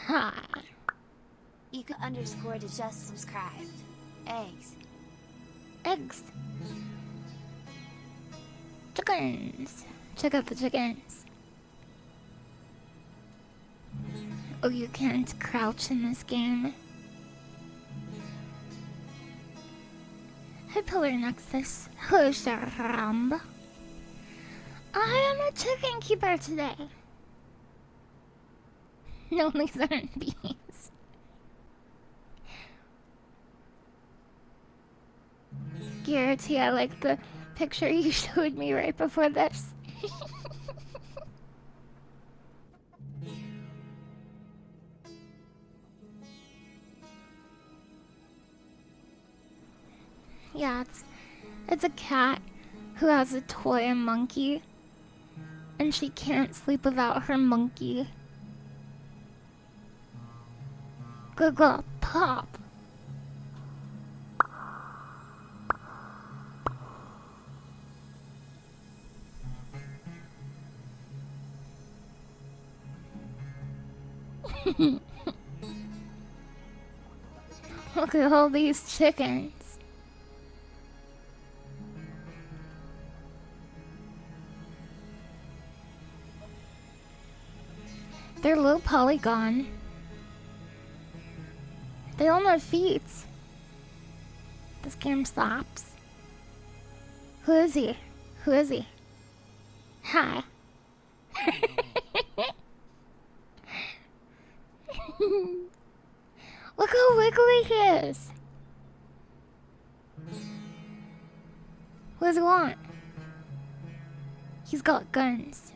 Hi. Ika underscore to just subscribed. Eggs. Eggs. Chickens. Check out the chickens. Oh, you can't crouch in this game. Hi, Pillar Nexus. Hello, Sharamb. I am a chicken keeper today. No, these aren't bees. Guarantee I like the picture you showed me right before this. Yeah, it's a cat who has a toy monkey, and she can't sleep without her monkey. Go, pop. Look at all these chickens. They're low polygon. They don't have feet. This game slaps. Who is he? Who is he? Hi. Look how wiggly he is. What does he want? He's got guns.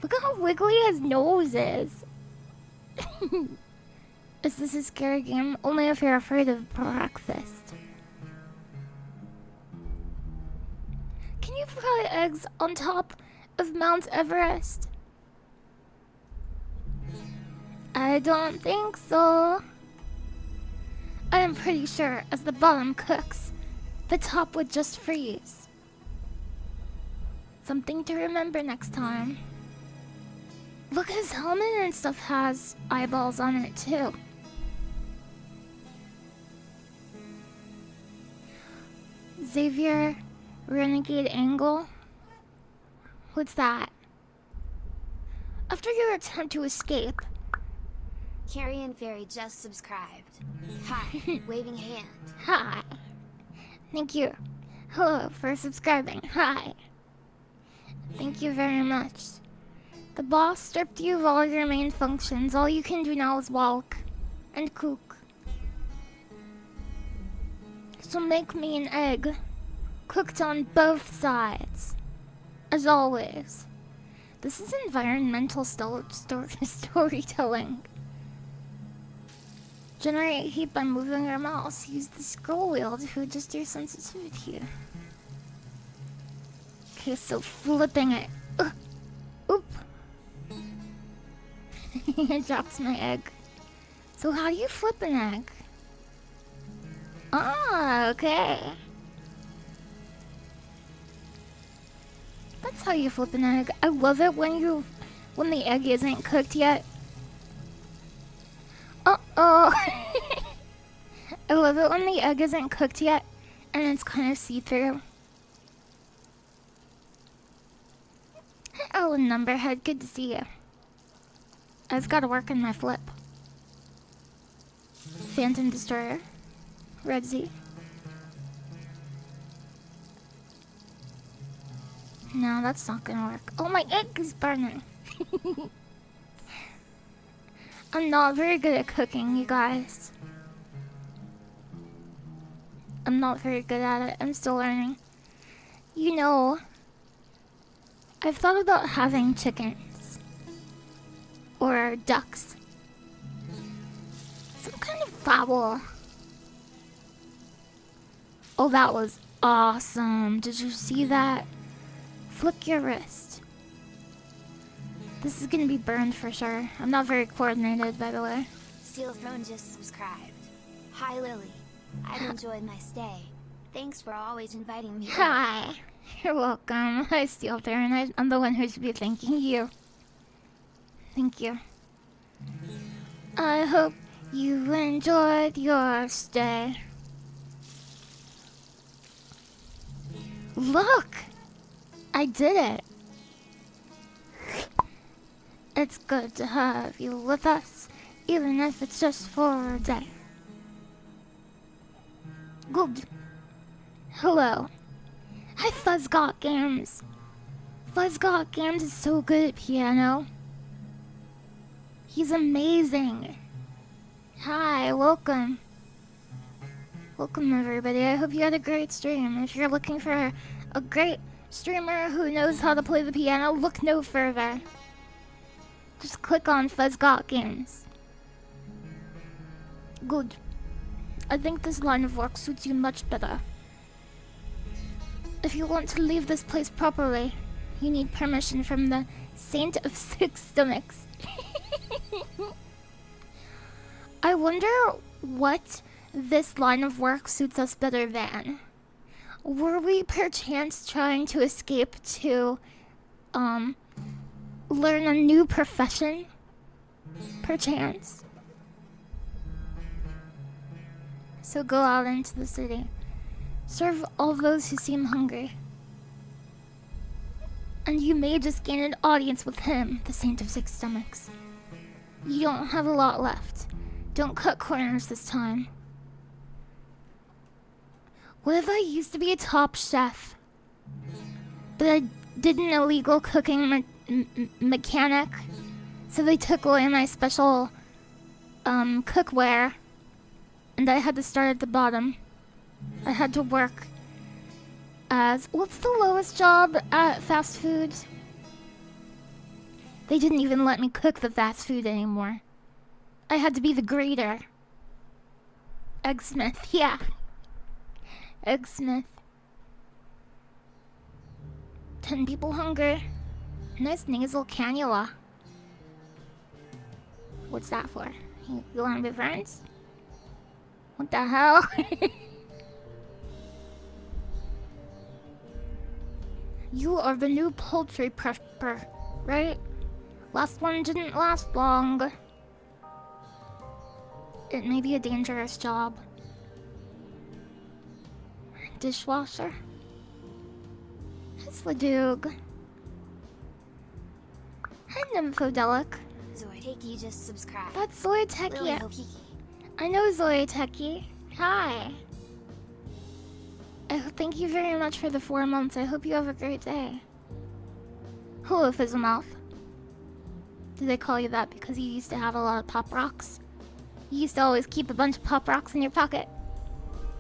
Look how wiggly his nose is. Is this a scary game? Only if you're afraid of breakfast. Can you fry eggs on top of Mount Everest? I don't think so. I am pretty sure as the bottom cooks, the top would just freeze. Something to remember next time. Look, his helmet and stuff has eyeballs on it too. Xavier Renegade Angle? What's that? After your attempt to escape... Carrion Fairy just subscribed. Hi, waving hand. Hi. Thank you. Hello for subscribing. Hi. Thank you very much. The boss stripped you of all your main functions. All you can do now is walk and cook. So make me an egg, cooked on both sides, as always. This is environmental storytelling. Generate heat by moving your mouse. Use the scroll wheel to adjust your sensitivity. Okay, so flipping it. Oop. It drops my egg. So how do you flip an egg? Ah, okay. That's how you flip an egg. I love it when the egg isn't cooked yet. Uh-oh. I love it when the egg isn't cooked yet and it's kind of see-through. Oh, Numberhead, good to see you. I just gotta work on my flip. Phantom Destroyer. Red Z. No, that's not gonna work. Oh, my egg is burning. I'm not very good at cooking, you guys. I'm not very good at it. I'm still learning. You know, I've thought about having chickens. Or ducks. Some kind of fowl. Oh, that was awesome. Did you see that? Flick your wrist. This is gonna be burned for sure. I'm not very coordinated, by the way. Steel Throne just subscribed. Hi, Lily. I've enjoyed my stay. Thanks for always inviting me. Hi. You're welcome. I steal there, and I'm the one who should be thanking you. Thank you. I hope you enjoyed your stay. Look! I did it. It's good to have you with us, even if it's just for a day. Good. Hello. Hi, Fuzzgot Games. Fuzzgot Games is so good at piano. He's amazing. Hi, welcome. Welcome, everybody. I hope you had a great stream. If you're looking for a great streamer who knows how to play the piano, look no further. Just click on Fuzzgot Games. Good. I think this line of work suits you much better. If you want to leave this place properly, you need permission from the Saint of Six Stomachs. I wonder what this line of work suits us better than. Were we perchance trying to escape to, learn a new profession? Perchance. So go out into the city. Serve all those who seem hungry. And you may just gain an audience with him, the Saint of Six Stomachs. You don't have a lot left. Don't cut corners this time. What if I used to be a top chef, but I did an illegal cooking mechanic, so they took away my special cookware, and I had to start at the bottom. I had to work as... What's the lowest job at fast food? They didn't even let me cook the fast food anymore. I had to be the grater. Eggsmith, yeah. Eggsmith. 10 people hungry. Nice nasal cannula. What's that for? You wanna be friends? What the hell? You are the new poultry prepper, right? Last one didn't last long. It may be a dangerous job. Dishwasher. Hi, Sladoog. Hi, Nymphadelic. Zoiteki just subscribed. That's Zoiteki. LilyHops. I know Zoiteki. Hi. Thank you very much for the 4 months. I hope you have a great day. Hello, Fizzlemouth. Did they call you that because you used to have a lot of pop rocks? You used to always keep a bunch of pop rocks in your pocket.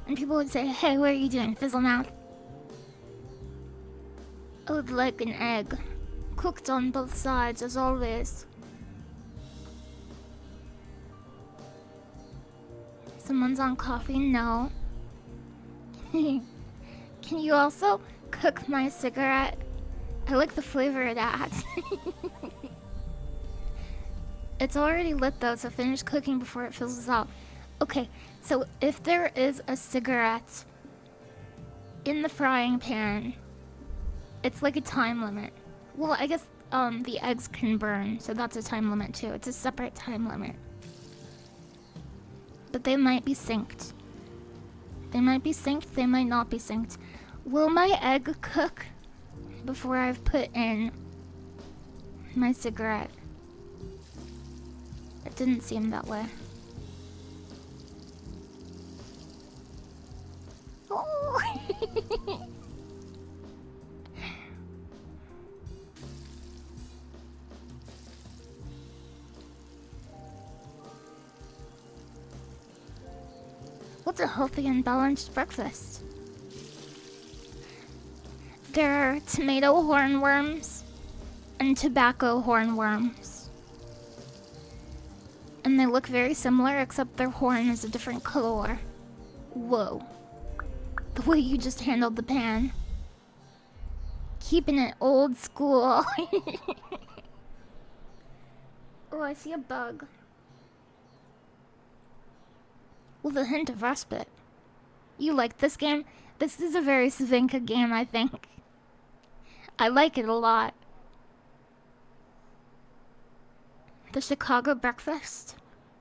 And people would say, hey, what are you doing, Fizzlemouth? I would like an egg. Cooked on both sides, as always. Someone's on coffee? No. Can you also cook my cigarette? I like the flavor of that. It's already lit though, so finish cooking before it fizzles out. Okay, so if there is a cigarette in the frying pan, it's like a time limit. Well, I guess the eggs can burn, so that's a time limit too. It's a separate time limit. But they might be synced. They might be synced, they might not be synced. Will my egg cook before I've put in my cigarette? It didn't seem that way. Oh. What's a healthy and balanced breakfast? There are tomato hornworms and tobacco hornworms. And they look very similar, except their horn is a different color. Whoa. The way you just handled the pan. Keeping it old school. Oh, I see a bug. With a hint of respite. You like this game? This is a very Savinka game, I think. I like it a lot. The Chicago Breakfast.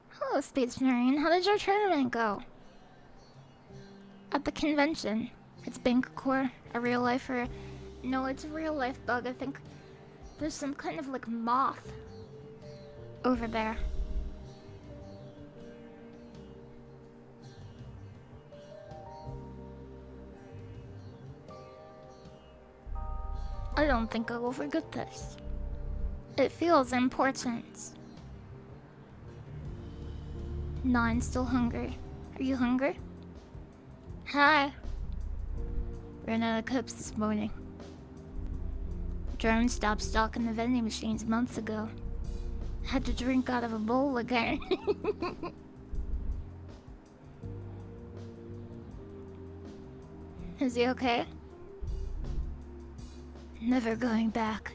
Hello, Space Marine. How did your tournament go? At the convention. It's Bancorp, a real lifer. No, it's a real life bug. I think there's some kind of like moth over there. I don't think I will forget this. It feels important. 9, still hungry. Are you hungry? Hi. Ran out of cups this morning. Drone stopped stocking the vending machines months ago. Had to drink out of a bowl again. Is he okay? Never going back.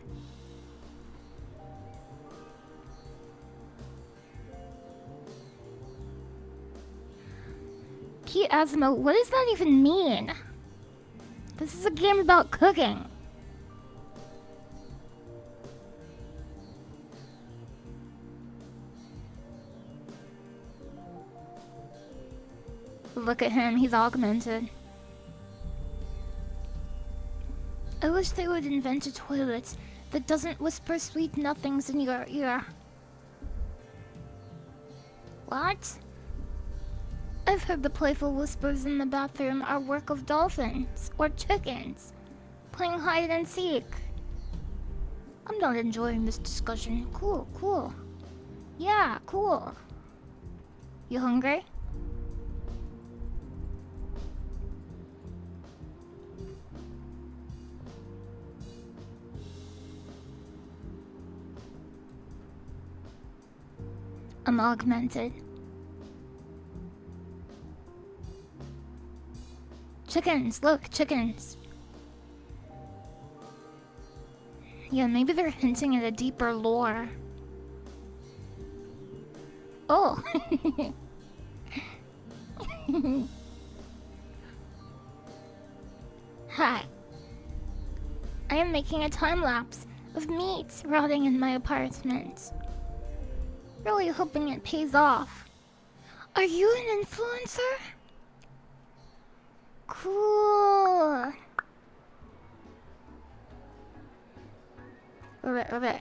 Pete Asimo, what does that even mean? This is a game about cooking. Look at him, he's augmented. I wish they would invent a toilet that doesn't whisper sweet nothings in your ear. What? I've heard the playful whispers in the bathroom are work of dolphins or chickens playing hide and seek. I'm not enjoying this discussion. Cool, cool. Yeah, cool. You hungry? I'm augmented. Chickens, look, chickens. Yeah, maybe they're hinting at a deeper lore. Oh. Hi. I am making a time lapse of meat rotting in my apartment. Really hoping it pays off. Are you an influencer? Cool. Ribbit.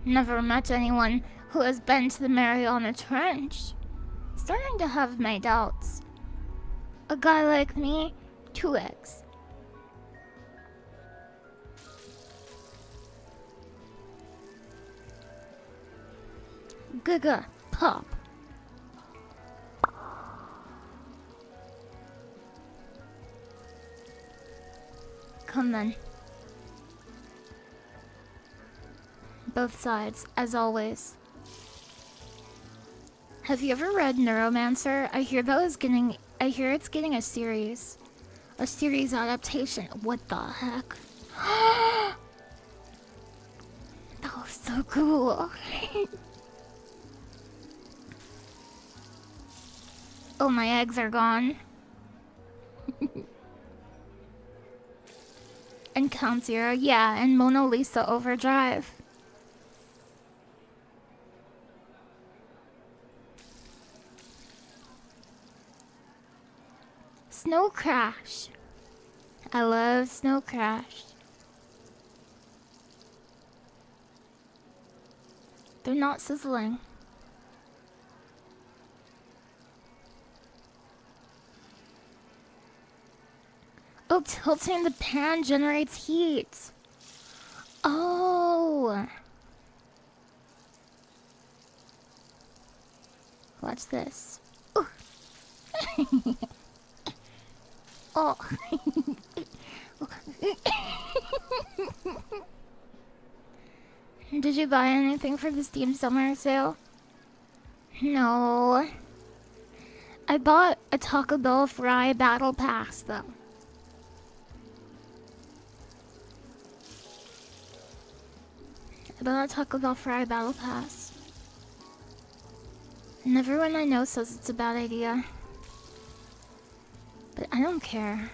Never met anyone who has been to the Mariana Trench. Starting to have my doubts. A guy like me, 2 eggs. Giga pop. Come then. Both sides, as always. Have you ever read Neuromancer? I hear it's getting a series. A series adaptation. What the heck? That was so cool. Oh, my eggs are gone. And Count Zero, yeah, and Mona Lisa Overdrive. Snow Crash. I love Snow Crash. They're not sizzling. Oh, tilting the pan generates heat. Oh. Watch this. Oh. Did you buy anything for the Steam Summer Sale? No. I bought a Taco Bell Fry Battle Pass, though. I bought a Taco Bell Fry Battle Pass. And everyone I know says it's a bad idea. But I don't care.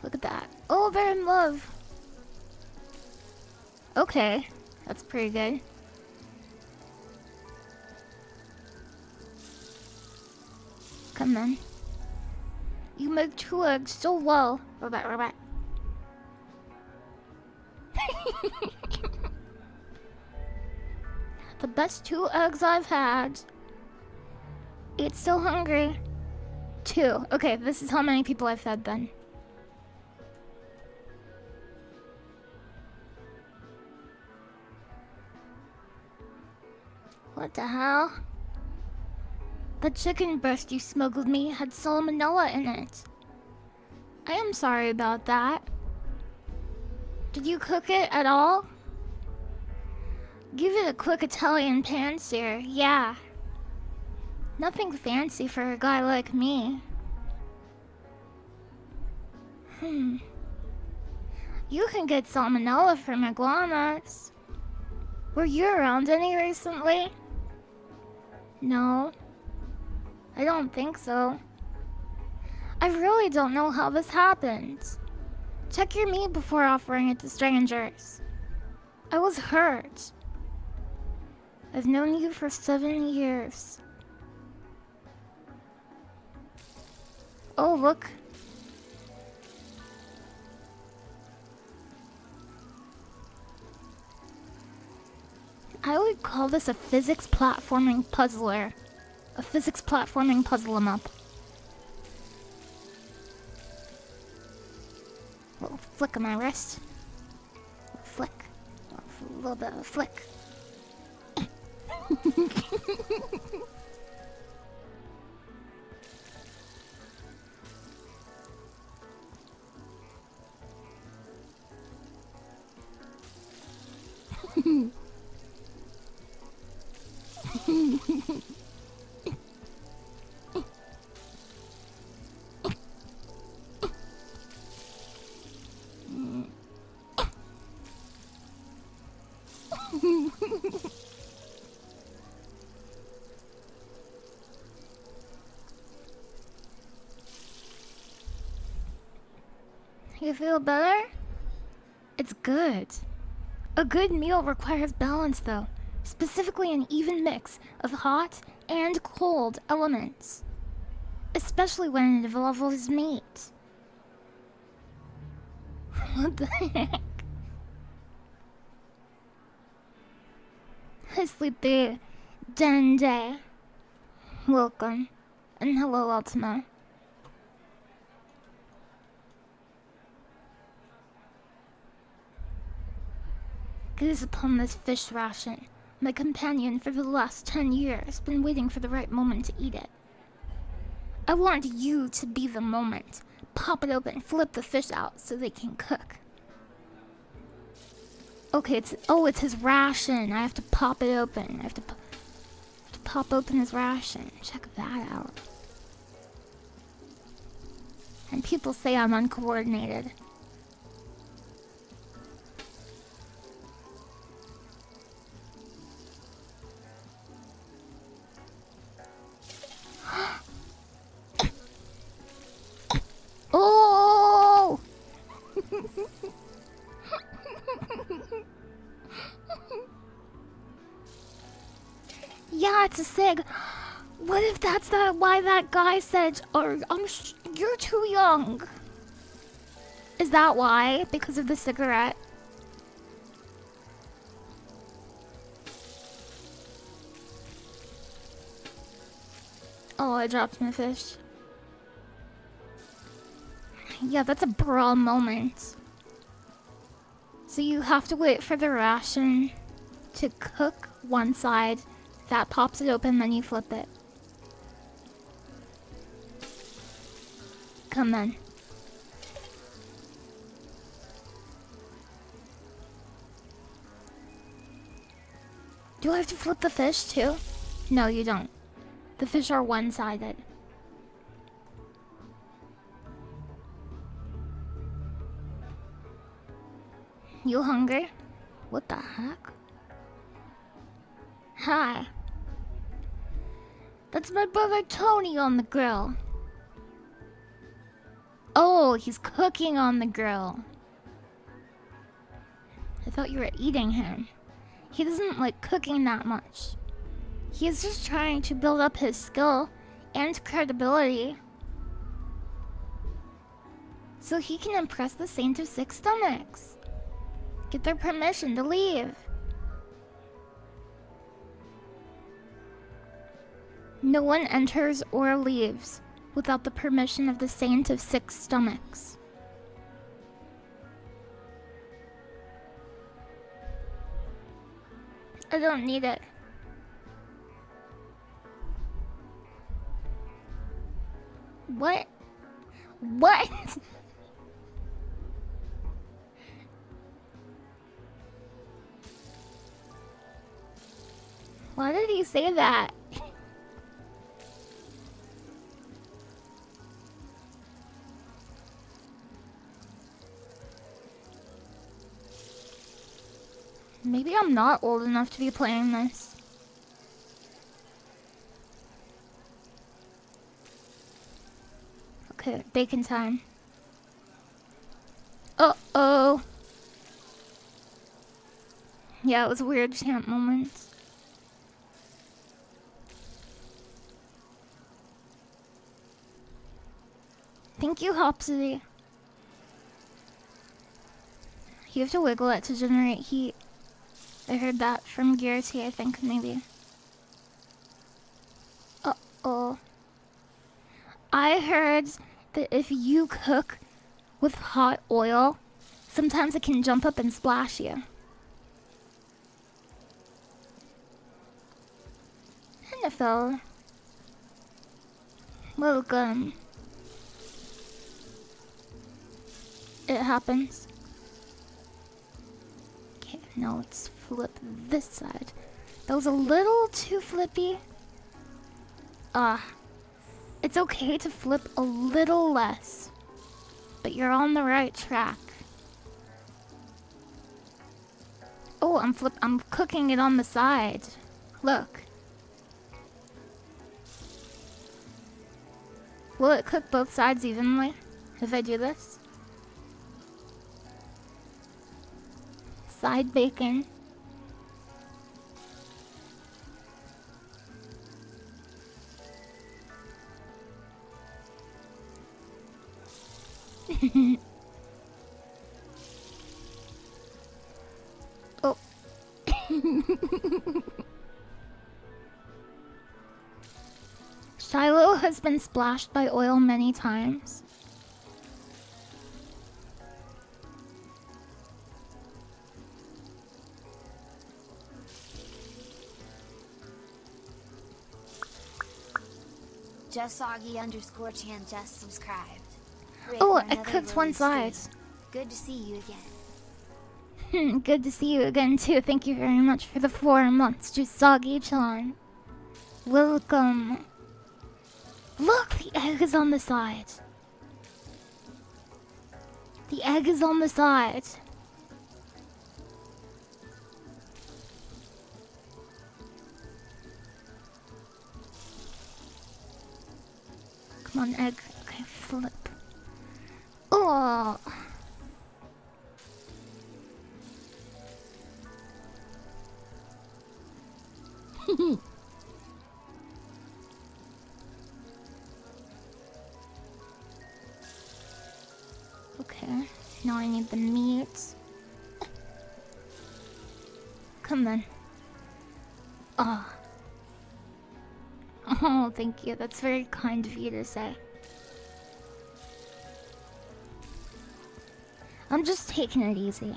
Look at that. Oh, they're in love. Okay, that's pretty good. Come on. You make 2 eggs so well. Robot. The best 2 eggs I've had. It's still hungry. 2. Okay, this is how many people I've fed then. What the hell? The chicken breast you smuggled me had salmonella in it. I am sorry about that. Did you cook it at all? Give it a quick Italian pan sear, yeah. Nothing fancy for a guy like me. You can get salmonella from iguanas. Were you around any recently? No. I don't think so. I really don't know how this happened. Check your meat before offering it to strangers. I was hurt. I've known you for 7 years. Oh, look. I would call this a physics platforming puzzler. A physics platforming puzzle 'em up. A little flick of my wrist. A flick. A little bit of a flick. You feel better? It's good. A good meal requires balance, though. Specifically an even mix of hot and cold elements. Especially when it involves meat. What the heck? Hi, Sleepy Dende. Welcome. And hello, Ultima. Gaze upon this fish ration. My companion for the last 10 years, been waiting for the right moment to eat it. I want you to be the moment. Pop it open, flip the fish out so they can cook. Okay, it's his ration. I have to pop it open. I have to pop open his ration. Check that out. And people say I'm uncoordinated. Oh! Yeah, it's a sig. What if that's why that guy said, "Oh, you're too young"? Is that why? Because of the cigarette? Oh, I dropped my fish. Yeah, that's a bra moment. So you have to wait for the ration to cook one side. That pops it open, then you flip it. Come on. Do I have to flip the fish too? No, you don't. The fish are one-sided. You hungry? What the heck? Hi. That's my brother Tony on the grill. Oh, he's cooking on the grill. I thought you were eating him. He doesn't like cooking that much. He's just trying to build up his skill and credibility so he can impress the Saint of Six Stomachs. Get their permission to leave. No one enters or leaves without the permission of the Saint of Six Stomachs. I don't need it. What? What? Why did he say that? Maybe I'm not old enough to be playing this. Okay, bacon time. Uh-oh. Yeah, it was a weird champ moment. Thank you, Hopsity. You have to wiggle it to generate heat. I heard that from Garrity, I think, maybe. Uh-oh. I heard that if you cook with hot oil, sometimes it can jump up and splash you. Hello. Welcome. It happens. Okay, now let's flip this side. That was a little too flippy. It's okay to flip a little less, but you're on the right track. Oh, I'm cooking it on the side. Look. Will it cook both sides evenly if I do this? Side bacon. Oh. Shiloh has been splashed by oil many times. JustSoggy_Chan just subscribed. Great Oh, for it another cooks one Lily side. stream. Good to see you again. Good to see you again too. Thank you very much for the 4 months, Jusagi-chan. Welcome. Look, the egg is on the side. The egg is on the side. Come on, egg. Okay, flip. Oh. Okay, now I need the meat. Come then. Ah. Oh, thank you. That's very kind of you to say. I'm just taking it easy.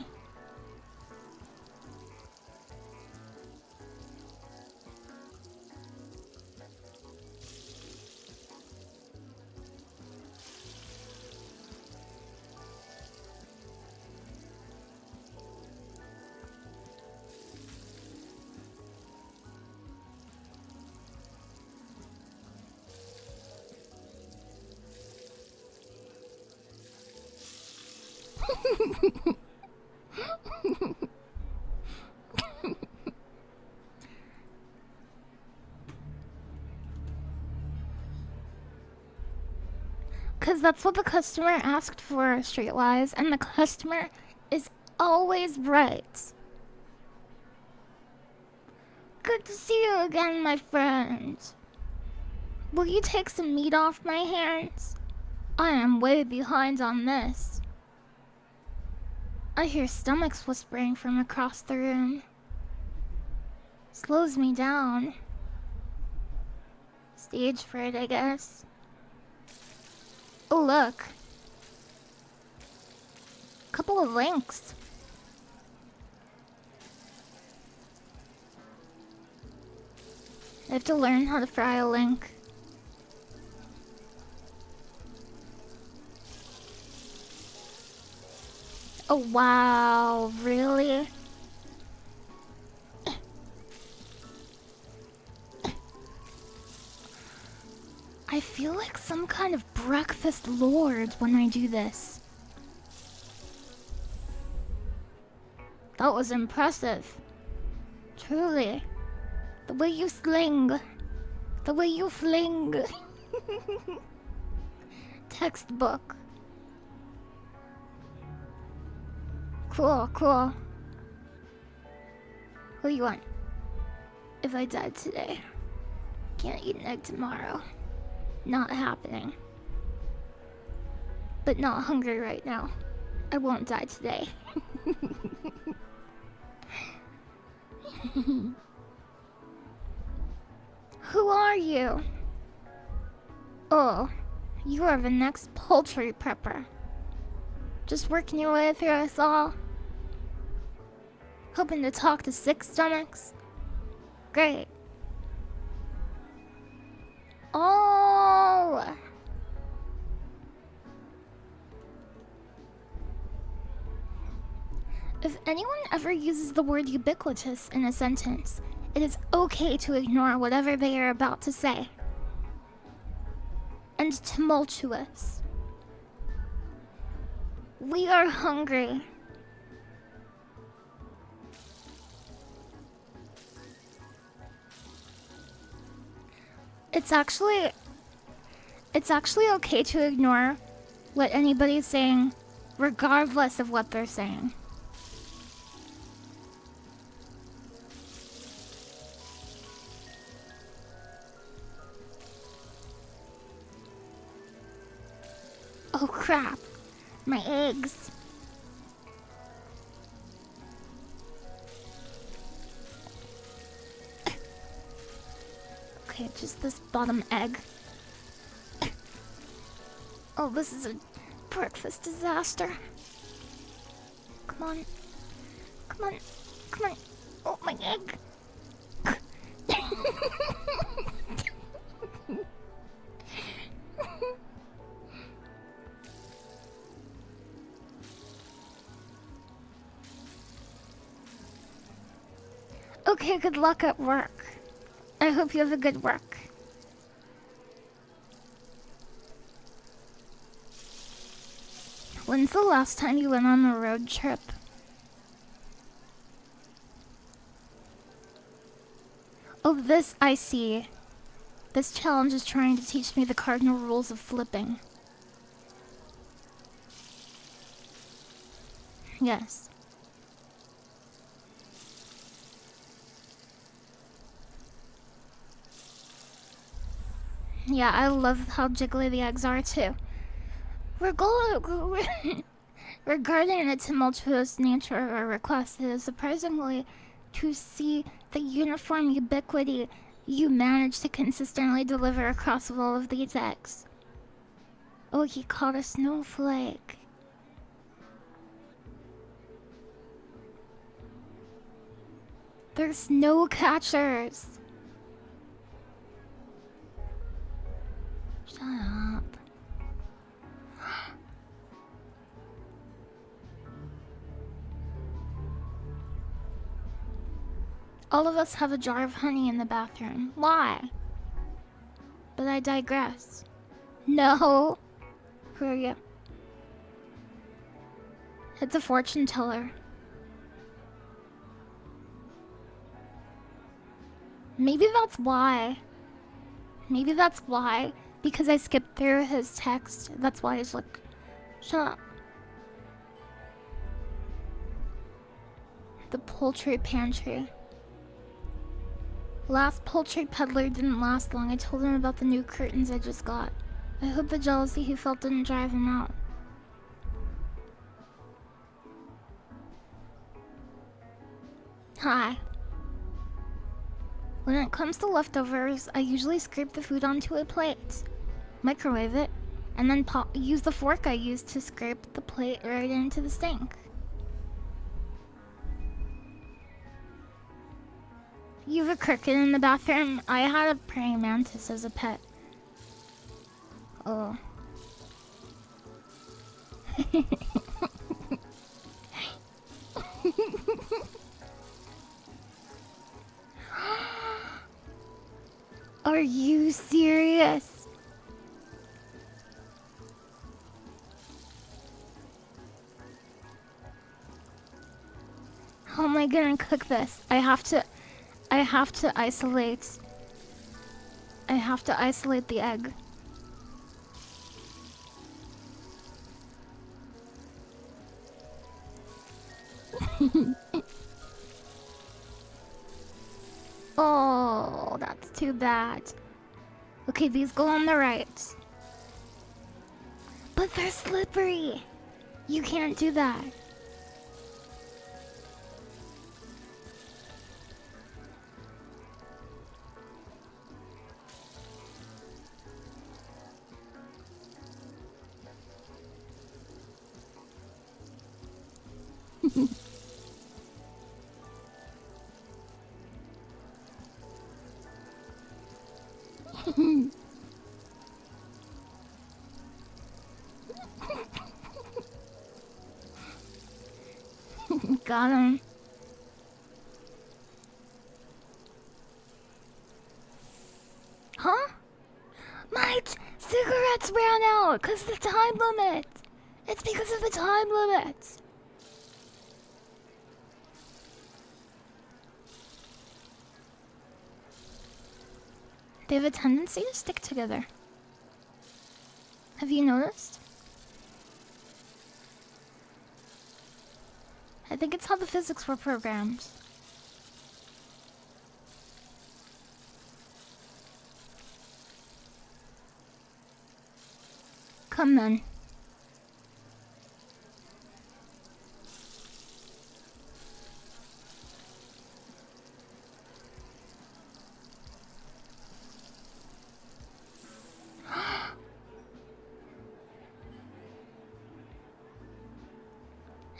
Because that's what the customer asked for, Streetwise, and the customer is always right. Good to see you again, my friend. Will you take some meat off my hands? I am way behind on this. I hear stomachs whispering from across the room. Slows me down. Stage fright, I guess. Oh, look. Couple of links. I have to learn how to fry a link. Oh, wow. Really? I feel like some kind of breakfast lord when I do this. That was impressive. Truly. The way you sling. The way you fling. Textbook. Cool, cool. What do you want? If I died today, can't eat an egg tomorrow. Not happening. But not hungry right now. I won't die today. Who are you? Oh, you are the next poultry prepper. Just working your way through us all. Hoping to talk to sick stomachs? Great. Oh! If anyone ever uses the word ubiquitous in a sentence, it is okay to ignore whatever they are about to say. And tumultuous. We are hungry. It's actually okay to ignore what anybody's saying, regardless of what they're saying. Oh crap, my eggs. Okay, just this bottom egg. Oh, this is a breakfast disaster. Come on. Come on. Come on. Oh, my egg. Okay, good luck at work. I hope you have a good work. When's the last time you went on a road trip? Oh, this I see. This challenge is trying to teach me the cardinal rules of flipping. Yes. Yeah, I love how jiggly the eggs are too. Regarding the tumultuous nature of our request, it is surprisingly to see the uniform ubiquity you manage to consistently deliver across all of these eggs. Oh, he caught a snowflake. They're snow catchers. Shut up. All of us have a jar of honey in the bathroom. Why? But I digress. No. Who are you? It's a fortune teller. Maybe that's why. Maybe that's why Because I skipped through his text. That's why he's like, shut up. The poultry pantry. Last poultry peddler didn't last long. I told him about the new curtains I just got. I hope the jealousy he felt didn't drive him out. Hi. When it comes to leftovers, I usually scrape the food onto a plate, microwave it, and then use the fork I used to scrape the plate right into the sink. You have a cricket in the bathroom? I had a praying mantis as a pet. Oh. Are you serious? How am I gonna cook this? I have to isolate. I have to isolate the egg. Oh, that's too bad. Okay, these go on the right. But they're slippery. You can't do that. Got him. Huh? My cigarettes ran out because of the time limit. It's because of the time limit. They have a tendency to stick together. Have you noticed? I think it's how the physics were programmed. Come then.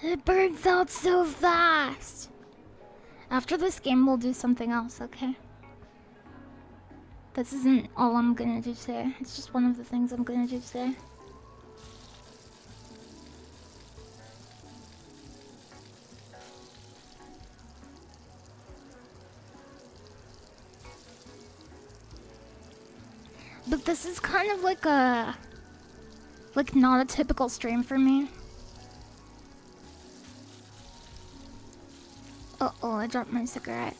It burns out so fast. After this game, we'll do something else, okay? This isn't all I'm gonna do today. It's just one of the things I'm gonna do today. But this is kind of like a... like not a typical stream for me. Uh-oh, I dropped my cigarette.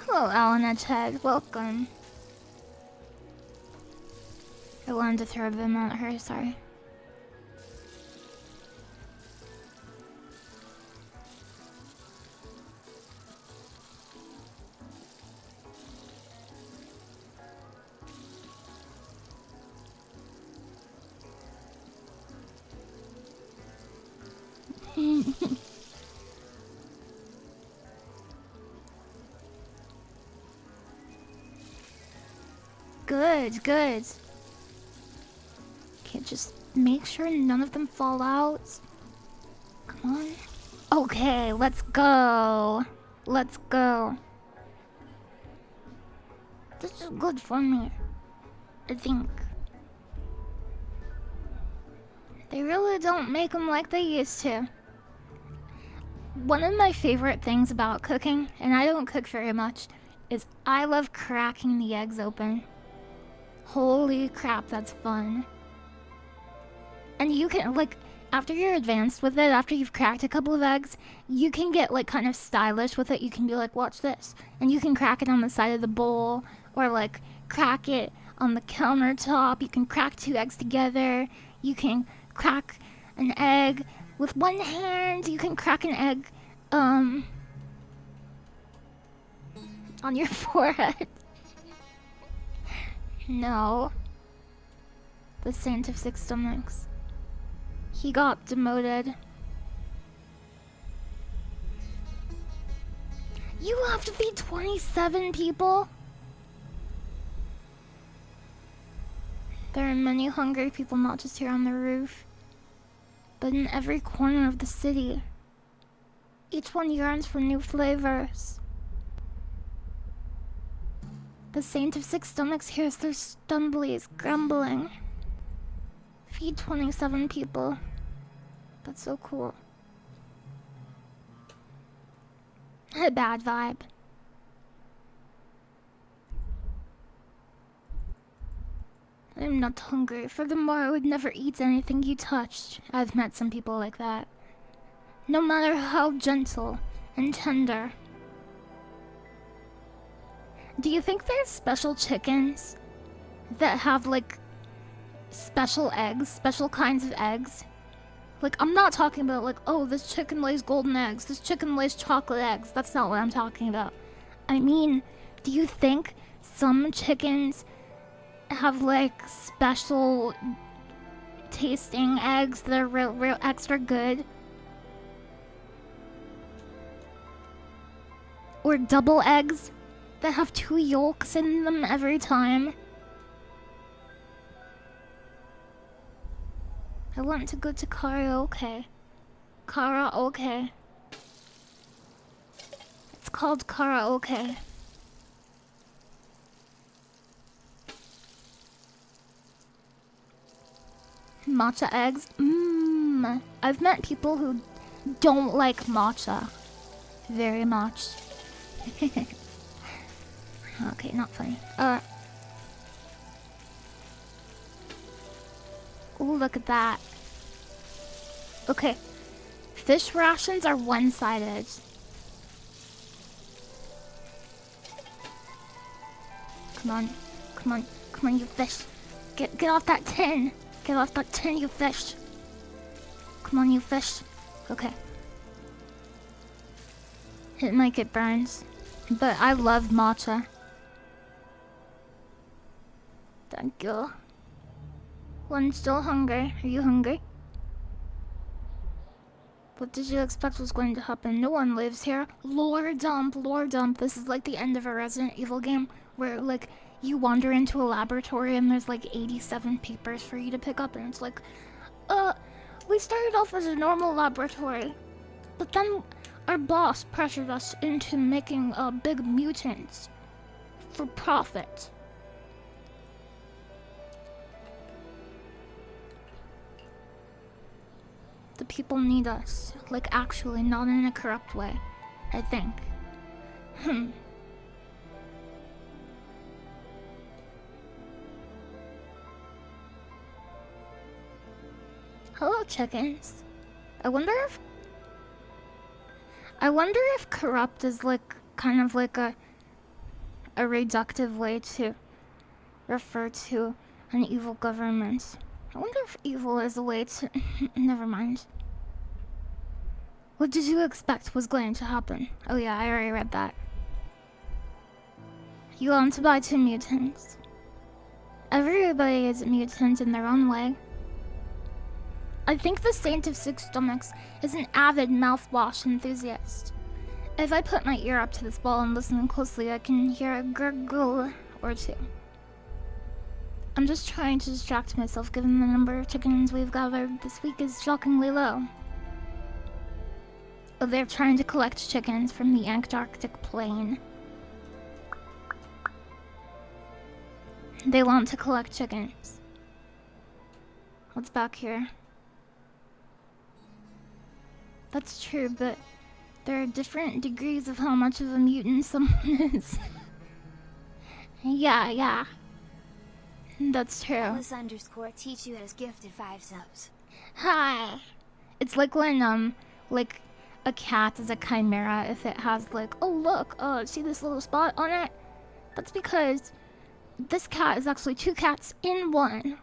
Hello, Alan Edgehead. Welcome. I wanted to throw them at her, sorry. Good, good. Okay, just make sure none of them fall out. Come on. Okay, let's go. Let's go. This is good for me, I think. They really don't make them like they used to. One of my favorite things about cooking, and I don't cook very much, is I love cracking the eggs open. Holy crap, that's fun. And you can, like, after you're advanced with it, after you've cracked a couple of eggs, you can get like kind of stylish with it. You can be like, watch this. And you can crack it on the side of the bowl, or like crack it on the countertop. You can crack 2 eggs together. You can crack an egg with one hand. You can crack an egg on your forehead. No. The Saint of Six Stomachs. He got demoted. You have to feed 27 people? There are many hungry people, not just here on the roof, but in every corner of the city. Each one yearns for new flavors. The Saint of Six Stomachs hears their stumblies grumbling. Feed 27 people. That's so cool. A bad vibe. I'm not hungry. Furthermore, I would never eat anything you touched. I've met some people like that. No matter how gentle and tender. Do you think there's special chickens that have, like, special eggs? Special kinds of eggs? Like, I'm not talking about, like, oh, this chicken lays golden eggs. This chicken lays chocolate eggs. That's not what I'm talking about. I mean, do you think some chickens have, like, special tasting eggs that are real extra good? Or double eggs that have 2 yolks in them every time? I want to go to karaoke. Karaoke. It's called karaoke. Matcha eggs? I've met people who don't like matcha very much. Okay, not funny. Ooh, look at that. Okay. Fish rations are one-sided. Come on. Come on. Come on, you fish. Get off that tin. Get off that tin, you fish. Come on, you fish. Okay. It might get burns. But I love matcha. Thank you. I'm still hungry. Are you hungry? What did you expect was going to happen? No one lives here. Lore dump, lore dump. This is like the end of a Resident Evil game where, like, you wander into a laboratory and there's like 87 papers for you to pick up, and it's like, we started off as a normal laboratory, but then our boss pressured us into making big mutants for profit. The people need us. Like, actually, not in a corrupt way. I think. Hello, chickens. I wonder if corrupt is like kind of like a reductive way to refer to an evil government. I wonder if evil is a way to... Never mind. What did you expect was going to happen? Oh yeah, I already read that. You want to buy 2 mutants. Everybody is a mutant in their own way. I think the Saint of Six Stomachs is an avid mouthwash enthusiast. If I put my ear up to this ball and listen closely, I can hear a gurgle or 2. I'm just trying to distract myself, given the number of chickens we've gathered this week is shockingly low. Oh, they're trying to collect chickens from the Antarctic plain. They want to collect chickens. What's back here? That's true, but there are different degrees of how much of a mutant someone is. Yeah. That's true. Alice_Teachu has gifted 5 subs. Hi. It's like when like a cat is a chimera if it has like, oh look, see this little spot on it? That's because this cat is actually two cats in one.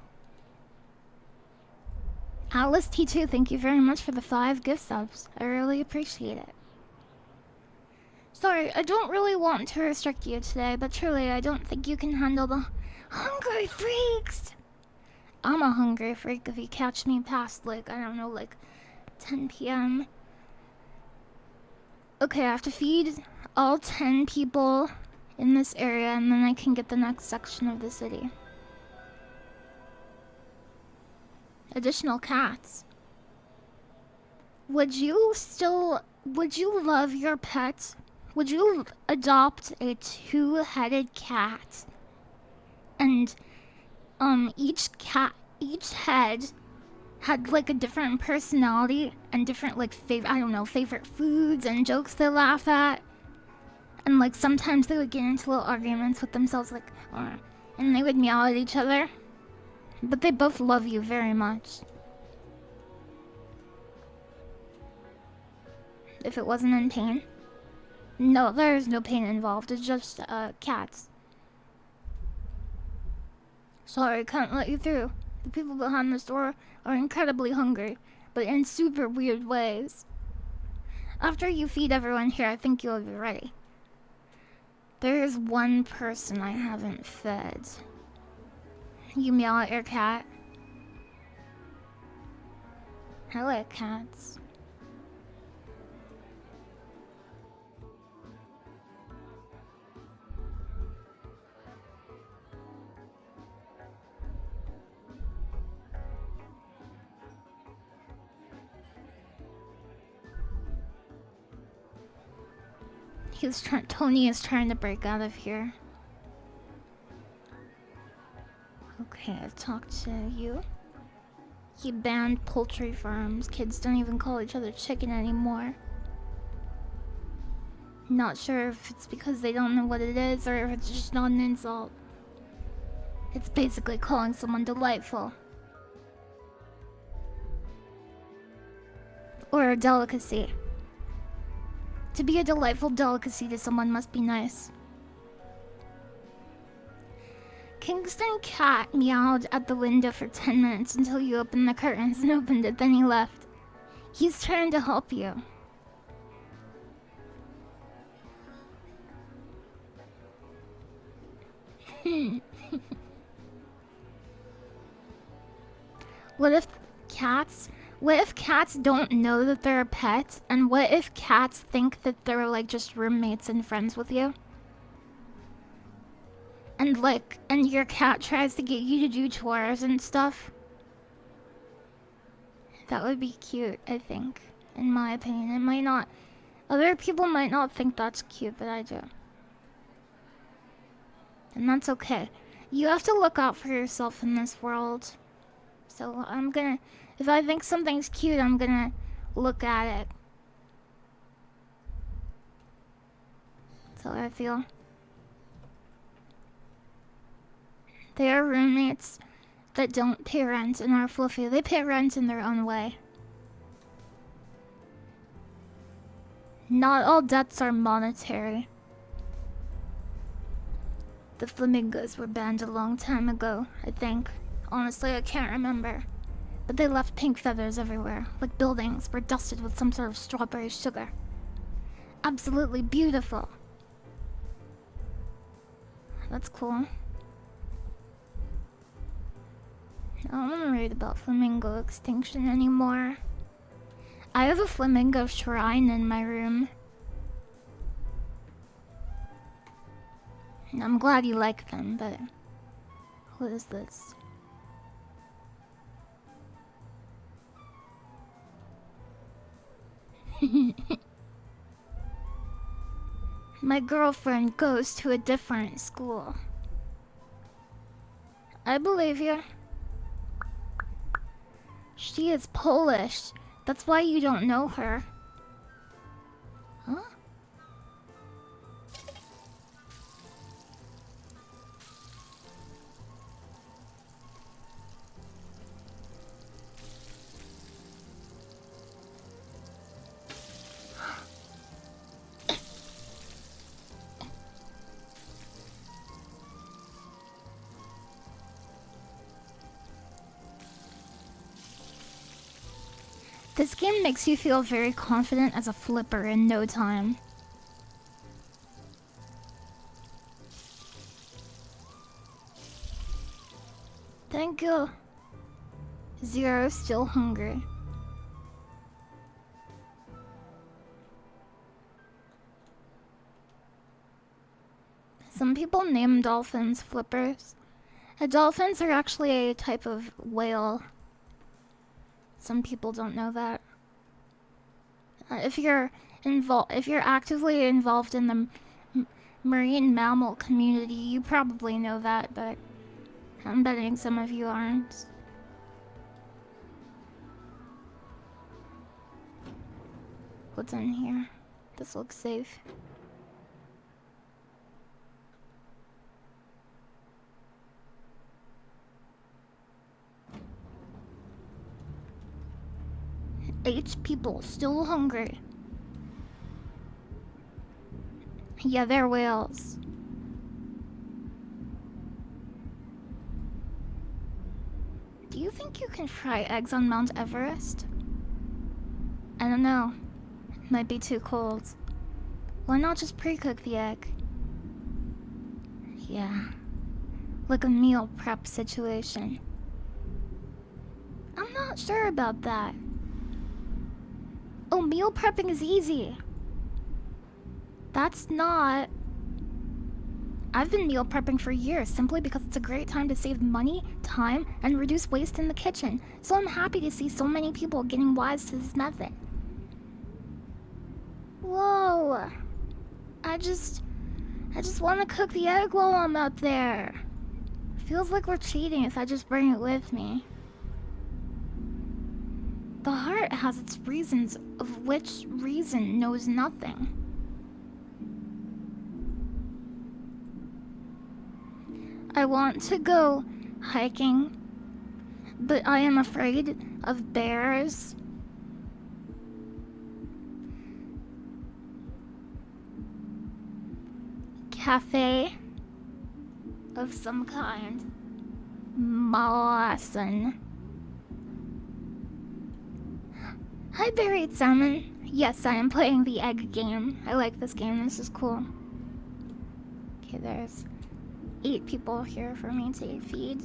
Alice T2, thank you very much for the 5 gift subs. I really appreciate it. Sorry, I don't really want to restrict you today, but truly I don't think you can handle the hungry freaks. I'm a hungry freak if you catch me past like, I don't know, like 10 p.m. Okay, I have to feed all 10 people in this area and then I can get the next section of the city. Additional cats. Would you love your pet? Would you adopt a 2-headed cat? And each head had like a different personality and different like favorite foods and jokes they laugh at. And like sometimes they would get into little arguments with themselves like and they would meow at each other. But they both love you very much. If it wasn't in pain. No, there is no pain involved. It's just cats. Sorry, I can't let you through. The people behind the store are incredibly hungry, but in super weird ways. After you feed everyone here, I think you'll be ready. There is one person I haven't fed. You meow at your cat. I like cats. Tony is trying to break out of here. Okay, I've talked to you. He banned poultry farms. Kids don't even call each other chicken anymore. Not sure if it's because they don't know what it is or if it's just not an insult. It's basically calling someone delightful. Or a delicacy. To be a delightful delicacy to someone must be nice. Kingston Cat meowed at the window for 10 minutes until you opened the curtains and opened it, then he left. He's trying to help you. What if cats don't know that they're a pet? And what if cats think that they're like just roommates and friends with you? And your cat tries to get you to do chores and stuff? That would be cute, I think. In my opinion. It might not. Other people might not think that's cute, but I do. And that's okay. You have to look out for yourself in this world. So if I think something's cute, I'm gonna look at it. That's how I feel. They are roommates that don't pay rent and are fluffy. They pay rent in their own way. Not all debts are monetary. The flamingos were banned a long time ago, I think. Honestly, I can't remember. But they left pink feathers everywhere, like buildings were dusted with some sort of strawberry sugar. Absolutely beautiful. That's cool. I don't want to read about flamingo extinction anymore. I have a flamingo shrine in my room. And I'm glad you like them, but... What is this? My girlfriend goes to a different school. I believe you. She is Polish. That's why you don't know her. Huh? This game makes you feel very confident as a flipper in no time. Thank you. Zero still hungry. Some people name dolphins flippers. Dolphins are actually a type of whale. Some people don't know that. If you're actively involved in the marine mammal community, you probably know that, but I'm betting some of you aren't. What's in here? This looks safe. Eight people still hungry. Yeah, they're whales. Do you think you can fry eggs on Mount Everest? I don't know. Might be too cold. Why not just pre-cook the egg? Yeah. Like a meal prep situation. I'm not sure about that. Oh, meal prepping is easy. That's not... I've been meal prepping for years simply because it's a great time to save money, time, and reduce waste in the kitchen. So I'm happy to see so many people getting wise to this method. Whoa. I just want to cook the egg while I'm up there. Feels like we're cheating if I just bring it with me. The heart has its reasons, of which reason knows nothing. I want to go hiking, but I am afraid of bears. Cafe of some kind. Mawson. Hi, buried salmon. Yes, I am playing the egg game. I like this game. This is cool. Okay, there's 8 people here for me to feed.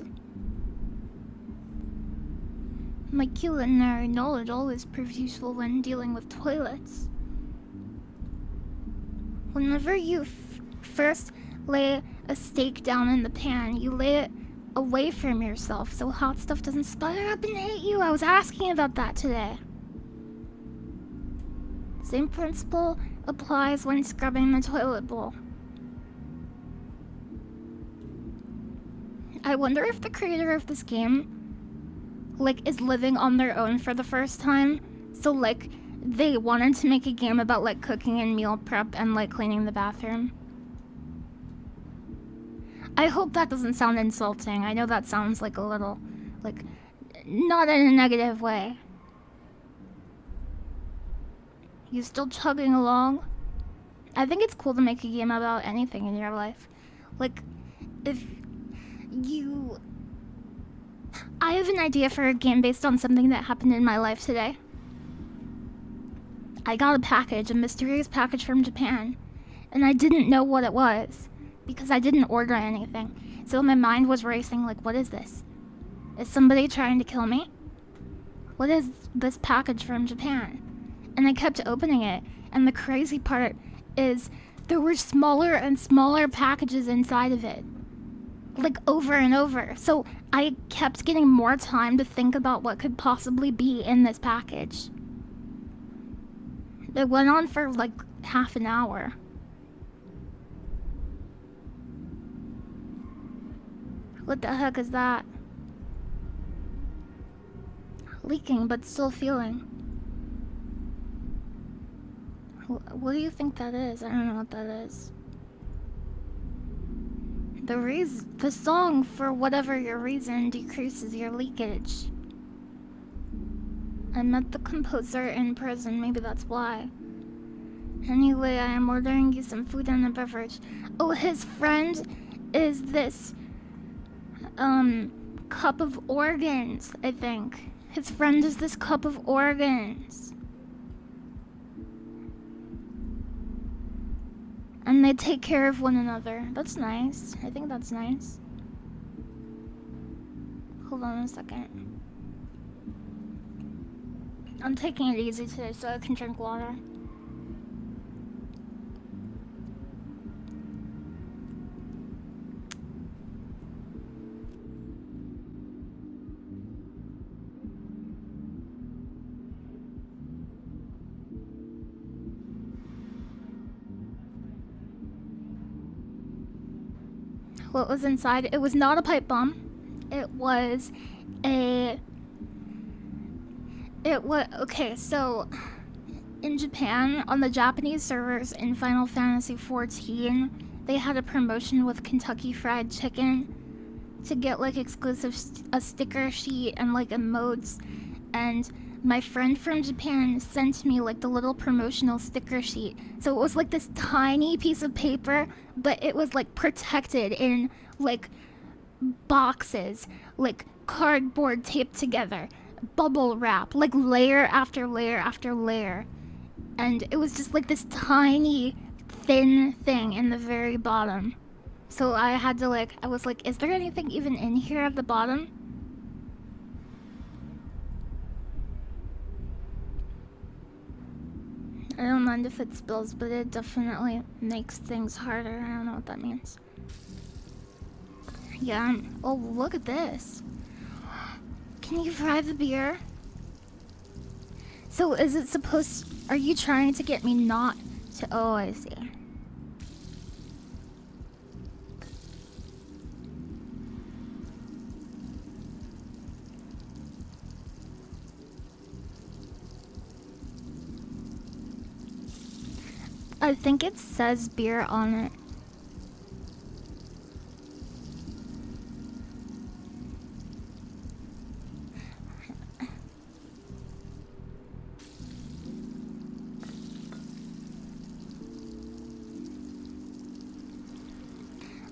My culinary knowledge always proves useful when dealing with toilets. Whenever you first lay a steak down in the pan, you lay it away from yourself so hot stuff doesn't sputter up and hit you. I was asking about that today. Same principle applies when scrubbing the toilet bowl. I wonder if the creator of this game, like, is living on their own for the first time. So, like, they wanted to make a game about, like, cooking and meal prep and, like, cleaning the bathroom. I hope that doesn't sound insulting. I know that sounds like a little, like, not in a negative way. You still chugging along? I think it's cool to make a game about anything in your life. Like, if you... I have an idea for a game based on something that happened in my life today. I got a package, a mysterious package from Japan, and I didn't know what it was because I didn't order anything. So my mind was racing like, what is this? Is somebody trying to kill me? What is this package from Japan? And I kept opening it, and the crazy part is there were smaller and smaller packages inside of it. Like, over and over. So I kept getting more time to think about what could possibly be in this package. It went on for like half an hour. What the heck is that? Leaking, but still feeling. What do you think that is? I don't know what that is. The song for whatever your reason decreases your leakage. I met the composer in prison, maybe that's why. Anyway, I am ordering you some food and a beverage. Oh, his friend is this, cup of organs, I think. His friend is this cup of organs. And they take care of one another. That's nice. I think that's nice. Hold on a second. I'm taking it easy today so I can drink water. What was inside? It was not a pipe bomb. It was a... Okay, so... In Japan, on the Japanese servers in Final Fantasy XIV, they had a promotion with Kentucky Fried Chicken to get, like, exclusive a sticker sheet and, like, emotes. And my friend from Japan sent me, like, the little promotional sticker sheet. So it was, like, this tiny piece of paper, but it was, like, protected in, like, boxes, like, cardboard taped together, bubble wrap, like, layer after layer after layer. And it was just, like, this tiny, thin thing in the very bottom. So I had to, like, I was like, is there anything even in here at the bottom? I don't mind if it spills, but it definitely makes things harder. I don't know what that means. Yeah, oh, look at this. Can you fry the beer? So is it supposed... Are you trying to get me not to... Oh, I see. I think it says beer on it.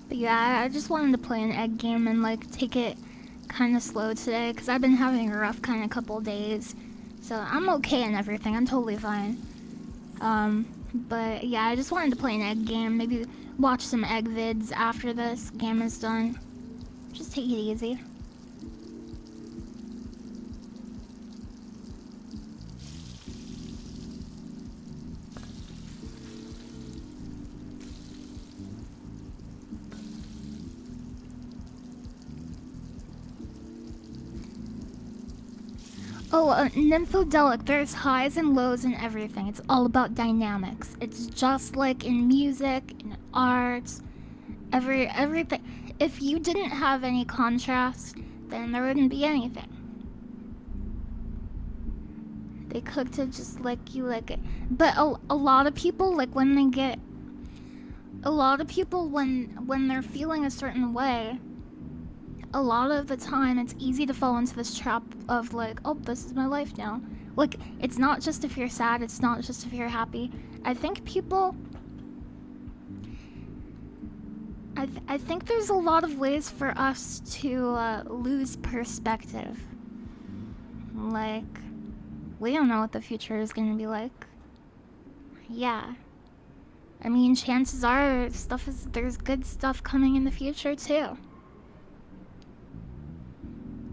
But yeah, I just wanted to play an egg game and, like, take it kind of slow today, because I've been having a rough kind of couple days. So I'm okay and everything. I'm totally fine. But yeah, I just wanted to play an egg game. Maybe watch some egg vids after this game is done. Just take it easy. Oh, Nymphadelic, there's highs and lows and everything. It's all about dynamics. It's just like in music, in arts, everything. If you didn't have any contrast, then there wouldn't be anything. They cooked it just like you like it. But a lot of people, like, when they get... A lot of people, when they're feeling a certain way, a lot of the time it's easy to fall into this trap of, like, oh, this is my life now. Like, it's not just if you're sad, it's not just if you're happy. I think people... I think there's a lot of ways for us to lose perspective. Like, we don't know what the future is gonna be like. Yeah. I mean, chances are there's good stuff coming in the future too.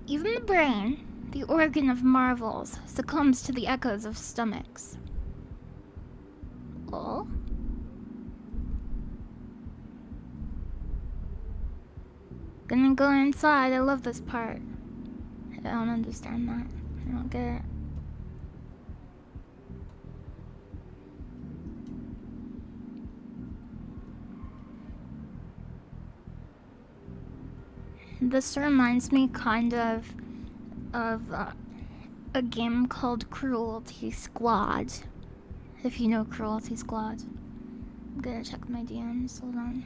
Even the brain, the organ of marvels, succumbs to the echoes of stomachs. Oh? Gonna go inside. I love this part. I don't understand that. I don't get it. This reminds me kind of a game called Cruelty Squad. If you know Cruelty Squad. I'm gonna check my DMs. Hold on.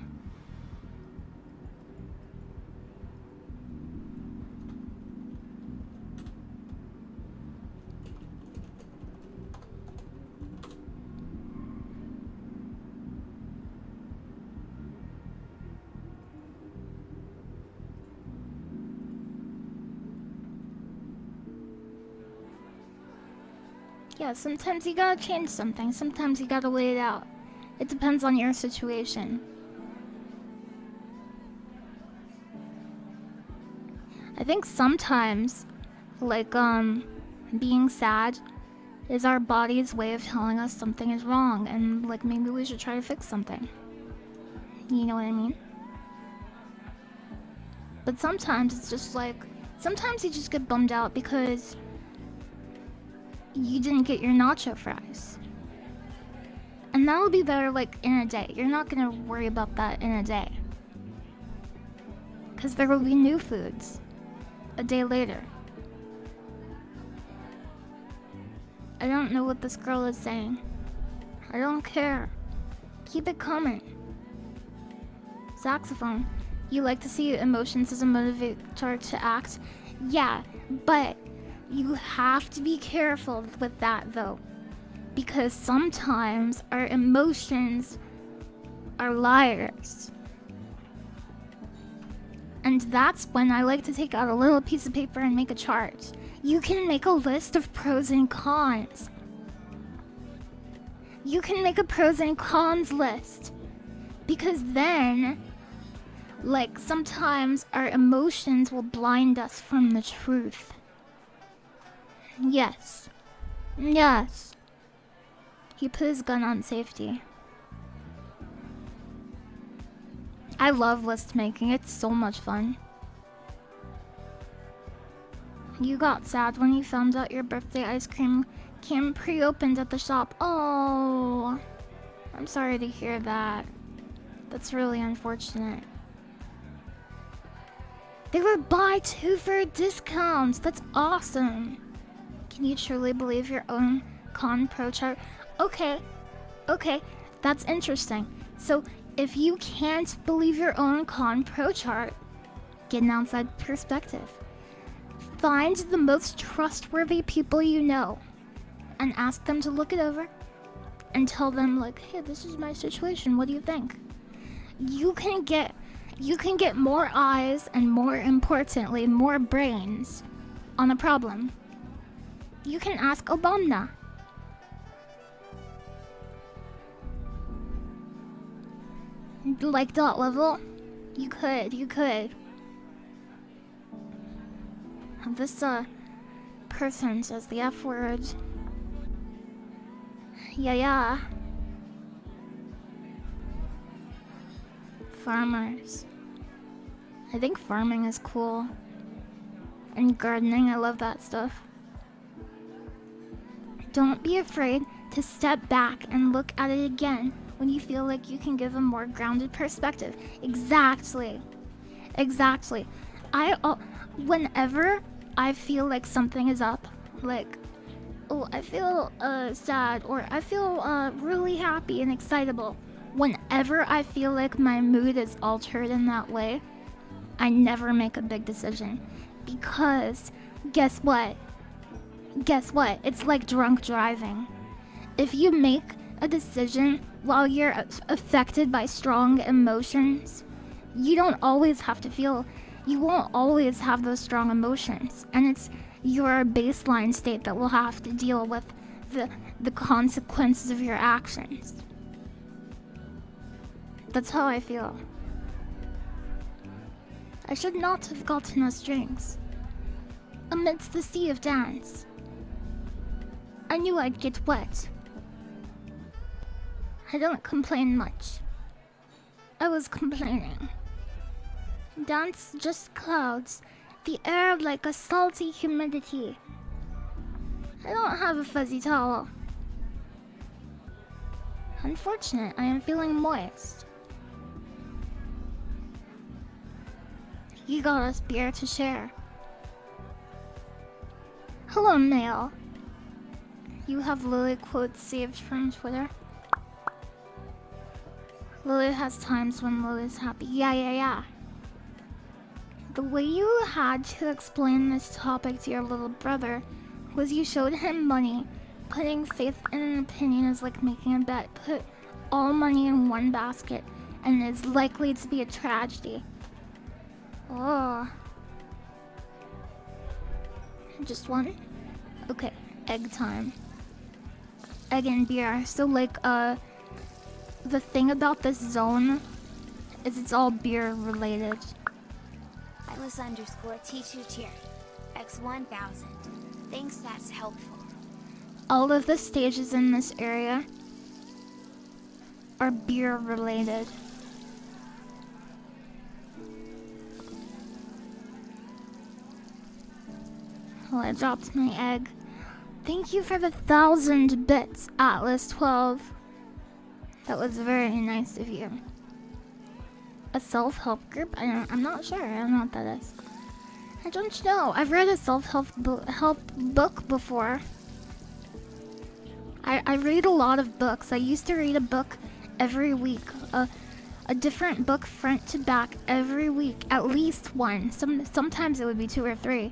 Yeah, sometimes you gotta change something. Sometimes you gotta wait it out. It depends on your situation. I think sometimes, like, being sad is our body's way of telling us something is wrong and, like, maybe we should try to fix something. You know what I mean? But sometimes it's just like, sometimes you just get bummed out because you didn't get your nacho fries. And that'll be better, like, in a day. You're not gonna worry about that in a day. Because there will be new foods a day later. I don't know what this girl is saying. I don't care. Keep it coming. Saxophone. You like to see emotions as a motivator to act? Yeah, but you have to be careful with that though. Because sometimes our emotions are liars. And that's when I like to take out a little piece of paper and make a chart. You can make a list of pros and cons. You can make a pros and cons list. Because then, like, sometimes our emotions will blind us from the truth. Yes. Yes. He put his gun on safety. I love list making, it's so much fun. You got sad when you found out your birthday ice cream came pre-opened at the shop. Oh, I'm sorry to hear that. That's really unfortunate. They were buy two for a discount. That's awesome. Can you truly believe your own con pro chart? Okay, that's interesting. So if you can't believe your own con pro chart, get an outside perspective. Find the most trustworthy people you know and ask them to look it over and tell them, like, hey, this is my situation, what do you think? You can get more eyes and, more importantly, more brains on a problem. You can ask Obama. Like dot level? You could. This person says the F word. Yeah. Farmers. I think farming is cool. And gardening, I love that stuff. Don't be afraid to step back and look at it again when you feel like you can give a more grounded perspective. Exactly. Whenever I feel like something is up, like, oh, I feel sad, or I feel really happy and excitable. Whenever I feel like my mood is altered in that way, I never make a big decision. Because, guess what? It's like drunk driving. If you make a decision while you're affected by strong emotions, you won't always have those strong emotions. And it's your baseline state that will have to deal with the consequences of your actions. That's how I feel. I should not have gotten us drinks. Amidst the sea of dance, I knew I'd get wet. I don't complain much. I was complaining. Dance just clouds, the air like a salty humidity. I don't have a fuzzy towel. Unfortunate, I am feeling moist. You got us beer to share. Hello, Mail. You have Lily quotes saved from Twitter. Lily has times when Lily's happy. Yeah. The way you had to explain this topic to your little brother was you showed him money. Putting faith in an opinion is like making a bet. Put all money in one basket and it's likely to be a tragedy. Oh. Just one? Okay, egg time. egg and beer. So like the thing about this zone is it's all beer related. Alice_T2 X1000. Thanks, that's helpful. All of the stages in this area are beer related. Oh, I dropped my egg. Thank you for the 1,000 bits, Atlas12. That was very nice of you. A self-help group? I'm not sure. I don't know what that is. I don't know. I've read a self-help book before. I read a lot of books. I used to read a book every week. A different book front to back every week. At least one. Sometimes it would be 2 or 3.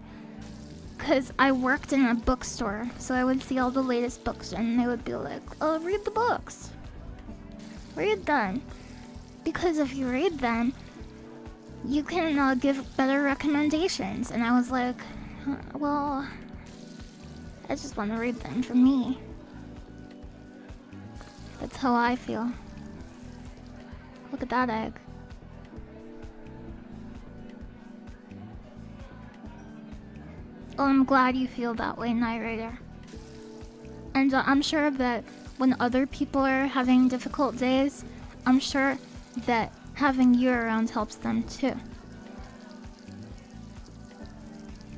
Because I worked in a bookstore. So I would see all the latest books and they would be like, oh, read the books. Read them. Because if you read them, you can give better recommendations. And I was like, well, I just want to read them for me. That's how I feel. Look at that egg. Oh, I'm glad you feel that way, Night Raider. And I'm sure that when other people are having difficult days, I'm sure that having you around helps them too.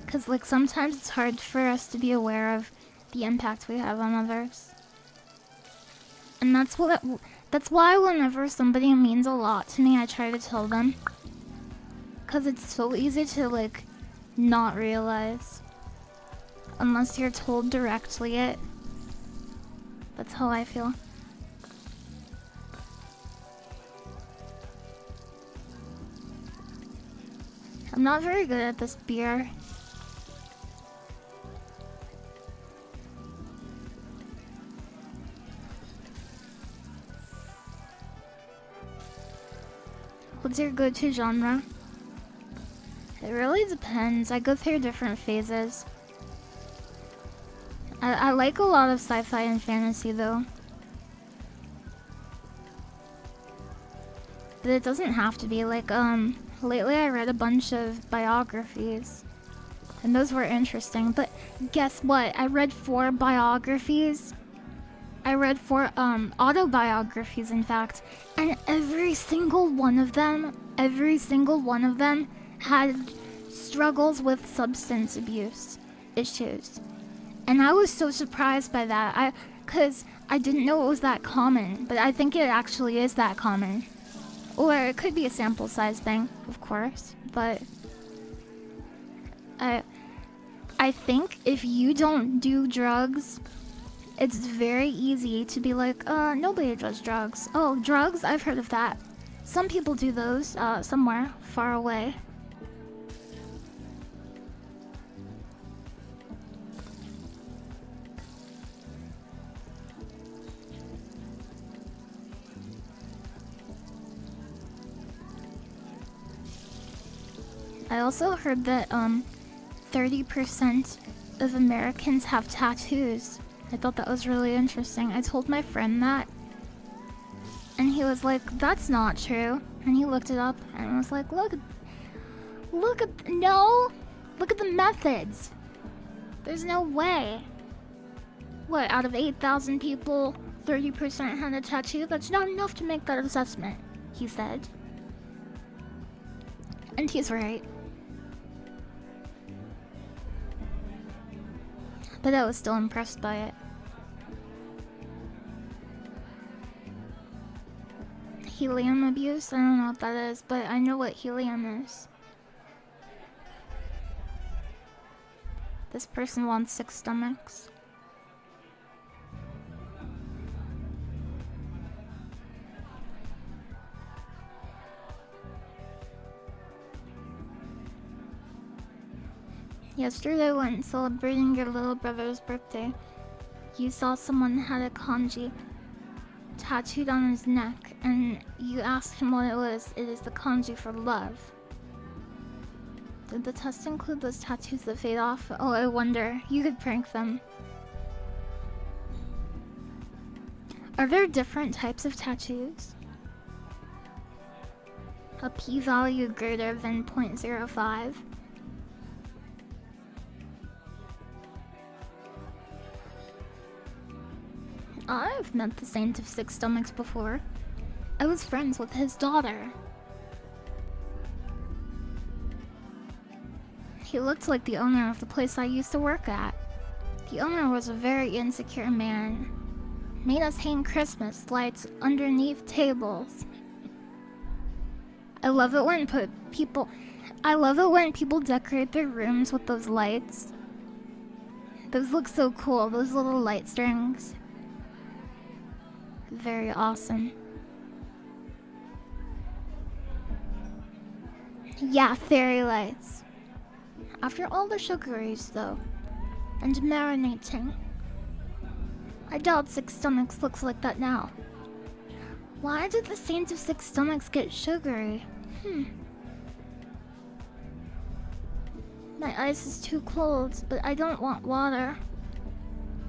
Because like sometimes it's hard for us to be aware of the impact we have on others. And that's why whenever somebody means a lot to me, I try to tell them. Because it's so easy to like not realize. Unless you're told directly it. That's how I feel. I'm not very good at this beer. What's your go-to genre? It really depends. I go through different phases. I like a lot of sci-fi and fantasy though. But it doesn't have to be. Like, lately I read a bunch of biographies. And those were interesting. But guess what? I read 4 biographies. I read 4 autobiographies, in fact. And every single one of them had struggles with substance abuse issues. And I was so surprised by that. Because I didn't know it was that common. But I think it actually is that common. Or it could be a sample size thing, of course. But I think if you don't do drugs, it's very easy to be like, nobody does drugs. Oh, drugs? I've heard of that. Some people do those, somewhere far away. I also heard that 30% of Americans have tattoos. I thought that was really interesting. I told my friend that, and he was like, that's not true. And he looked it up and was like, look at the methods. There's no way. What, out of 8,000 people, 30% had a tattoo? That's not enough to make that assessment, he said. And he's right. But I was still impressed by it. Helium abuse? I don't know what that is, but I know what helium is. This person wants 6 stomachs. Yesterday when celebrating your little brother's birthday, you saw someone had a kanji tattooed on his neck, and you asked him what it was. It is the kanji for love. Did the test include those tattoos that fade off? Oh, I wonder. You could prank them. Are there different types of tattoos? A p-value greater than 0.05. I've met the Saint of Six Stomachs before. I was friends with his daughter. He looked like the owner of the place I used to work at. The owner was a very insecure man. Made us hang Christmas lights underneath tables. I love it when people decorate their rooms with those lights. Those look so cool, those little light strings. Very awesome. Yeah, fairy lights. After all the sugaries, though, and marinating. I doubt Six Stomachs looks like that now. Why did the Saint of Six Stomachs get sugary? My ice is too cold, but I don't want water.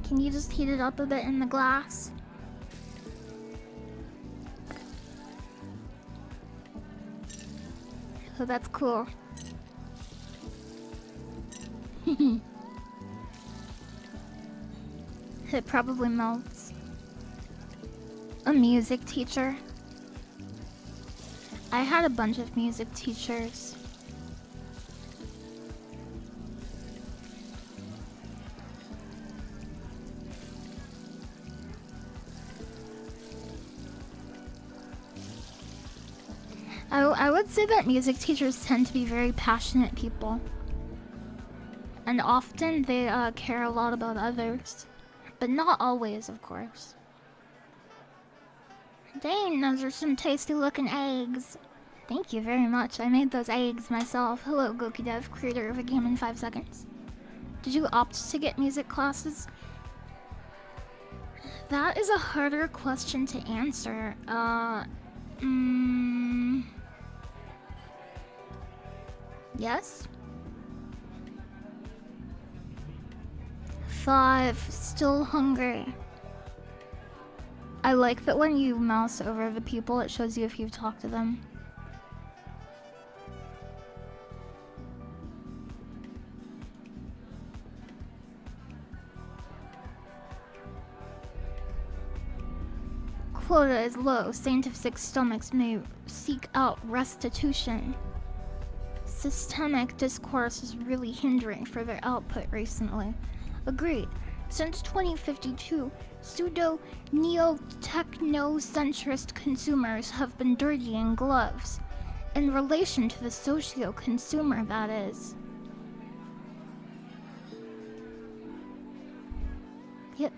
Can you just heat it up a bit in the glass? So that's cool. It probably melts. A music teacher. I had a bunch of music teachers. I would say that music teachers tend to be very passionate people. And often they care a lot about others. But not always, of course. Dang, those are some tasty looking eggs. Thank you very much. I made those eggs myself. Hello, GokiDev, creator of a game in 5 seconds. Did you opt to get music classes? That is a harder question to answer. Yes? 5, still hungry. I like that when you mouse over the people, it shows you if you've talked to them. Quota is low. Saint of Six Stomachs may seek out restitution. Systemic discourse is really hindering for their output recently. Agreed. Since 2052, pseudo-neo-technocentrist consumers have been dirtying gloves. In relation to the socio-consumer, that is. Yep.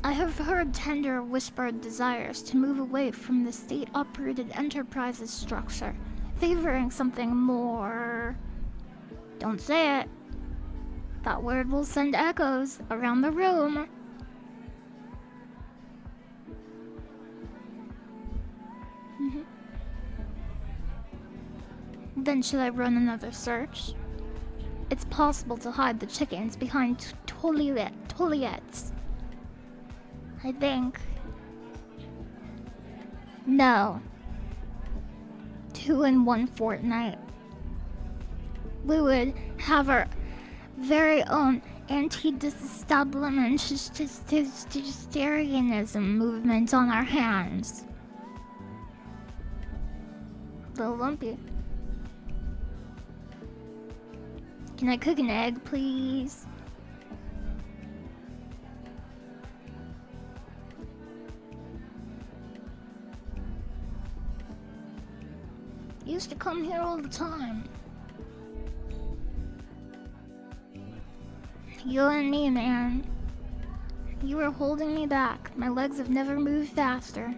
I have heard tender whispered desires to move away from the state-uprooted enterprises structure, favoring something more... Don't say it. That word will send echoes around the room. Then should I run another search? It's possible to hide the chickens behind toilets. I think. No. 2 in 1 fortnight. We would have our very own anti-disestablishmentarianism movement on our hands. Little lumpy. Can I cook an egg, please? Used to come here all the time. You and me, man. You were holding me back. My legs have never moved faster.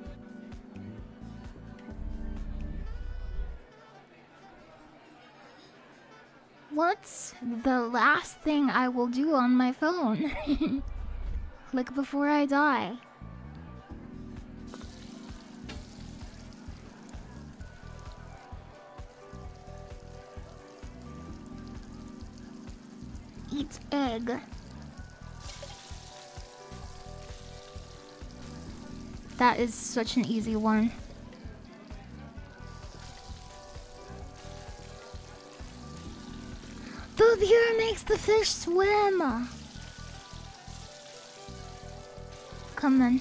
What's the last thing I will do on my phone? Like before I die. Eat egg. That is such an easy one. The beer makes the fish swim. Come on.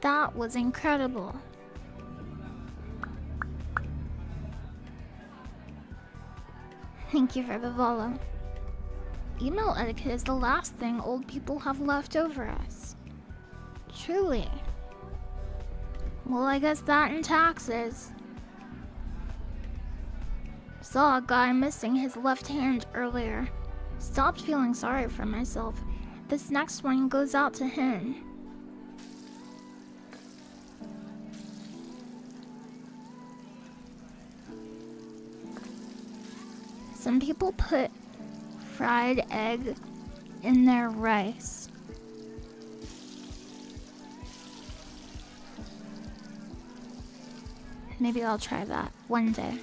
That was incredible. Thank you for the follow. Email etiquette is the last thing old people have left over us. Truly. Well, I guess that and taxes. Saw a guy missing his left hand earlier. Stopped feeling sorry for myself. This next one goes out to him. Some people put fried egg in their rice. Maybe I'll try that one day.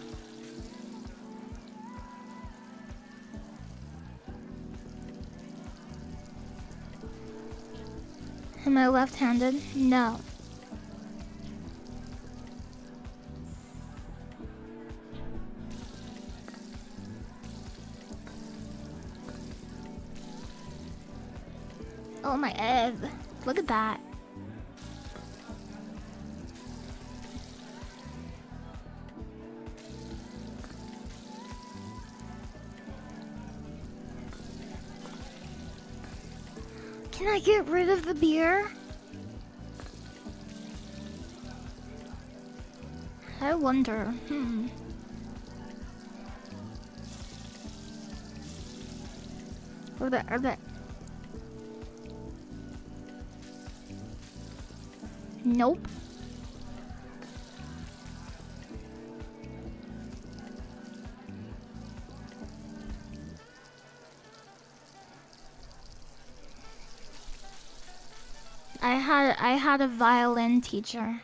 Am I left-handed? No. Oh, my egg. Look at that. Can I get rid of the beer? I wonder. Are there... Nope. I had a violin teacher.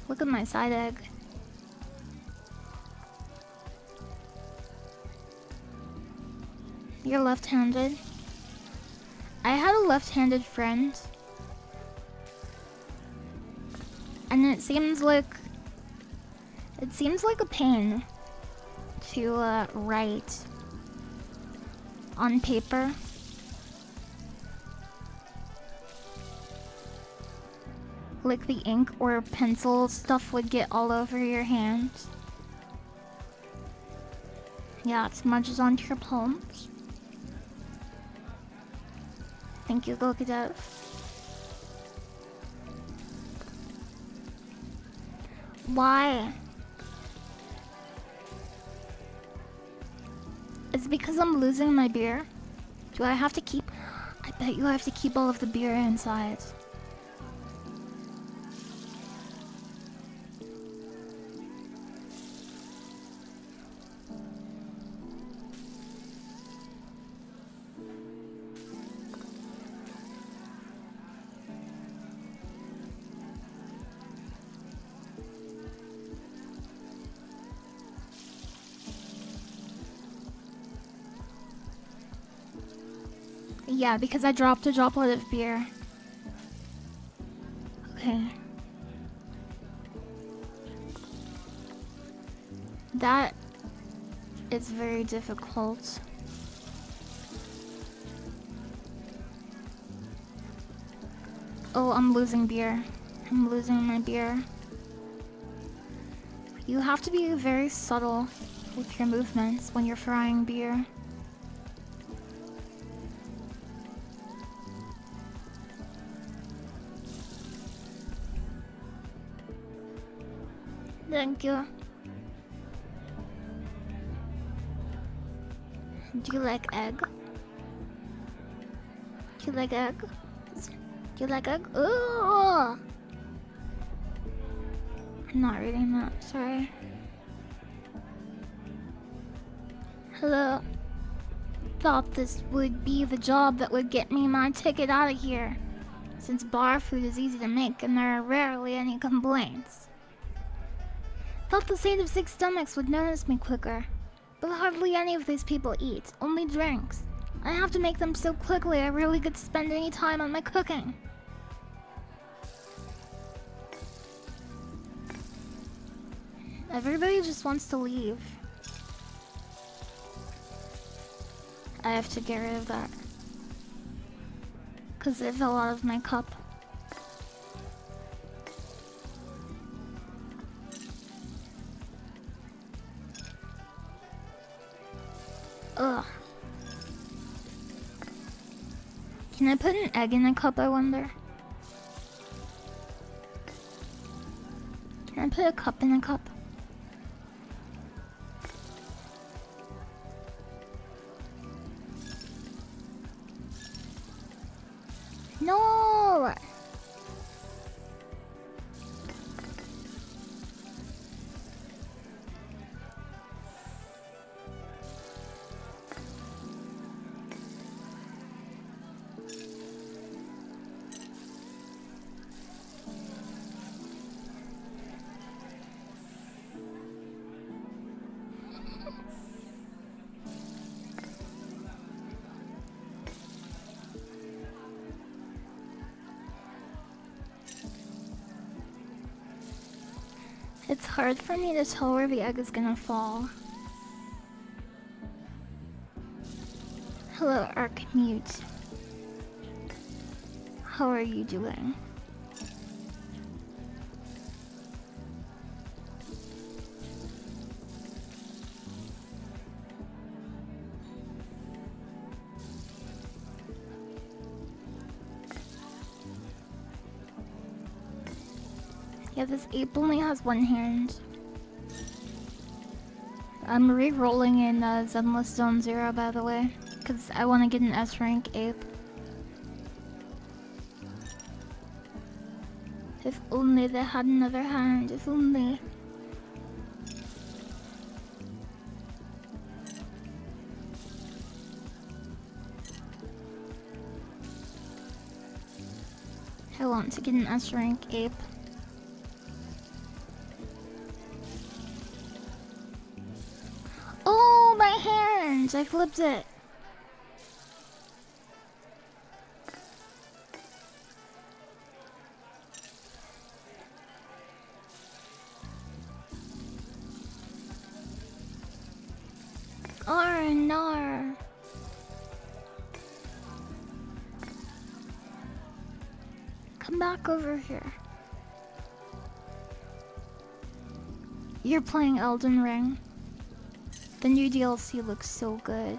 Look at my side egg. You're left-handed. I had a left-handed friend. And it seems like a pain to write on paper. Like the ink or pencil stuff would get all over your hands. Yeah, it smudges onto your palms. Thank you, Gokudev. Why? It's because I'm losing my beer. Do I have to keep... I bet you I have to keep all of the beer inside. Yeah, because I dropped a droplet of beer. Okay. That is very difficult. Oh, I'm losing beer. I'm losing my beer. You have to be very subtle with your movements when you're frying beer. Thank you. Do you like egg? Do you like egg? Do you like egg? Ooh! I'm not reading that, sorry. Hello. Thought this would be the job that would get me my ticket out of here, since bar food is easy to make and there are rarely any complaints. Thought the Saint of Six Stomachs would notice me quicker. But hardly any of these people eat, only drinks. I have to make them so quickly I rarely get to spend any time on my cooking. Everybody just wants to leave. I have to get rid of that. 'Cause it fell out of my cup. Ugh. Can I put an egg in a cup, I wonder? Can I put a cup in a cup? No! It's hard for me to tell where the egg is gonna fall. Hello, Archmute. How are you doing? Yeah, this ape only has one hand. I'm re-rolling in Zenless Zone 0, by the way, because I want to get an S-rank ape. If only they had another hand, if only. I want to get an S-rank ape. Oh, my hand! I flipped it. Oh, no. Come back over here. You're playing Elden Ring. The new DLC looks so good.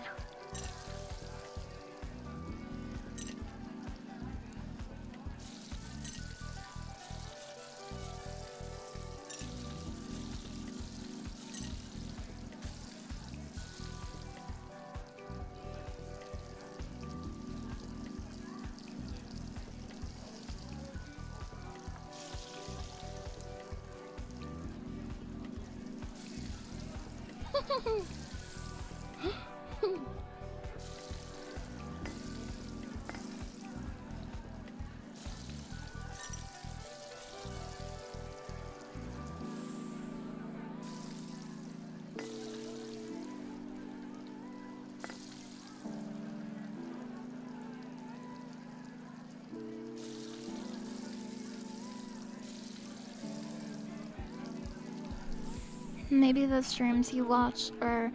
Maybe the streams you watch are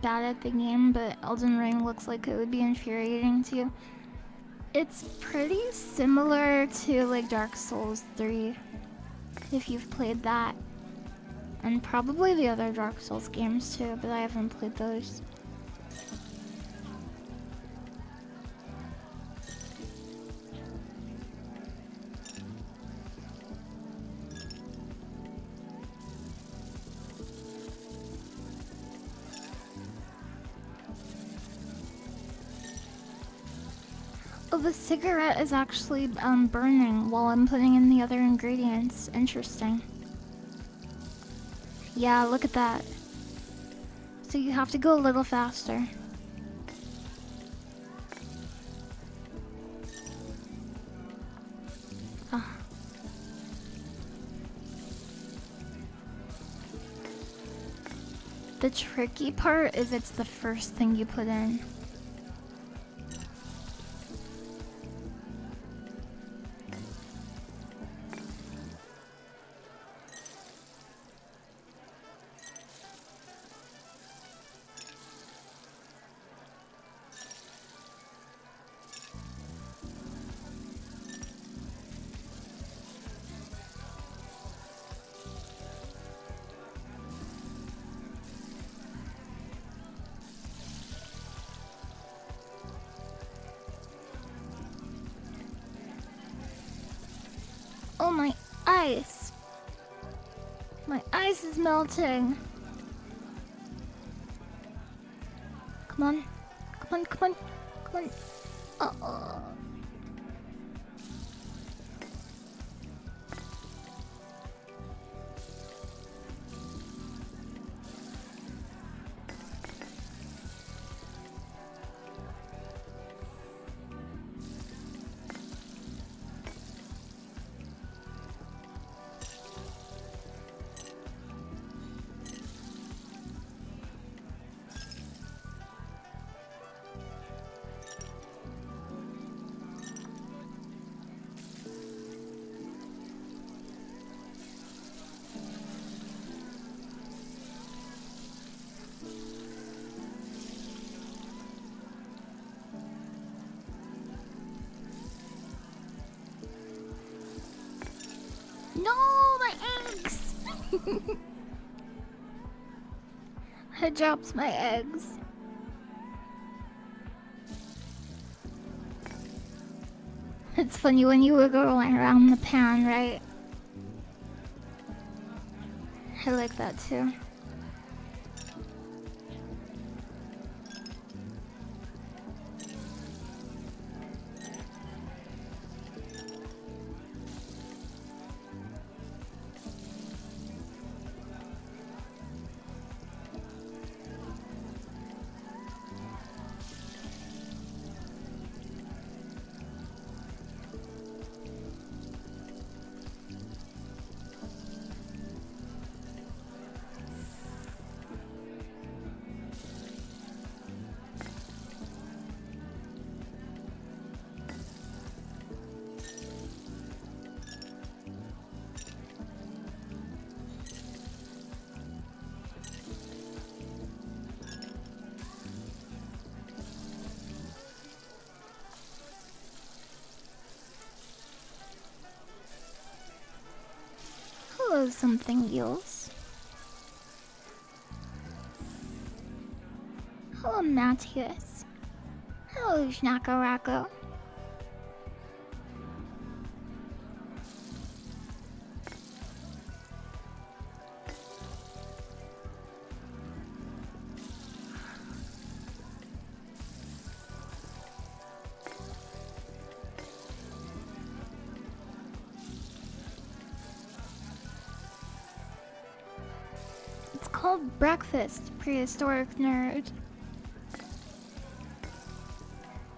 bad at the game, but Elden Ring looks like it would be infuriating to you. It's pretty similar to like Dark Souls 3, if you've played that. And probably the other Dark Souls games too, but I haven't played those. Oh, the cigarette is actually burning while I'm putting in the other ingredients. Interesting. Yeah, look at that. So you have to go a little faster. Ah. The tricky part is it's the first thing you put in. Oh, my ice! My ice is melting! Come on. Come on, come on, come on. Uh-oh. No, my eggs! I dropped my eggs. It's funny when you were going around the pan, right? I like that too. Hello, something else. Hello, Matthias. Hello, Schnakarako. It's called breakfast, prehistoric nerd.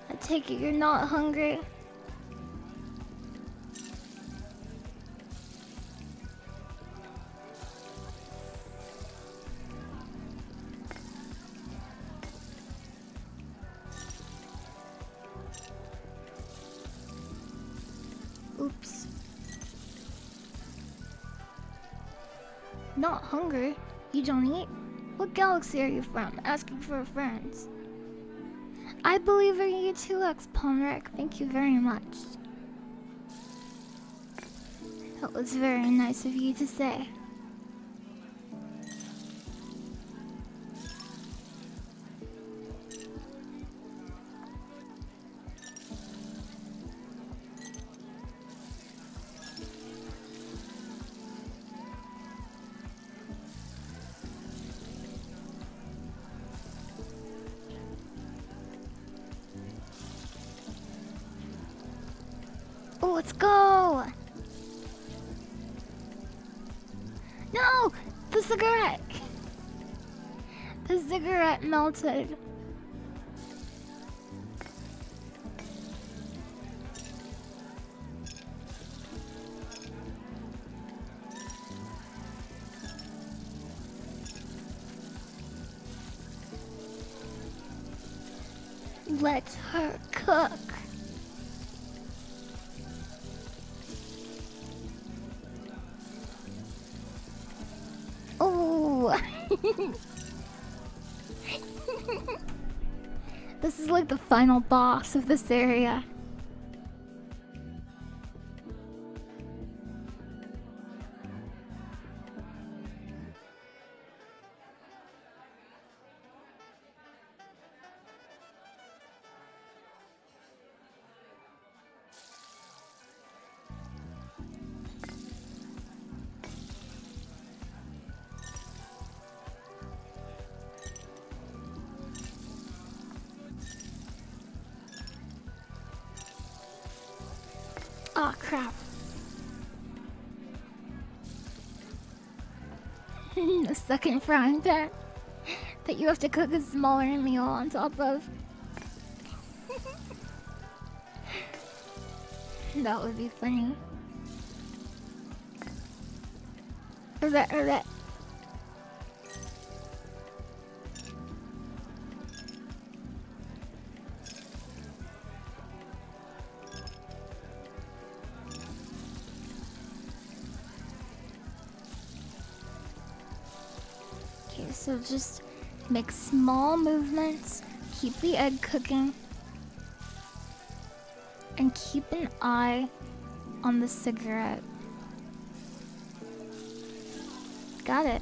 I take it you're not hungry. Oops. Not hungry? You don't eat? What galaxy are you from? Asking for friends. I believe in you too, X-Palmeric. Thank you very much. That was very nice of you to say. Oh, let's go! No! The cigarette! The cigarette melted. Let her cook. Oh. This is like the final boss of this area. Oh crap. The second frying pan that you have to cook a smaller meal on top of. That would be funny. Or that. Okay, so just make small movements, keep the egg cooking, and keep an eye on the cigarette. Got it.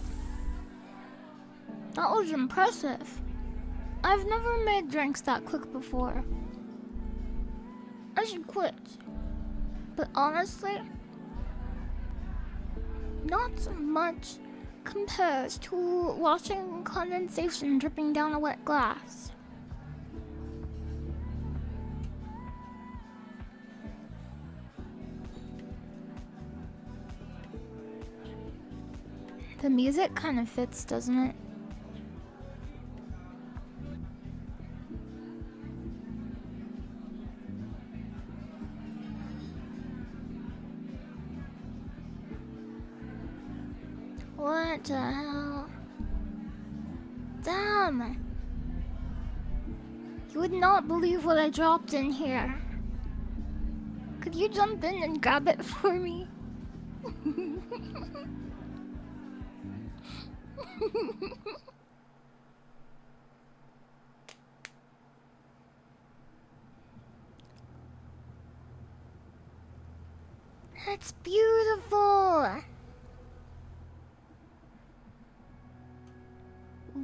That was impressive. I've never made drinks that quick before. I should quit. But honestly, not much compares to watching condensation dripping down a wet glass. The music kind of fits, doesn't it? What the hell? Damn! You would not believe what I dropped in here. Could you jump in and grab it for me? That's beautiful!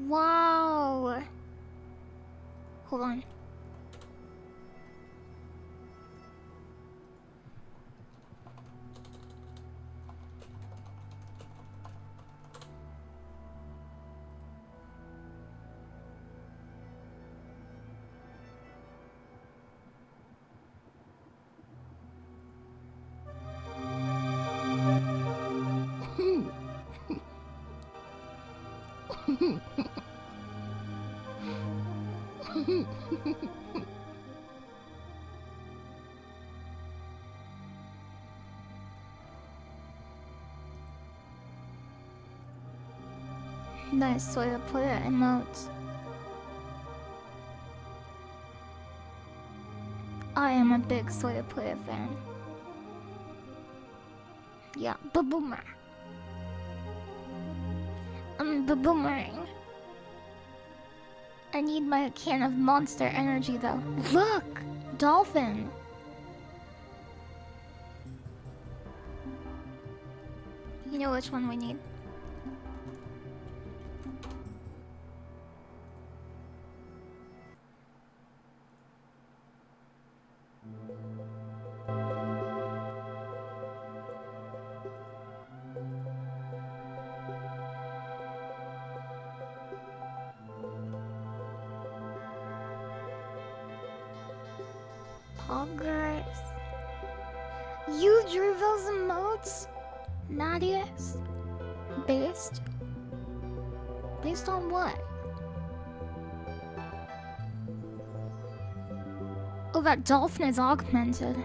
Wow! Hold on. Nice way to put it, emotes. I am a big Soya Player fan. Yeah, ba-boomer. Ba-boomerang. I need my can of Monster Energy though. Look! Dolphin! You know which one we need. Poggers. You drew those emotes? Nadius? Based? Based on what? Oh, that dolphin is augmented.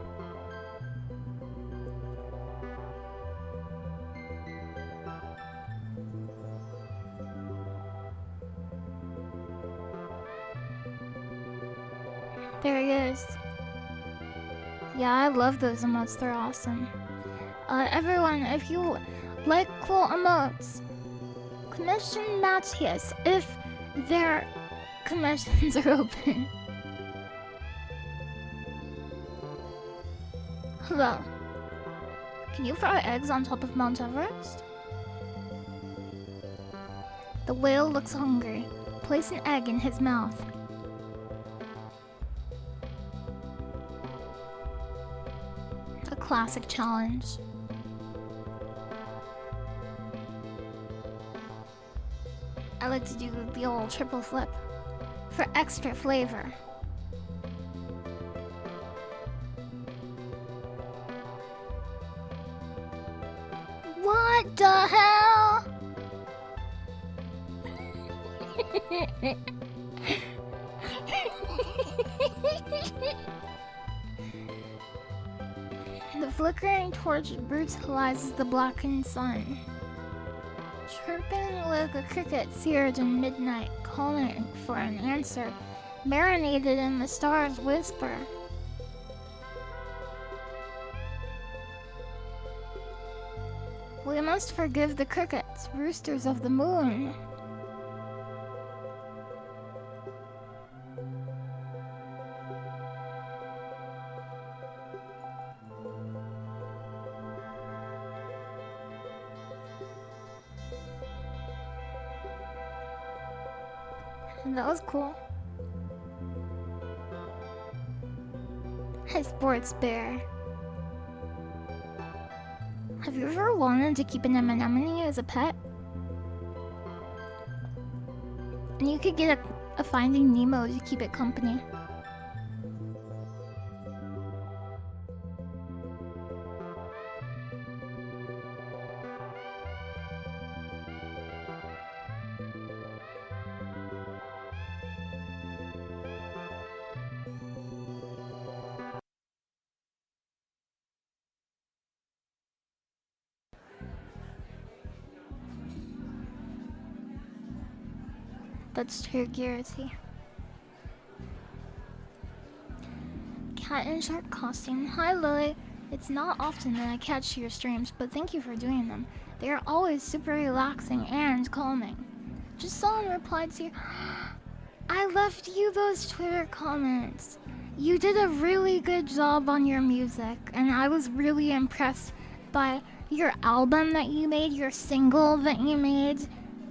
There he is. Yeah, I love those emotes, they're awesome. Everyone, if you like cool emotes, commission Matthias if their commissions are open. Hello. Can you fry eggs on top of Mount Everest? The whale looks hungry. Place an egg in his mouth. A classic challenge. I like to do the old triple flip for extra flavor. What the hell? The flickering torch brutalizes the blackened sun. Chirping like a cricket seared in midnight, calling for an answer, marinated in the stars' whisper. We must forgive the crickets, roosters of the moon. And that was cool. Hey, sports bear. Have you ever wanted to keep an anemone as a pet? And you could get a Finding Nemo to keep it company. That's true, Garrity. Cat in shark costume. Hi, Lily. It's not often that I catch your streams, but thank you for doing them. They are always super relaxing and calming. Just saw and replied to your... I left you those Twitter comments. You did a really good job on your music, and I was really impressed by your album that you made, your single that you made,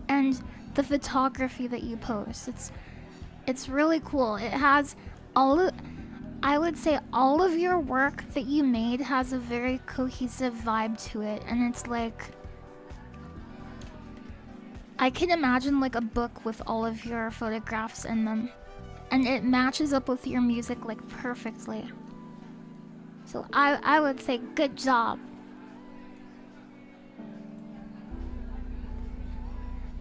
and the photography that you post. It's really cool. It has I would say all of your work that you made has a very cohesive vibe to it, and it's like I can imagine like a book with all of your photographs in them, and it matches up with your music like perfectly. So I would say good job.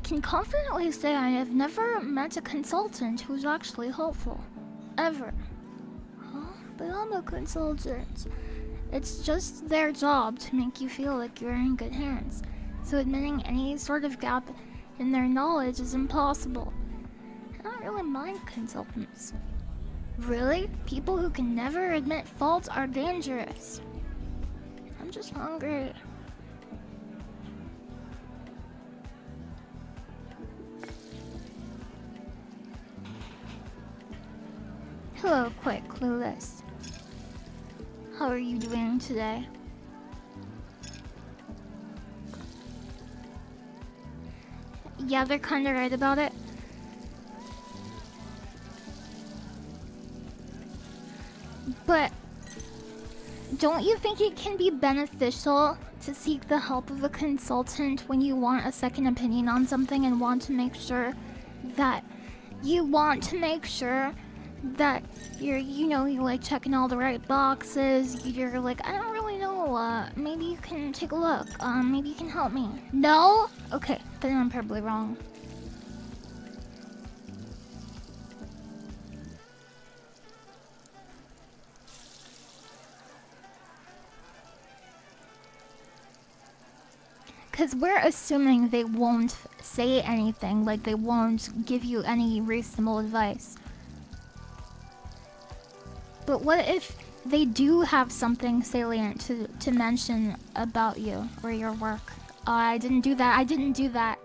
Can confidently say I have never met a consultant who's actually helpful. Ever. Huh? But I'm a consultant. It's just their job to make you feel like you're in good hands. So admitting any sort of gap in their knowledge is impossible. I don't really mind consultants. Really? People who can never admit faults are dangerous. I'm just hungry. Hello, Quite Clueless. How are you doing today? Yeah, they're kinda right about it. But don't you think it can be beneficial to seek the help of a consultant when you want a second opinion on something and want to make sure that you you like checking all the right boxes. You're like, I don't really know, maybe you can take a look. Maybe you can help me. No? Okay, then I'm probably wrong. Because we're assuming they won't say anything, like they won't give you any reasonable advice. But what if they do have something salient to mention about you or your work? Oh, I didn't do that. I didn't do that.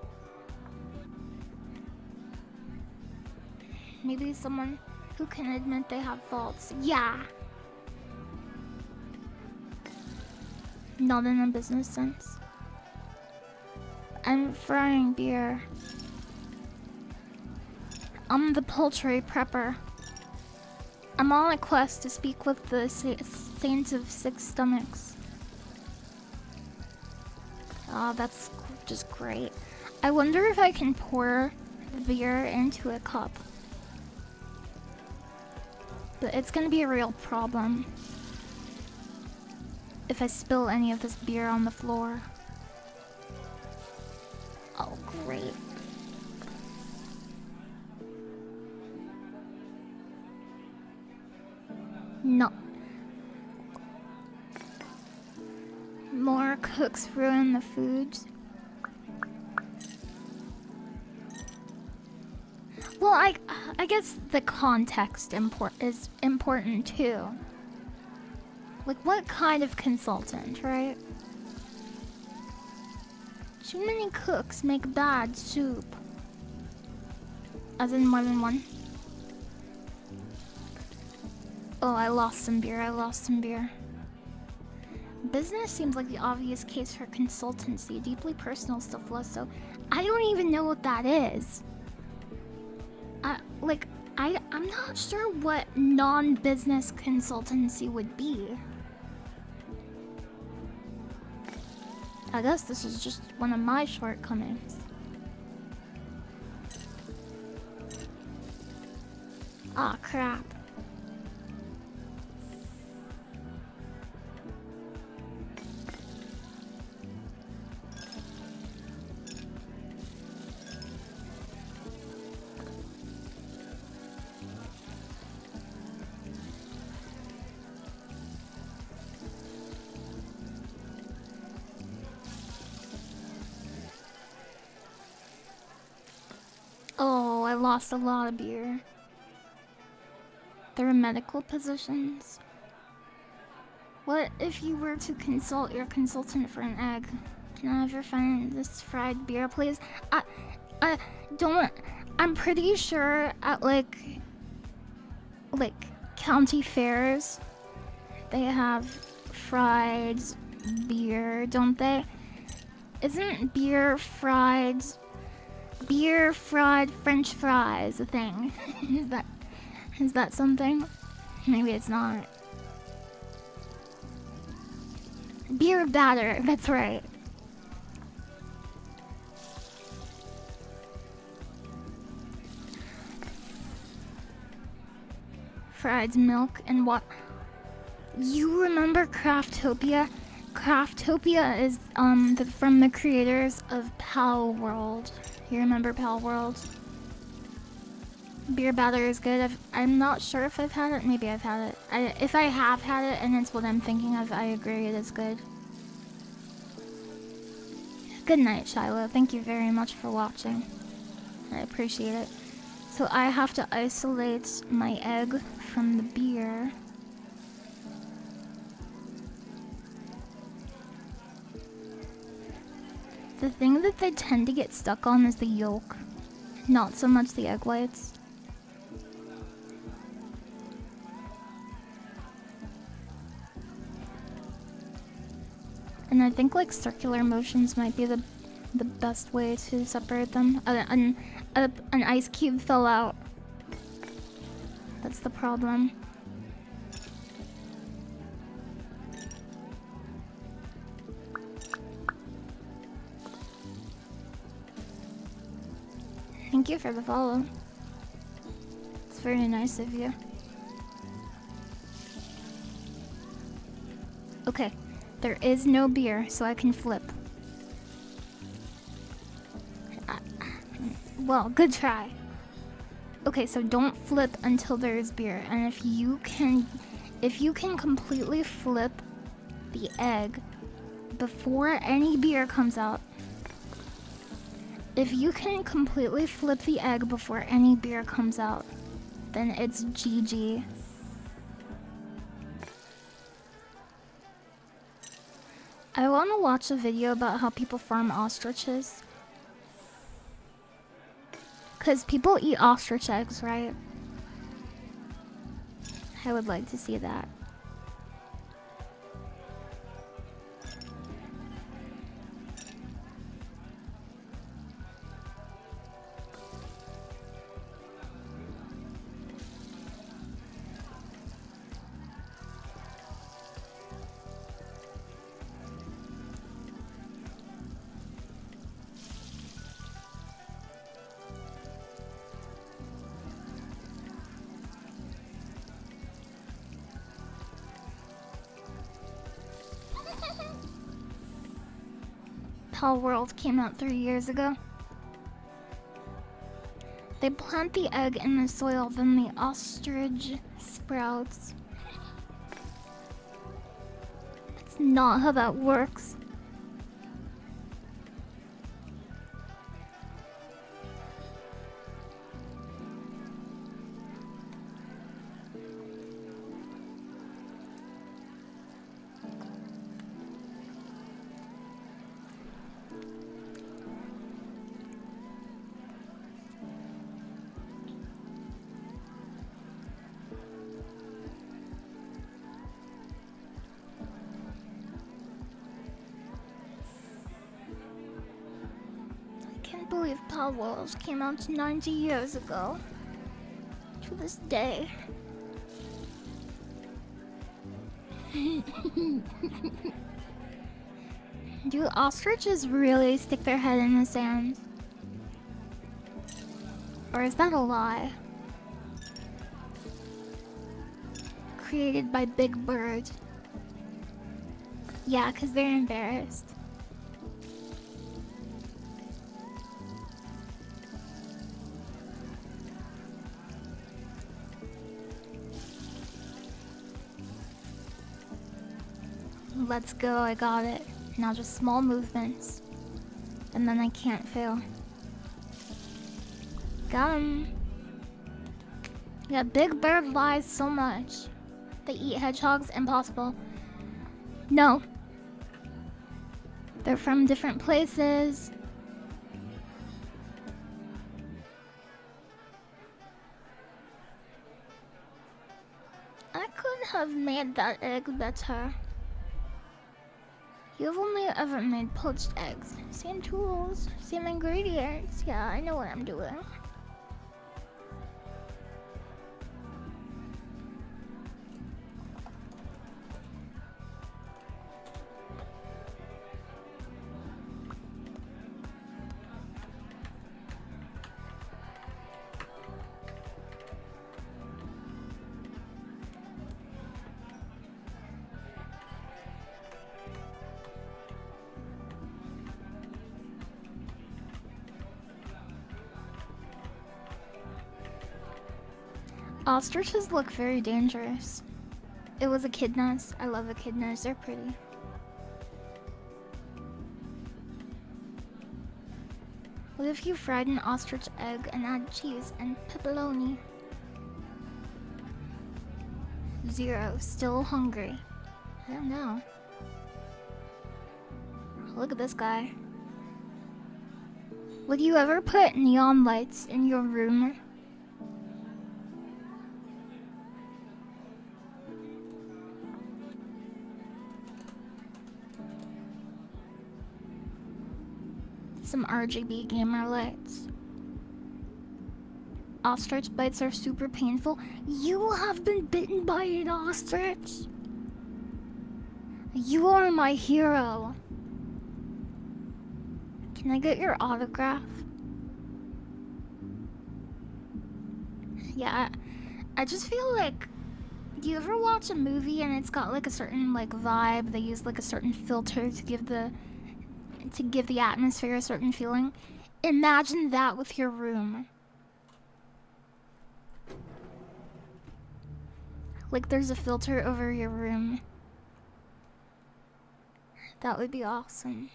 Maybe someone who can admit they have faults. Yeah. Not in a business sense. I'm frying beer. I'm the poultry prepper. I'm on a quest to speak with the Saints of Six Stomachs. Oh, that's just great. I wonder if I can pour the beer into a cup. But it's gonna be a real problem if I spill any of this beer on the floor. Oh, great. No. More cooks ruin the foods. Well, I guess the context is important too. Like, what kind of consultant, right? Too many cooks make bad soup. As in more than one. Oh, I lost some beer. Business seems like the obvious case for consultancy. Deeply personal stuff less so. I don't even know what that is. I'm not sure what non-business consultancy would be. I guess this is just one of my shortcomings. Aw, crap. Oh, I lost a lot of beer. There are medical positions. What if you were to consult your consultant for an egg? Can I ever find this fried beer, please? Don't. I'm pretty sure at like county fairs, they have fried beer, don't they? Isn't beer fried French fries a thing? Is that something? Maybe it's not. Beer batter, that's right. Fried milk and what? You remember Craftopia? Craftopia is from the creators of Pal World. You remember Pal World? Beer batter is good. I'm not sure if I've had it. Maybe I've had it. If I have had it and it's what I'm thinking of, I agree it is good. Good night, Shiloh. Thank you very much for watching. I appreciate it. So I have to isolate my egg from the beer. The thing that they tend to get stuck on is the yolk, not so much the egg whites. And I think like circular motions might be the best way to separate them. An ice cube fell out. That's the problem. Thank you for the follow. It's very nice of you. Okay, there is no beer, so I can flip. Well, good try. Okay, so don't flip until there is beer, and if you can completely flip the egg before any beer comes out, if you can completely flip the egg before any beer comes out, then it's GG. I want to watch a video about how people farm ostriches. Because people eat ostrich eggs, right? I would like to see that. Pal World came out 3 years ago. They plant the egg in the soil, then the ostrich sprouts. That's not how that works. I can't believe Pal World came out 90 years ago. To this day. Do ostriches really stick their head in the sand? Or is that a lie? Created by Big Bird. Yeah, because they're embarrassed. Let's go, I got it. Now just small movements. And then I can't fail. Got him. Yeah, Big Bird lies so much. They eat hedgehogs, impossible. No. They're from different places. I could have made that egg better. You've only ever made poached eggs. Same tools, same ingredients. Yeah, I know what I'm doing. Ostriches look very dangerous. It was echidnas. I love echidnas. They're pretty. What if you fried an ostrich egg and add cheese and pepperoni? 0. Still hungry. I don't know. Look at this guy. Would you ever put neon lights in your room? Some RGB gamer lights. Ostrich bites are super painful. You have been bitten by an ostrich? You are my hero. Can I get your autograph? Yeah, I just feel like, do you ever watch a movie and it's got like a certain like vibe? They use like a certain filter to give the atmosphere a certain feeling. Imagine that with your room. Like there's a filter over your room. That would be awesome.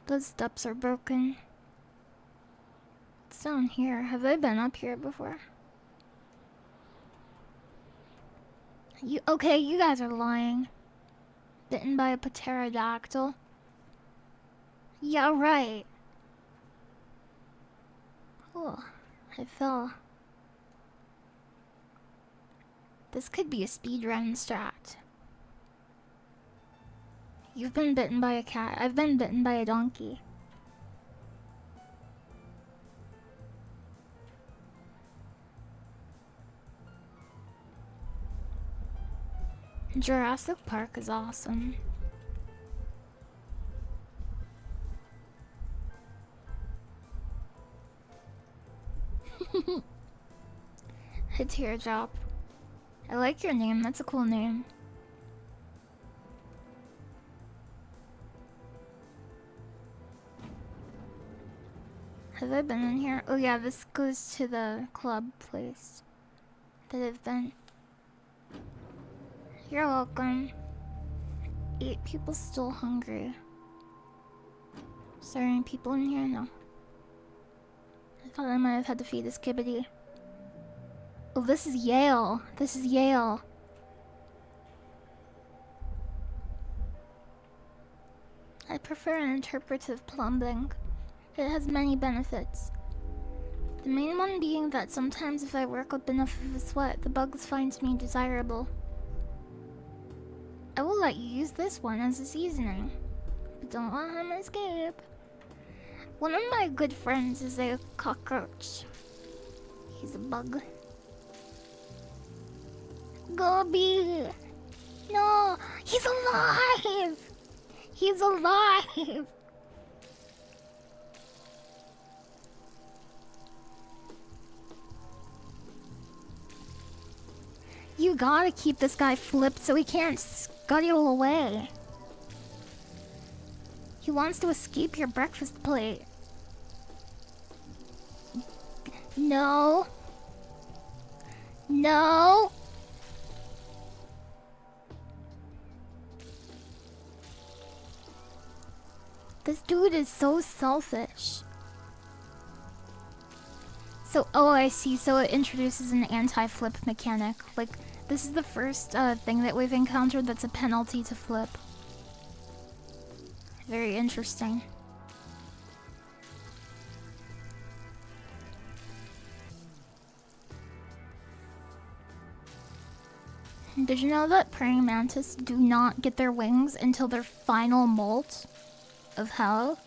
Those steps are broken. It's down here. Have I been up here before? Okay, you guys are lying. Bitten by a pterodactyl? Yeah, right. Oh, I fell. This could be a speedrun strat. You've been bitten by a cat. I've been bitten by a donkey. Jurassic Park is awesome. A teardrop. I like your name. That's a cool name. Have I been in here? Oh yeah, this goes to the club place that I've been. You're welcome. 8 people still hungry. Is there any people in here? No. I thought I might have had to feed this kibbity. Oh, this is Yale. This is Yale. I prefer an interpretive plumbing. It has many benefits. The main one being that sometimes if I work up enough of a sweat, the bugs find me desirable. I will let you use this one as a seasoning, but don't let him escape. One of my good friends is a cockroach. He's a bug. Gobi! No! He's alive! He's alive! You gotta keep this guy flipped so he can't scuttle away. He wants to escape your breakfast plate. No. No. This dude is so selfish. So, oh, I see. So it introduces an anti-flip mechanic. Like, this is the first thing that we've encountered that's a penalty to flip. Very interesting. Did you know that praying mantis do not get their wings until their final molt of hell?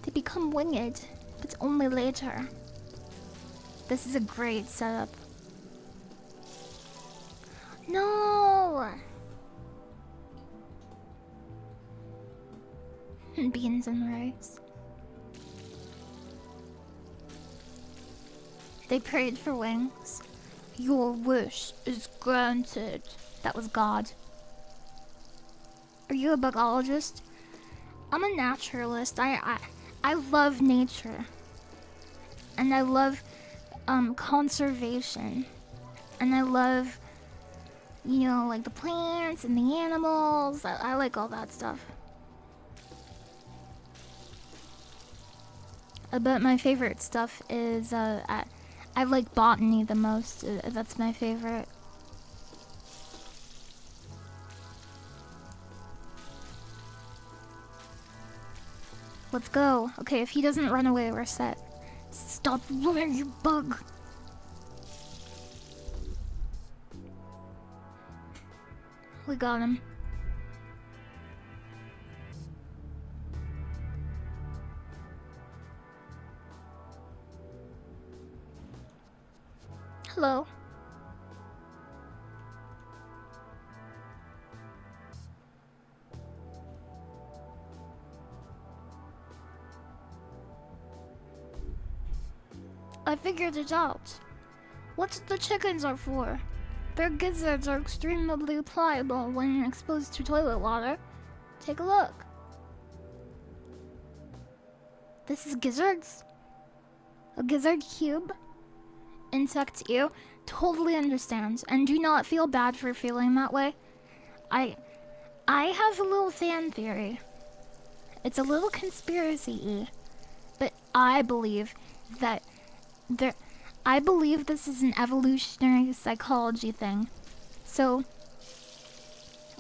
They become winged, but only later. This is a great setup. No! Beans and rice. They prayed for wings. Your wish is granted. That was God. Are you a bugologist? I'm a naturalist. I love nature. And I love conservation. And I love, you know, like the plants and the animals. I like all that stuff. But my favorite stuff is I like botany the most. That's my favorite. Let's go. Okay, if he doesn't run away, we're set. Stop running, you bug! We got him. Hello. I figured it out. What the chickens are for? Their gizzards are extremely pliable when exposed to toilet water. Take a look. This is gizzards? A gizzard cube? Insect ew? Totally understand, and do not feel bad for feeling that way. I have a little fan theory. It's a little conspiracy-y, but I believe that there, I believe this is an evolutionary psychology thing. So,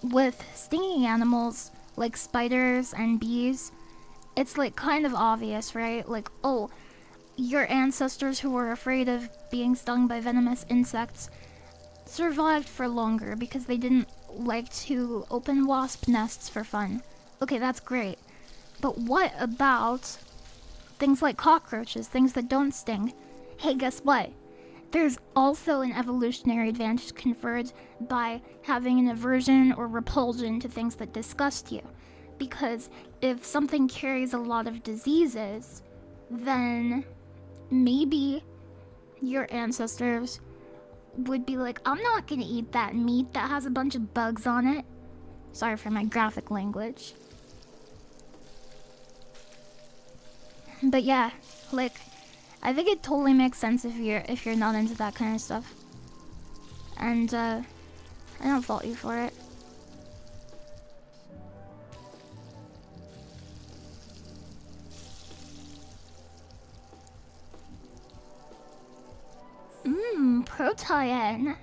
with stinging animals like spiders and bees, it's like kind of obvious, right? Like, oh, your ancestors who were afraid of being stung by venomous insects survived for longer because they didn't like to open wasp nests for fun. Okay, that's great. But what about things like cockroaches, things that don't sting? Hey, guess what? There's also an evolutionary advantage conferred by having an aversion or repulsion to things that disgust you. Because if something carries a lot of diseases, then maybe your ancestors would be like, I'm not gonna eat that meat that has a bunch of bugs on it. Sorry for my graphic language. But yeah, like, I think it totally makes sense if you're not into that kind of stuff. And I don't fault you for it. Protein.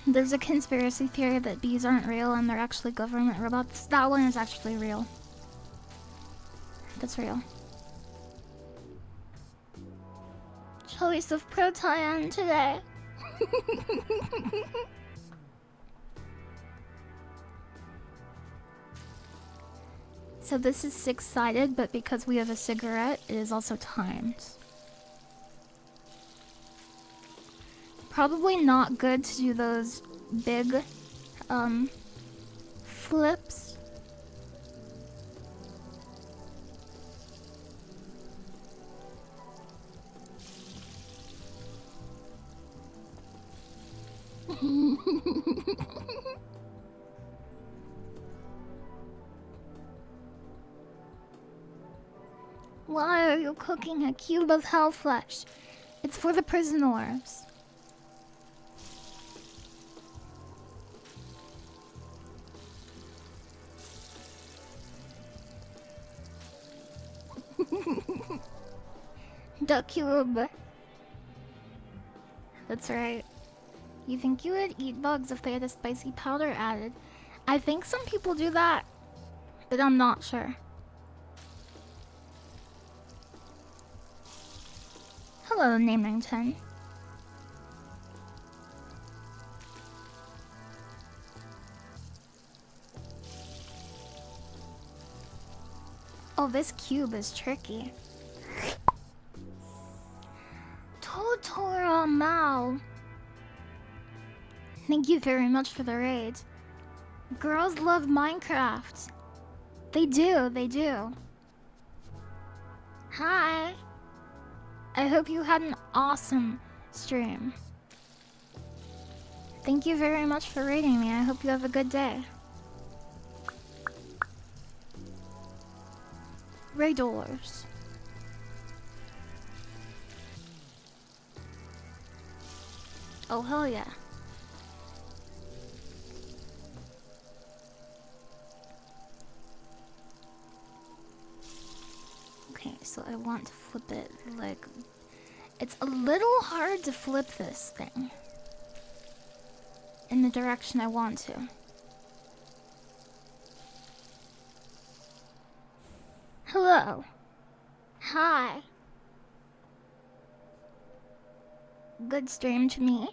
There's a conspiracy theory that bees aren't real and they're actually government robots. That one is actually real. That's real. Choice of protein today. So this is 6-sided, but because we have a cigarette, it is also timed. Probably not good to do those big, flips. Why are you cooking a cube of hell flesh? It's for the prisoners. The cube. That's right. You think you would eat bugs if they had a spicy powder added? I think some people do that, but I'm not sure. Hello, Namington. Oh, this cube is tricky. Totoro Mao. Thank you very much for the raid. Girls love Minecraft. They do, they do. Hi. I hope you had an awesome stream. Thank you very much for raiding me. I hope you have a good day. Raiders. Oh, hell yeah. Okay, so I want to flip it like... It's a little hard to flip this thing in the direction I want to. Hello. Hi. Good stream to me.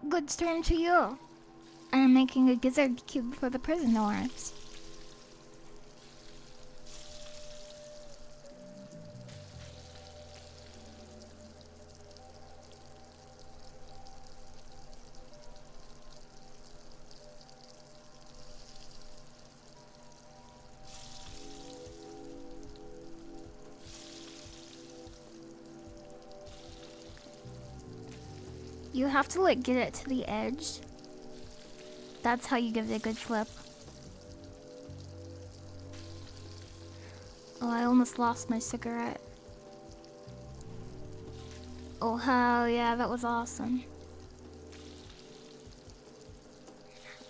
Good stream to you. I am making a gizzard cube for the prisoners. You have to like get it to the edge. That's how you give it a good flip. Oh, I almost lost my cigarette. Oh, hell yeah, that was awesome.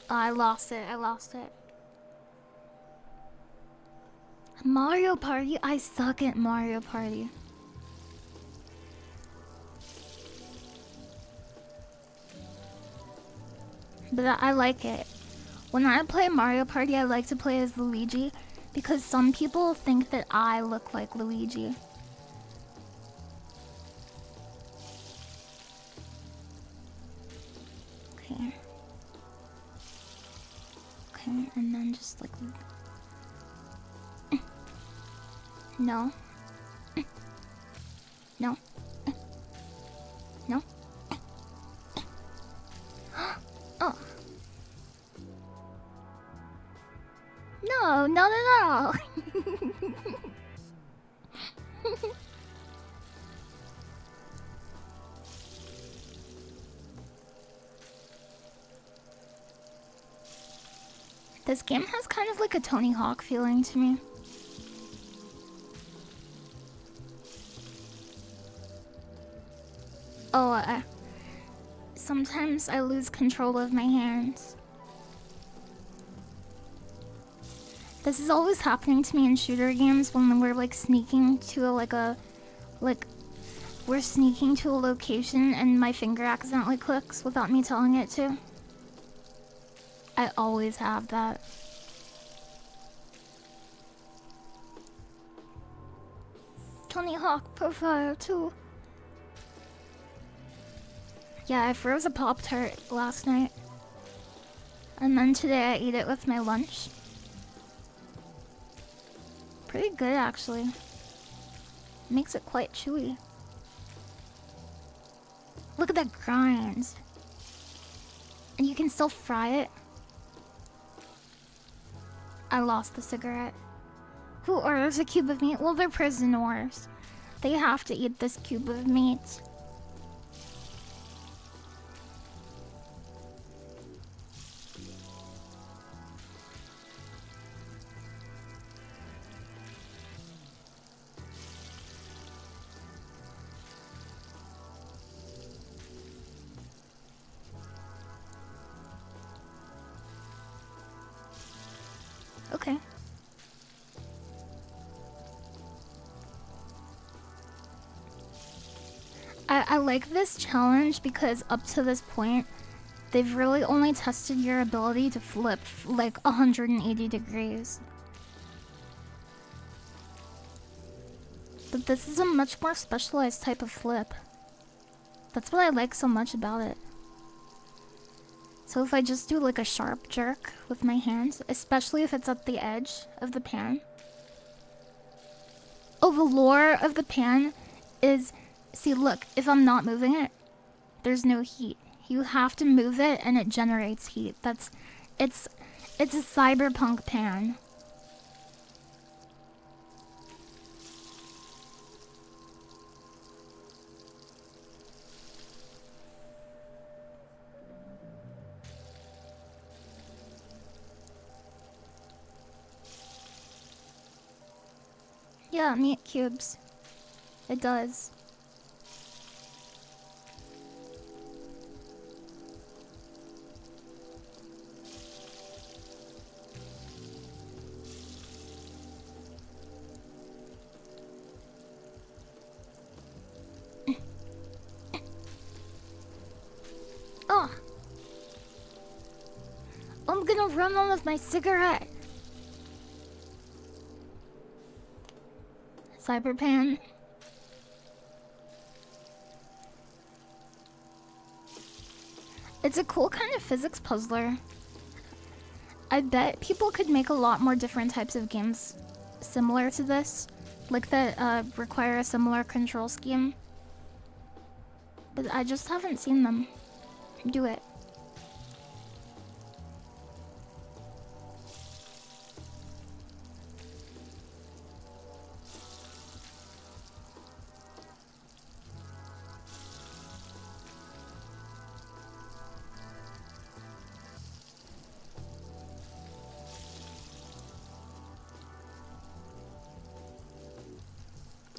I lost it. Mario Party? I suck at Mario Party. But I like it. When I play Mario Party, I like to play as Luigi because some people think that I look like Luigi. Okay. Okay, and then just like... No. No. No. Oh. No, not at all. This game has kind of like a Tony Hawk feeling to me. Oh, sometimes I lose control of my hands. This is always happening to me in shooter games when we're like sneaking to we're sneaking to a location and my finger accidentally clicks without me telling it to. I always have that. Tony Hawk profile too. Yeah, I froze a Pop-Tart last night. And then today I ate it with my lunch. Pretty good actually. Makes it quite chewy. Look at that grind. And you can still fry it. I lost the cigarette. Who orders a cube of meat? Well, they're prisoners. They have to eat this cube of meat. Okay. I like this challenge because up to this point, they've really only tested your ability to flip like 180 degrees. But this is a much more specialized type of flip. That's what I like so much about it. So if I just do like a sharp jerk with my hands, especially if it's at the edge of the pan. Oh, the lore of the pan is, see look, if I'm not moving it, there's no heat. You have to move it and it generates heat. It's a cyberpunk pan. Yeah, meat cubes. It does. Oh. I'm gonna run on with my cigarette. Cyberpan. It's a cool kind of physics puzzler. I bet people could make a lot more different types of games similar to this, like that require a similar control scheme. But I just haven't seen them do it.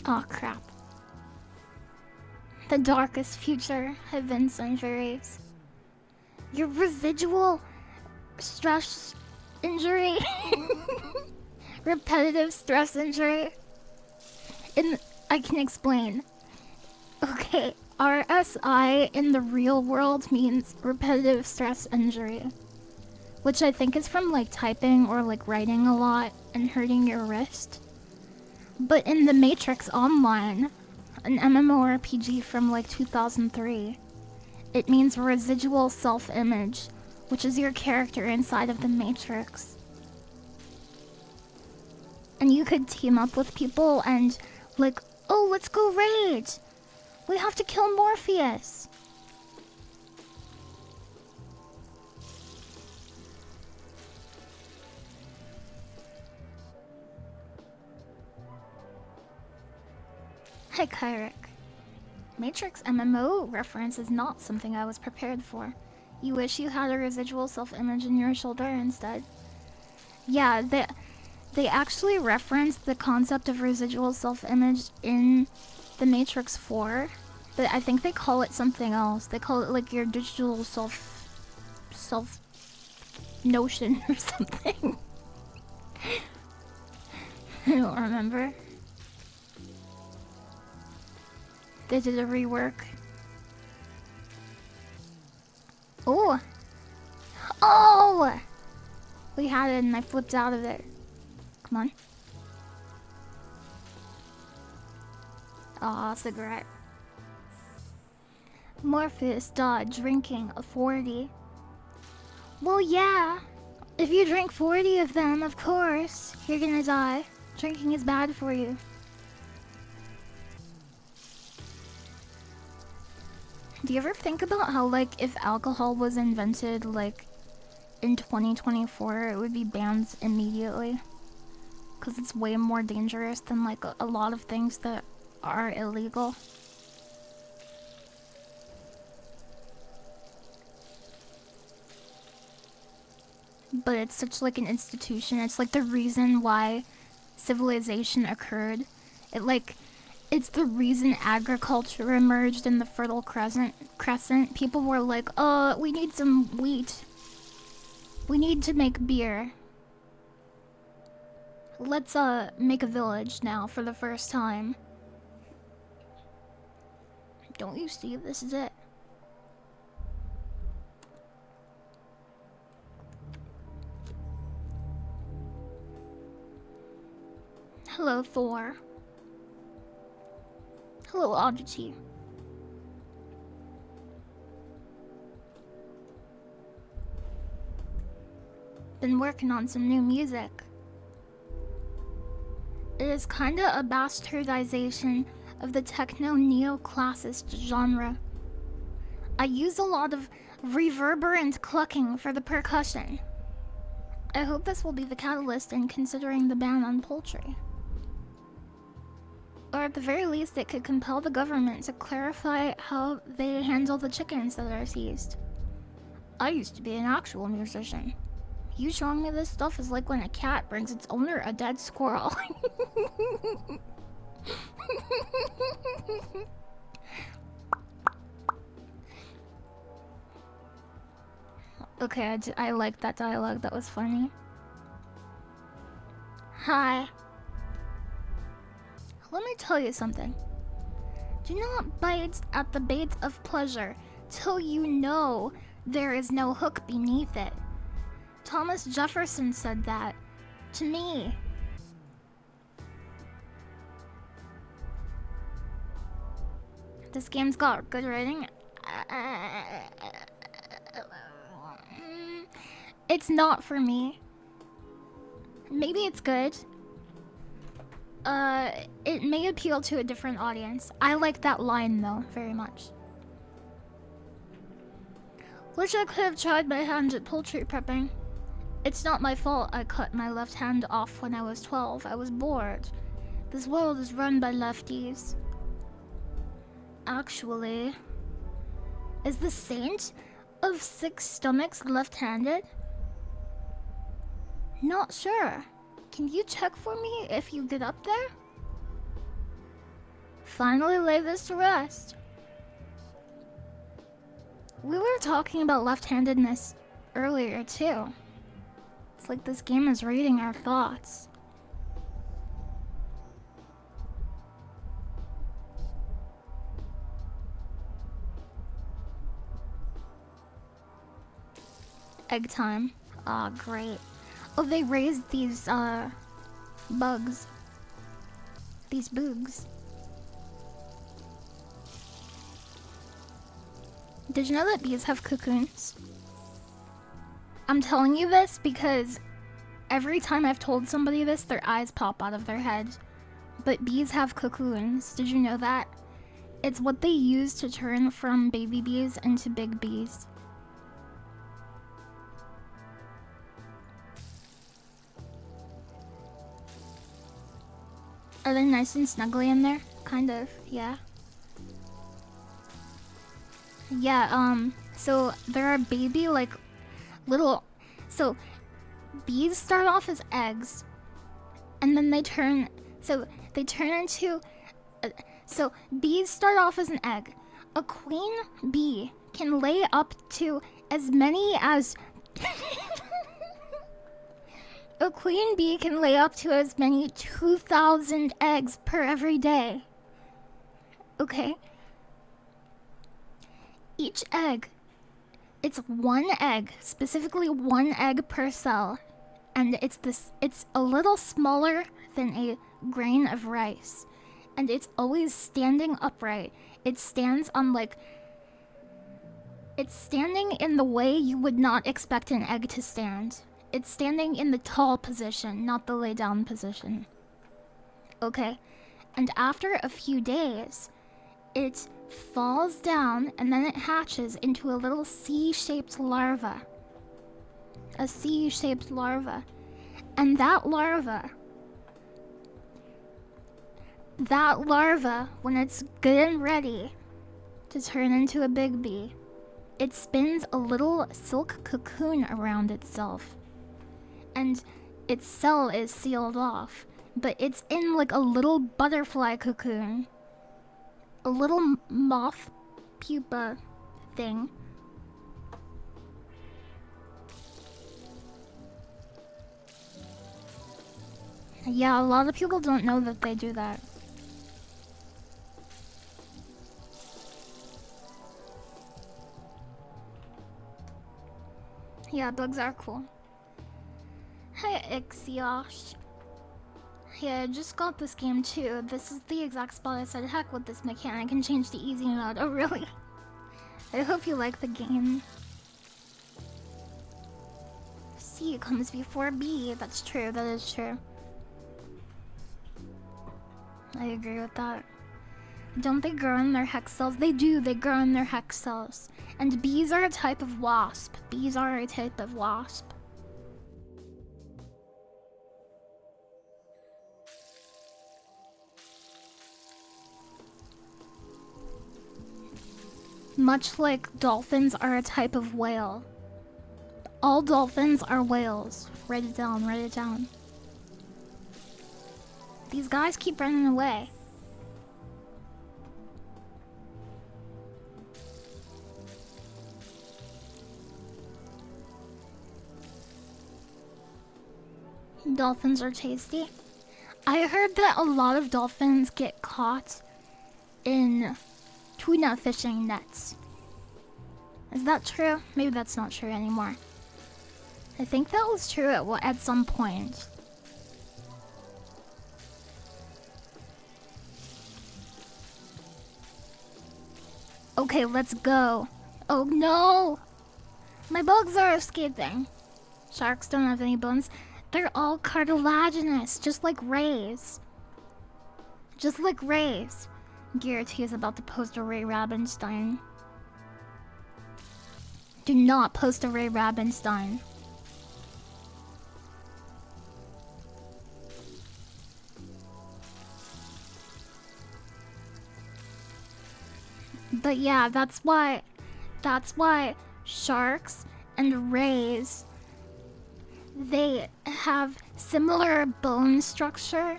Oh crap. The darkest future have been centuries. Your residual stress injury. Repetitive stress injury. And I can explain. Okay, RSI in the real world means repetitive stress injury, which I think is from like typing or like writing a lot and hurting your wrist. But in the Matrix Online, an MMORPG from like 2003, it means residual self-image, which is your character inside of the Matrix. And you could team up with people and like, oh, let's go raid! We have to kill Morpheus! Hey Kyrick. Matrix MMO reference is not something I was prepared for. You wish you had a residual self-image in your shoulder instead. Yeah, they actually referenced the concept of residual self-image in the Matrix 4, but I think they call it something else. They call it like your digital self notion or something. I don't remember. They did a rework. Oh! Oh! We had it and I flipped out of it. Come on. Aw, cigarette. Morpheus died drinking a 40. Well, yeah. If you drink 40 of them, of course, you're gonna die. Drinking is bad for you. Do you ever think about how, like, if alcohol was invented, like, in 2024, it would be banned immediately? Because it's way more dangerous than, like, a lot of things that are illegal. But it's such, like, an institution. It's, like, the reason why civilization occurred. It's the reason agriculture emerged in the Fertile Crescent. People were like, we need some wheat. We need to make beer. Let's, make a village now for the first time. Don't you see? This is it. Hello, Thor. Hello, Audity. Been working on some new music. It is kinda a bastardization of the techno neoclassicist genre. I use a lot of reverberant clucking for the percussion. I hope this will be the catalyst in considering the ban on poultry. Or at the very least, it could compel the government to clarify how they handle the chickens that are seized. I used to be an actual musician. You showing me this stuff is like when a cat brings its owner a dead squirrel. Okay, I like that dialogue. That was funny. Hi. Let me tell you something. Do not bite at the bait of pleasure till you know there is no hook beneath it. Thomas Jefferson said that to me. This game's got good writing. It's not for me. Maybe it's good. It may appeal to a different audience. I like that line though, very much. Wish I could have tried my hand at poultry prepping. It's not my fault I cut my left hand off when I was 12. I was bored. This world is run by lefties. Actually, is the Saint of Six Stomachs left-handed? Not sure. Can you check for me if you get up there? Finally lay this to rest. We were talking about left-handedness earlier too. It's like this game is reading our thoughts. Egg time. Ah, great. Oh, they raised these, bugs. These boogs. Did you know that bees have cocoons? I'm telling you this because every time I've told somebody this, their eyes pop out of their head. But bees have cocoons. Did you know that? It's what they use to turn from baby bees into big bees. Are they nice and snuggly in there? Kind of, yeah. Yeah, so there are baby, like, little... So, bees start off as eggs, and then they turn... So, they turn into... So, bees start off as an egg. A queen bee can lay up to as many as... A queen bee can lay up to as many 2,000 eggs per every day. Okay? Each egg, it's one egg, specifically one egg per cell, and it's a little smaller than a grain of rice, and it's always standing upright. It stands on it's standing in the way you would not expect an egg to stand. It's standing in the tall position, not the lay down position. Okay, and after a few days, it falls down and then it hatches into a little C-shaped larva. A C-shaped larva. And that larva, when it's good and ready to turn into a big bee, it spins a little silk cocoon around itself. And its cell is sealed off, but it's in like a little butterfly cocoon. A little moth pupa thing. Yeah, a lot of people don't know that they do that. Yeah, bugs are cool. Hi, Ixiosh. Yeah, I just got this game too. This is the exact spot I said, heck with this mechanic and change to easy mode. Oh, really? I hope you like the game. C comes before B. That's true, that is true. I agree with that. Don't they grow in their hex cells? They do, they grow in their hex cells. And bees are a type of wasp. Bees are a type of wasp. Much like dolphins are a type of whale. All dolphins are whales. Write it down, write it down. These guys keep running away. Dolphins are tasty. I heard that a lot of dolphins get caught in tuna fishing nets. Is that true? Maybe that's not true anymore. I think that was true at some point. Okay, let's go. Oh no! My bugs are escaping. Sharks don't have any bones. They're all cartilaginous, just like rays. Just like rays. Garrity is about to post a Ray Rabenstein. Do not post a Ray Rabenstein. But yeah, that's why sharks and rays, they have similar bone structure,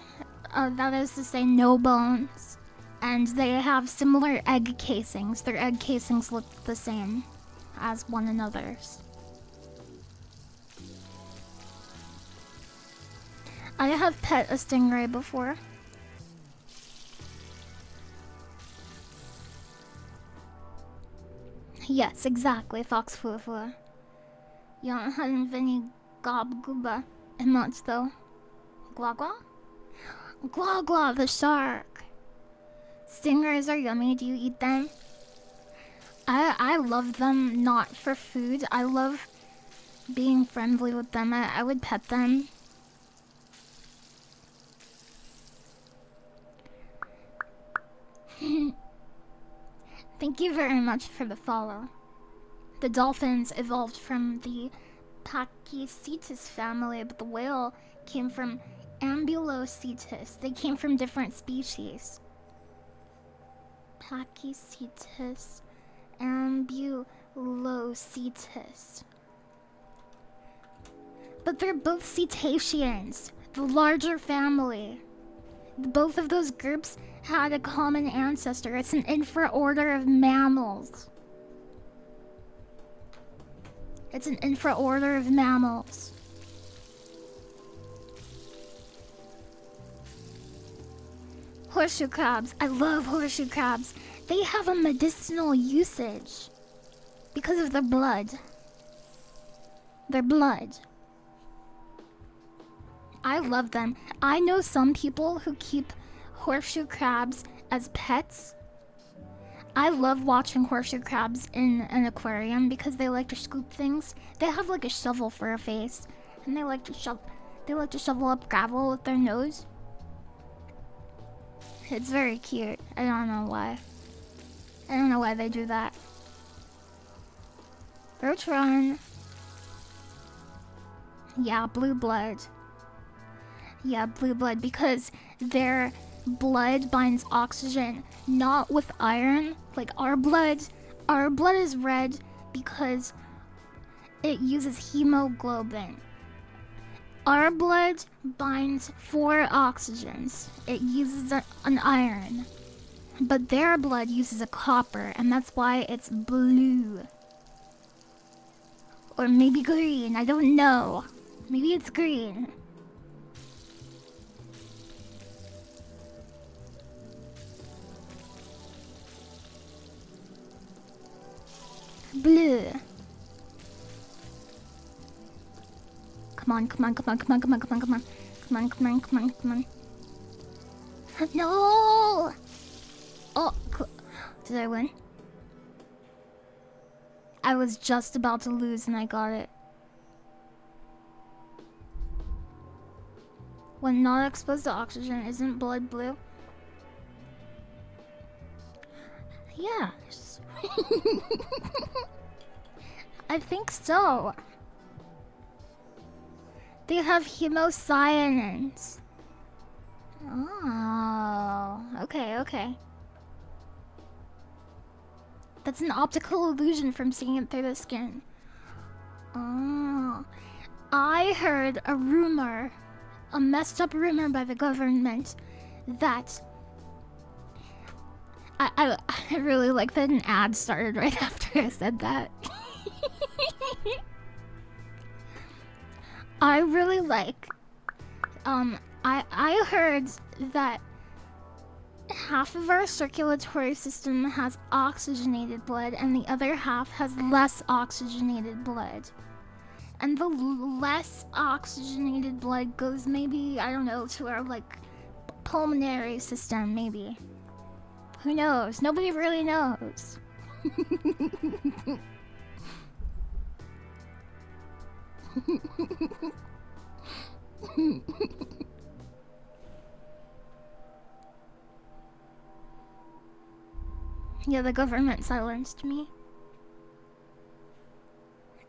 that is to say no bones, and they have similar egg casings. Their egg casings look the same as one another's. I have pet a stingray before. Yes, exactly, Fox Fua. You don't have any gob gooba emotes though. Gwa gwa? Gwa gwa, the shark. Stingrays are yummy. Do you eat them? I love them not for food. I love being friendly with them. I would pet them. Thank you very much for the follow. The dolphins evolved from the Pachycetus family, but the whale came from Ambulocetus. They came from different species. Pachycetus, Ambulocetus. But they're both cetaceans, the larger family. Both of those groups had a common ancestor. It's an infraorder of mammals. It's an infraorder of mammals. Horseshoe crabs. I love horseshoe crabs. They have a medicinal usage because of their blood. Their blood. I love them. I know some people who keep horseshoe crabs as pets. I love watching horseshoe crabs in an aquarium because they like to scoop things. They have like a shovel for a face, and they like to shovel up gravel with their nose. It's very cute. I don't know why. I don't know why they do that. Roach run. Yeah, blue blood. Yeah, blue blood, because their blood binds oxygen, not with iron. Like our blood is red because it uses hemoglobin. Our blood binds 4 oxygens. It uses an iron. But their blood uses a copper, and that's why it's blue. Or maybe green, I don't know. Maybe it's green. Blue. Come on, come on, come on, come on, come on, come on, come on. Come on, come on, come on, come on. No! Oh, did I win? I was just about to lose and I got it. When not exposed to oxygen, isn't blood blue? Yes. I think so. They have hemocyanins. Oh, okay, okay. That's an optical illusion from seeing it through the skin. Oh. I heard a rumor, a messed up rumor by the government, that I really like that an ad started right after I said that. I really like, I heard that half of our circulatory system has oxygenated blood and the other half has less oxygenated blood. And the less oxygenated blood goes maybe, I don't know, to our like pulmonary system maybe. Who knows? Nobody really knows. Yeah, the government silenced me.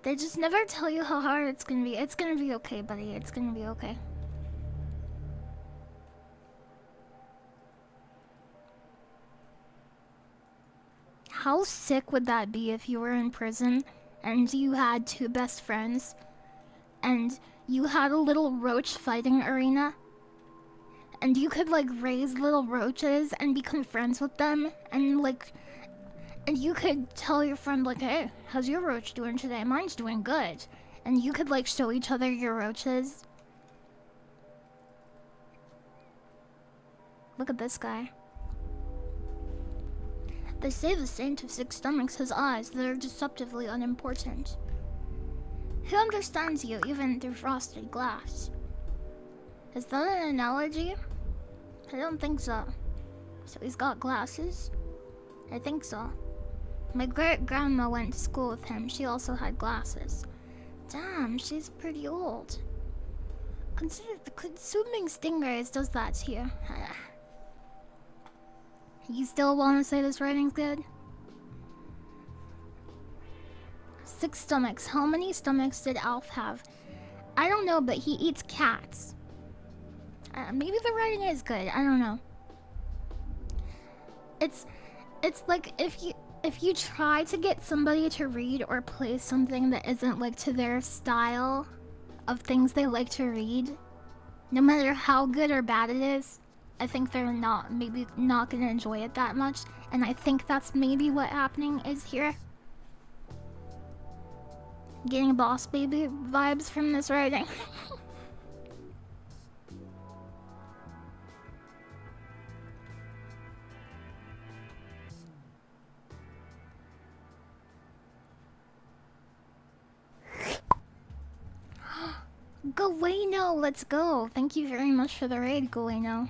They just never tell you how hard it's gonna be. It's gonna be okay, buddy. It's gonna be okay. How sick would that be if you were in prison and you had 2 best friends and you had a little roach fighting arena and you could like raise little roaches and become friends with them and like, and you could tell your friend like, hey, how's your roach doing today? Mine's doing good. And you could like show each other your roaches. Look at this guy. They say the saint of 6 stomachs has eyes that are deceptively unimportant. Who understands you even through frosted glass? Is that an analogy? I don't think so. So he's got glasses? I think so. My great-grandma went to school with him. She also had glasses. Damn, she's pretty old. Consider the consuming stingrays does that to you. You still want to say this writing's good? 6 stomachs. How many stomachs did Alf have? I don't know, but he eats cats. Maybe the writing is good. I don't know. It's like if you try to get somebody to read or play something that isn't like to their style of things they like to read, no matter how good or bad it is, I think they're maybe not gonna enjoy it that much, and I think that's maybe what happening is here. Getting Boss Baby vibes from this writing. Galeno, let's go. Thank you very much for the raid, Galeno.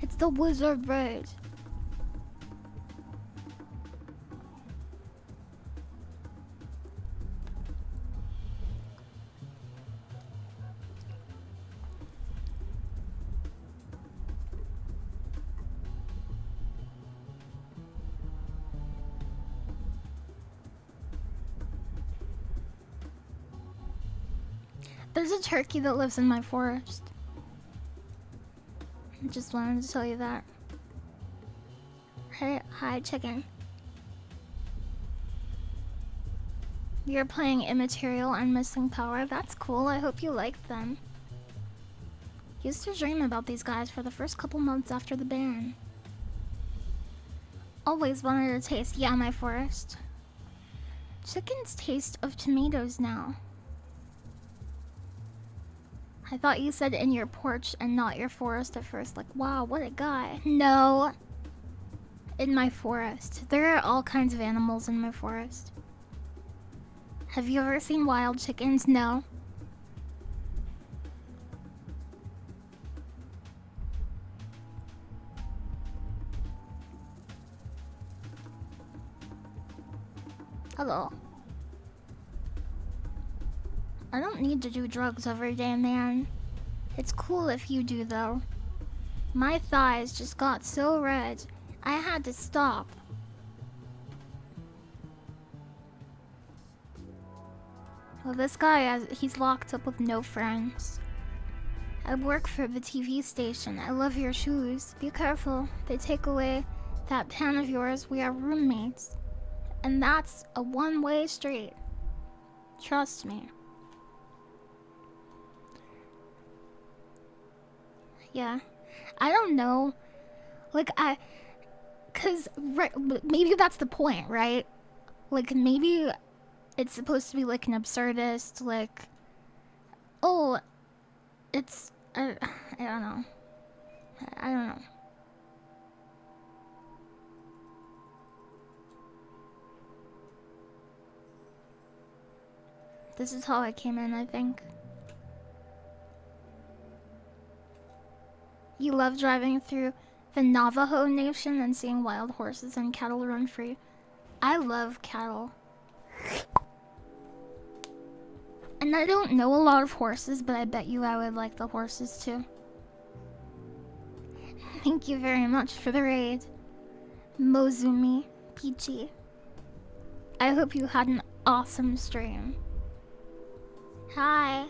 It's the wizard raid. There's a turkey that lives in my forest. I just wanted to tell you that. Hey, hi, chicken. You're playing Immaterial and Missing Power. That's cool. I hope you liked them. Used to dream about these guys for the first couple months after the ban. Always wanted to taste, yeah, my forest. Chickens taste of tomatoes now. I thought you said in your porch and not your forest at first. Like, wow, what a guy. No. In my forest. There are all kinds of animals in my forest. Have you ever seen wild chickens? No. Hello. I don't need to do drugs every day, man. It's cool if you do, though. My thighs just got so red, I had to stop. Well, this guy, he's locked up with no friends. I work for the TV station. I love your shoes. Be careful. They take away that pen of yours. We are roommates. And that's a one-way street. Trust me. Yeah. I don't know. Like, maybe that's the point, right? Like, maybe it's supposed to be like an absurdist, like, oh, it's, I don't know. I don't know. This is how I came in, I think. You love driving through the Navajo Nation and seeing wild horses and cattle run free. I love cattle. And I don't know a lot of horses, but I bet you I would like the horses too. Thank you very much for the raid, Mozumi Peachy. I hope you had an awesome stream. Hi.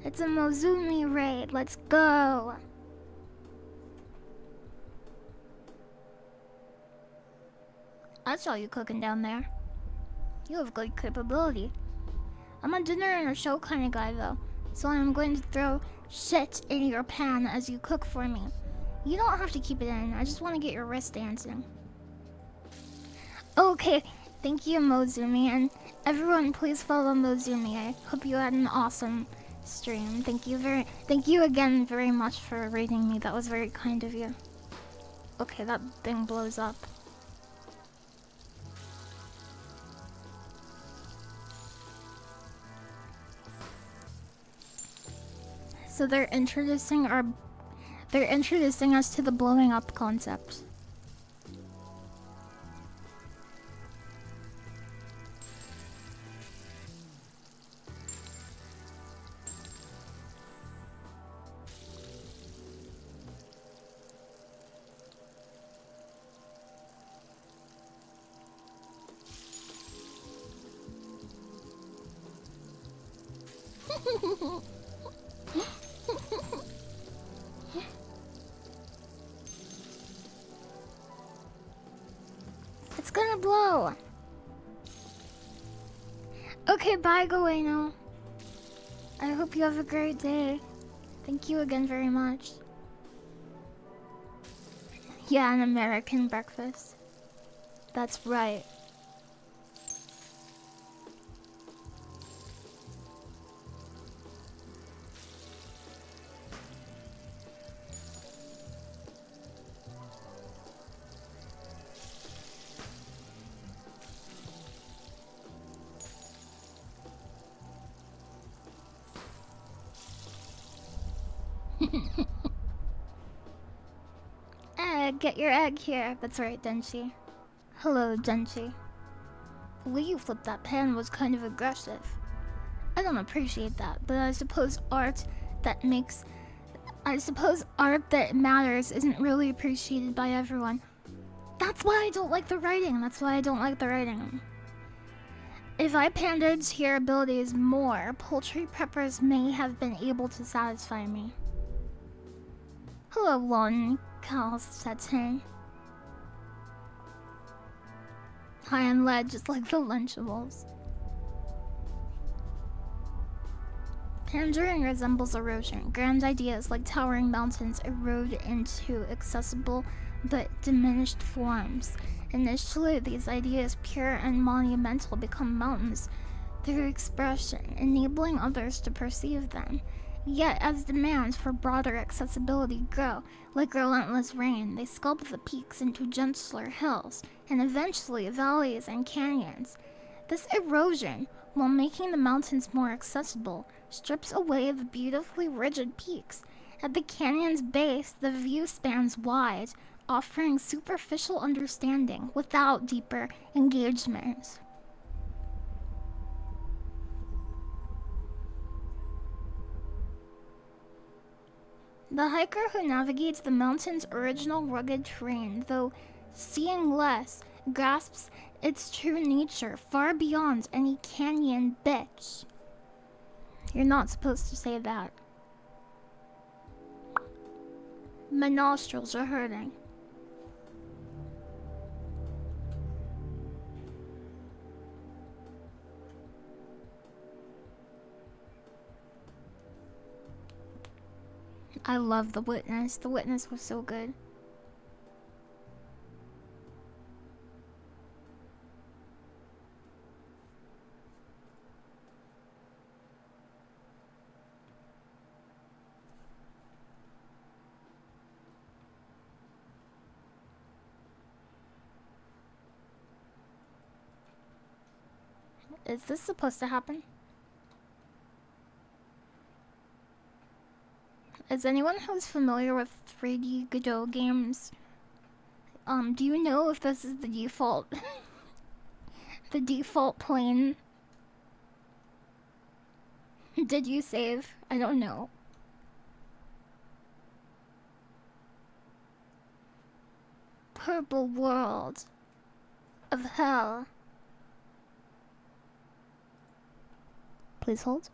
It's a Mozumi raid. Let's go. I saw you cooking down there. You have good capability. I'm a dinner and a show kind of guy though, so I'm going to throw shit in your pan as you cook for me. You don't have to keep it in. I just want to get your wrist dancing. Okay, thank you, Mozumi, and everyone please follow Mozumi. I hope you had an awesome stream. Thank you again very much for rating me. That was very kind of you. Okay, that thing blows up. So they're introducing us to the blowing up concept. It's gonna blow. Okay, bye, Goeno. I hope you have a great day. Thank you again very much. Yeah, an American breakfast. That's right. Egg, get your egg here. That's right, Denshi. Hello, Denshi. The way you flipped that pan was kind of aggressive. I don't appreciate that, but I suppose art that matters isn't really appreciated by everyone. That's why I don't like the writing. If I pandered to your abilities more, poultry preppers may have been able to satisfy me. Hello, Lon Calcettin. High on lead, just like the Lunchables. Pandering resembles erosion. Grand ideas like towering mountains erode into accessible but diminished forms. Initially, these ideas, pure and monumental, become mountains through expression, enabling others to perceive them. Yet, as demands for broader accessibility grow, like relentless rain, they sculpt the peaks into gentler hills, and eventually valleys and canyons. This erosion, while making the mountains more accessible, strips away the beautifully rigid peaks. At the canyon's base, the view spans wide, offering superficial understanding without deeper engagement. The hiker who navigates the mountain's original rugged terrain, though seeing less, grasps its true nature far beyond any canyon bitch. You're not supposed to say that. My nostrils are hurting. I love The Witness. The Witness was so good. Is this supposed to happen? Is anyone who's familiar with 3D Godot games, do you know if this is the default, the default plane? Did you save? I don't know. Purple world of hell. Please hold.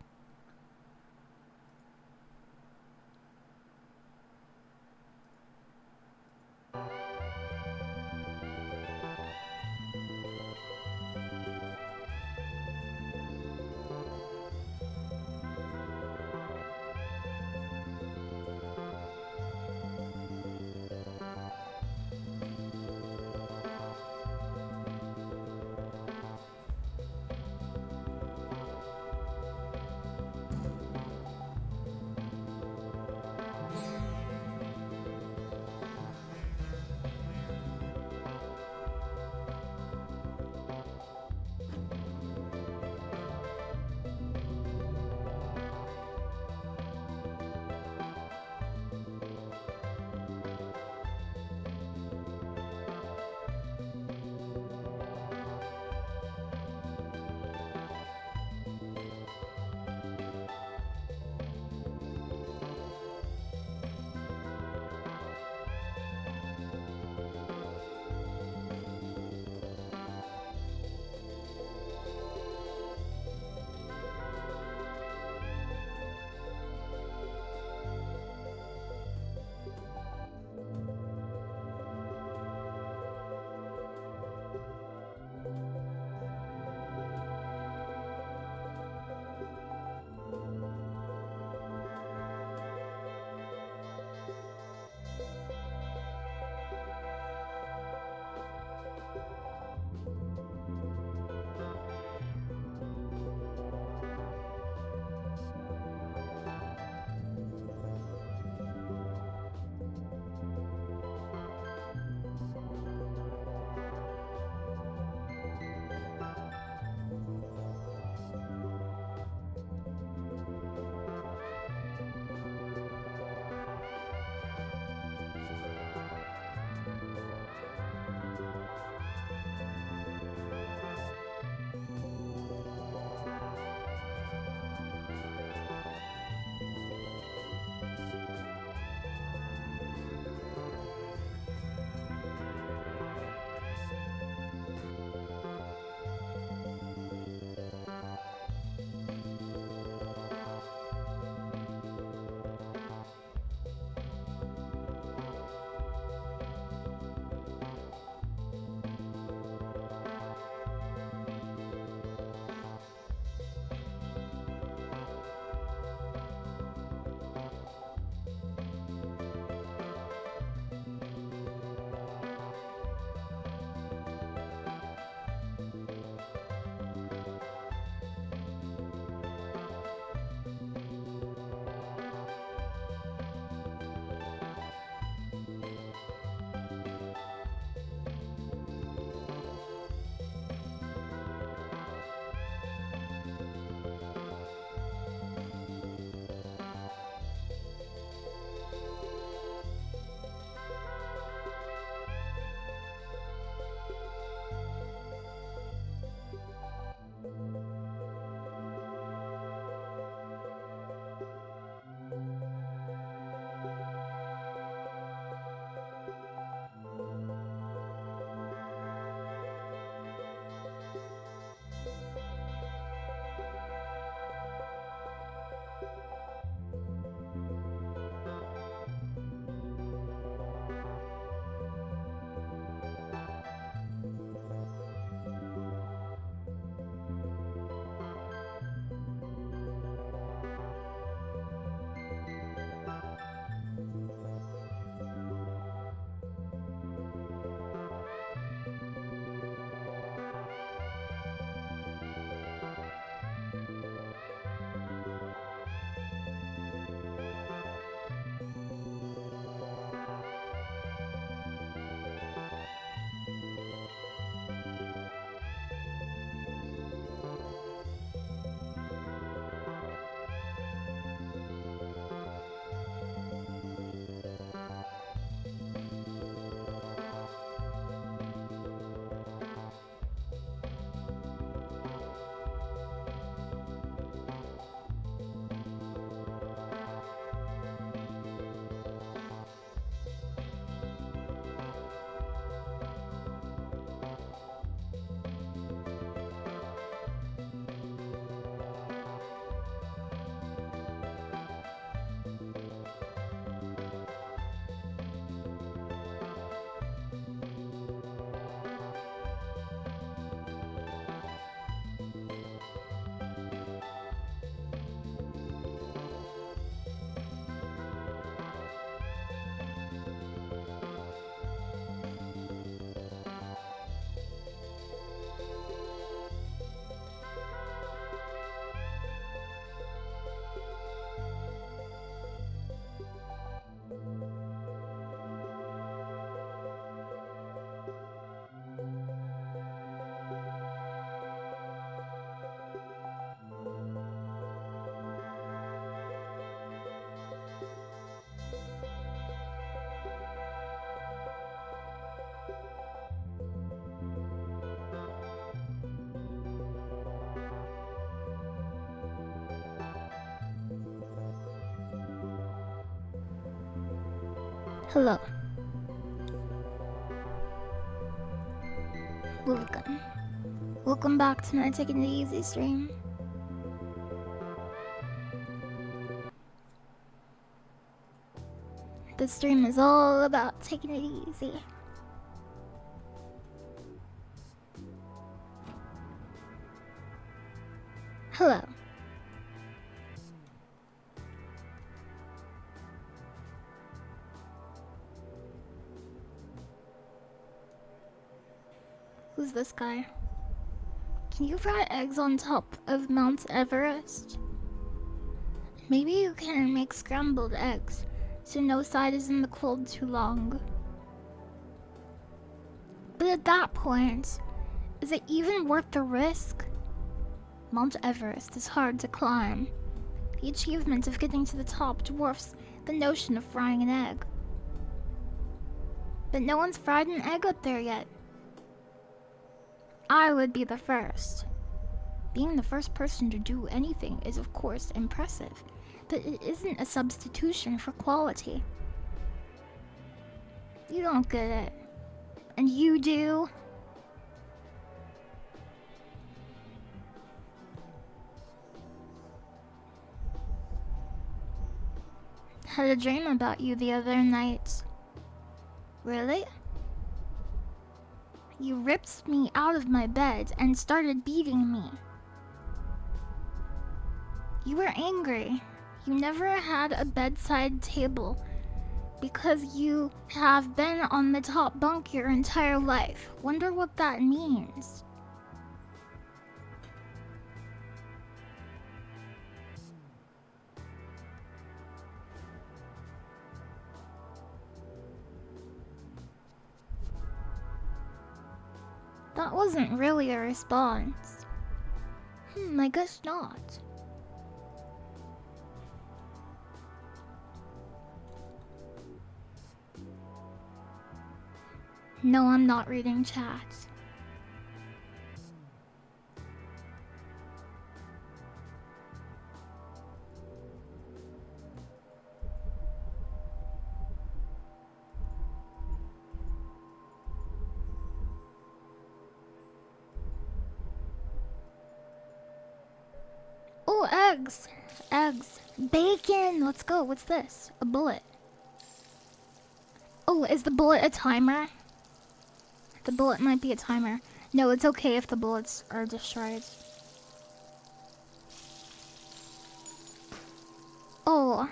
Hello. Welcome. Welcome back to my Taking It Easy stream. This stream is all about taking it easy. Hello. Who's this guy? Can you fry eggs on top of Mount Everest? Maybe you can make scrambled eggs, so no side is in the cold too long. But at that point, is it even worth the risk? Mount Everest is hard to climb. The achievement of getting to the top dwarfs the notion of frying an egg. But no one's fried an egg up there yet. I would be the first. Being the first person to do anything is of course impressive, but it isn't a substitution for quality. You don't get it. And you do? Had a dream about you the other night. Really? You ripped me out of my bed and started beating me. You were angry. You never had a bedside table because you have been on the top bunk your entire life. Wonder what that means. That wasn't really a response. I guess not. No, I'm not reading chats. Oh, eggs! Eggs. Bacon! Let's go. What's this? A bullet. Oh, is the bullet a timer? The bullet might be a timer. No, it's okay if the bullets are destroyed. Oh.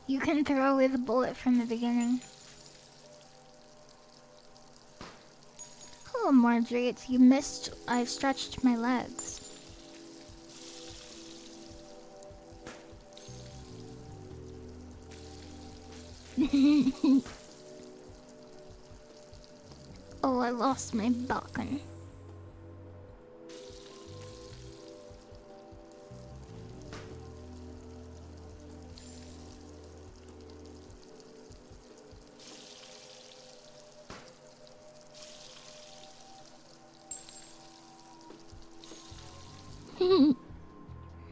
You can throw away the bullet from the beginning. Oh, Marjorie, you missed. I stretched my legs. Oh, I lost my balcony.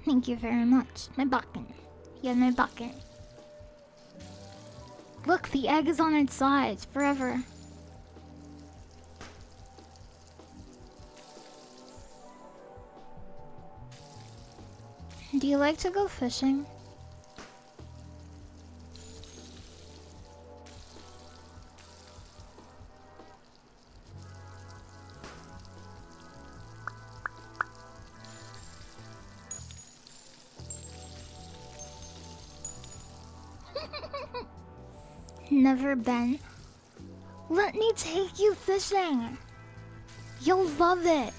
Thank you very much. My bucket. Yeah, my bucket. Look, the egg is on its side forever. Do you like to go fishing? Never been. Let me take you fishing. You'll love it.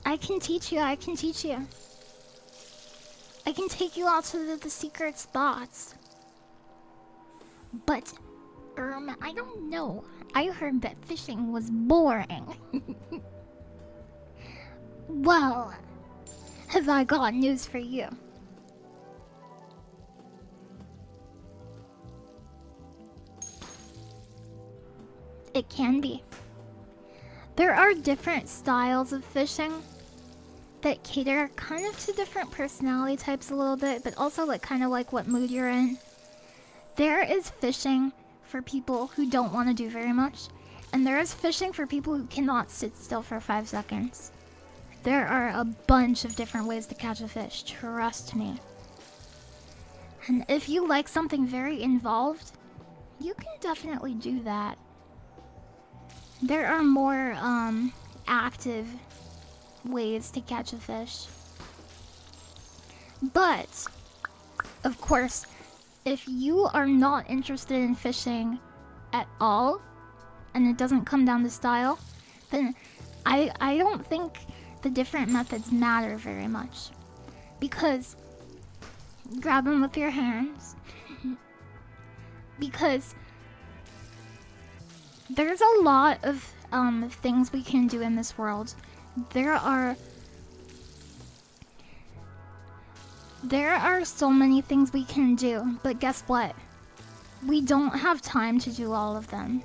I can teach you, I can teach you. I can take you out to the secret spots. But, I don't know. I heard that fishing was boring. Well, have I got news for you? It can be. There are different styles of fishing that cater kind of to different personality types a little bit, but also like kind of like what mood you're in. There is fishing for people who don't want to do very much, and there is fishing for people who cannot sit still for 5 seconds. There are a bunch of different ways to catch a fish, trust me. And if you like something very involved, you can definitely do that. There are more active ways to catch a fish. But, of course, if you are not interested in fishing at all, and it doesn't come down to style, then I don't think the different methods matter very much. Because, grab them with your hands. Because there's a lot of things we can do in this world. There are so many things we can do, but guess what? We don't have time to do all of them.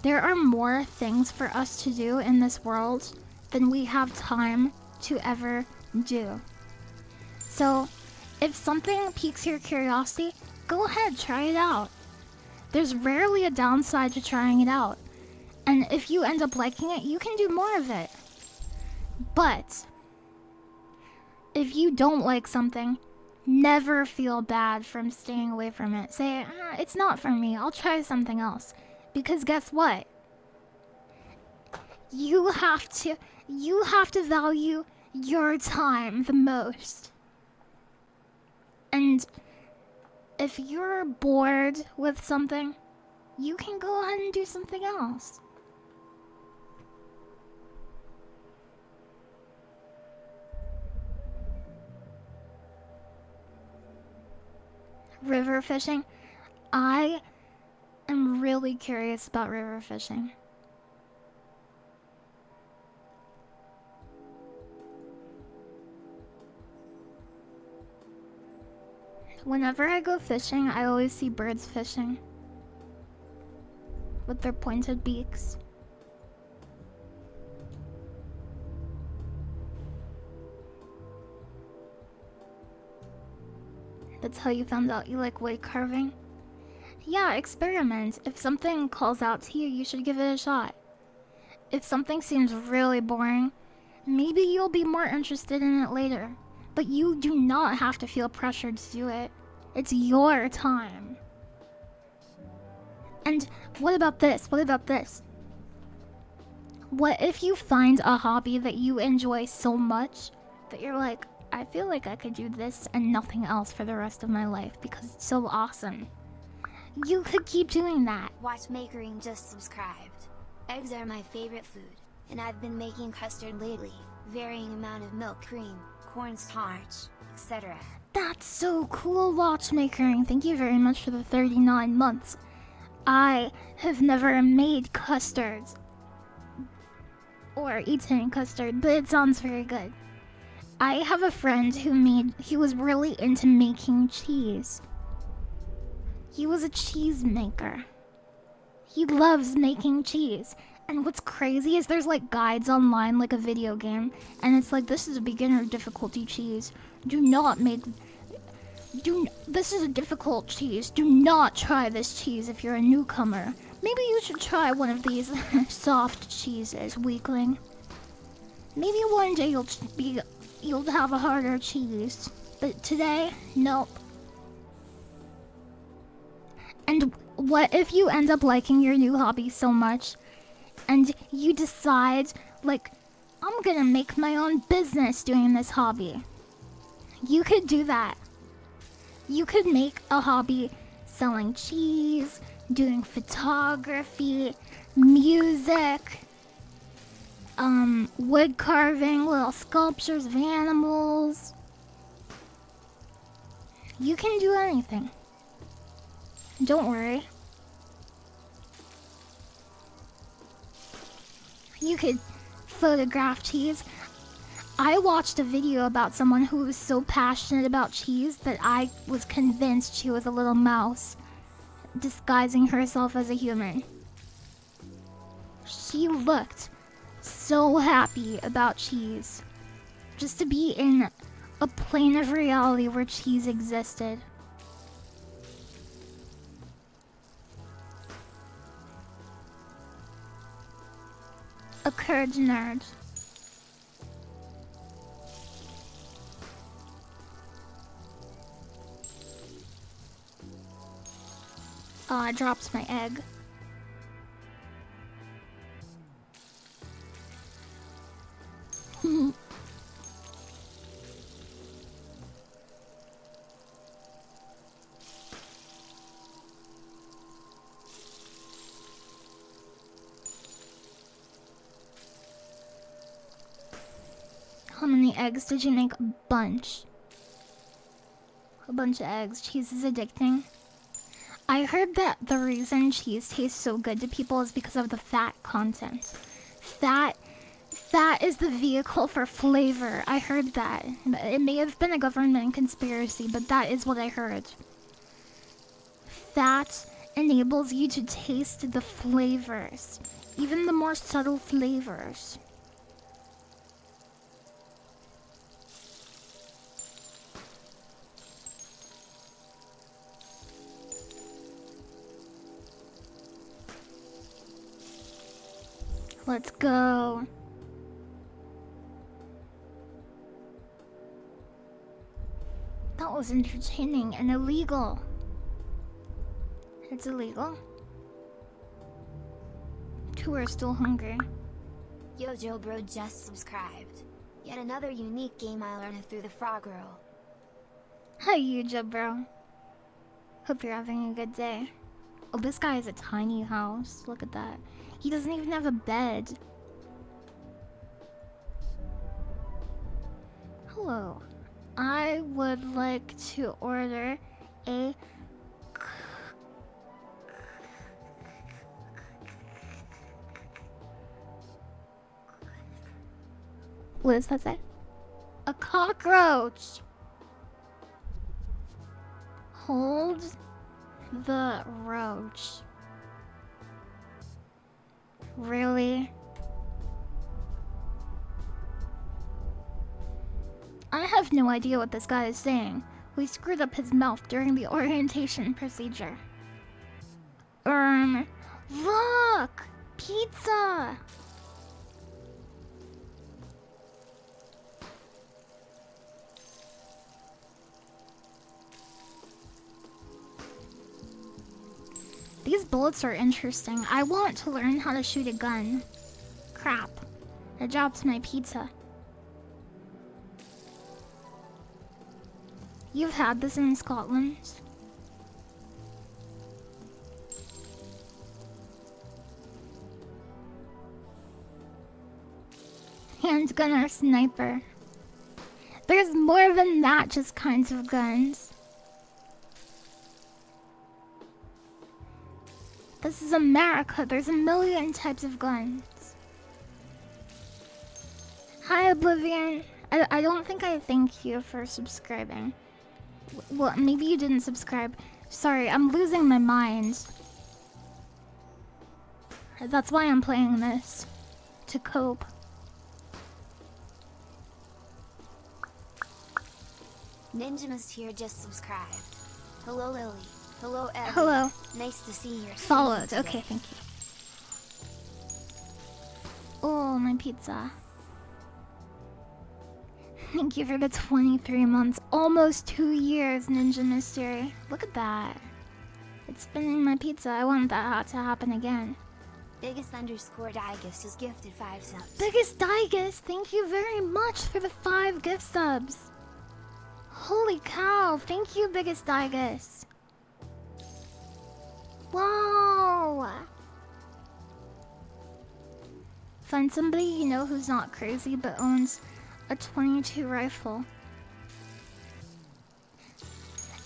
There are more things for us to do in this world than we have time to ever do. So, if something piques your curiosity, go ahead, try it out. There's rarely a downside to trying it out. And if you end up liking it, you can do more of it. But if you don't like something, never feel bad from staying away from it. Say, it's not for me, I'll try something else. Because guess what? You have to value your time the most. And if you're bored with something, you can go ahead and do something else. River fishing. I am really curious about river fishing. Whenever I go fishing, I always see birds fishing with their pointed beaks. That's how you found out you like wood carving? Yeah, experiment. If something calls out to you, you should give it a shot. If something seems really boring, maybe you'll be more interested in it later. But you do not have to feel pressured to do it. It's your time. And what about this? What about this? What if you find a hobby that you enjoy so much that you're like, I feel like I could do this and nothing else for the rest of my life because it's so awesome. You could keep doing that. Watchmakering just subscribed. Eggs are my favorite food, and I've been making custard lately. Varying amount of milk, cream, cornstarch, etc. That's so cool, watchmakering. Thank you very much for the 39 months. I have never made custards or eaten custard, but it sounds very good. I have a friend he was really into making cheese. He was a cheese maker. He loves making cheese. And what's crazy is there's like guides online, like a video game, and it's like, this is a beginner difficulty cheese. This is a difficult cheese. Do not try this cheese if you're a newcomer. Maybe you should try one of these soft cheeses, weakling. Maybe one day you'll have a harder cheese. But today, nope. And what if you end up liking your new hobby so much and you decide, like, I'm gonna make my own business doing this hobby? You could do that. You could make a hobby selling cheese, doing photography, music, wood carving, little sculptures of animals. You can do anything. Don't worry. You could photograph cheese. I watched a video about someone who was so passionate about cheese that I was convinced she was a little mouse disguising herself as a human. She looked so happy about cheese. Just to be in a plane of reality where cheese existed. A courage nerd. Oh, I dropped my egg. How many eggs did you make? A bunch. A bunch of eggs. Cheese is addicting. I heard that the reason cheese tastes so good to people is because of the fat content. Fat is the vehicle for flavor. I heard that. It may have been a government conspiracy, but that is what I heard. Fat enables you to taste the flavors, even the more subtle flavors. Let's go. That was entertaining and illegal. It's illegal. Two are still hungry. Yo Joe bro just subscribed. Yet another unique game I learned through the Frog Girl. Hi, you bro. Hope you're having a good day. Oh, this guy has a tiny house. Look at that. He doesn't even have a bed. Hello. I would like to order a... What does that say? A cockroach! Hold the roach. Really? I have no idea what this guy is saying. We screwed up his mouth during the orientation procedure. Look! Pizza! These bullets are interesting. I want to learn how to shoot a gun. Crap. I dropped my pizza. You've had this in Scotland? Handgun or sniper? There's more than that, just kinds of guns. This is America. There's a million types of guns. Hi, Oblivion. I don't think I thank you for subscribing. Well, maybe you didn't subscribe. Sorry, I'm losing my mind. That's why I'm playing this. To cope. Ninjamas here just subscribed. Hello Lily. Hello Evan. Hello. Nice to see your Followed. today. Okay, thank you. Oh, my pizza. Thank you for the 23 months. Almost 2 years, Ninja Mystery. Look at that. It's spinning my pizza. I want that to happen again. Biggest_Digus is gifted 5 subs. Biggest Digus, thank you very much for the 5 gift subs. Holy cow, thank you, Biggest Digus. Wow. Find somebody you know who's not crazy but owns a 22 rifle.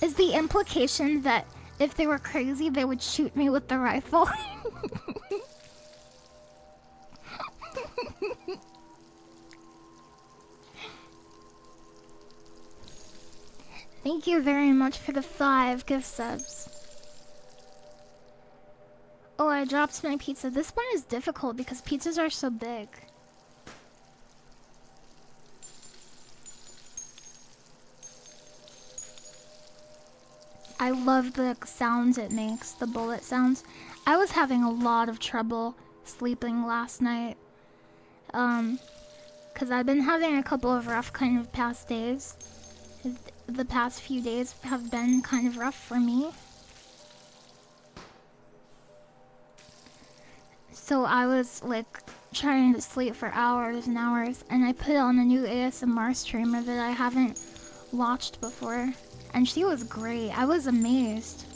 Is the implication that if they were crazy, they would shoot me with the rifle? Thank you very much for the 5 gift subs. Oh, I dropped my pizza. This one is difficult because pizzas are so big. I love the sounds it makes, the bullet sounds. I was having a lot of trouble sleeping last night. Because I've been having a couple of rough kind of past days. The past few days have been kind of rough for me. So I was like trying to sleep for hours and hours, and I put on a new ASMR streamer that I haven't watched before, and she was great. I was amazed.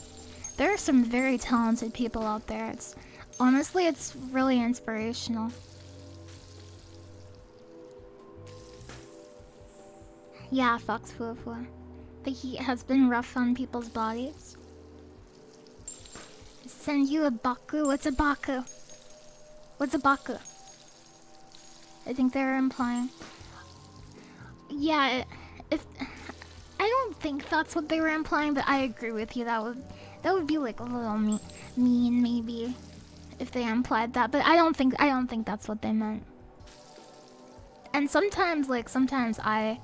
There are some very talented people out there. Honestly, it's really inspirational. Yeah, Fox Fufu. The heat has been rough on people's bodies. Send you a baku. What's a baku? What's a baku? I think they're implying. Yeah, if I don't think that's what they were implying, but I agree with you. That would be like a little mean maybe if they implied that, but I don't think that's what they meant. And sometimes I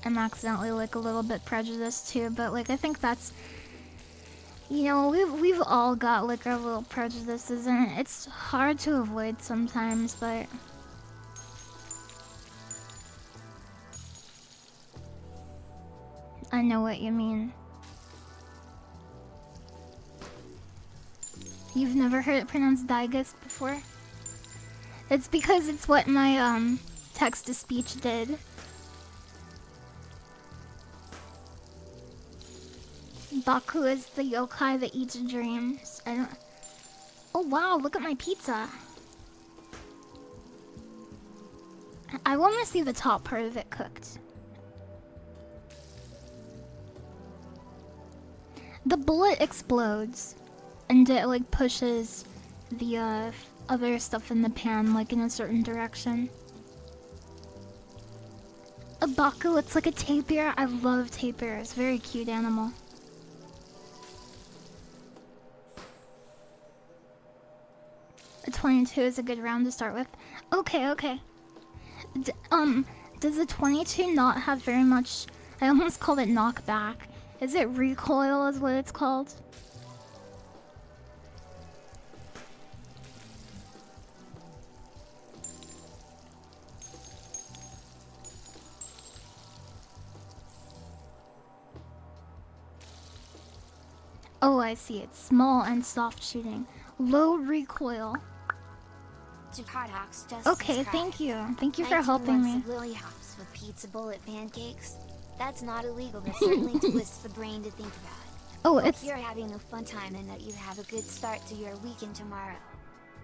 am accidentally like a little bit prejudiced too, but like I think that's, you know, we've all got like our little prejudices, and it's hard to avoid sometimes, but I know what you mean. You've never heard it pronounced Digest before? It's because it's what my text-to-speech did. Baku is the yokai that eats dreams. I don't... Oh wow, look at my pizza. I want to see the top part of it cooked. The bullet explodes, and it like pushes the other stuff in the pan like in a certain direction. A baku, it's like a tapir. I love tapirs. Very cute animal. A 22 is a good round to start with. Okay, okay. Does a 22 not have very much... I almost called it knockback. Is it recoil is what it's called? Oh, I see. It's small and soft shooting. Low recoil. Okay, thank you. Thank you for helping me. LilyHops with pizza bullet pancakes. That's not illegal, but certainly twists the brain to think about. Oh, Hope you're having a fun time and that you have a good start to your weekend tomorrow.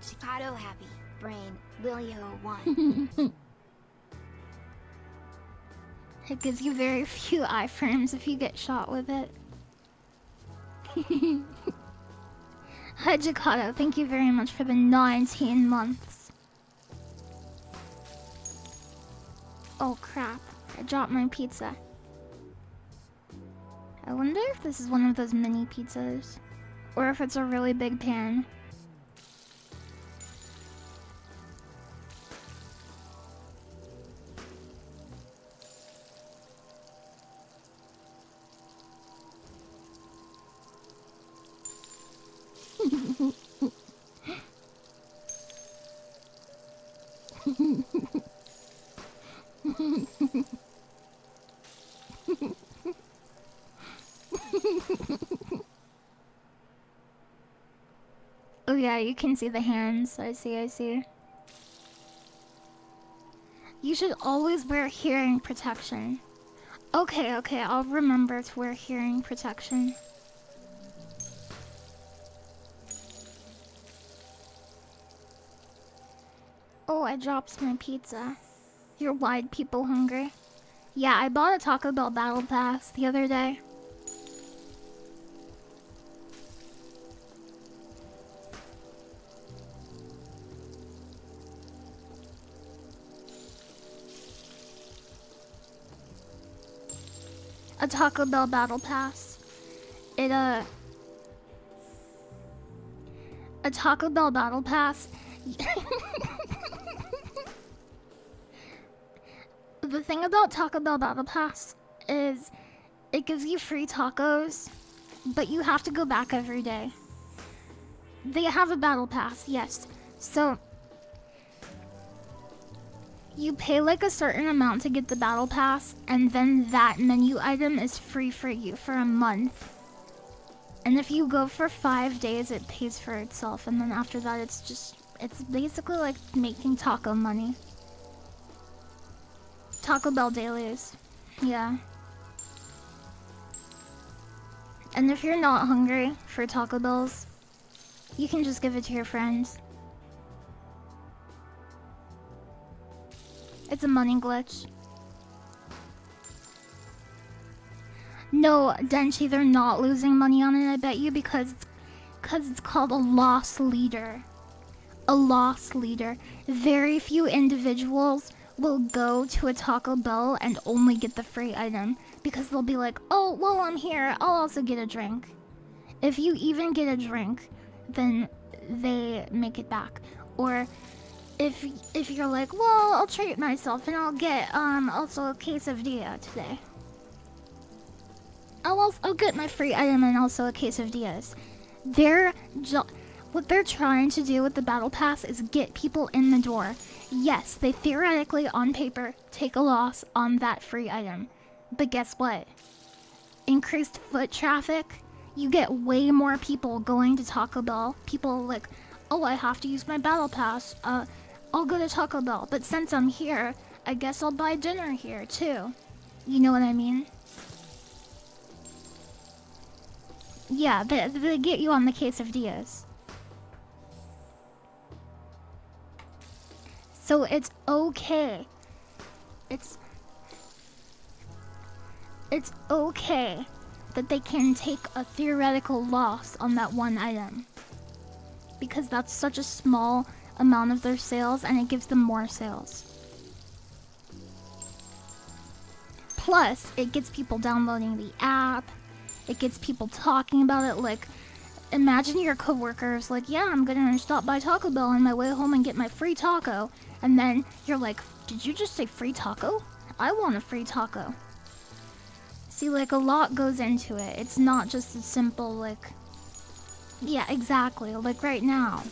Chicago happy, brain, LilyHo1. It gives you very few iframes if you get shot with it. Hi, Jakarta. Thank you very much for the 19 months. Oh crap, I dropped my pizza. I wonder if this is one of those mini pizzas, or if it's a really big pan. Oh yeah, you can see the hands. I see, I see. You should always wear hearing protection. Okay, okay, I'll remember to wear hearing protection. Oh, I dropped my pizza. You're wide people hungry. Yeah, I bought a Taco Bell Battle Pass the other day. A Taco Bell Battle Pass. A Taco Bell Battle Pass. The thing about Taco Bell Battle Pass is it gives you free tacos, but you have to go back every day. They have a Battle Pass, yes. So you pay like a certain amount to get the Battle Pass, and then that menu item is free for you for a month. And if you go for 5 days, it pays for itself, and then after that, it's basically like making taco money. Taco Bell dailies. Yeah. And if you're not hungry for Taco Bells, you can just give it to your friends. It's a money glitch. No, Denchi, they're not losing money on it, I bet you, because it's called a loss leader. A loss leader. Very few individuals will go to a Taco Bell and only get the free item, because they'll be like, oh, well, I'm here, I'll also get a drink. If you even get a drink, then they make it back. Or if you're like, well, I'll treat myself and I'll get also a quesadilla today. I'll get my free item and also a quesadillas. What they're trying to do with the Battle Pass is get people in the door. Yes, they theoretically, on paper, take a loss on that free item. But guess what? Increased foot traffic, you get way more people going to Taco Bell. People like, oh, I have to use my Battle Pass. I'll go to Taco Bell. But since I'm here, I guess I'll buy dinner here, too. You know what I mean? Yeah, they get you on the quesadillas. So it's okay. It's okay that they can take a theoretical loss on that one item. Because that's such a small amount of their sales and it gives them more sales. Plus, it gets people downloading the app. It gets people talking about it. Like, imagine your coworkers like, yeah, I'm gonna stop by Taco Bell on my way home and get my free taco. And then you're like, did you just say free taco? I want a free taco. See, like, a lot goes into it. It's not just a simple, like... Yeah, exactly. Like, right now.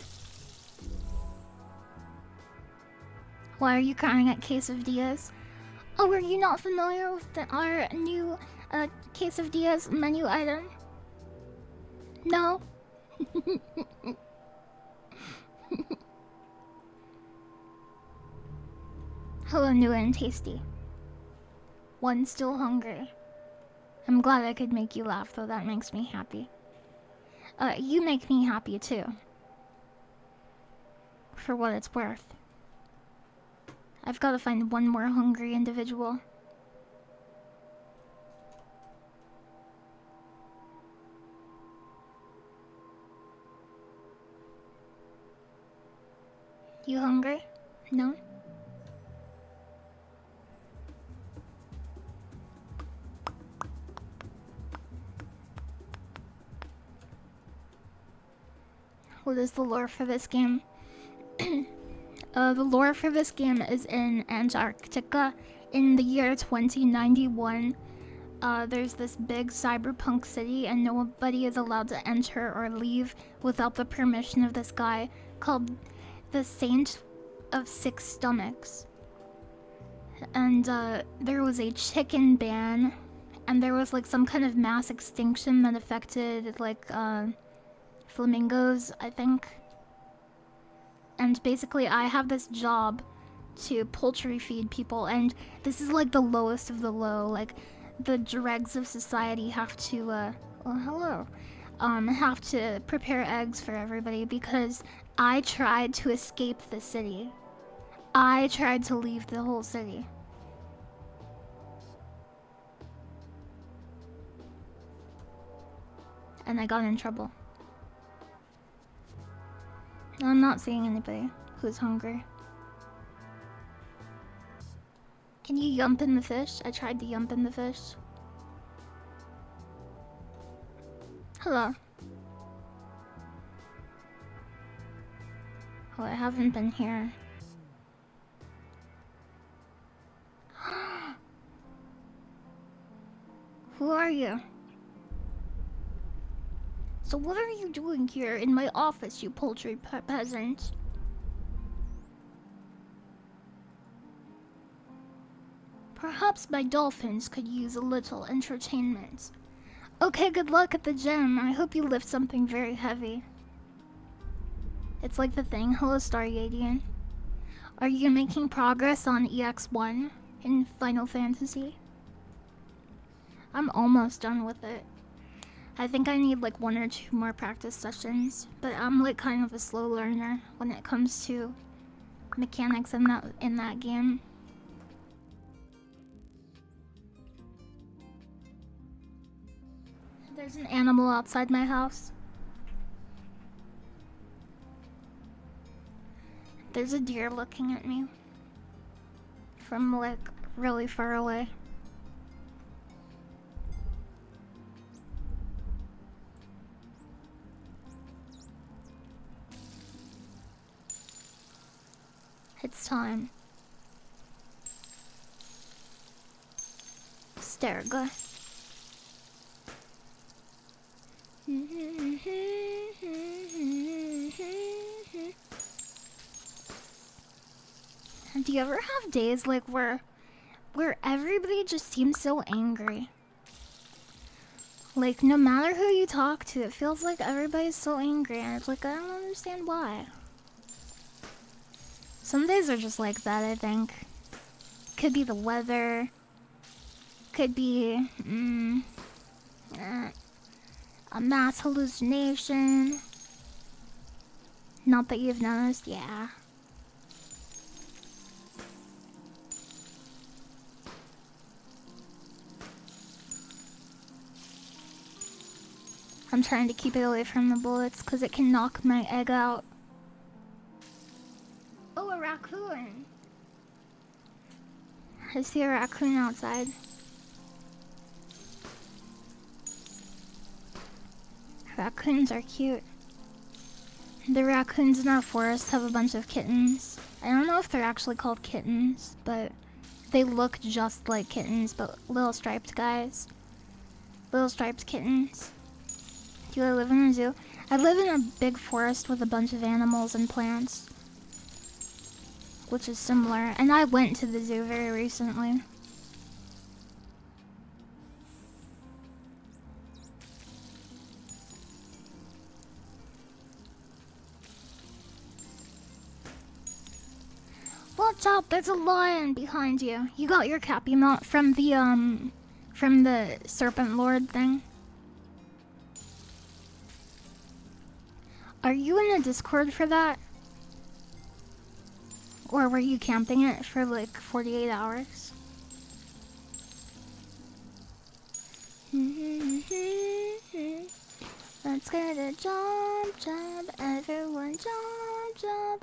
Why are you crying at quesadillas? Oh, are you not familiar with our new quesadillas menu item? No? Hello, new and tasty. One still hungry. I'm glad I could make you laugh, though. That makes me happy. You make me happy, too. For what it's worth. I've got to find one more hungry individual. You hungry? No? What is the lore for this game? The lore for this game is in Antarctica in the year 2091. There's this big cyberpunk city and nobody is allowed to enter or leave without the permission of this guy called the Saint of Six Stomachs. And there was a chicken ban and there was like some kind of mass extinction that affected like flamingos, I think. And basically I have this job to poultry feed people, and this is like the lowest of the low. Like the dregs of society have to well, hello, have to prepare eggs for everybody because I tried to escape the city. I tried to leave the whole city. And I got in trouble. I'm not seeing anybody who's hungry. Can you yump in the fish? I tried to yump in the fish. Hello. Oh, I haven't been here. Who are you? So what are you doing here in my office, you poultry peasant? Perhaps my dolphins could use a little entertainment. Okay, good luck at the gym. I hope you lift something very heavy. It's like the thing. Hello, Stargadian. Are you making progress on EX1 in Final Fantasy? I'm almost done with it. I think I need like 1 or 2 more practice sessions, but I'm like kind of a slow learner when it comes to mechanics in that game. There's an animal outside my house. There's a deer looking at me from like really far away. It's time. Sterga. Do you ever have days like where everybody just seems so angry? Like no matter who you talk to, it feels like everybody's so angry, and it's like I don't understand why. Some days are just like that, I think. Could be the weather. Could be a mass hallucination. Not that you've noticed, yeah. I'm trying to keep it away from the bullets because it can knock my egg out. Oh, a raccoon. I see a raccoon outside. Raccoons are cute. The raccoons in our forest have a bunch of kittens. I don't know if they're actually called kittens, but they look just like kittens, but little striped guys. Little striped kittens. Do I live in a zoo? I live in a big forest with a bunch of animals and plants, which is similar. And I went to the zoo very recently. Watch out, there's a lion behind you. You got your cap emote from the Serpent Lord thing. Are you in a Discord for that? Or were you camping it for like 48 hours? Let's get a job, everyone job.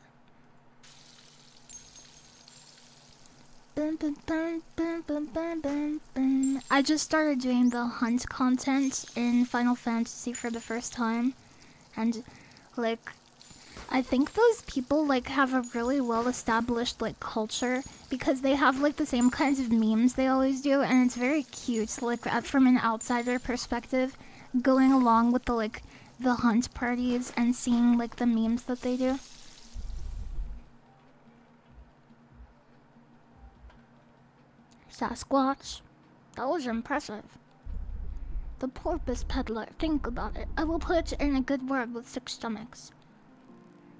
I just started doing the hunt content in Final Fantasy for the first time, and like I think those people like have a really well established like culture because they have like the same kinds of memes they always do, and it's very cute like from an outsider perspective, going along with the hunt parties and seeing like the memes that they do. Sasquatch. That was impressive. The porpoise peddler, think about it. I will put in a good word with 6 stomachs.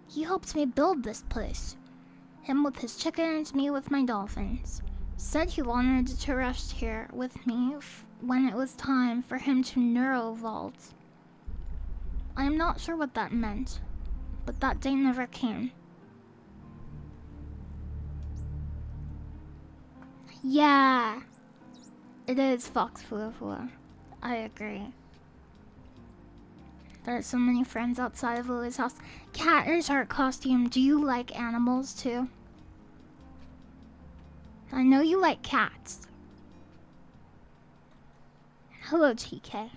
He helped me build this place. Him with his chickens, me with my dolphins. Said he wanted to rest here with me when it was time for him to neurovault. I am not sure what that meant, but that day never came. Yeah, it is Fox Fua. I agree. There are so many friends outside of Lily's house. Cat in art costume. Do you like animals too? I know you like cats. Hello, TK.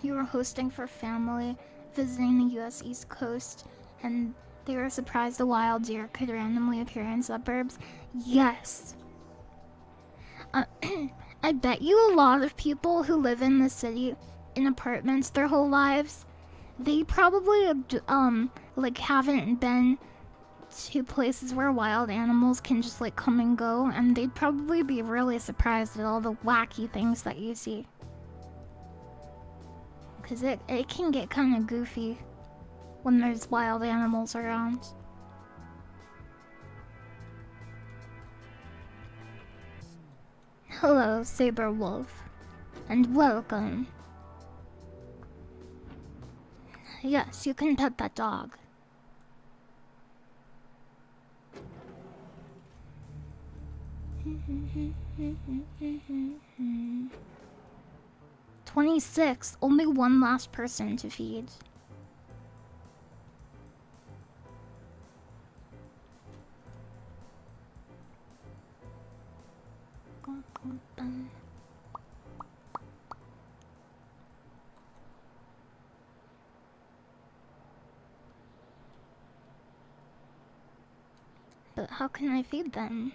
You were hosting for family. visiting the US East Coast and they were surprised a wild deer could randomly appear in suburbs? Yes. Uh, I bet you a lot of people who live in the city in apartments their whole lives, they probably like haven't been to places where wild animals can just like come and go, and they'd probably be really surprised at all the wacky things that you see. Cause it can get kind of goofy when there's wild animals around. Hello, Saber Wolf, and welcome. Yes, you can pet that dog. "26, only one last person to feed." But how can I feed them?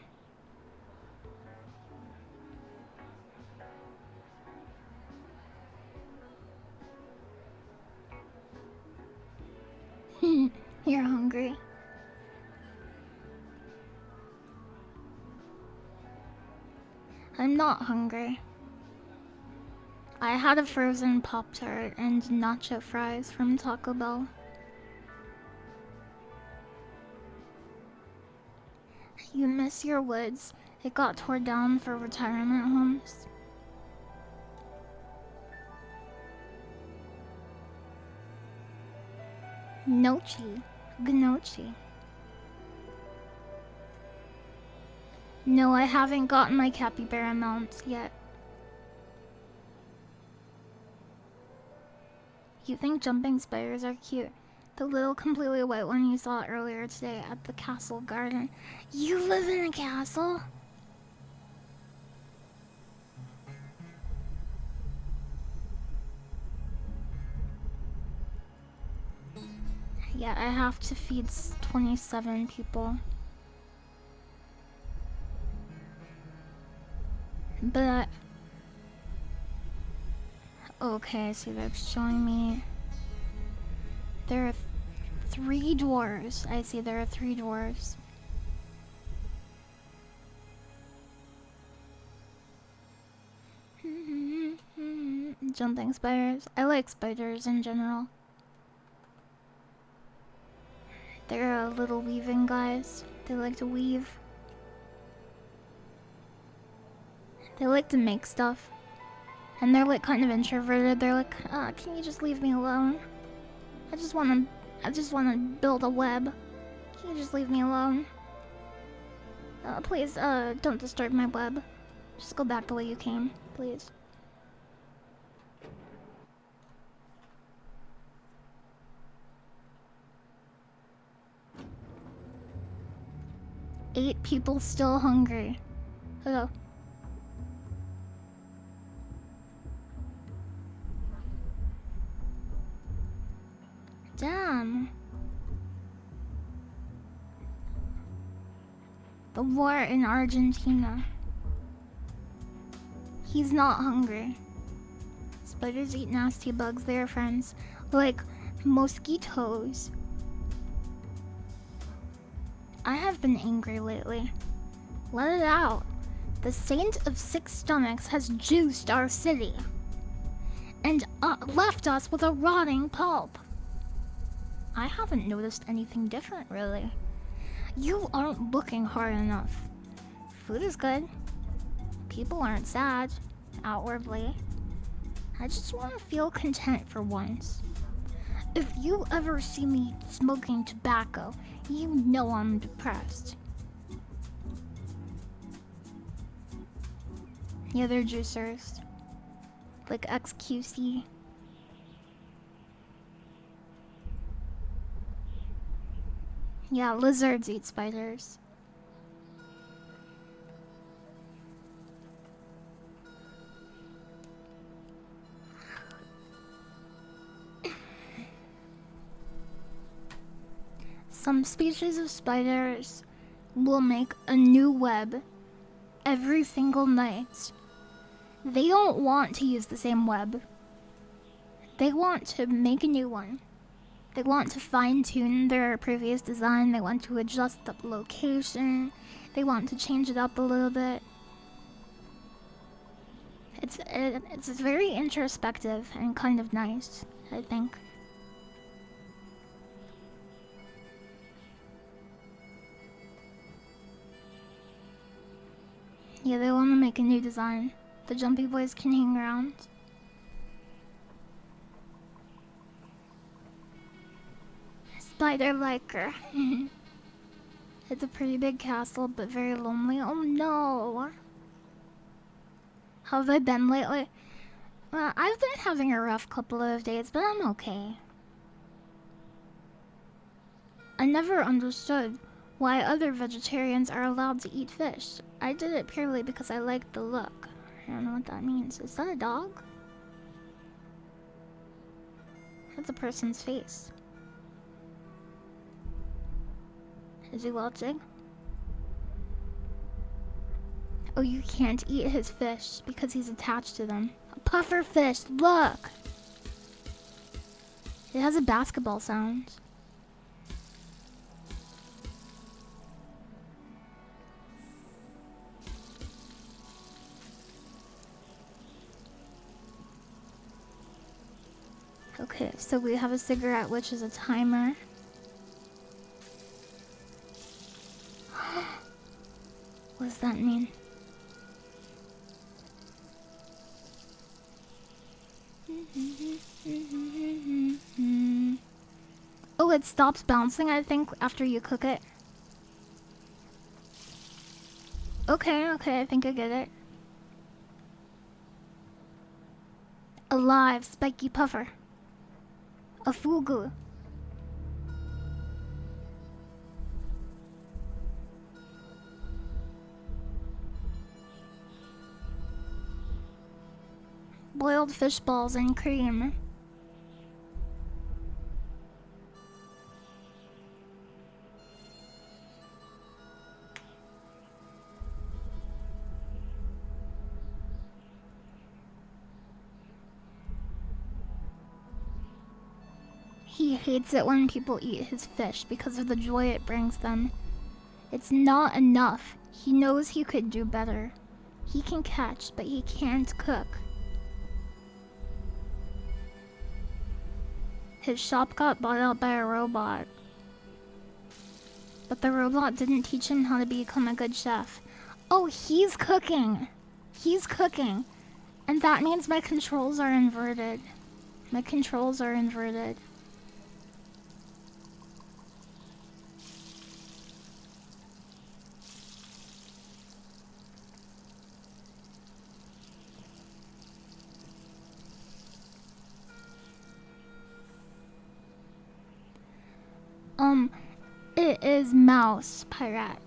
You're hungry. I'm not hungry. I had a frozen Pop-Tart and nacho fries from Taco Bell. You miss your woods. It got torn down for retirement homes. Gnocchi. Gnocchi. No, I haven't gotten my capybara mounts yet. You think jumping spiders are cute? The little completely white one you saw earlier today at the castle garden. You live in a castle? Yeah, I have to feed 27 people. But... okay, so they're showing me... there are 3 dwarves. I see there are 3 dwarves. Jumping spiders. I like spiders in general. They're little weaving guys. They like to weave. They like to make stuff. And they're like kind of introverted. They're like, can you just leave me alone? I just wanna build a web. Can you just leave me alone? Please, don't disturb my web. Just go back the way you came, please. Eight people still hungry. Hello. Damn. The war in Argentina. He's not hungry. Spiders eat nasty bugs, they're friends. Like mosquitoes. I have been angry lately. Let it out. The Saint of Six Stomachs has juiced our city. And left us with a rotting pulp. I haven't noticed anything different, really. You aren't looking hard enough. Food is good. People aren't sad, outwardly. I just want to feel content for once. If you ever see me smoking tobacco, you know I'm depressed. Yeah, they're juicers. Like XQC. Yeah, lizards eat spiders. Some species of spiders will make a new web every single night. They don't want to use the same web. They want to make a new one. They want to fine-tune their previous design. They want to adjust the location. They want to change it up a little bit. It's very introspective and kind of nice, I think. Yeah, they want to make a new design. The jumpy boys can hang around. Spider liker. It's a pretty big castle, but very lonely. Oh no! How have I been lately? I've been having a rough couple of days, but I'm okay. I never understood why other vegetarians are allowed to eat fish. I did it purely because I liked the look. I don't know what that means. Is that a dog? That's a person's face. Is he watching? Oh, you can't eat his fish because he's attached to them. A puffer fish, look! It has a basketball sound. Okay, so we have a cigarette, which is a timer. What does that mean? Oh, it stops bouncing, I think, after you cook it. Okay, I think I get it. A live spiky puffer. A fugu. Boiled fish balls and cream. He hates it when people eat his fish because of the joy it brings them. It's not enough. He knows he could do better. He can catch, but he can't cook. His shop got bought out by a robot. But the robot didn't teach him how to become a good chef. Oh, he's cooking! He's cooking! And that means my controls are inverted. My controls are inverted. It is mouse pirate.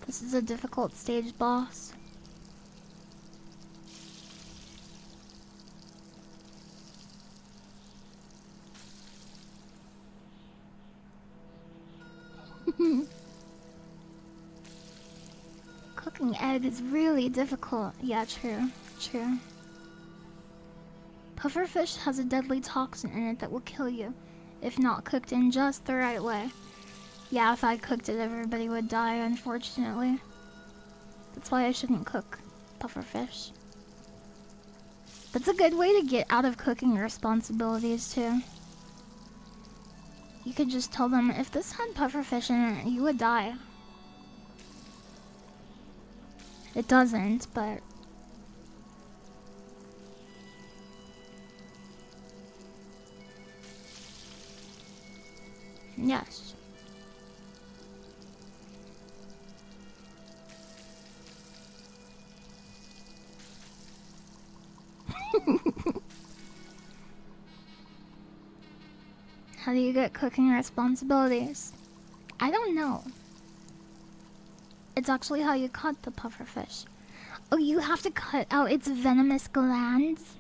This is a difficult stage boss. Cooking egg is really difficult. Yeah, true. Pufferfish has a deadly toxin in it that will kill you if not cooked in just the right way. Yeah, if I cooked it, everybody would die, unfortunately. That's why I shouldn't cook. pufferfish. That's a good way to get out of cooking responsibilities, too. You could just tell them, if this had pufferfish in it, you would die. It doesn't, but... yes. How do you get cooking responsibilities? I don't know. It's actually how you cut the pufferfish. Oh, you have to cut out its venomous glands?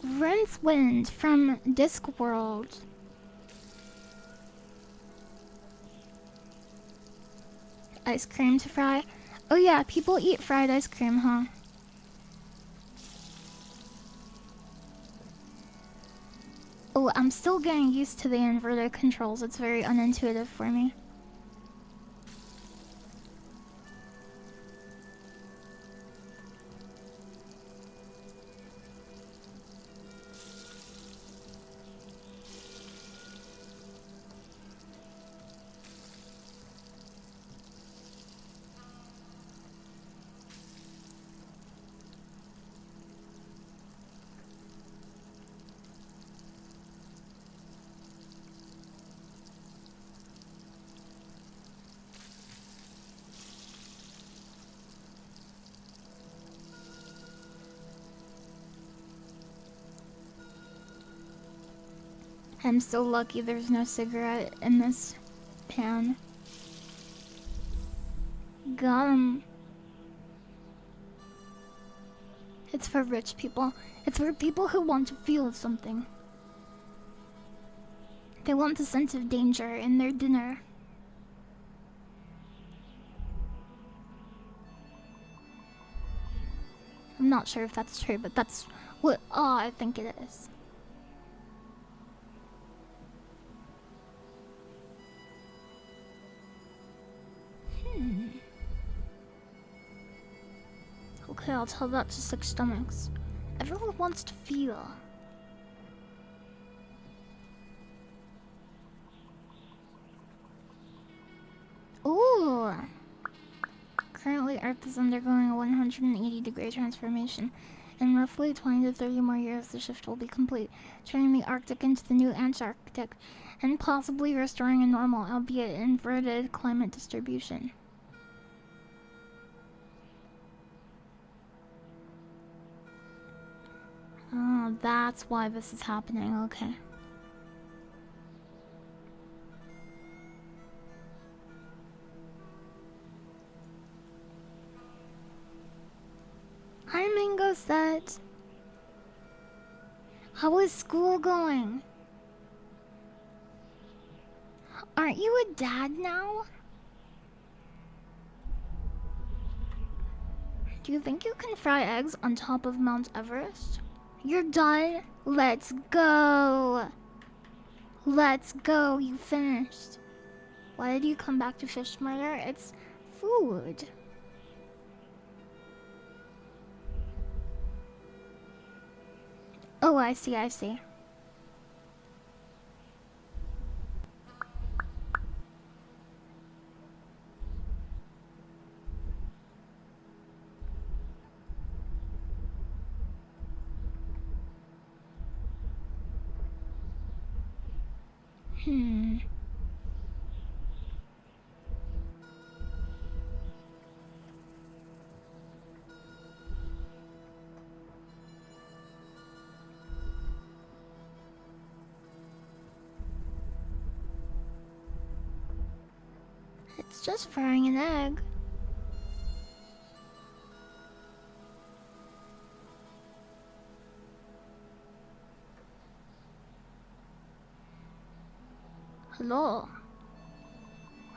Rincewind from Discworld. Ice cream to fry. Oh yeah, people eat fried ice cream, huh? Oh, I'm still getting used to the inverted controls. It's very unintuitive for me. I'm so lucky there's no cigarette in this pan. Got 'em. It's for rich people. It's for people who want to feel something. They want a sense of danger in their dinner. I'm not sure if that's true, but that's what I think it is. Okay, I'll tell that to 6 stomachs. Everyone wants to feel. Ooh! Currently, Earth is undergoing a 180-degree transformation. In roughly 20 to 30 more years, the shift will be complete, turning the Arctic into the new Antarctic, and possibly restoring a normal, albeit inverted, climate distribution. Oh, that's why this is happening, okay. Hi, Mango Set. How is school going? Aren't you a dad now? Do you think you can fry eggs on top of Mount Everest? You're done? Let's go! Let's go, you finished. Why did you come back to fish murder? It's food. Oh, I see, I see. It's just frying an egg. Hello?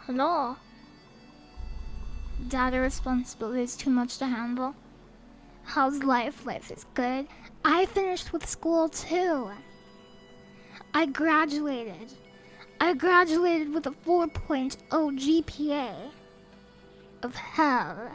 Hello? Data responsibility is too much to handle. How's life? Life is good. I finished with school too. I graduated. I graduated with a 4.0 GPA. Of hell.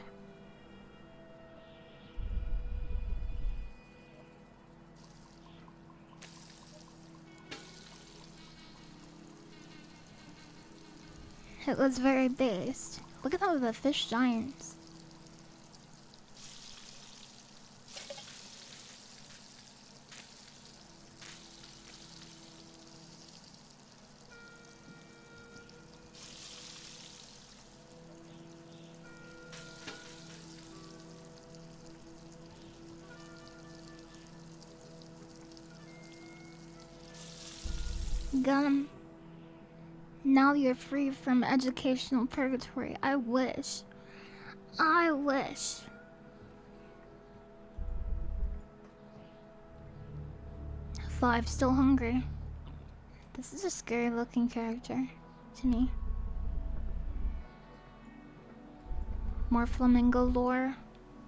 It was very based. Look at all the fish giants. Gum. Now you're free from educational purgatory. I wish. I wish. Five, still hungry. This is a scary looking character to me. More flamingo lore.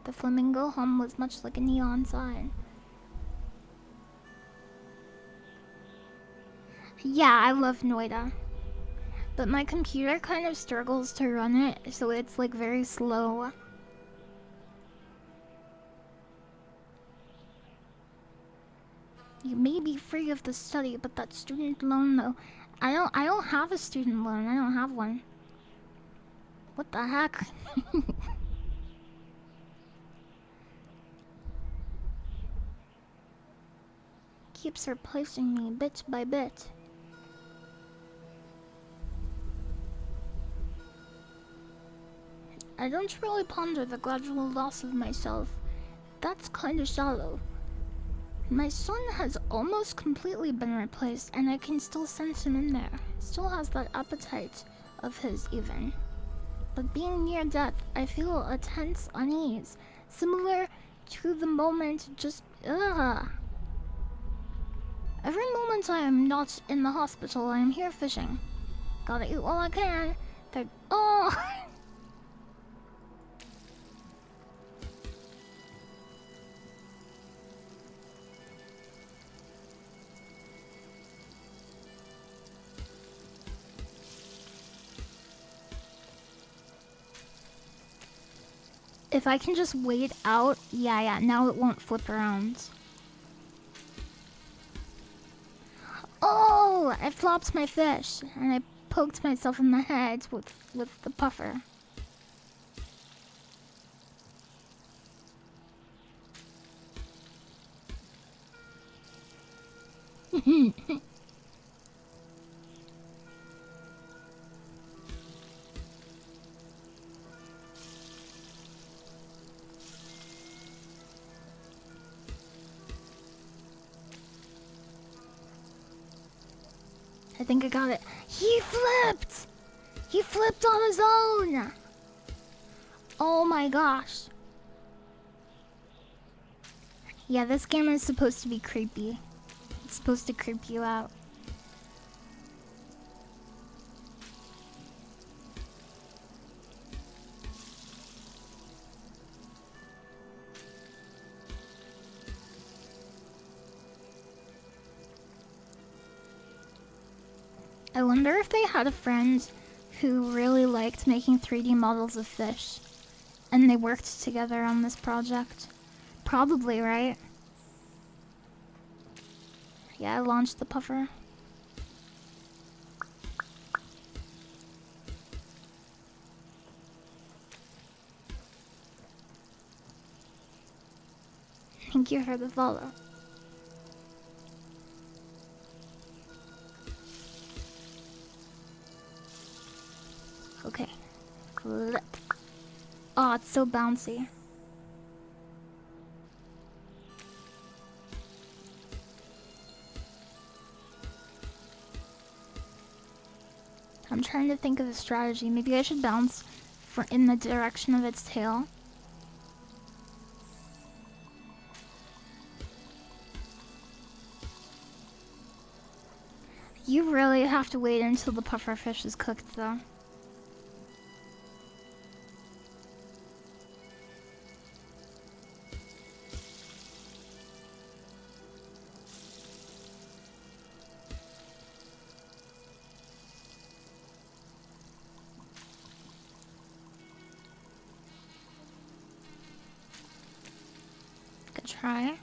The flamingo hum was much like a neon sign. Yeah, I love Noida. But my computer kind of struggles to run it, so it's like very slow. You may be free of the study, but that student loan though. I don't have a student loan. I don't have one. What the heck? Keeps replacing me bit by bit. I don't really ponder the gradual loss of myself. That's kinda shallow. My son has almost completely been replaced, and I can still sense him in there. Still has that appetite of his, even. But being near death, I feel a tense unease, similar to the moment just, ugh. Every moment I am not in the hospital, I am here fishing. Gotta eat while I can. Oh! If I can just wait out, yeah, now it won't flip around. Oh, I flopped my fish, and I poked myself in the head with the puffer. I think I got it. He flipped! He flipped on his own! Oh my gosh. Yeah, this game is supposed to be creepy. It's supposed to creep you out. I wonder if they had a friend who really liked making 3D models of fish, and they worked together on this project. Probably, right? Yeah, I launched the puffer. Thank you for the follow. Okay. Flip. Oh, it's so bouncy. I'm trying to think of a strategy. Maybe I should bounce in the direction of its tail. You really have to wait until the puffer fish is cooked, though. try.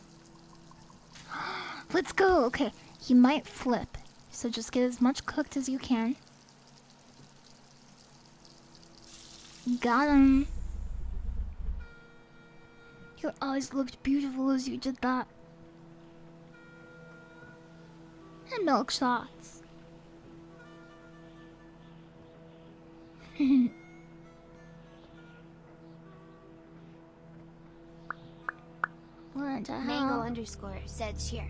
Let's go. Okay, he might flip, so just get as much cooked as you can. Got him. Your eyes looked beautiful as you did that. And milk shots. What the Mango hell? _ said cheered.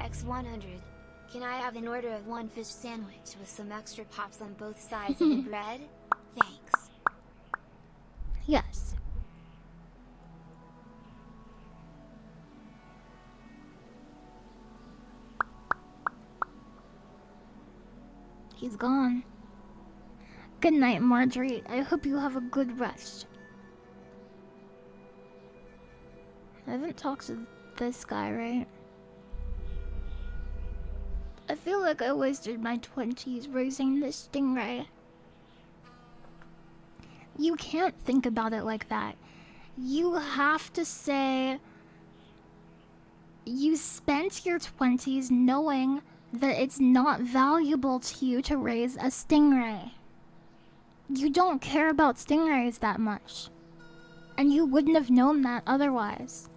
X100. Can I have an order of 1 fish sandwich with some extra pops on both sides of the bread? Thanks. Yes. He's gone. Good night, Marjorie. I hope you have a good rest. I haven't talked to this guy, right? I feel like I wasted my 20s raising this stingray. You can't think about it like that. You have to say you spent your 20s knowing that it's not valuable to you to raise a stingray. You don't care about stingrays that much. And you wouldn't have known that otherwise.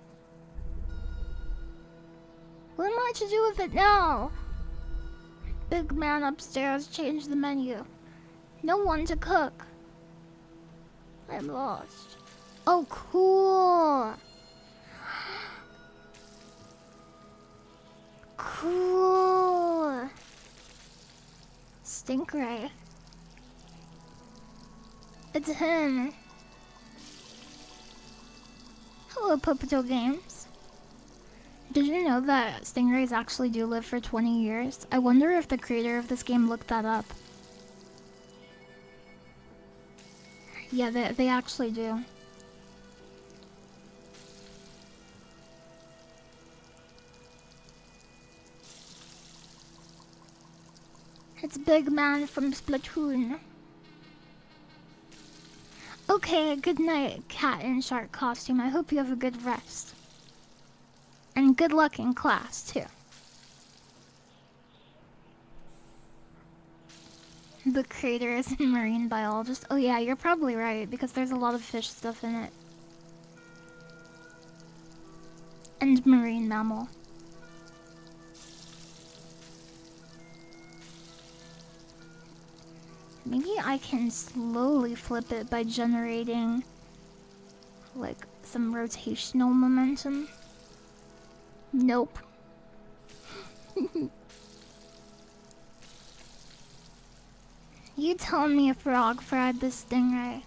What am I to do with it now? Big man upstairs changed the menu. No one to cook. I'm lost. Oh, cool. Cool. Stingray. It's him. Hello, Popoto Games. Did you know that stingrays actually do live for 20 years? I wonder if the creator of this game looked that up. Yeah, they actually do. It's Big Man from Splatoon. Okay, good night, cat in shark costume. I hope you have a good rest. And good luck in class, too. The creator is a marine biologist. Oh yeah, you're probably right, because there's a lot of fish stuff in it. And marine mammal. Maybe I can slowly flip it by generating, like, some rotational momentum. Nope. You telling me a frog fried this stingray?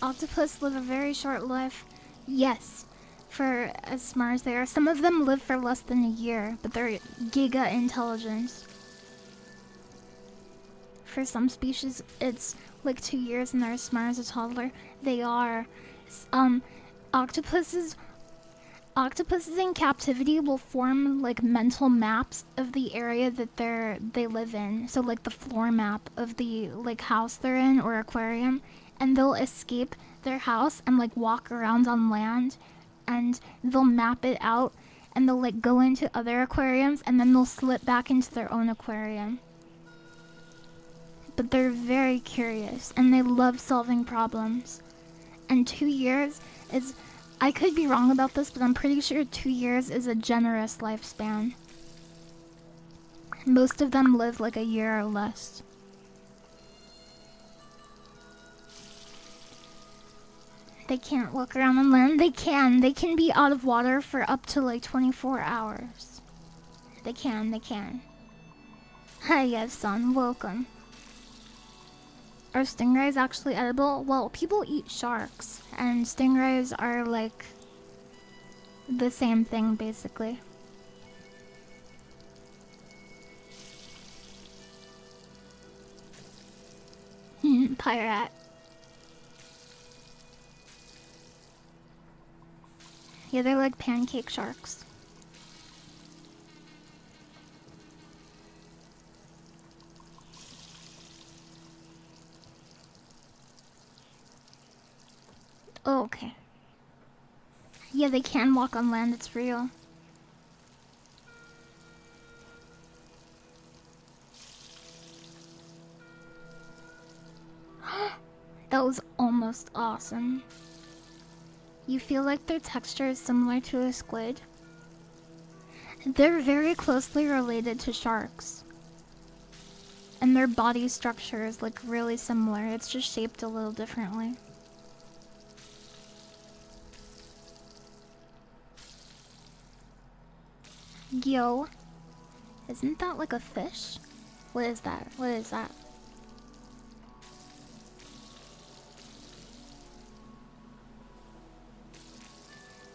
Octopus live a very short life. Yes, for as smart as they are. Some of them live for less than a year, but they're giga intelligent. For some species, it's like 2 years and they're as smart as a toddler. They are. Octopuses in captivity will form like mental maps of the area that they live in. So like the floor map of the like house they're in or aquarium, and they'll escape their house and like walk around on land, and they'll map it out, and they'll like go into other aquariums, and then they'll slip back into their own aquarium. But they're very curious and they love solving problems. And 2 years is, I could be wrong about this, but I'm pretty sure 2 years is a generous lifespan. Most of them live like a year or less. They can't walk around on land. They can be out of water for up to like 24 hours. They can. Hi, yes, son, welcome. Are stingrays actually edible? Well, people eat sharks, and stingrays are like the same thing, basically. Pirate. Yeah, they're like pancake sharks. Oh, okay. Yeah, they can walk on land, it's real. That was almost awesome. You feel like their texture is similar to a squid? They're very closely related to sharks. And their body structure is like really similar, it's just shaped a little differently. Yo, isn't that like a fish? What is that? What is that?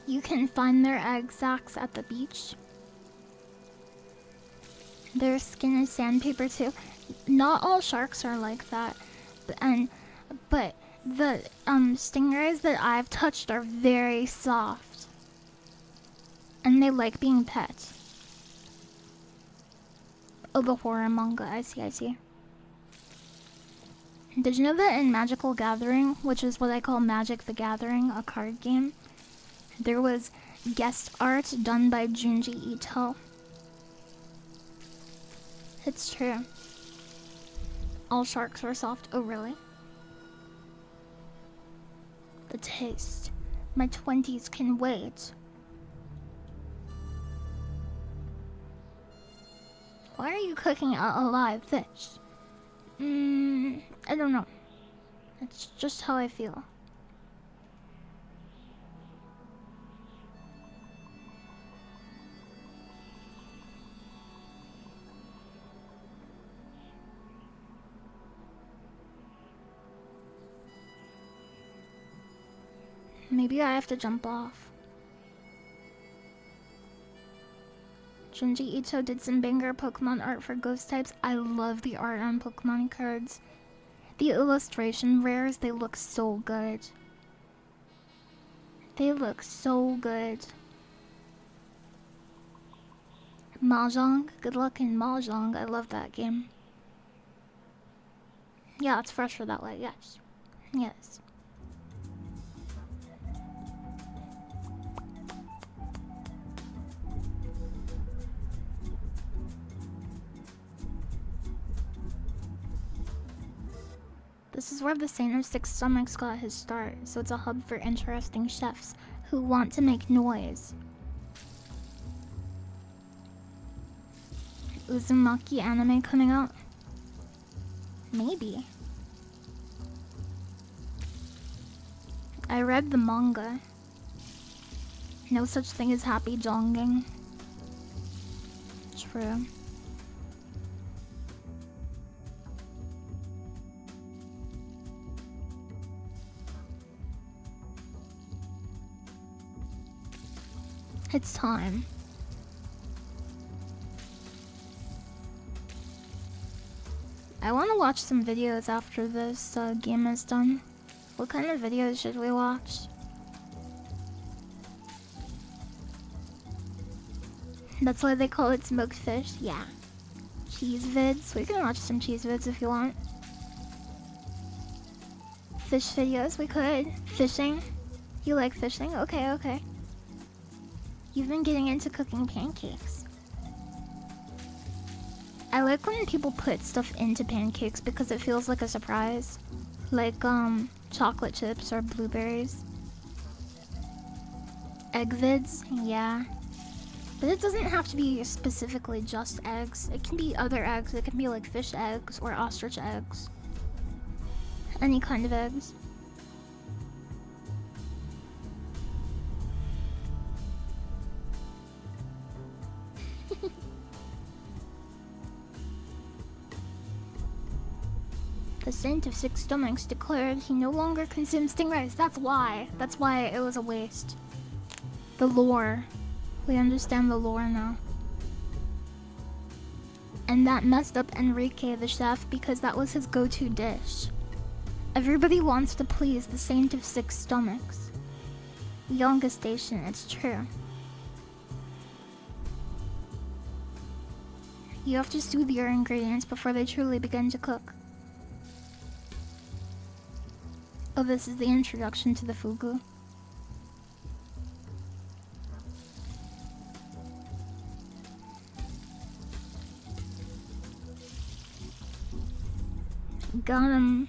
You can find their egg sacs at the beach. Their skin is sandpaper too. Not all sharks are like that, but the stingrays that I've touched are very soft, and they like being pet. Oh, the horror manga. I see, I see. Did you know that in Magical Gathering, which is what I call Magic the Gathering, a card game, there was guest art done by Junji Ito? It's true. All sharks are soft. Oh, really? The taste. My 20s can wait. Why are you cooking a live fish? I don't know. It's just how I feel. Maybe I have to jump off. Junji Ito did some banger Pokemon art for ghost types. I love the art on Pokemon cards. The illustration rares, they look so good. They look so good. Mahjong, good luck in Mahjong. I love that game. Yeah, it's fresher that way, yes. Yes. This is where the Saint of Six Stomachs got his start, so it's a hub for interesting chefs who want to make noise. Uzumaki anime coming out? Maybe. I read the manga. No such thing as happy jonging. True. It's time. I want to watch some videos after this game is done. What kind of videos should we watch? That's why they call it smoked fish? Yeah. Cheese vids? We can watch some cheese vids if you want. Fish videos? We could. Fishing? You like fishing? Okay, okay. You've been getting into cooking pancakes. I like when people put stuff into pancakes because it feels like a surprise. Like, chocolate chips or blueberries. Egg vids? Yeah. But it doesn't have to be specifically just eggs. It can be other eggs. It can be like fish eggs or ostrich eggs. Any kind of eggs. The Saint of Six Stomachs declared he no longer consumes stingrays. That's why. That's why it was a waste. The lore. We understand the lore now. And that messed up Enrique the chef because that was his go-to dish. Everybody wants to please the Saint of Six Stomachs. Youngest station, it's true. You have to soothe your ingredients before they truly begin to cook. Oh, this is the introduction to the fugu. Got him.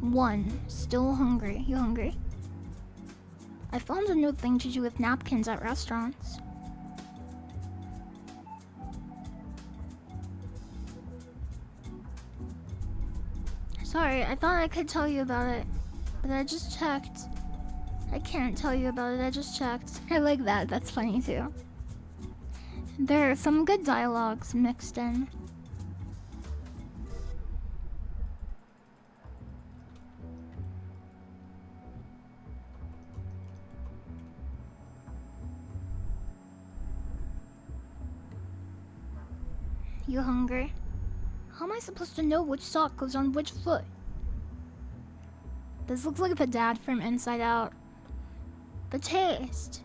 One. Still hungry. You hungry? I found a new thing to do with napkins at restaurants. Sorry, I thought I could tell you about it, but I just checked. I can't tell you about it, I just checked. I like that, that's funny too. There are some good dialogues mixed in. You hungry? How am I supposed to know which sock goes on which foot? This looks like the dad from Inside Out. The taste.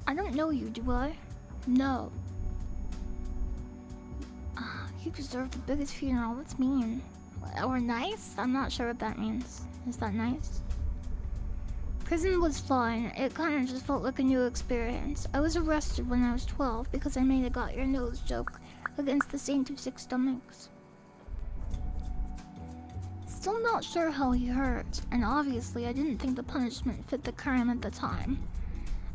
I don't know you, do I? No. You deserve the biggest funeral. That's mean. Or nice? I'm not sure what that means. Is that nice? Prison was fun. It kind of just felt like a new experience. I was arrested when I was 12 because I made a got your nose joke against the Saint of Six Stomachs. Still not sure how he hurt, and obviously I didn't think the punishment fit the crime at the time.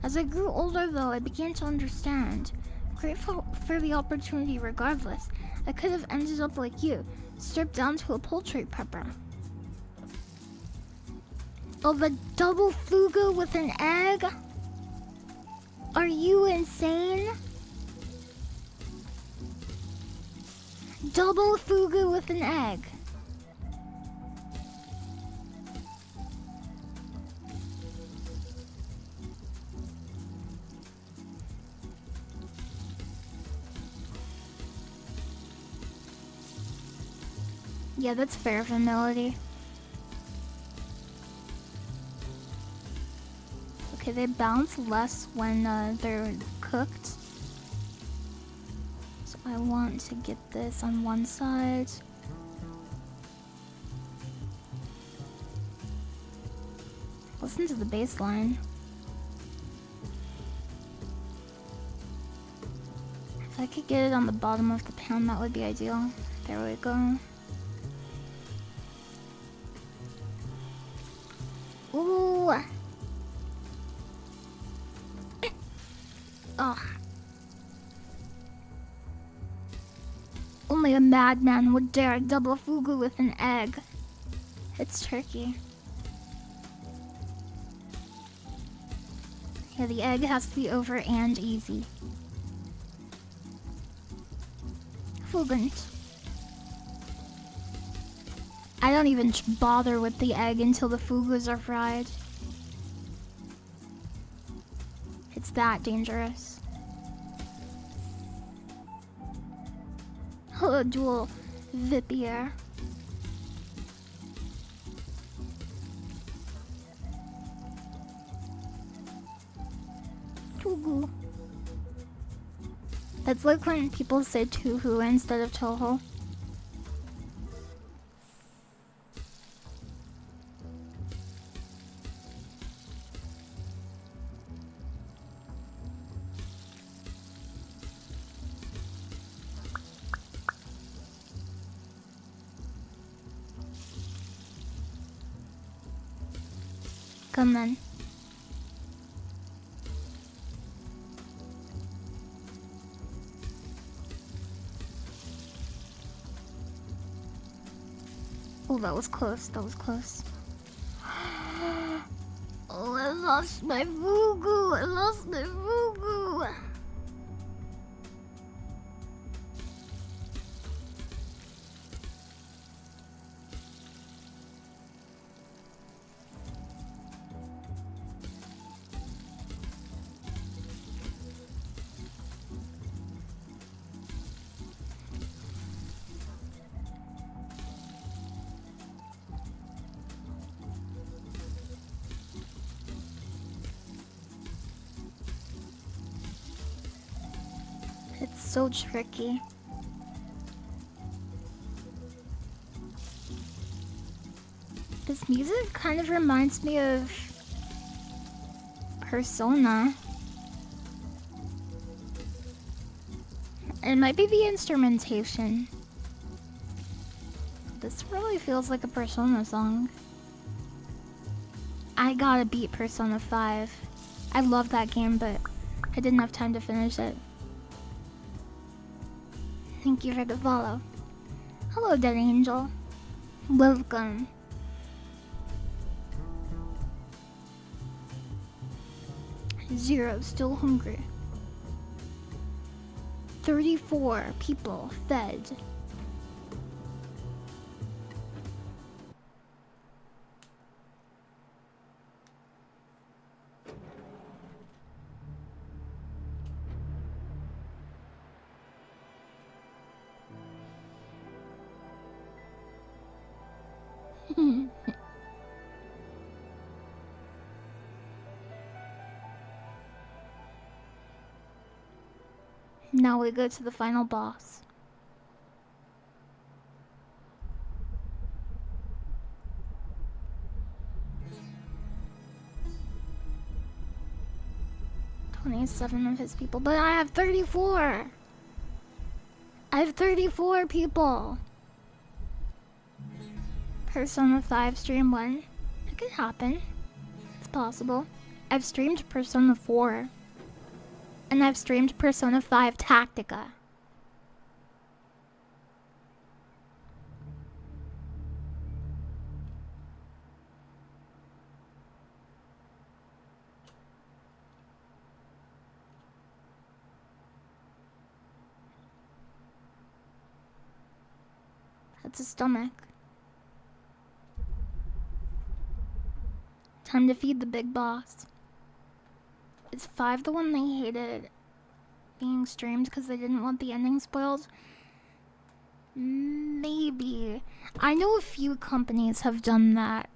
As I grew older though, I began to understand. Grateful for the opportunity regardless, I could have ended up like you, stripped down to a poultry prepper. Oh, the double fugu with an egg? Are you insane? Double fugu with an egg. Yeah, that's fair for Melody. Okay, they bounce less when they're cooked. So I want to get this on one side. Listen to the bass line. If I could get it on the bottom of the pan, that would be ideal. There we go. Ooh. Ugh. Only a madman would dare double fugu with an egg. It's tricky. Yeah, the egg has to be over and easy. Fugant. I don't even bother with the egg until the fugus are fried. It's that dangerous. Hello, dual Vipier. Fugu. That's like when people say Tuhu instead of Toho. Come then. Oh, that was close. That was close. Oh, I lost my fugu. I lost my fugu. It's so tricky. This music kind of reminds me of Persona. It might be the instrumentation. This really feels like a Persona song. I gotta beat Persona 5. I love that game, but I didn't have time to finish it. Thank you for the follow. Hello, Dead Angel. Welcome. Zero, still hungry. 34 people fed. Now we go to the final boss. $27 of his people, but I have 34. I have 34 people. Persona 5 stream 1. It could happen. It's possible. I've streamed Persona 4. And I've streamed Persona 5 Tactica. That's a stomach. Time to feed the big boss. Is 5 the one they hated being streamed because they didn't want the ending spoiled? Maybe. I know a few companies have done that.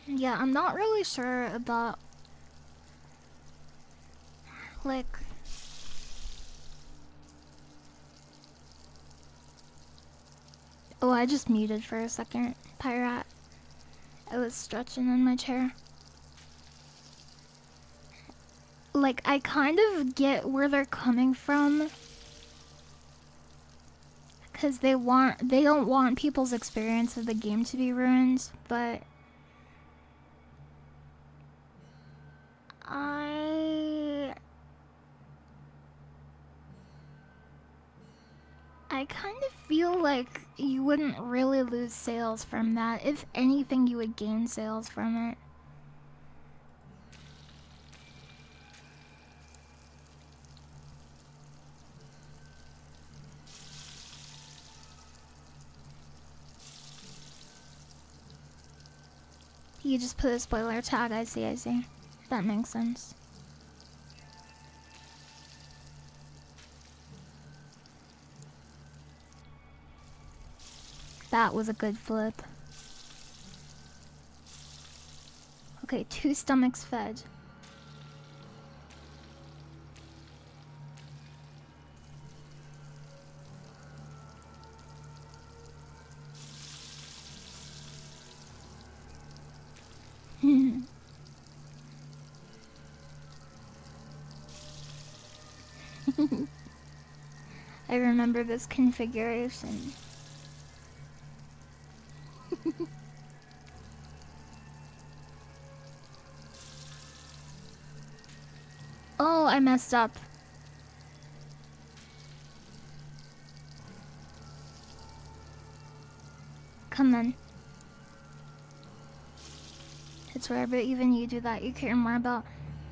Yeah, I'm not really sure about, like, oh, I just muted for a second, Pirate. I was stretching in my chair. Like, I kind of get where they're coming from, because they don't want people's experience of the game to be ruined, but I kind of feel like you wouldn't really lose sales from that. If anything, you would gain sales from it. You just put a spoiler tag, I see. That makes sense. That was a good flip. Okay, 2 stomachs fed. I remember this configuration. Oh, I messed up. Come on. It's rare, but even you do that. You care more about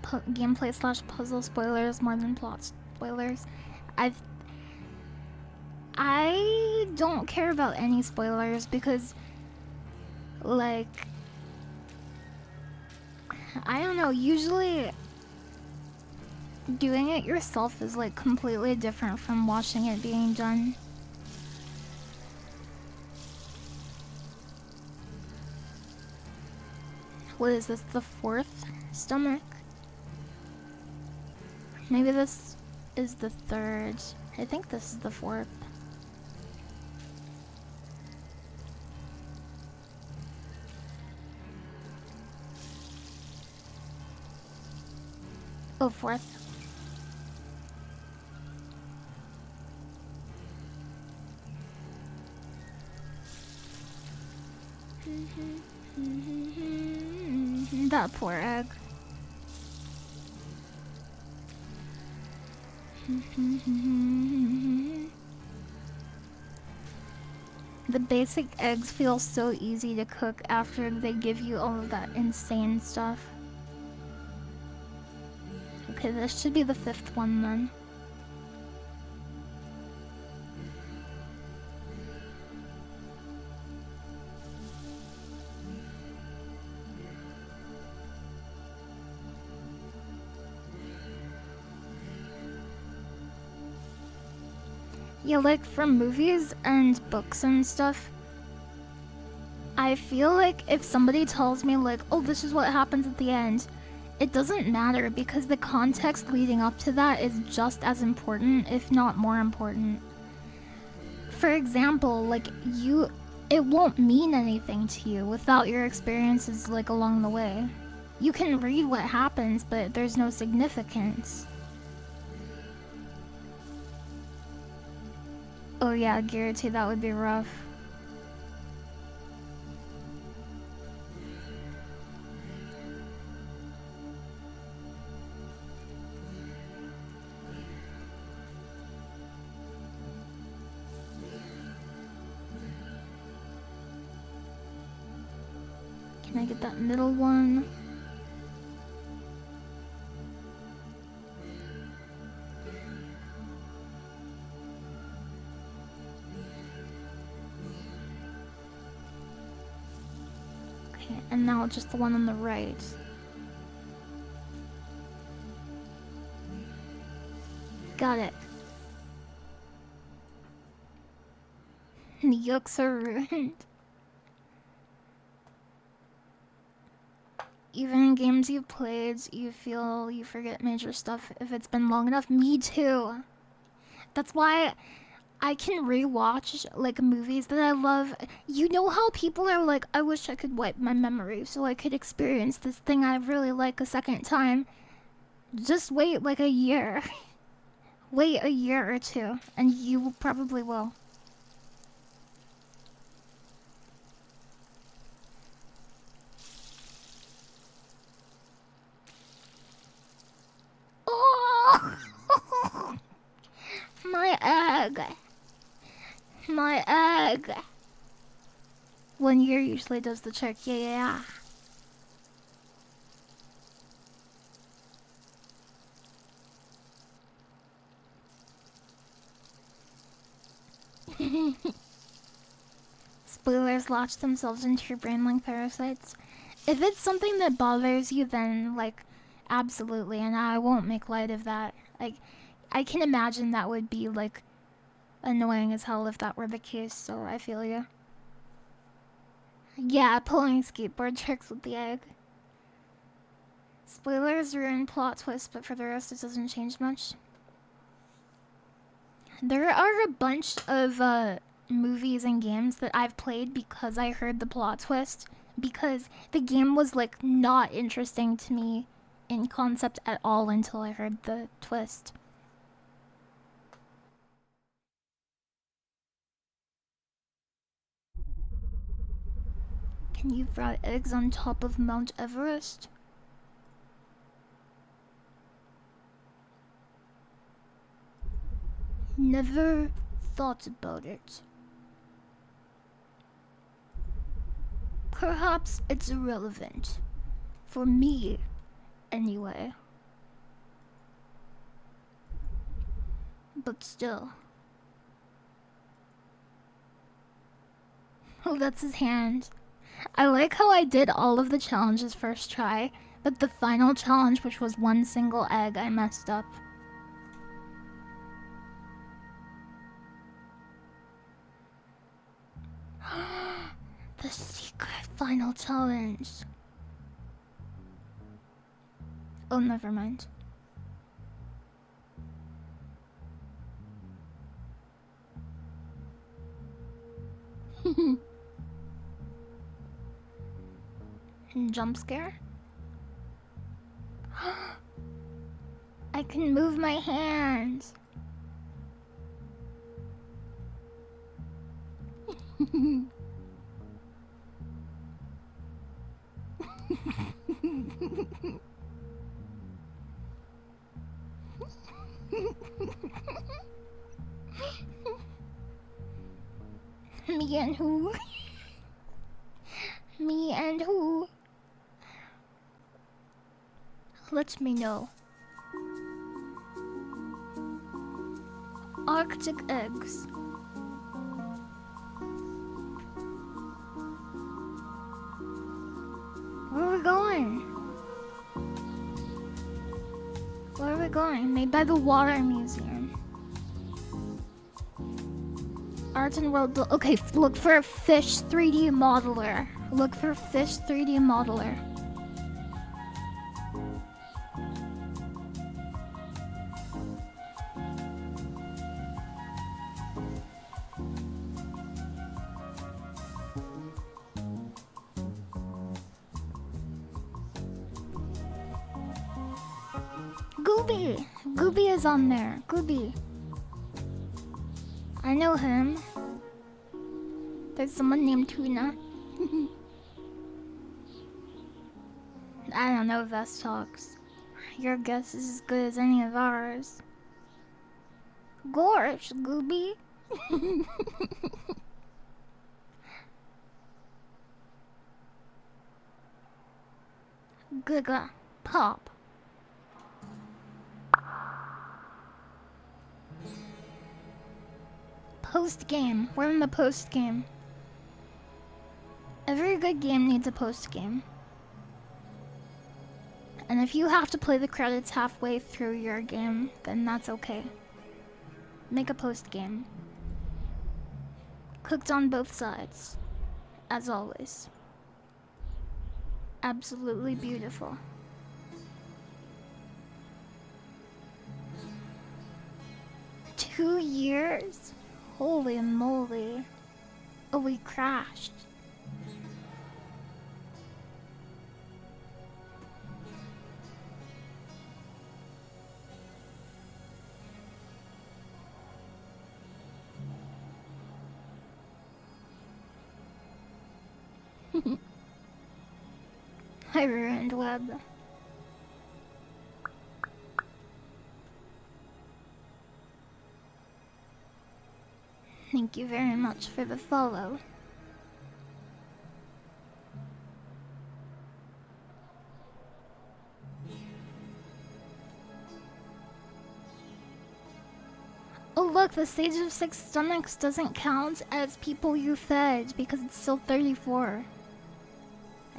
gameplay / puzzle spoilers more than plot spoilers. I don't care about any spoilers because, like, I don't know, usually doing it yourself is like completely different from watching it being done. What is this, the 4th stomach? Maybe this is the third. I think this is the fourth. Oh, fourth. That poor egg. The basic eggs feel so easy to cook after they give you all of that insane stuff. Okay, this should be the fifth one then. Yeah, like for movies and books and stuff, I feel like if somebody tells me like, oh, this is what happens at the end, it doesn't matter because the context leading up to that is just as important, if not more important. For example, like it won't mean anything to you without your experiences like along the way. You can read what happens, but there's no significance. Oh yeah, Garrity, that would be rough. Can I get that middle one? Okay, and now just the one on the right. Got it. The yolks are ruined. Even in games you've played, you feel you forget major stuff if it's been long enough. Me too. That's why I can rewatch like movies that I love. You know how people are like, I wish I could wipe my memory so I could experience this thing I really like a second time. Just wait like a year. Wait a year or two, and you probably will. Oh! My egg. My egg. 1 year usually does the trick. Yeah. Spoilers latch themselves into your brain like parasites. If it's something that bothers you, then, like, absolutely, and I won't make light of that. Like, I can imagine that would be, like, annoying as hell if that were the case, so I feel you. Yeah, pulling skateboard tricks with the egg. Spoilers ruin plot twist, but for the rest it doesn't change much. There are a bunch of movies and games that I've played because I heard the plot twist, because the game was like not interesting to me in concept at all until I heard the twist. Can you fry eggs on top of Mount Everest? Never thought about it. Perhaps it's irrelevant. For me, anyway. But still. Oh, that's his hand. I like how I did all of the challenges first try, but the final challenge, which was one single egg, I messed up. The secret final challenge. Oh, never mind. Jump scare? I can move my hands. Me and who? Me and who? Let me know. Arctic eggs. Where are we going? Where are we going? Made by the Water Museum. Art and World. Okay, look for a fish 3D modeler. Look for fish 3D modeler. Gooby! Gooby is on there. Gooby. I know him. There's someone named Tuna. I don't know Vest talks. Your guess is as good as any of ours. Gorsh, Gooby. Giga. Pop. Post game. We're in the post game. Every good game needs a post game. And if you have to play the credits halfway through your game, then that's okay. Make a post game. Cooked on both sides. As always. Absolutely beautiful. $2 years? Holy moly. Oh, we crashed. I ruined web. Thank you very much for the follow. Oh look, the stage of 6 stomachs doesn't count as people you fed because it's still 34.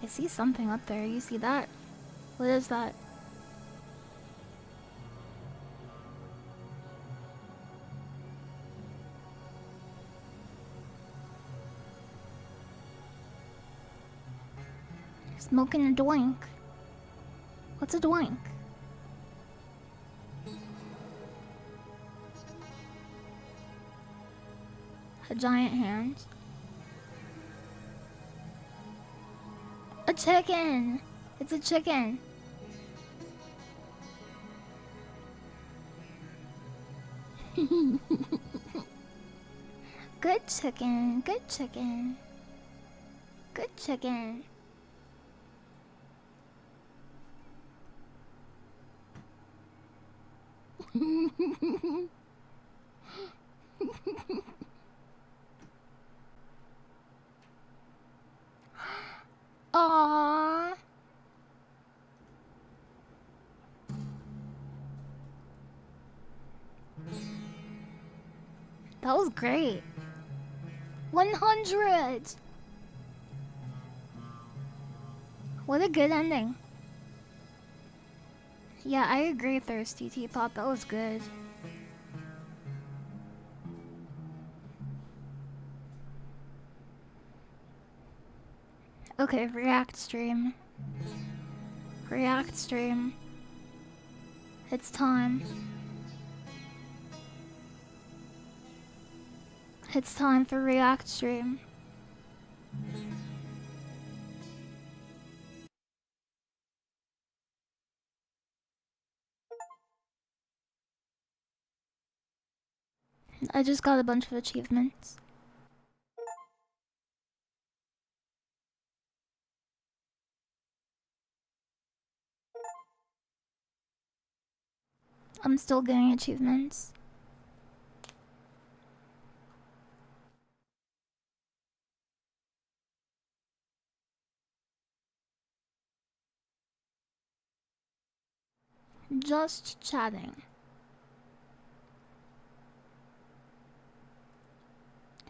I see something up there. You see that? What is that? Smoking a doink. What's a doink? A giant hand. A chicken! It's a chicken. Good chicken, good chicken. Good chicken. Aww. That was great. 100! What a good ending. Yeah, I agree, Thirsty Teapot. That was good. Okay, React stream. React stream. It's time. It's time for React stream. I just got a bunch of achievements. I'm still getting achievements. Just chatting.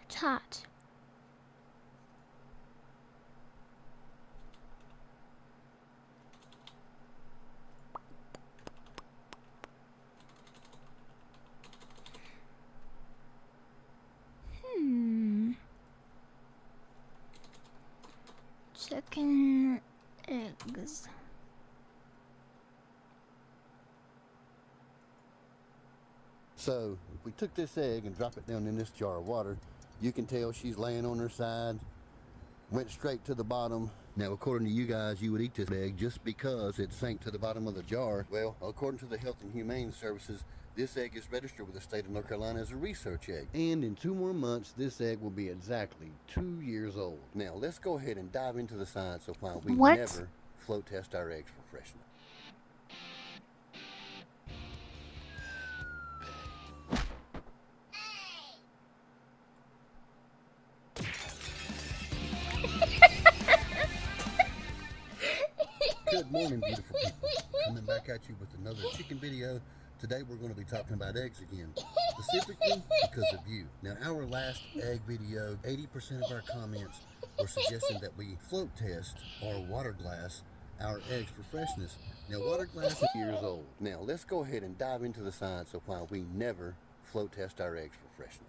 Chat. Chicken eggs. So, if we took this egg and drop it down in this jar of water, you can tell she's laying on her side, went straight to the bottom. Now, according to you guys, you would eat this egg just because it sank to the bottom of the jar. Well, according to the Health and Humane Services, this egg is registered with the state of North Carolina as a research egg. And in 2 more months, this egg will be exactly 2 years old. Now, let's go ahead and dive into the science of why we never float test our eggs for freshness. Good morning, beautiful people. Coming back at you with another chicken video. Today we're going to be talking about eggs again, specifically because of you. Now, our last egg video, 80% of our comments were suggesting that we float test or water glass our eggs for freshness. Now, water glass is years old. Now, let's go ahead and dive into the science of why we never float test our eggs for freshness.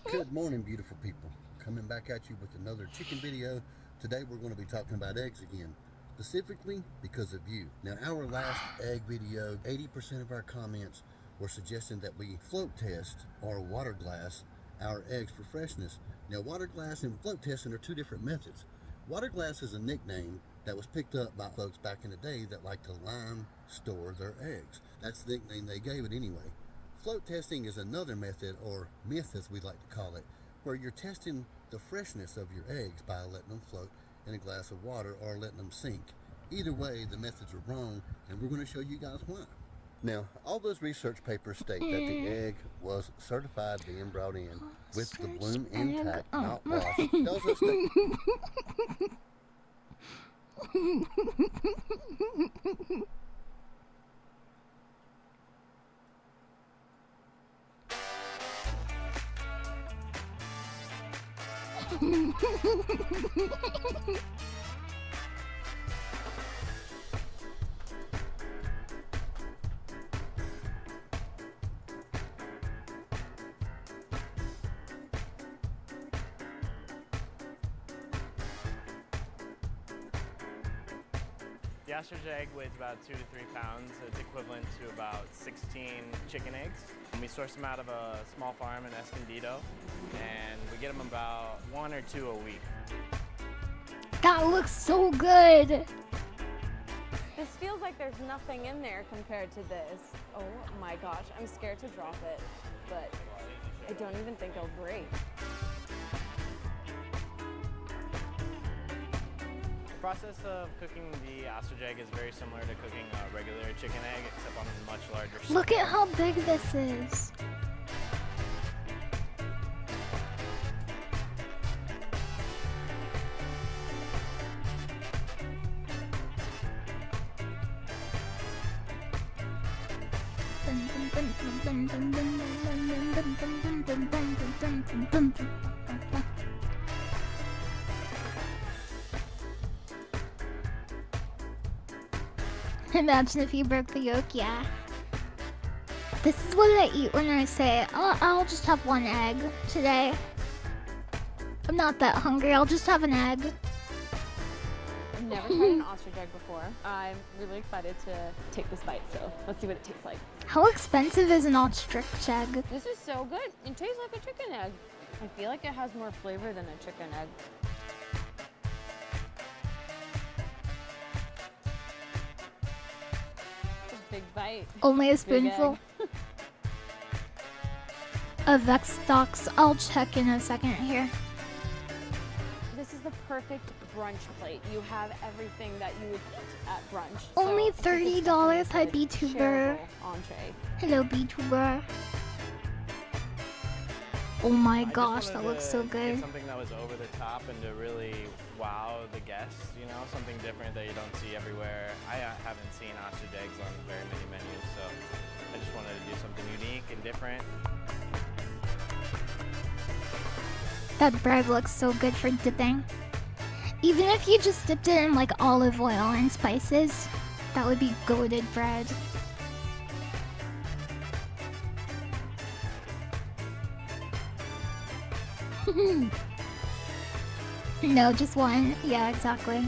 Good morning, beautiful people. Coming back at you with another chicken video. Today we're going to be talking about eggs again, specifically because of you. Now, our last egg video, 80% of our comments were suggesting that we float test or water glass our eggs for freshness. Now, water glass and float testing are 2 different methods. Water glass is a nickname that was picked up by folks back in the day that like to lime store their eggs. That's the nickname they gave it anyway. Float testing is another method, or myth as we like to call it, where you're testing the freshness of your eggs by letting them float in a glass of water or letting them sink. Either way, the methods are wrong, and we're going to show you guys why. Now, all those research papers state that the egg was certified being brought in with the bloom intact, not washed. Those are The ostrich egg weighs about 2 to 3 pounds. It's equivalent to about 16 chicken eggs. And we source them out of a small farm in Escondido, and we get them about 1 or 2 a week. That looks so good. This feels like there's nothing in there compared to this. Oh my gosh, I'm scared to drop it, but I don't even think it'll break. The process of cooking the ostrich egg is very similar to cooking a regular chicken egg, except on a much larger scale. Look at how big this is. Imagine if you broke the yolk, yeah. This is what I eat when I say, oh, I'll just have 1 egg today. I'm not that hungry, I'll just have an egg. I've never tried an ostrich egg before. I'm really excited to take this bite, so let's see what it tastes like. How expensive is an ostrich egg? This is so good. It tastes like a chicken egg. I feel like it has more flavor than a chicken egg. A big bite. Only a Big spoonful egg. of Vex stocks. I'll check in a second here. This is the perfect brunch plate. You have everything that you would eat at brunch. Only So I think it's definitely $30. Hi, a good VTuber. shareable entree. Hello, VTuber. Oh my I just gosh, wanted that looks to so get good. something that was over the top and to really wow the guests, you know, something different that you don't see everywhere. I haven't seen ostrich eggs on very many menus, so I just wanted to do something unique and different. That bread looks so good for dipping. Even if you just dipped it in like olive oil and spices, that would be goated bread. No, just one. Yeah, exactly.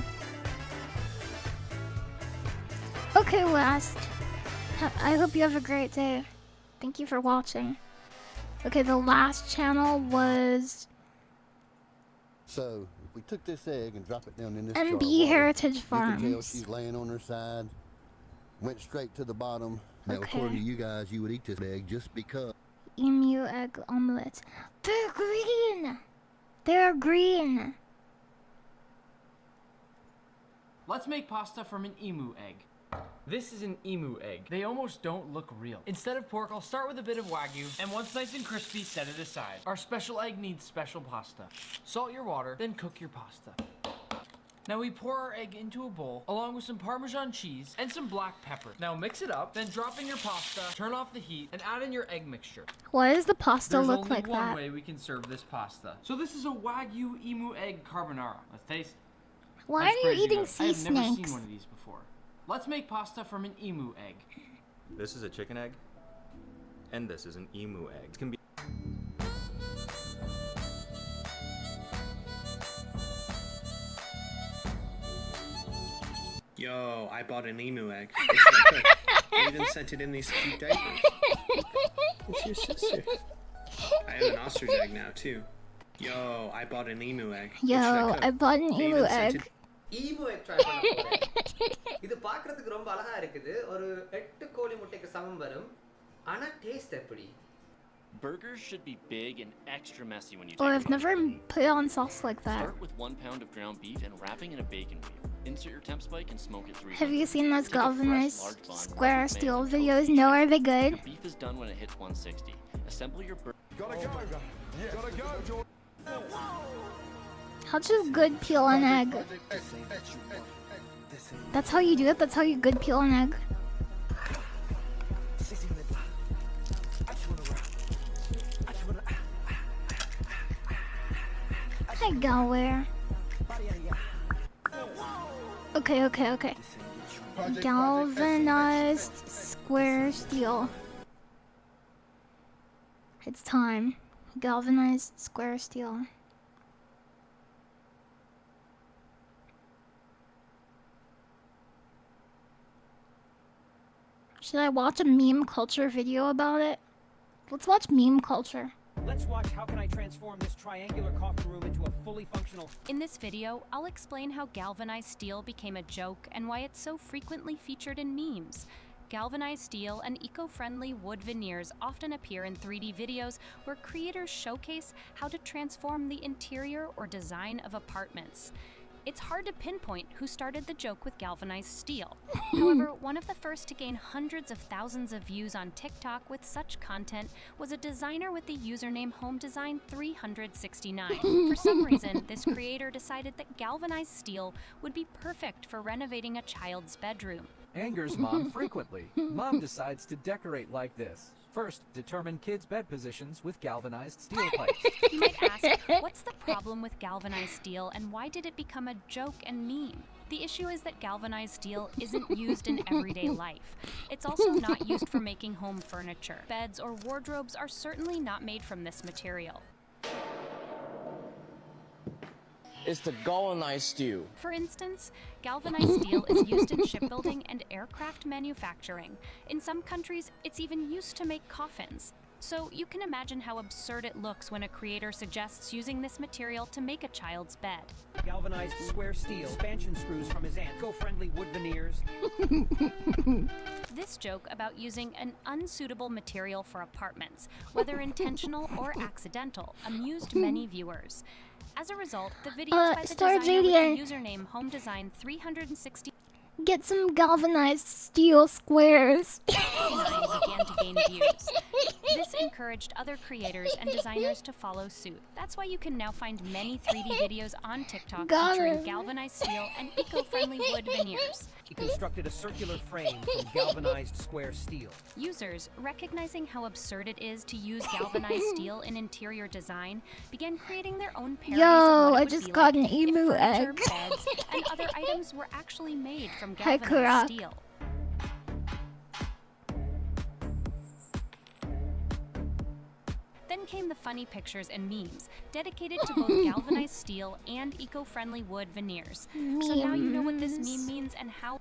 Okay, last. I hope you have a great day. Thank you for watching. Okay, the last channel was So, if we took this egg and drop it down in this jar of MB water, Heritage you can tell Farms. she's laying on her side, went straight to the bottom. Now, Okay. according to you guys, you would eat this egg just because. Emu egg omelet. They're green! They're green! Let's make pasta from an emu egg. This is an emu egg. They almost don't look real. Instead of pork, I'll start with a bit of wagyu, and once nice and crispy, set it aside. Our special egg needs special pasta. Salt your water, then cook your pasta. Now we pour our egg into a bowl, along with some Parmesan cheese and some black pepper. Now mix it up, then drop in your pasta, turn off the heat, and add in your egg mixture. Why does the pasta There's look only like one that? way we can serve this pasta. So this is a wagyu emu egg carbonara. Let's taste it. Why How are you spread eating go? sea I have never snakes? seen one of these before. Let's make pasta from an emu egg. This is a chicken egg, and this is an emu egg. It can be Yo, I bought an emu egg. They should have cooked. They even sent it in these cute diapers. It's your sister. I have an ostrich egg now too. Yo, I bought an emu egg. What should Yo, cook? I bought an They emu even sent egg. it- emu egg try பண்ண போறேன். இது பார்க்கிறதுக்கு ரொம்ப அழகா இருக்குது. ஒரு 8 கோழி முட்டைக்கு சமம் வரும். ஆனா டேஸ்ட் எப்படி? Burgers should be big and extra messy when you Oh, take I've them never out. put on sauce like that. Start with 1 pound of ground beef and wrapping in a bacon weave. Insert your temp spike and smoke it 3 Have you seconds. seen those Take a fresh, galvanized large bun, square brush with steel mayonnaise and videos? toast. No, are they good? Your beef is done when it hits 160. Assemble your burger. How to good peel an egg? That's how you do it? That's how you good peel an egg? Hi, Galware. Okay. Galvanized square steel. It's time. Galvanized square steel. Should I watch a meme culture video about it? Let's watch meme culture. Let's watch how can I transform this triangular coffee room into a fully functional... In this video, I'll explain how galvanized steel became a joke and why it's so frequently featured in memes. Galvanized steel and eco-friendly wood veneers often appear in 3D videos where creators showcase how to transform the interior or design of apartments. It's hard to pinpoint who started the joke with galvanized steel. However, one of the first to gain hundreds of thousands of views on TikTok with such content was a designer with the username HomeDesign369. For some reason, this creator decided that galvanized steel would be perfect for renovating a child's bedroom. Angers mom frequently. Mom decides to decorate like this. First, determine kids' bed positions with galvanized steel pipes. You might ask, what's the problem with galvanized steel and why did it become a joke and meme? The issue is that galvanized steel isn't used in everyday life. It's also not used for making home furniture. Beds or wardrobes are certainly not made from this material. It's the galvanized steel. For instance, galvanized steel is used in shipbuilding and aircraft manufacturing. In some countries, it's even used to make coffins. So you can imagine how absurd it looks when a creator suggests using this material to make a child's bed. Galvanized square steel, expansion screws from his aunt, eco-friendly wood veneers. This joke about using an unsuitable material for apartments, whether intentional or accidental, amused many viewers. As a result, the videos by the Star designer JDR. with the username HomeDesign360 Get some galvanized steel squares. began to gain views. This encouraged other creators and designers to follow suit. That's why you can now find many 3D videos on TikTok featuring galvanized steel and eco-friendly wood veneers. He constructed a circular frame from galvanized square steel. Users, recognizing how absurd it is to use galvanized steel in interior design, began creating their own parodies Yo, of what I it would just be got like an emu if furniture, egg. beds, and other items were actually made from Hi, galvanized Karak. steel. Then came the funny pictures and memes, dedicated to both galvanized steel and eco-friendly wood veneers. So now you know what this meme means and how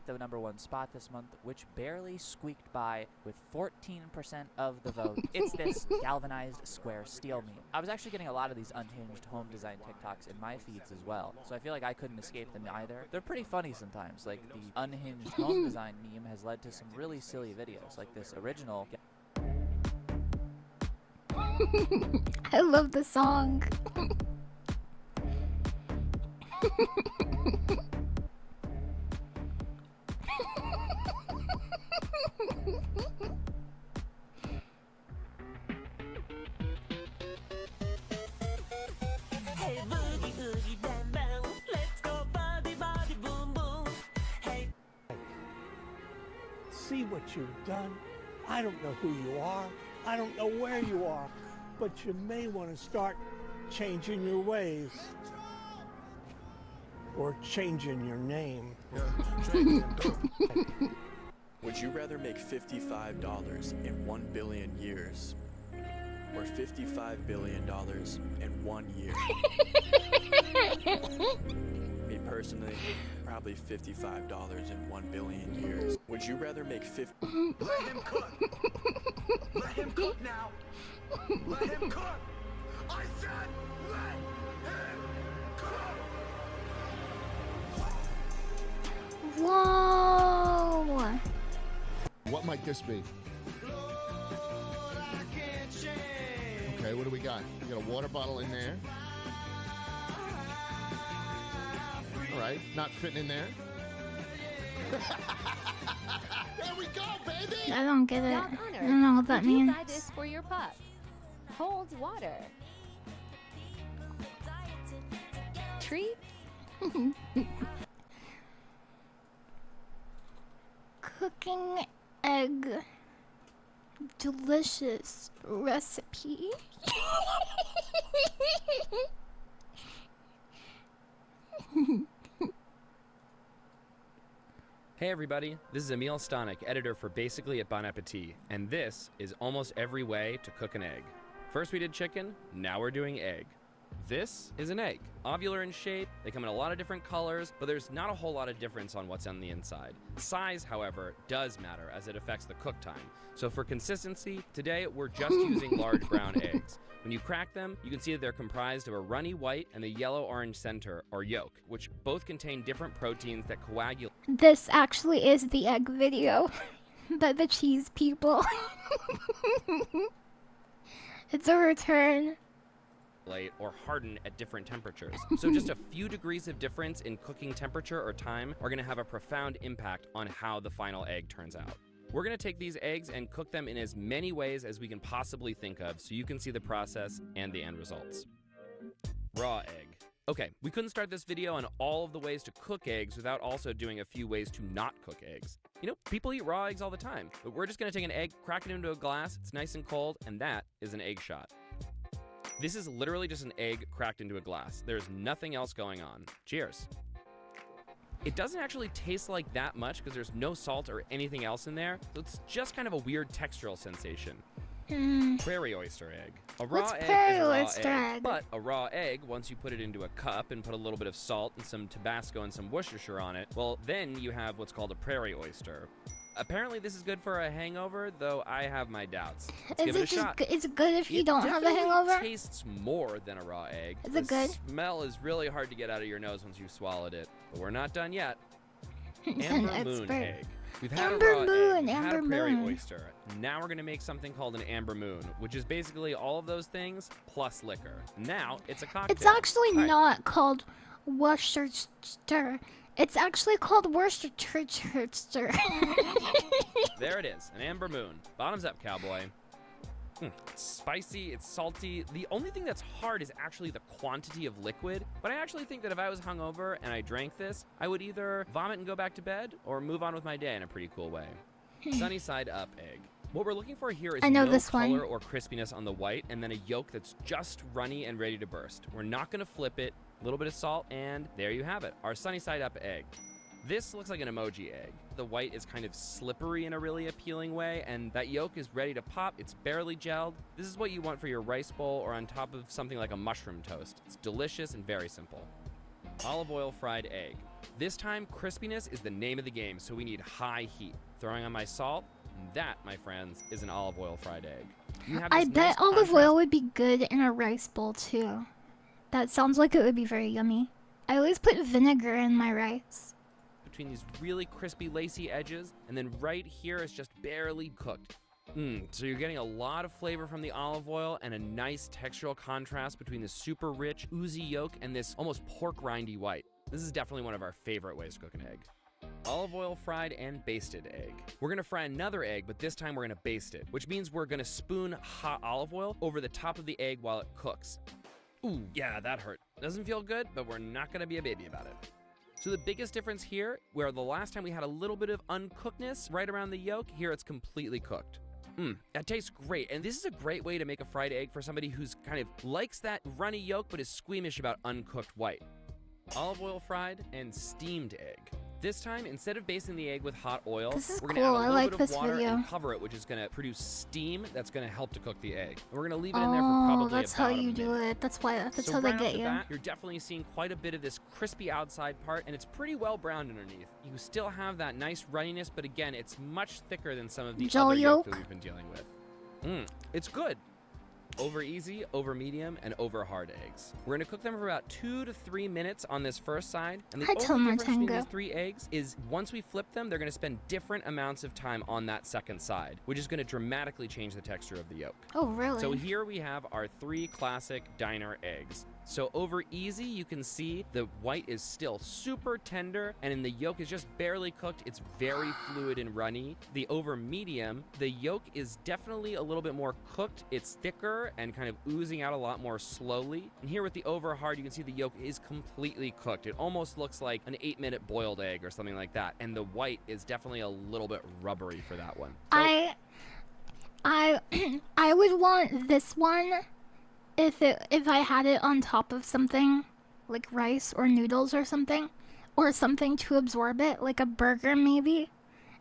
The #1 spot this month, which barely squeaked by with 14% of the vote. It's this galvanized square steel meme. I was actually getting a lot of these unhinged home design TikToks in my feeds as well, so I feel like I couldn't escape them either. They're pretty funny sometimes, like the unhinged home design meme has led to some really silly videos, like this original. I love the song. Hey boogie oogie bam bam, let's go body body boom boom. Hey. See what you've done. I don't know who you are. I don't know where you are, but you may want to start changing your ways. Or changing your name. Would you rather make $55 in 1 billion years or $55 billion in 1 year? Me personally, probably $55 in 1 billion years. Would you rather make 50? Let him cook. Let him cook now. Let him cook. I said let him cook. Whoa. What might this be? Okay, what do we got? We got a water bottle in there. All right, not fitting in there. There we go, baby! I don't get it. Dog I owner, don't know what that would you means. buy this for your pup? Holds water. Treats. Cooking egg. Delicious recipe. Hey everybody, this is Emil Stanek, editor for Basically at Bon Appetit, and this is almost every way to cook an egg. First we did chicken, now we're doing egg. This is an egg. Ovular in shape, they come in a lot of different colors, but there's not a whole lot of difference on what's on the inside. Size, however, does matter as it affects the cook time. So for consistency, today we're just using large brown eggs. When you crack them, you can see that they're comprised of a runny white and the yellow-orange center, or yolk, which both contain different proteins that coagulate. This actually is the egg video by the cheese people. It's a return. Or harden at different temperatures. So just a few degrees of difference in cooking temperature or time are going to have a profound impact on how the final egg turns out. We're going to take these eggs and cook them in as many ways as we can possibly think of so you can see the process and the end results. Raw egg. Okay, we couldn't start this video on all of the ways to cook eggs without also doing a few ways to not cook eggs. You know, people eat raw eggs all the time, but we're just going to take an egg, crack it into a glass, it's nice and cold, and that is an egg shot. This is literally just an egg cracked into a glass. There's nothing else going on. Cheers. It doesn't actually taste like that much because there's no salt or anything else in there, so it's just kind of a weird textural sensation. Prairie oyster egg. A raw What's egg prairie is a raw oyster egg, egg? but a raw egg, once you put it into a cup and put a little bit of salt and some Tabasco and some Worcestershire on it, well, then you have what's called a prairie oyster. Apparently this is good for a hangover, though I have my doubts. Let's give it a shot. Is it good if you don't have a It hangover? tastes more than a raw egg. Is it good? The smell is really hard to get out of your nose once you've swallowed it, but we're not done yet. An Amber moon expert. egg. We've had Amber a raw moon, egg, we've had a amber prairie moon. oyster. Now we're gonna make something called an amber moon, which is basically all of those things plus liquor. Now it's a cocktail. It's actually All right. not called Worcestershire. It's actually called Worcestershire. There it is, an amber moon. Bottoms up, cowboy. It's spicy, it's salty. The only thing that's hard is actually the quantity of liquid, but I actually think that if I was hungover and I drank this, I would either vomit and go back to bed or move on with my day in a pretty cool way. Sunny side up egg. What we're looking for here is I know no this one. color or crispiness on the white, and then a yolk that's just runny and ready to burst. We're not gonna flip it, a little bit of salt, and there you have it, our sunny side up egg. This looks like an emoji egg. The white is kind of slippery in a really appealing way, and that yolk is ready to pop. It's barely gelled. This is what you want for your rice bowl or on top of something like a mushroom toast. It's delicious and very simple. Olive oil fried egg. This time, crispiness is the name of the game, so we need high heat. Throwing on my salt, and that, my friends, is an olive oil fried egg. You have I this bet nice olive contrast oil would be good in a rice bowl too. That sounds like it would be very yummy. I always put vinegar in my rice. between these really crispy, lacy edges, and then right here is just barely cooked. So you're getting a lot of flavor from the olive oil and a nice textural contrast between the super rich, oozy yolk and this almost pork rindy white. This is definitely one of our favorite ways to cook an egg. Olive oil fried and basted egg. We're gonna fry another egg, but this time we're gonna baste it, which means we're gonna spoon hot olive oil over the top of the egg while it cooks. Ooh, yeah, that hurt. Doesn't feel good, but we're not gonna be a baby about it. So the biggest difference here, where the last time we had a little bit of uncookedness right around the yolk, here it's completely cooked. That tastes great, and this is a great way to make a fried egg for somebody who's kind of likes that runny yolk but is squeamish about uncooked white. Olive oil fried and steamed egg. This time, instead of basting the egg with hot oil, This is we're gonna cool. add a I little like bit this of water video. and cover it, which is gonna produce steam that's gonna help to cook the egg. And we're gonna leave it in there for Oh, probably that's how about a you minute. do it. That's So how they right off get the you. bat, you're definitely seeing quite a bit of this crispy outside part, and it's pretty well browned underneath. You still have that nice runniness, but again, it's much thicker than some of the Gel other yolk that yolk? we've been dealing with. It's good. Over easy, over medium, and over hard eggs. We're gonna cook them for about 2 to 3 minutes on this first side, and the I tell only my difference between tango. these 3 eggs is once we flip them, they're gonna spend different amounts of time on that second side, which is gonna dramatically change the texture of the yolk. Oh, really? So here we have our 3 classic diner eggs. So over easy, you can see the white is still super tender, and in the yolk is just barely cooked. It's very fluid and runny. The over medium, the yolk is definitely a little bit more cooked. It's thicker and kind of oozing out a lot more slowly. And here with the over hard, you can see the yolk is completely cooked. It almost looks like an 8-minute boiled egg or something like that. And the white is definitely a little bit rubbery for that one. So I would want this one if I had it on top of something like rice or noodles or something to absorb it, like a burger maybe.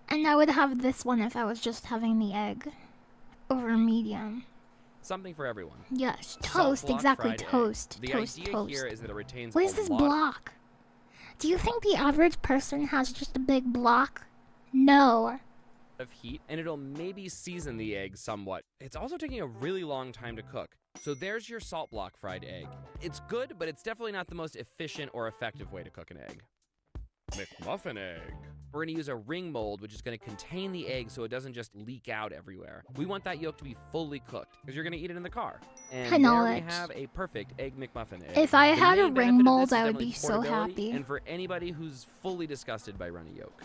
And I would have this one if I was just having the egg over medium. something for everyone. Yes, Salt toast, block exactly, fried egg. toast, The toast, idea toast. here is that it retains What is a this lot block? Do you think the average person has just a big block? No. of heat, and it'll maybe season the egg somewhat. It's also taking a really long time to cook. So there's your salt block fried egg. It's good, but it's definitely not the most efficient or effective way to cook an egg. McMuffin egg. We're gonna use a ring mold, which is gonna contain the egg so it doesn't just leak out everywhere. We want that yolk to be fully cooked, because you're gonna eat it in the car. And there we Knowledge. have a perfect egg McMuffin egg. If I The had a main ring benefit of mold, this is I would definitely be so portability, happy. And for anybody who's fully disgusted by runny yolk.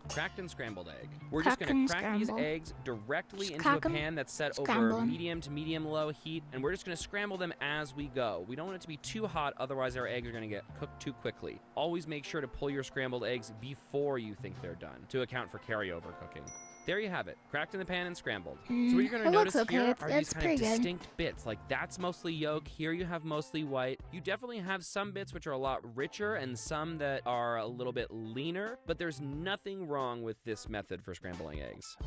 Cracked and scrambled egg. We're Crack just gonna and crack these scramble. eggs directly Just into a crack 'em, pan that's set scramble over 'em. medium to medium-low heat, and we're just gonna scramble them as we go. We don't want it to be too hot, otherwise our eggs are gonna get cooked too quickly. Always make sure to pull your scrambled eggs before you think they're done, to account for carryover cooking. There you have it, cracked in the pan and scrambled. So Mm, what you're gonna it looks notice okay. here It's- are it's these kind of pretty good. distinct bits. Like that's mostly yolk, here you have mostly white. You definitely have some bits which are a lot richer and some that are a little bit leaner, but there's nothing wrong with this method for scrambling eggs.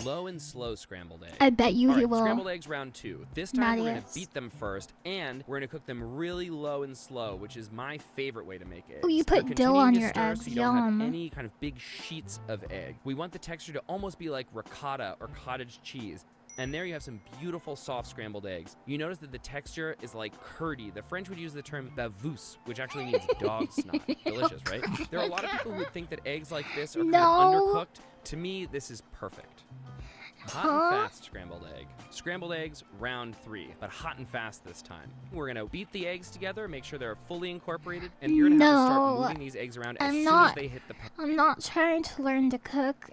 Low and slow scrambled egg. I bet you All he right, will. Scrambled eggs round 2. This time we're gonna Marius. beat them first, and we're gonna cook them really low and slow, which is my favorite way to make eggs. Oh, you We're put dill continuing on to your stir eggs. so you don't have Yum. any kind of big sheets of egg. We want the texture to almost be like ricotta or cottage cheese. And there you have some beautiful soft scrambled eggs. You notice that the texture is like curdy. The French would use the term bavous, which actually means dog snot. Delicious, right? There are a lot of people who would think that eggs like this are kind of No. undercooked. To me, this is perfect. Hot Huh? and fast scrambled egg. Scrambled eggs, round 3, but hot and fast this time. We're gonna beat the eggs together, make sure they're fully incorporated, and you're gonna have to start No, moving these eggs around as I'm soon not. as they hit the pan. I'm not trying to learn to cook.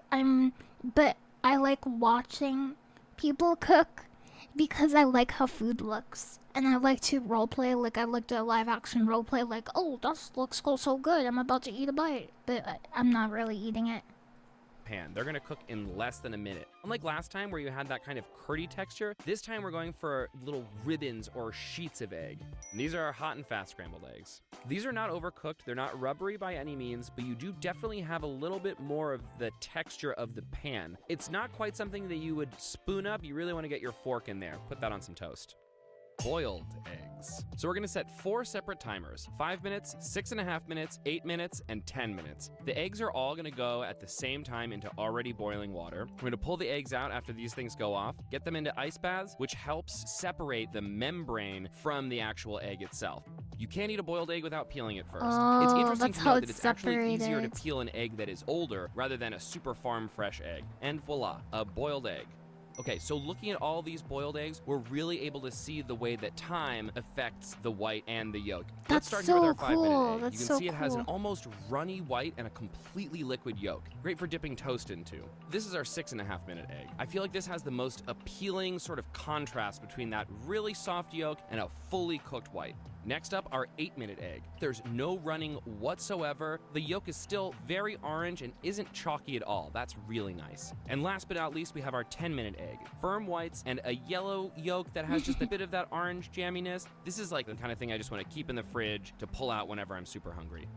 But I like watching people cook because I like how food looks. And I like to roleplay, like I like to live action roleplay, like, oh, that looks so good, I'm about to eat a bite. But I'm not really eating it. Pan. They're gonna cook in less than a minute. Unlike last time where you had that kind of curdy texture, this time we're going for little ribbons or sheets of egg. And these are our hot and fast scrambled eggs. These are not overcooked, they're not rubbery by any means, but you do definitely have a little bit more of the texture of the pan. It's not quite something that you would spoon up, you really wanna get your fork in there. Put that on some toast. Boiled eggs. So we're gonna set 4 separate timers, 5 minutes, 6.5 minutes, 8 minutes, and 10 minutes. The eggs are all gonna go at the same time into already boiling water. We're gonna pull the eggs out after these things go off, get them into ice baths, which helps separate the membrane from the actual egg itself. You can't eat a boiled egg without peeling it first. It's Oh, interesting that's to how note that it's it's actually easier to separated. peel an egg that is older rather than a super farm fresh egg. And voila, a boiled egg. Okay, so looking at all these boiled eggs, we're really able to see the way that time affects the white and the yolk. Let's That's start here with so our 5-minute cool. egg. That's You can so see it has an cool. almost runny white and a completely liquid yolk. Great for dipping toast into. This is our 6.5-minute egg. I feel like this has the most appealing sort of contrast between that really soft yolk and a fully cooked white. Next up, our 8-minute egg. There's no running whatsoever. The yolk is still very orange and isn't chalky at all. That's really nice. And last but not least, we have our 10-minute egg. Firm whites and a yellow yolk that has just a bit of that orange jamminess. This is like the kind of thing I just want to keep in the fridge to pull out whenever I'm super hungry.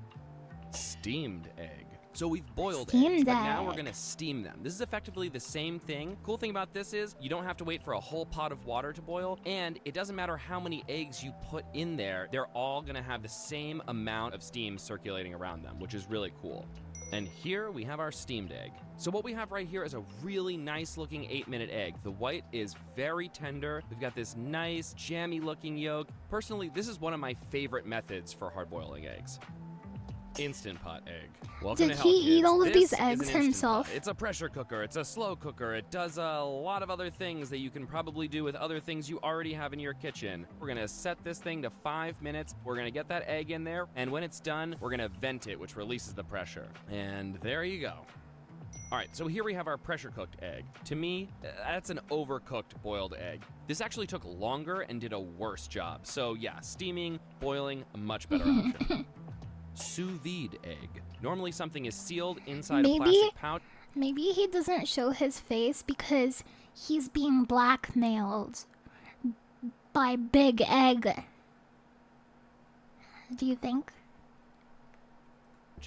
Steamed egg. So we've boiled eggs, Steamed but now we're egg. gonna steam them. This is effectively the same thing. Cool thing about this is you don't have to wait for a whole pot of water to boil, and it doesn't matter how many eggs you put in there, they're all gonna have the same amount of steam circulating around them, which is really cool. And here we have our steamed egg. So what we have right here is a really nice looking 8-minute egg. The white is very tender. We've got this nice jammy looking yolk. Personally, this is one of my favorite methods for hard boiling eggs. Instant Pot egg. Welcome Did to he Hell eat Kids. all of This these is an eggs Instant himself? Pot. It's a pressure cooker. It's a slow cooker. It does a lot of other things that you can probably do with other things you already have in your kitchen. We're gonna set this thing to 5 minutes. We're gonna get that egg in there, and when it's done, we're gonna vent it, which releases the pressure. And there you go. All right, so here we have our pressure cooked egg. To me, that's an overcooked boiled egg. This actually took longer and did a worse job. So yeah, steaming, boiling, a much better option. Sous vide egg. Normally something is sealed inside a plastic pouch. Maybe he doesn't show his face because he's being blackmailed by Big Egg. Do you think?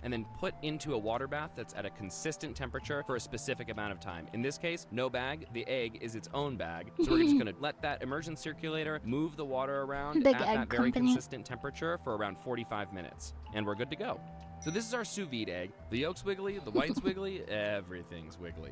And then put into a water bath that's at a consistent temperature for a specific amount of time. In this case, no bag. The egg is its own bag. So we're just gonna let that immersion circulator move the water around Big at Egg that very Company. consistent temperature for around 45 minutes. And we're good to go. So this is our sous vide egg. The yolk's wiggly, the white's wiggly, everything's wiggly.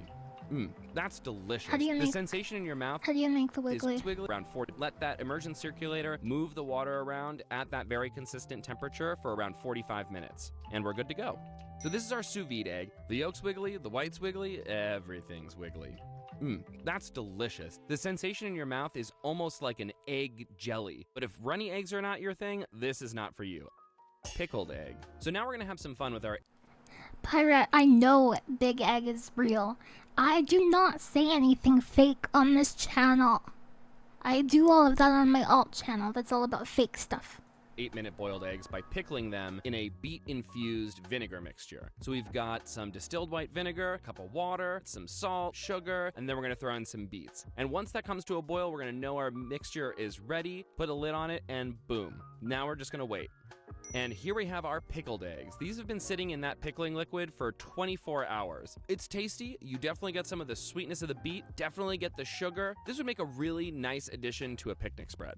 That's delicious. How do you the make- sensation in your mouth How do you make the is wiggly? wiggly around 40. Let that immersion circulator move the water around at that very consistent temperature for around 45 minutes. And we're good to go. So this is our sous vide egg. The yolk's wiggly, the white's wiggly, everything's wiggly. That's delicious. The sensation in your mouth is almost like an egg jelly. But if runny eggs are not your thing, this is not for you. Pickled egg. So now we're gonna have some fun with our Pirate, I know Big Egg is real. I do not say anything fake on this channel. I do all of that on my alt channel. That's all about fake stuff. 8-minute boiled eggs by pickling them in a beet-infused vinegar mixture. So we've got some distilled white vinegar, a cup of water, some salt, sugar, and then we're gonna throw in some beets. And once that comes to a boil, we're gonna know our mixture is ready, put a lid on it, and boom. Now we're just gonna wait. And here we have our pickled eggs. These have been sitting in that pickling liquid for 24 hours. It's tasty. You definitely get some of the sweetness of the beet, definitely get the sugar. This would make a really nice addition to a picnic spread.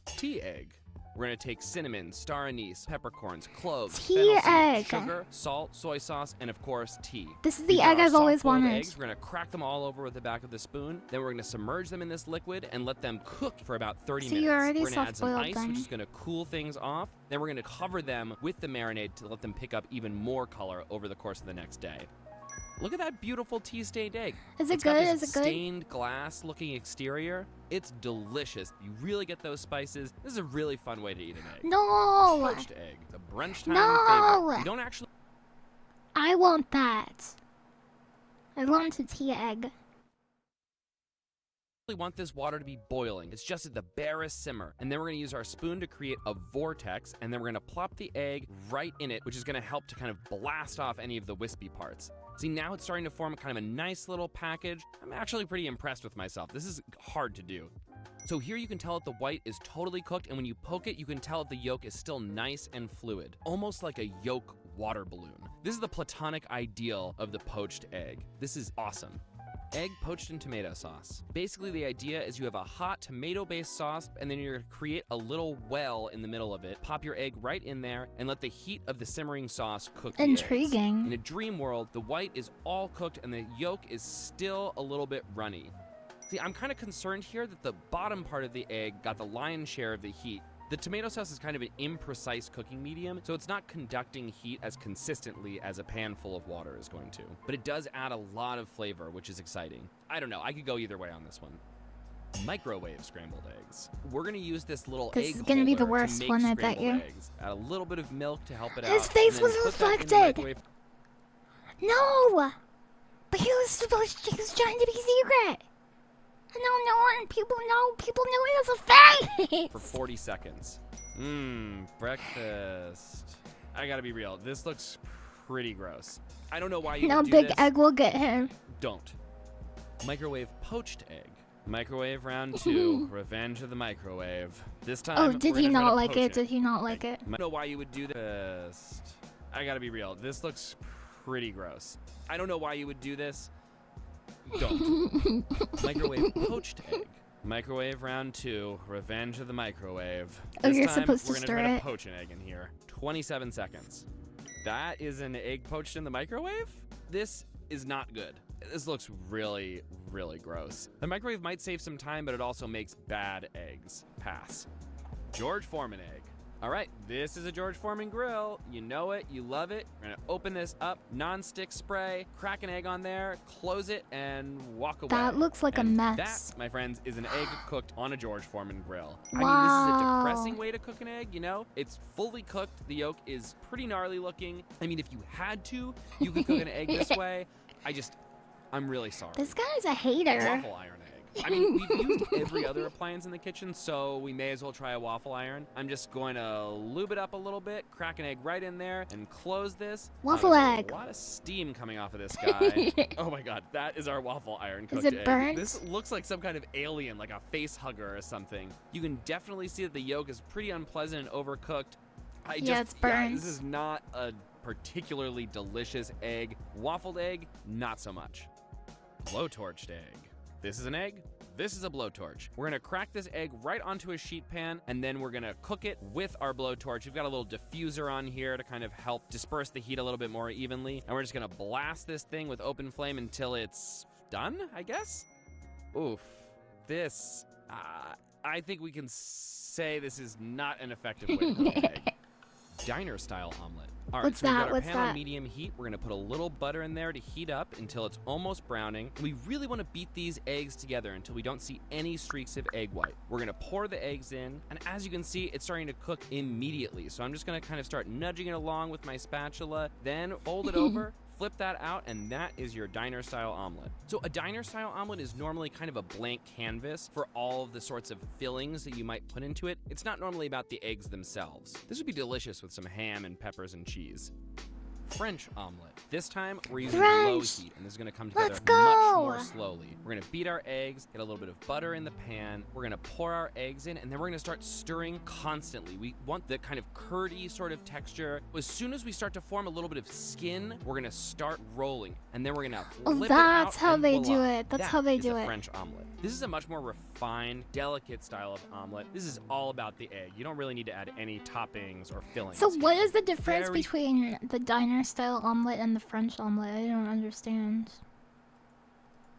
Tea egg. We're gonna take cinnamon, star anise, peppercorns, cloves, Tea fennel egg. seeds, sugar, salt, soy sauce, and of course, tea. This is We've the got egg our I've always soft-boiled wanted. eggs. We're gonna crack them all over with the back of the spoon. Then we're gonna submerge them in this liquid and let them cook for about 30 So minutes. you're already We're gonna add some soft-boiled ice, then? which is gonna cool things off. Then we're gonna cover them with the marinade to let them pick up even more color over the course of the next day. Look at that beautiful tea-stained egg. Is it It's got good? this Is it good? stained glass-looking exterior. It's delicious. You really get those spices. This is a really fun way to eat an egg. No! Poached egg, the brunch time No! favorite. You don't actually I want that. I want a tea egg. want this water to be boiling. It's just at the barest simmer. And then we're gonna use our spoon to create a vortex, and then we're gonna plop the egg right in it, which is gonna help to kind of blast off any of the wispy parts. See, now it's starting to form kind of a nice little package. I'm actually pretty impressed with myself. This is hard to do. So here you can tell that the white is totally cooked, and when you poke it, you can tell that the yolk is still nice and fluid, almost like a yolk water balloon. This is the platonic ideal of the poached egg. This is awesome. Egg poached in tomato sauce. Basically, the idea is you have a hot tomato-based sauce, and then you're gonna create a little well in the middle of it, pop your egg right in there, and let the heat of the simmering sauce cook the eggs. Intriguing. In a dream world, the white is all cooked and the yolk is still a little bit runny. See, I'm kind of concerned here that the bottom part of the egg got the lion's share of the heat. The tomato sauce is kind of an imprecise cooking medium, so it's not conducting heat as consistently as a pan full of water is going to. But it does add a lot of flavor, which is exciting. I don't know, I could go either way on this one. Microwave scrambled eggs. We're gonna use this little egg This is gonna be the holder to worst make one, I bet scrambled you. eggs. Add a little bit of milk to help it out. His face and then was put that in the reflected. microwave. No! But he was trying to be secret. People knew it was a face. For 40 seconds. Breakfast. I gotta be real, this looks pretty gross. I don't know why you No would do big this. egg will get him. Don't. Microwave poached egg. Microwave round 2. Revenge of the microwave. This time, Oh, did we're he gonna try not to like poach it? Did he not like it? I don't know why you would do this. I gotta be real, this looks pretty gross. I don't know why you would do this. Don't. Microwave poached egg. Microwave round 2. Revenge of the microwave. Oh, This you're time, supposed to we're gonna stir try it. to poach an egg in here. 27 seconds. That is an egg poached in the microwave? This is not good. This looks really, really gross. The microwave might save some time, but it also makes bad eggs. Pass. George Foreman egg. All right, this is a George Foreman grill. You know it, you love it. We're gonna open this up, non-stick spray, crack an egg on there, close it, and walk away. That looks like a And mess. That, my friends, is an egg cooked on a George Foreman grill. I mean, this is Wow. a depressing way to cook an egg, you know? It's fully cooked, the yolk is pretty gnarly looking. I mean, if you had to, you could cook an egg this way. I'm really sorry. This guy's a hater. Waffle iron egg. I mean, we've used every other appliance in the kitchen, so we may as well try a waffle iron. I'm just going to lube it up a little bit, crack an egg right in there, and close this. Waffle There's egg. A lot of steam coming off of this guy. Oh my god, that is our waffle iron cooked it egg. burnt? This looks like some kind of alien, like a face hugger or something. You can definitely see that the yolk is pretty unpleasant and overcooked. It's burnt. This is not a particularly delicious egg. Waffled egg, not so much. Blowtorched egg. This is an egg. This is a blowtorch. We're gonna crack this egg right onto a sheet pan, and then we're gonna cook it with our blowtorch. We've got a little diffuser on here to kind of help disperse the heat a little bit more evenly. And we're just gonna blast this thing with open flame until it's done, I guess? Oof. This, I think we can say this is not an effective way to cook an egg. Diner style omelet. All right, What's so we've that? got our What's pan on that? medium heat. We're gonna put a little butter in there to heat up until it's almost browning. We really wanna beat these eggs together until we don't see any streaks of egg white. We're gonna pour the eggs in, and as you can see, it's starting to cook immediately. So I'm just gonna kind of start nudging it along with my spatula, then fold it over, Flip that out, and that is your diner-style omelet. So a diner-style omelet is normally kind of a blank canvas for all of the sorts of fillings that you might put into it. It's not normally about the eggs themselves. This would be delicious with some ham and peppers and cheese. French omelet. This time we're using low heat, and this is going to come together much more slowly. We're going to beat our eggs, get a little bit of butter in the pan. We're going to pour our eggs in, and then we're going to start stirring constantly. We want the kind of curdy sort of texture. As soon as we start to form a little bit of skin, we're going to start rolling, and then we're going to flip it out. That's how they do it. That's how they do it. French omelet. This is a much more refined, delicate style of omelet. This is all about the egg. You don't really need to add any toppings or fillings. So what is the difference between the diner-style omelet and the French omelet? I don't understand.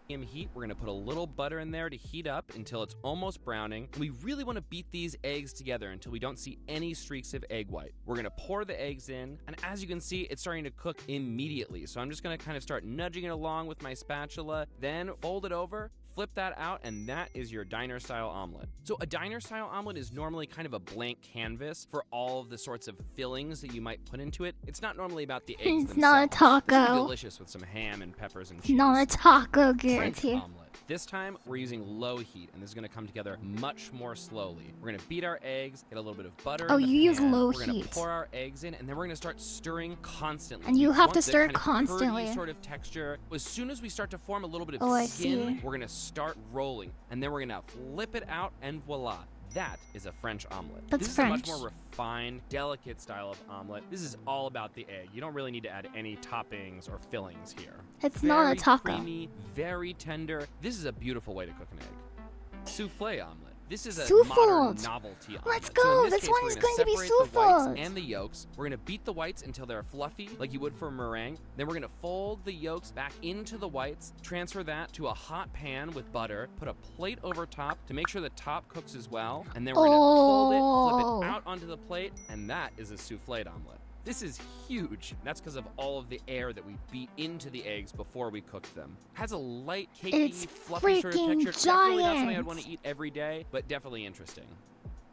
Heat, we're gonna put a little butter in there to heat up until it's almost browning. We really want to beat these eggs together until we don't see any streaks of egg white. We're gonna pour the eggs in, and as you can see, it's starting to cook immediately. So I'm just gonna kind of start nudging it along with my spatula, then fold it over, flip that out, and that is your diner-style omelet. So a diner-style omelet is normally kind of a blank canvas for all of the sorts of fillings that you might put into it. It's not normally about the eggs It's not a taco. This would be delicious with some ham and peppers and cheese. Not a taco, French guarantee. omelet. This time we're using low heat, and this is going to come together much more slowly. We're going to beat our eggs, get a little bit of butter. Oh, in the you use pan. low We're going heat. to pour our eggs in, and then we're going to start stirring constantly. And you We have want to the stir kind of constantly. curdy sort of texture. As soon as we start to form a little bit of Oh, I skin, see. we're going to start rolling, and then we're going to flip it out, and voila. That is a French omelet. That's this French. is a much more refined, delicate style of omelet. This is all about the egg. You don't really need to add any toppings or fillings here. It's not a Very taco. creamy, very tender. This is a beautiful way to cook an egg. Souffle omelet. This is a Souffled. modern novelty omelet. Let's So go. in This case, one we're is gonna going to be separate the whites souffled. and the yolks. We're going to beat the whites until they're fluffy, like you would for meringue. Then we're going to fold the yolks back into the whites, transfer that to a hot pan with butter, put a plate over top to make sure the top cooks as well, and then we're going to fold it, flip it out onto the plate, and that is a souffled omelet. This is huge. That's because of all of the air that we beat into the eggs before we cooked them. Has a light, cakey, It's fluffy sort of freaking texture. Definitely not something I'd giant. want to eat every day, but definitely interesting.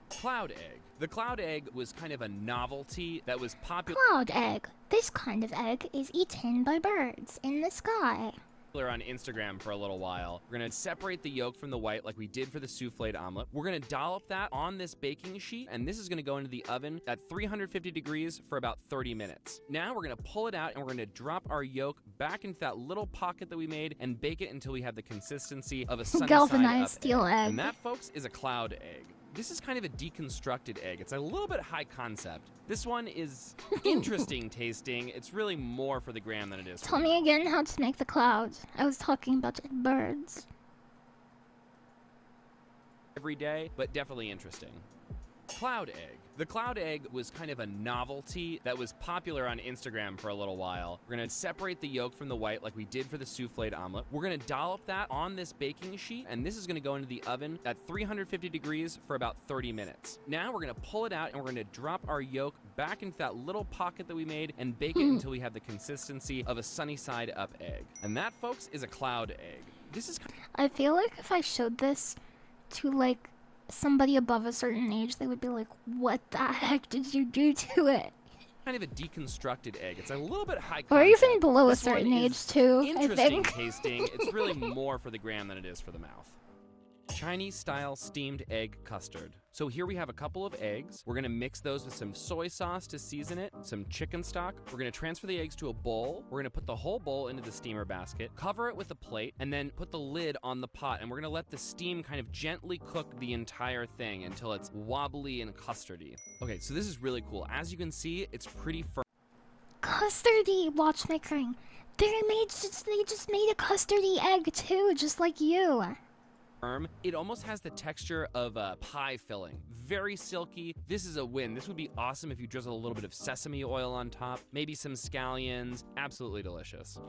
Cloud egg. The cloud egg was kind of a novelty that was popular Cloud egg. This kind of egg is eaten by birds in the sky. on Instagram for a little while. We're gonna separate the yolk from the white like we did for the souffled omelet. We're gonna dollop that on this baking sheet, and this is gonna go into the oven at 350 degrees for about 30 minutes. Now we're gonna pull it out, and we're gonna drop our yolk back into that little pocket that we made and bake it until we have the consistency of a sunny Galvanized side up steel egg. And that, folks, is a cloud egg. This is kind of a deconstructed egg. It's a little bit high concept. This one is interesting tasting. It's really more for the gram than it is for Tell me again how to make the clouds. I was talking about birds. every day, but definitely interesting. Cloud egg. The cloud egg was kind of a novelty that was popular on Instagram for a little while. We're gonna separate the yolk from the white like we did for the souffled omelet. We're gonna dollop that on this baking sheet, and this is gonna go into the oven at 350 degrees for about 30 minutes. Now we're gonna pull it out, and we're gonna drop our yolk back into that little pocket that we made and bake it until we have the consistency of a sunny side up egg. And that, folks, is a cloud egg. This is I feel like if I showed this to like somebody above a certain age, they would be like, "What the heck did you do to it?" kind of a deconstructed egg. It's a little bit high Or concept. even below a This one certain is age too, I Interesting think. tasting. It's really more for the gram than it is for the mouth. Chinese style steamed egg custard. So here we have a couple of eggs. We're gonna mix those with some soy sauce to season it, some chicken stock. We're gonna transfer the eggs to a bowl. We're gonna put the whole bowl into the steamer basket, cover it with a plate, and then put the lid on the pot. And we're gonna let the steam kind of gently cook the entire thing until it's wobbly and custardy. Okay, so this is really cool. As you can see, it's pretty firm. Custardy, watch my cring. They just made a custardy egg too, just like you. It almost has the texture of a pie filling. Very silky. This is a win. This would be awesome if you drizzle a little bit of sesame oil on top, maybe some scallions. Absolutely delicious.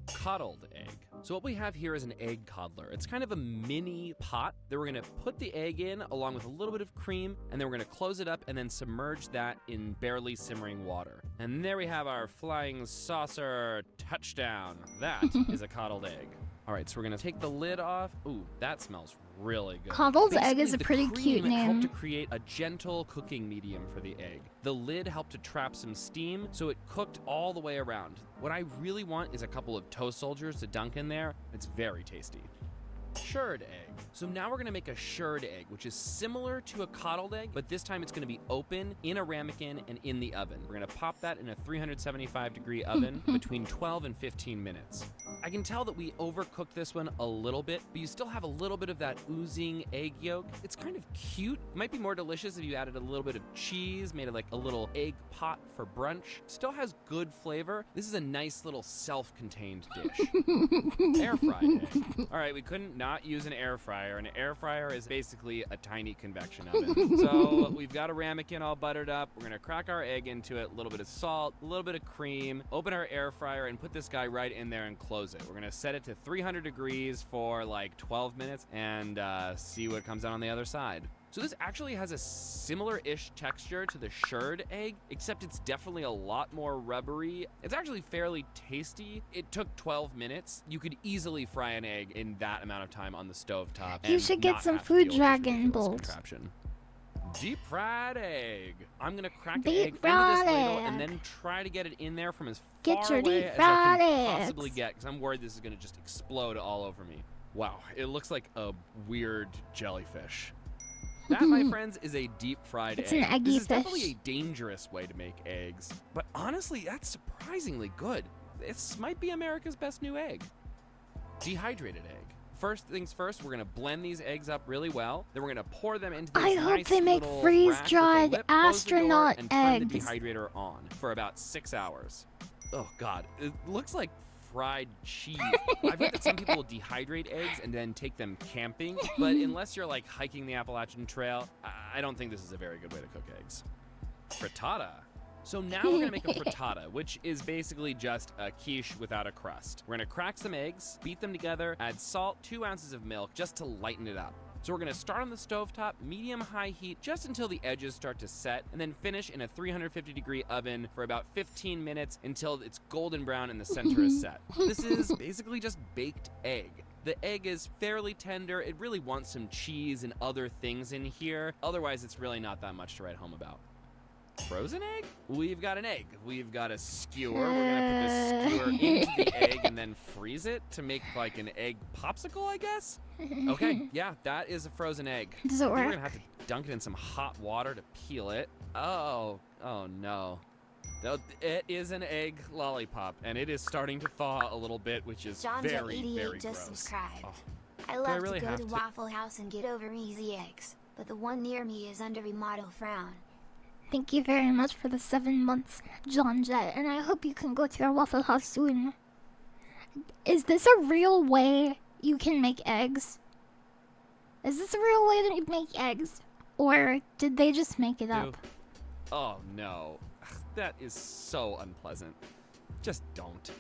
Coddled egg. So what we have here is an egg coddler. It's kind of a mini pot that we're gonna put the egg in along with a little bit of cream, and then we're gonna close it up and then submerge that in barely simmering water. And there we have our flying saucer touchdown. That is a coddled egg. All right, so we're gonna take the lid off. Ooh, that smells really good. Coddle's egg Basically, is a the pretty cute cream helped to name. create a gentle cooking medium for the egg. The lid helped to trap some steam, so it cooked all the way around. What I really want is a couple of toast soldiers to dunk in there. It's very tasty. Shirred egg. So now we're gonna make a shirred egg, which is similar to a coddled egg, but this time it's gonna be open, in a ramekin, and in the oven. We're gonna pop that in a 375-degree oven between 12 and 15 minutes. I can tell that we overcooked this one a little bit, but you still have a little bit of that oozing egg yolk. It's kind of cute. It might be more delicious if you added a little bit of cheese, made it like a little egg pot for brunch. Still has good flavor. This is a nice little self-contained dish. Air fried egg. All right, we couldn't not use an air fryer. An air fryer is basically a tiny convection oven. So we've got a ramekin all buttered up. We're gonna crack our egg into it, a little bit of salt, a little bit of cream, open our air fryer and put this guy right in there and close it. We're gonna set it to 300 degrees for like 12 minutes and see what comes out on the other side. So this actually has a similar-ish texture to the shirred egg, except it's definitely a lot more rubbery. It's actually fairly tasty. It took 12 minutes. You could easily fry an egg in that amount of time on the stovetop. You should get some Food Dragon bowls. Deep fried egg. I'm gonna crack an Deep egg into fried this ladle egg. and then try to get it in there from as Get far your away deep as I fried can possibly eggs. get, because I'm worried this is gonna just explode all over me. Wow, it looks like a weird jellyfish. That, my friends, is a deep fried It's egg. an eggy This is fish. definitely a dangerous way to make eggs, but honestly, that's surprisingly good. This might be America's best new egg. Dehydrated egg. First things first, we're gonna blend these eggs up really well. Then we're gonna pour them into this I hope nice they make little freeze-dried rack with a lip, close the door, astronaut and turn the eggs. dehydrator on for about 6 hours. Oh God, it looks like fried cheese. I've heard that some people will dehydrate eggs and then take them camping, but unless you're like hiking the Appalachian Trail, I don't think this is a very good way to cook eggs. Frittata. So now we're gonna make a frittata, which is basically just a quiche without a crust. We're gonna crack some eggs, beat them together, add salt, 2 ounces of milk just to lighten it up. So we're gonna start on the stovetop, medium-high heat, just until the edges start to set, and then finish in a 350-degree oven for about 15 minutes until it's golden brown and the center is set. This is basically just baked egg. The egg is fairly tender. It really wants some cheese and other things in here. Otherwise, it's really not that much to write home about. Frozen egg? We've got an egg. We've got a skewer. We're gonna put this skewer into the egg and then freeze it to make like an egg popsicle, I guess? Okay, yeah, that is a frozen egg. Does it I think work? We're gonna have to dunk it in some hot water to peel it. Oh no. It is an egg lollipop, and it is starting to thaw a little bit, which is very, very just gross. subscribed. Oh, I do love really to go have to Waffle House and get over easy eggs, but the one near me is under remodel frown. Thank you very much for the 7 months, John Jett, and I hope you can go to your Waffle House soon. Is this a real way you can make eggs? Is this a real way that you make eggs? Or did they just make it up? Oh no, that is so unpleasant. Just don't.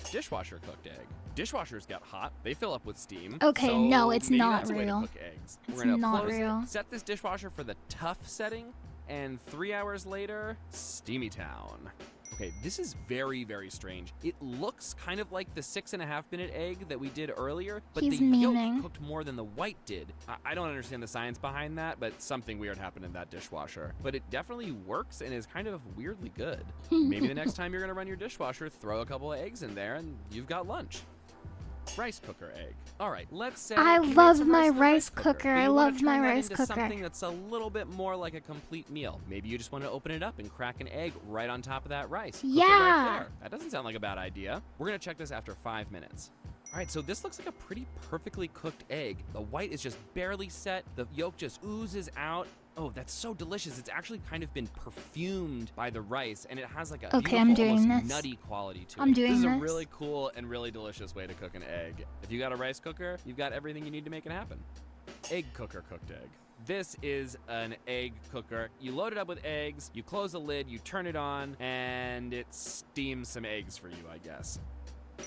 Dishwasher cooked egg. Dishwashers get hot. They fill up with steam. Okay, so no, it's maybe not that's a way to real. cook eggs. It's We're gonna not close real. it, set this dishwasher for the tough setting, and 3 hours later, Steamy Town. Okay, this is very, very strange. It looks kind of like the 6.5-minute egg that we did earlier, but He's the memeing. yolk cooked more than the white did. I don't understand the science behind that, but something weird happened in that dishwasher. But it definitely works and is kind of weirdly good. Maybe the next time you're gonna run your dishwasher, throw a couple of eggs in there and you've got lunch. Rice cooker egg. All right, let's say I you made love some my rice in the rice cooker. but I you wanna love my turn that rice into cooker. Something that's a little bit more like a complete meal. Maybe you just want to open it up and crack an egg right on top of that rice. Cook it right Yeah. there. That doesn't sound like a bad idea. We're gonna check this after 5 minutes. All right, so this looks like a pretty perfectly cooked egg. The white is just barely set. The yolk just oozes out. Oh, that's so delicious. It's actually kind of been perfumed by the rice, and it has like a Okay, I'm beautiful, doing almost this. nutty quality to I'm it. doing This is a this. really cool and really delicious way to cook an egg. If you got a rice cooker, you've got everything you need to make it happen. Egg cooker cooked egg. This is an egg cooker. You load it up with eggs, you close the lid, you turn it on, and it steams some eggs for you, I guess.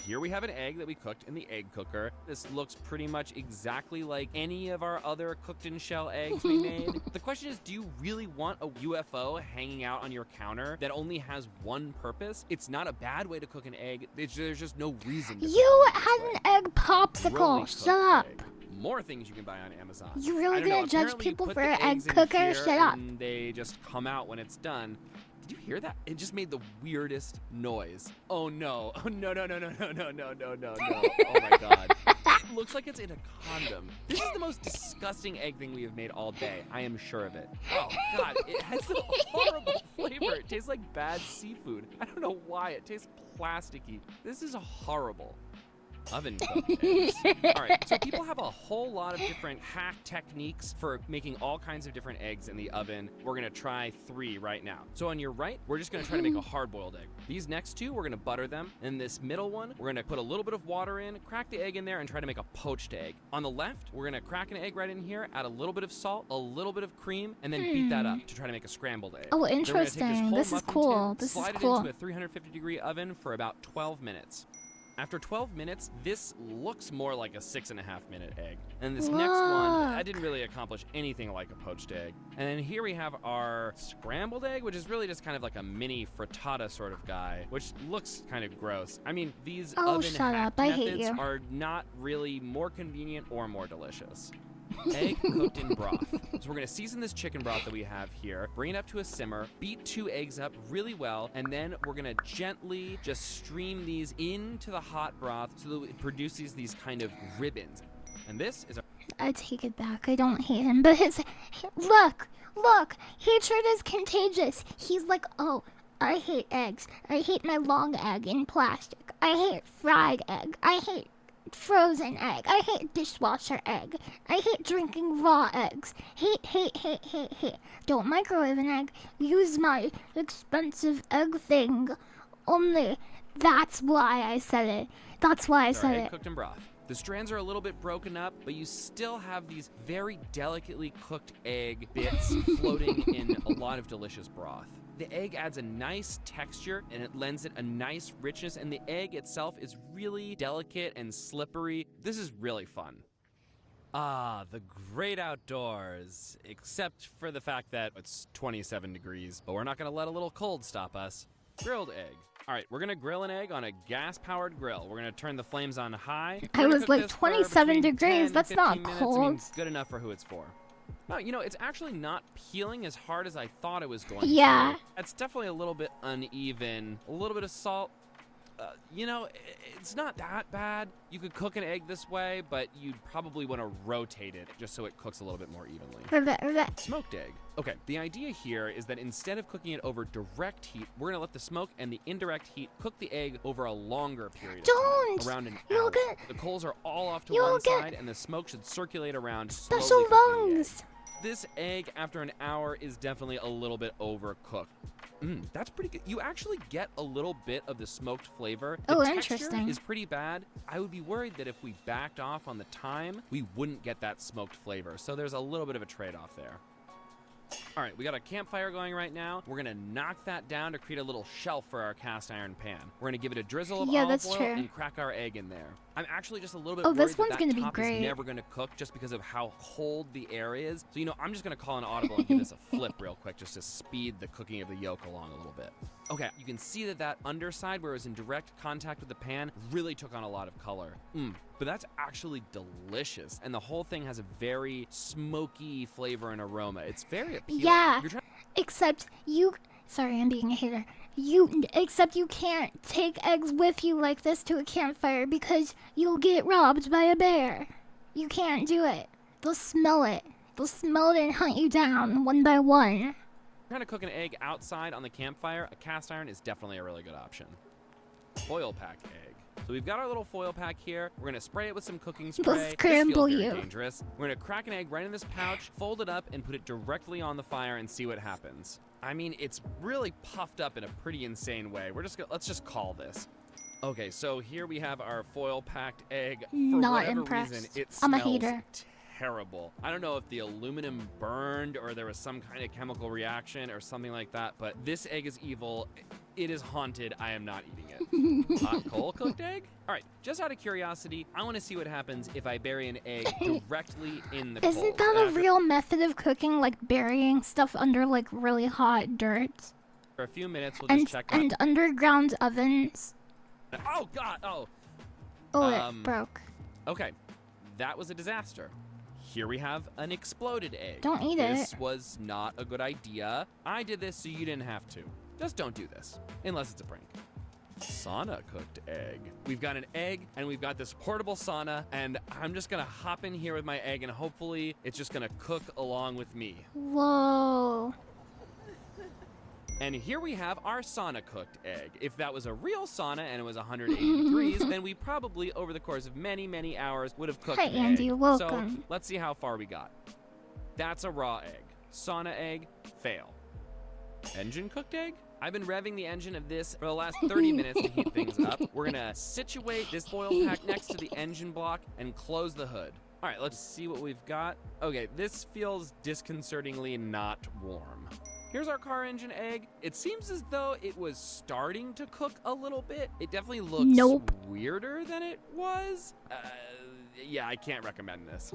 Here we have an egg that we cooked in the egg cooker. This looks pretty much exactly like any of our other cooked in shell eggs we made. The question is, do you really want a UFO hanging out on your counter that only has one purpose? It's not a bad way to cook an egg. There's just no reason to cook You an egg this had way. an egg popsicle. Rolly Shut cooked up. egg. more things you can buy on Amazon. You really I don't know, gonna judge apparently you people put for the an egg eggs in cooker? here Shut up. and they just come out when it's done. Did you hear that? It just made the weirdest noise. Oh no. Oh no no no no no no no no no no. Oh my god. It looks like it's in a condom. This is the most disgusting egg thing we have made all day. I am sure of it. Oh god, it has a horrible flavor. It tastes like bad seafood. I don't know why. It tastes plasticky. This is horrible. Oven cooked eggs. All right, so people have a whole lot of different hack techniques for making all kinds of different eggs in the oven. We're gonna try 3 right now. So on your right, we're just gonna try to make a hard-boiled egg. These next 2, we're gonna butter them. And this middle one, we're gonna put a little bit of water in, crack the egg in there, and try to make a poached egg. On the left, we're gonna crack an egg right in here, add a little bit of salt, a little bit of cream, and then beat that up to try to make a scrambled egg. Oh, Then we're gonna take interesting. whole This is muffin cool. tin, This is slide it cool. into a 350-degree oven for about 12 minutes. After 12 minutes, this looks more like a 6.5-minute egg. And this next one, I didn't really accomplish anything like a poached egg. And then here we have our scrambled egg, which is really just kind of like a mini frittata sort of guy, which looks kind of gross. I mean, these Oh, oven shut hack up. I hate methods you. are not really more convenient or more delicious. Egg cooked in broth. So we're gonna season this chicken broth that we have here, bring it up to a simmer, beat 2 eggs up really well, and then we're gonna gently just stream these into the hot broth so that it produces these kind of ribbons. And this is a I take it back. I don't hate him, but look, hatred is contagious. He's like, oh, I hate eggs. I hate my long egg in plastic. I hate fried egg. I hate frozen egg. I hate dishwasher egg. I hate drinking raw eggs. Hate. Don't microwave an egg. Use my expensive egg thing. Only. That's why I said it. That's why I said egg it. cooked in broth. The strands are a little bit broken up, but you still have these very delicately cooked egg bits floating in a lot of delicious broth. The egg adds a nice texture and it lends it a nice richness, and the egg itself is really delicate and slippery. This is really fun. Ah, the great outdoors, except for the fact that it's 27 degrees, but we're not gonna let a little cold stop us. Grilled egg. All right, we're gonna grill an egg on a gas-powered grill. We're gonna turn the flames on high. I We're gonna was cook like this for 27 between degrees. 10 That's and not 15 minutes. I mean, cold. good enough for who it's for. No, you know, it's actually not peeling as hard as I thought it was going Yeah. to. It's definitely a little bit uneven. A little bit of salt. You know, it's not that bad. You could cook an egg this way, but you'd probably want to rotate it just so it cooks a little bit more evenly. Smoked egg. Okay, the idea here is that instead of cooking it over direct heat, we're gonna let the smoke and the indirect heat cook the egg over a longer period of Don't! time, around an You'll hour. get- The coals are all off to you'll one get side, and the smoke should circulate around, special slowly cooking the egg. lungs. This egg, after an hour, is definitely a little bit overcooked. That's pretty good. You actually get a little bit of the smoked flavor. The Oh, texture interesting. is pretty bad. I would be worried that if we backed off on the time, we wouldn't get that smoked flavor. So there's a little bit of a trade-off there. All right, we got a campfire going right now. We're gonna knock that down to create a little shelf for our cast iron pan. We're gonna give it a drizzle of Yeah, olive that's oil true. and crack our egg in there. I'm actually just a little bit Oh, worried this one's that gonna be top great. is never gonna cook just because of how cold the air is. So, you know, I'm just gonna call an audible and give this a flip real quick just to speed the cooking of the yolk along a little bit. Okay, you can see that underside where it was in direct contact with the pan really took on a lot of color. But that's actually delicious. And the whole thing has a very smoky flavor and aroma. It's very appealing. Yeah, You're trying- except you. Sorry, I'm being a hater. Except you can't take eggs with you like this to a campfire because you'll get robbed by a bear. You can't do it. They'll smell it. They'll smell it and hunt you down one by one. trying to cook an egg outside on the campfire, a cast iron is definitely a really good option. Foil pack egg. So we've got our little foil pack here. We're gonna spray it with some cooking spray. They'll scramble this feels you. very dangerous. We're gonna crack an egg right in this pouch, fold it up, and put it directly on the fire and see what happens. I mean, it's really puffed up in a pretty insane way. Let's just call this. Okay, so here we have our foil packed egg. For Not whatever impressed. reason, it I'm a smells hater. terrible. I don't know if the aluminum burned or there was some kind of chemical reaction or something like that, but this egg is evil. It is haunted. I am not eating it. Hot coal cooked egg? All right, just out of curiosity, I want to see what happens if I bury an egg directly in the coals. Isn't that a real method of cooking, like burying stuff under like really hot dirt? For a few minutes, we'll just check out. And underground ovens. Oh, God! Oh! Oh, it broke. Okay. that was a disaster. Here we have an exploded egg. Don't eat it. This was not a good idea. I did this so you didn't have to. Just don't do this, unless it's a prank. Sauna cooked egg. We've got an egg and we've got this portable sauna, and I'm just gonna hop in here with my egg and hopefully it's just gonna cook along with me. Whoa. And here we have our sauna cooked egg. If that was a real sauna and it was 180 degrees, then we probably over the course of many, many hours would have cooked Hi, an Andy, egg. welcome. So let's see how far we got. That's a raw egg. Sauna egg, fail. Engine cooked egg? I've been revving the engine of this for the last 30 minutes to heat things up. We're gonna situate this foil pack next to the engine block and close the hood. All right, let's see what we've got. Okay, this feels disconcertingly not warm. Here's our car engine egg. It seems as though it was starting to cook a little bit. It definitely looks weirder than it was. Yeah, I can't recommend this.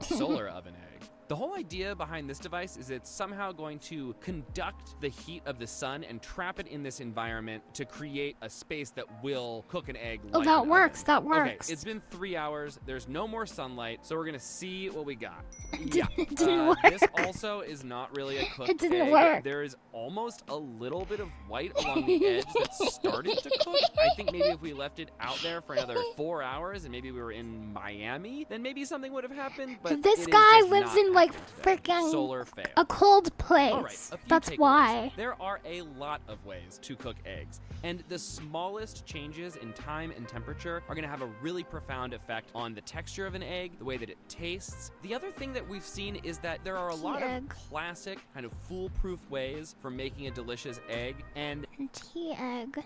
Solar oven egg. The whole idea behind this device is it's somehow going to conduct the heat of the sun and trap it in this environment to create a space that will cook an egg like that an works, oven. that works. Okay, it's been 3 hours. There's no more sunlight, so we're gonna see what we got. It Yeah, didn't work. this also is not really a cooked It didn't egg. work. There is almost a little bit of white along the edge that started to cook. I think maybe if we left it out there for another 4 hours and maybe we were in Miami, then maybe something would have happened, but This it is guy just lives not in like freaking Solar fail. a cold place. All right, a few That's takeaways. why. There are a lot of ways to cook eggs, and the smallest changes in time and temperature are going to have a really profound effect on the texture of an egg, the way that it tastes. The other thing that we've seen is that there are a lot of classic, kind of foolproof ways for making a delicious egg, and tea egg.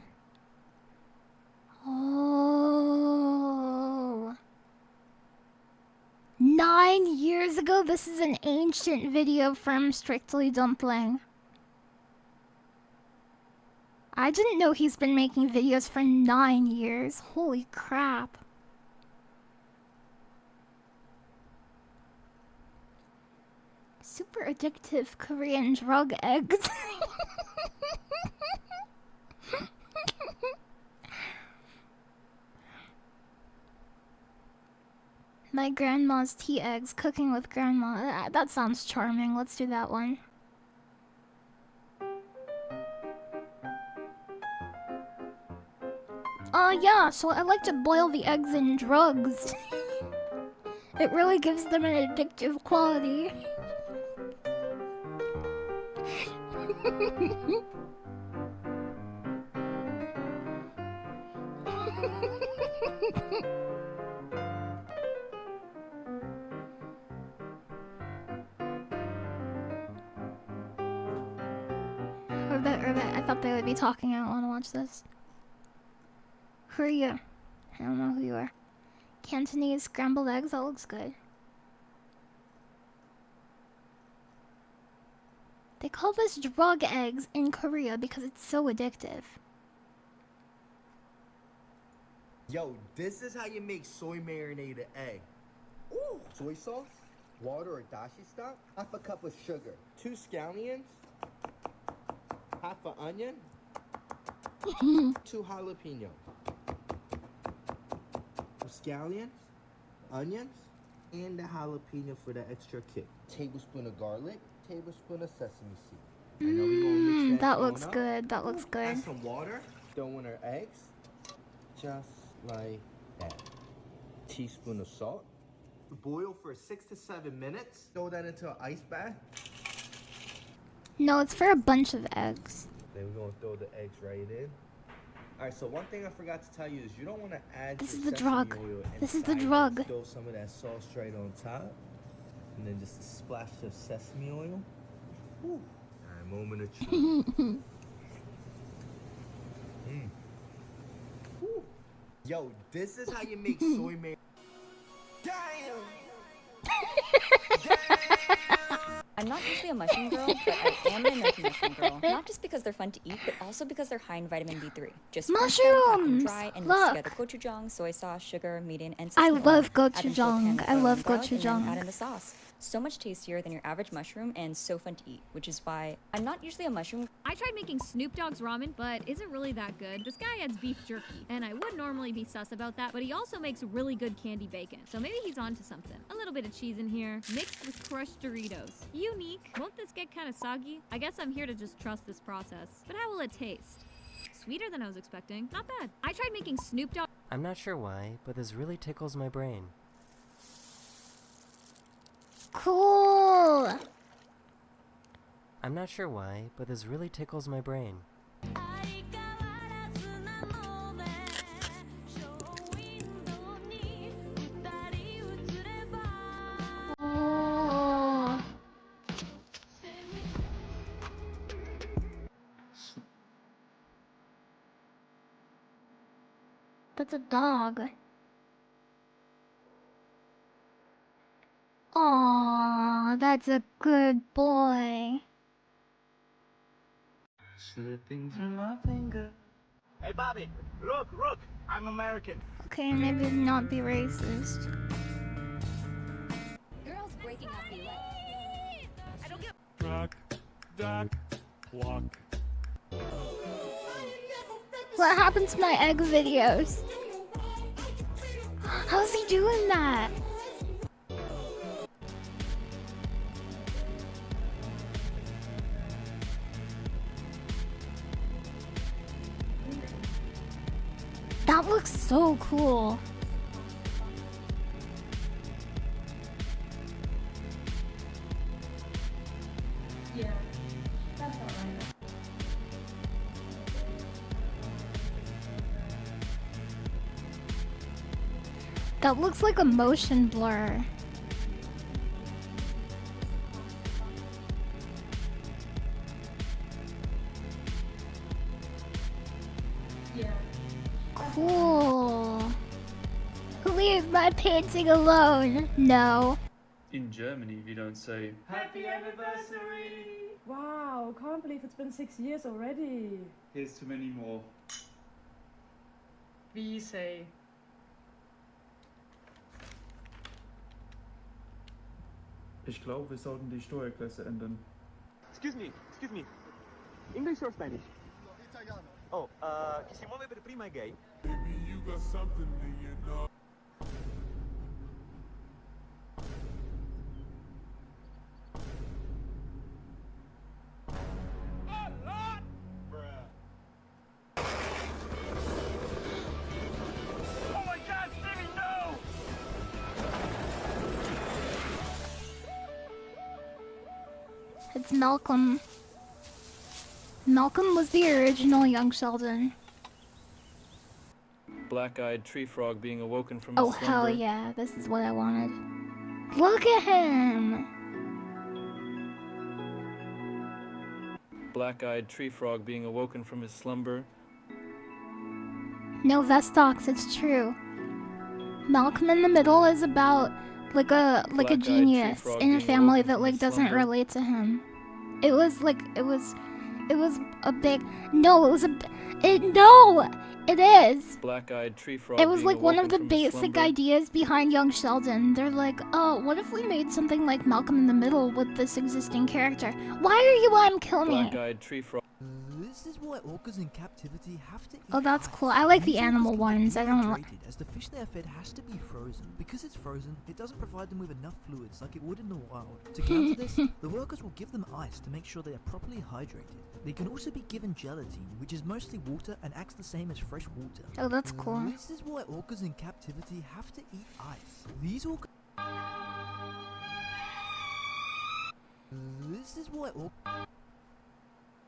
Oh. 9 years ago, this is an ancient video from Strictly Dumpling. I didn't know he's been making videos for 9 years. Holy crap. Super addictive Korean drug eggs. My grandma's tea eggs, cooking with grandma. That sounds charming. Let's do that one. Yeah, so I like to boil the eggs in drugs. It really gives them an addictive quality. I thought they would be talking. I don't want to watch this. Who are you? I don't know who you are. Cantonese scrambled eggs? That looks good. They call this drug eggs in Korea because it's so addictive. Yo, this is how you make soy marinated egg. Ooh, soy sauce, water or dashi stock, half a cup of sugar, 2 scallions, half an onion, 2 jalapenos, scallions, onions, and the jalapeno for the extra kick. Tablespoon of garlic, tablespoon of sesame seed. I know we gonna mix That going looks up. good. That looks good. Add some water, throw in our eggs, just like that. Teaspoon of salt. Boil for 6 to 7 minutes. Throw that into an ice bath. No, it's for a bunch of eggs. Then we're gonna throw the eggs right in. Alright, so one thing I forgot to tell you is you don't want to add This your is the sesame drug. oil This is the inside drug. this. Throw some of that sauce right on top. And then just a splash of sesame oil. Whew. Alright, moment of truth. Whew. Yo, this is how you make soy mayo. Damn! I'm not usually a mushroom girl, but I am an American mushroom girl. Not just because they're fun to eat, but also because they're high in vitamin D3. Just crunch them, pack them Mushrooms! dry, and mix Look. together gochujang, soy sauce, sugar, mirin, and I sesame love oil. Add them to a pan gochujang. of I love boiling garlic, and then gochujang. add in the sauce. So much tastier than your average mushroom and so fun to eat, which is why I'm not usually a mushroom. I tried making Snoop Dogg's ramen, but isn't really that good. This guy adds beef jerky, and I would normally be sus about that, but he also makes really good candy bacon. So maybe he's onto something. A little bit of cheese in here, mixed with crushed Doritos. Unique. Won't this get kind of soggy? I guess I'm here to just trust this process. But how will it taste? Sweeter than I was expecting. Not bad. I tried making Snoop Dogg. I'm not sure why, but this really tickles my brain. Cool. I'm not sure why, but this really tickles my brain. Oh. That's a dog. Aw, that's a good boy. Slipping through my finger. Hey, Bobby, look, I'm American. Okay, maybe not be racist. Girls breaking up be like. I don't get. Rock, duck, walk. What happened to my egg videos? How's he doing that? That looks so cool. Yeah, that's alright. That looks like a motion blur. Yeah. Cool. Leave my painting alone. No. In Germany, we don't say Happy anniversary! Wow, can't believe it's been 6 years already. here's to many more. We say. Ich glaube, wir sollten die Steuerklasse ändern. Excuse me. English or Spanish? Italiano. Oh, chi si muove per prima è gay. Maybe you got something that you know. Oh my God, Stevie, no! It's Malcolm. Malcolm was the original Young Sheldon. Black-eyed tree frog being awoken from Oh his hell slumber. yeah, this is what I wanted. Look at him! Black-eyed tree frog being awoken from his slumber. No Vestox, it's true. Malcolm in the Middle is about like a Black-eyed genius tree frog in a being family awoken that from like his doesn't slumber. relate to him. It was a big no, it was no, it is. Black-eyed tree frog It was being like one of awoken the from his basic slumber. ideas behind Young Sheldon. They're like, oh, what if we made something like Malcolm in the Middle with this existing character? Why are you kill me? Black-eyed tree frog. This is why orcas in captivity have to eat Oh, that's ice. cool. I like the These orcas animal can get ones. I don't like. dehydrated, as the fish they are fed has to be frozen. Because it's frozen, it doesn't provide them with enough fluids like it would in the wild. To counter this, the workers will give them ice to make sure they are properly hydrated. They can also be given gelatin, which is mostly water and acts the same as fresh water. Oh, that's cool. This is why orcas in captivity have to eat ice. These orcas. This is why orcas.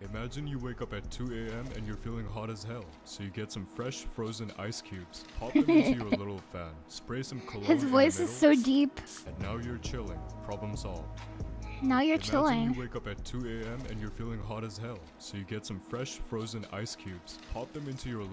Imagine you wake up at 2 a.m. and you're feeling hot as hell. So you get some fresh frozen ice cubes, pop them into your little fan, spray some cologne His in the voice is so middle, deep. and now you're chilling. Problem solved. Now you're Imagine chilling. you wake up at 2 a.m. and you're feeling hot as hell. So you get some fresh frozen ice cubes, pop them into your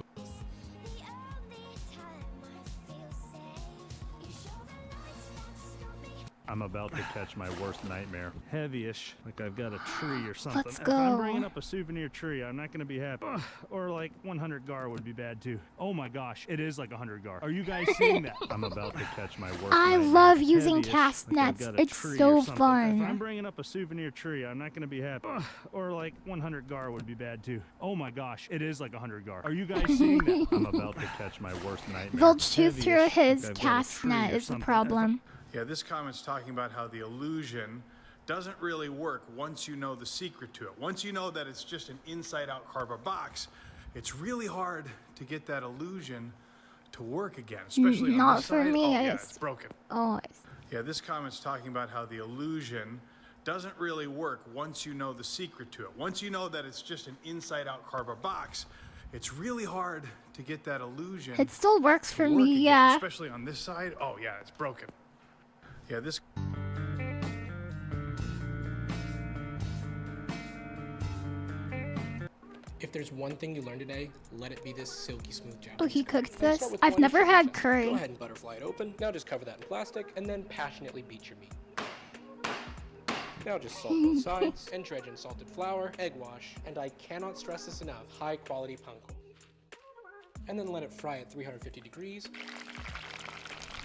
I'm about to catch my worst nightmare. Heavy-ish, like I've got a tree or something. Let's If I'm go. bringing up a souvenir tree, I'm not gonna be happy. Ugh, or like 100 gar would be bad too. Oh my gosh, it is like 100 gar. Are you guys seeing that? I'm about to catch my worst I nightmare. love using Heavy-ish, cast like I've nets. got a It's tree so or something. If I'm fun. bringing up a souvenir tree, I'm not gonna be happy. Ugh, or like 100 gar would be bad too. Oh my gosh, it is like 100 gar. Are you guys seeing that? I'm about to catch my worst nightmare. They'll chew through Heavy-ish, his like I've got a cast tree net or is the something. problem. Yeah, this comment's talking about how the illusion doesn't really work once you know the secret to it. Once you know that it's just an inside-out cardboard box, it's really hard to get that illusion to work again, especially on Not this for side. me. Oh, yeah, it's broken. Always. Yeah, this comment's talking about how the illusion doesn't really work once you know the secret to it. Once you know that it's just an inside-out cardboard box, it's really hard to get that illusion. It still works to for work me, again, yeah. especially on this side. Oh yeah, it's broken. Yeah, this. If there's one thing you learned today, let it be this silky smooth Japanese. Oh, he curry. cooked Now this? start with I've one never chicken had breast. curry. Go ahead and butterfly it open. Now just cover that in plastic and then passionately beat your meat. Now just salt both sides and dredge in salted flour, egg wash, and I cannot stress this enough, high quality panko. And then let it fry at 350 degrees.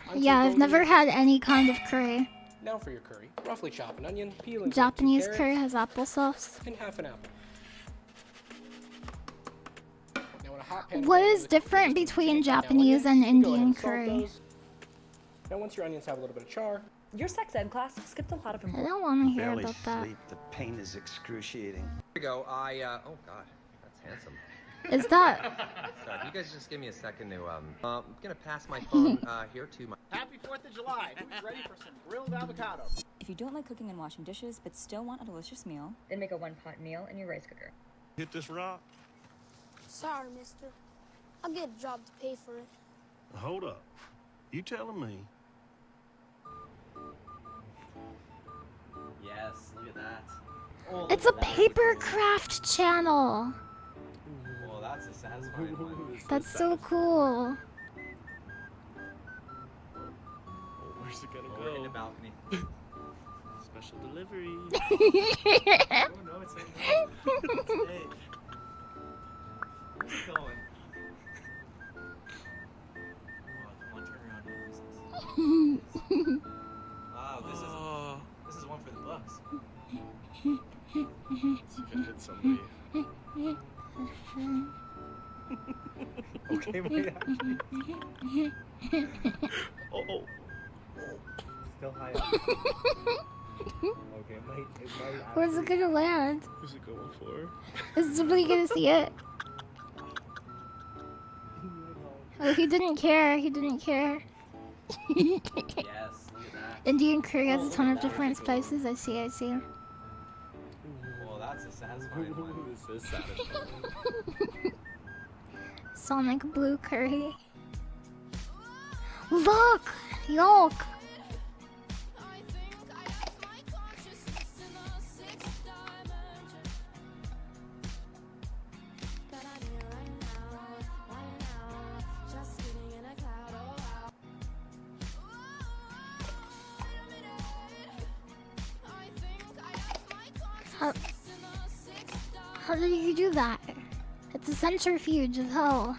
until Yeah, I've golden never and had crispy. any kind of curry. Now for your curry. Roughly chop an onion, peel and Japanese grate 2 curry carrots, has applesauce. and half an apple. Now in a hot pan, What boil is the different chicken between cut down Japanese and onions. Go ahead Indian and salt curry? those. Now once your onions have a little bit of char, Your sex ed class skipped a lot of I important. don't want to hear Barely about that. sleep. The pain is excruciating. Here we go. Oh god, that's handsome. Is that? Sorry, if you guys just give me a second to, I'm gonna pass my phone, here to my... Happy 4th of July. Who's ready for some grilled avocado? If you don't like cooking and washing dishes, but still want a delicious meal, then make a one-pot meal in your rice cooker. Hit this rock. Sorry, mister. I'll get a job to pay for it. Hold up. You telling me? Yes, look at that. Oh, It's a paper craft channel. Well, that's a satisfying one. That's so cool. Where's it gonna Oh, we're in the balcony. Special delivery. Oh, no, it's like hey. Where's it going? Oh, come on, turn around and use this. Wow, this is one for the books. It's gonna hit somebody. Okay, wait. Oh. Still high up. Okay, it might Where's it gonna land? Who's it going for? Is somebody gonna see it? Oh, he didn't care. He didn't care. Yes, look at that. Indian curry has Oh, a look ton at of that. different spices. I see. I see. Well, that's a satisfying one. This is satisfying. Sonic blue curry. Look! Yolk! How did you do that? It's a centrifuge of hell.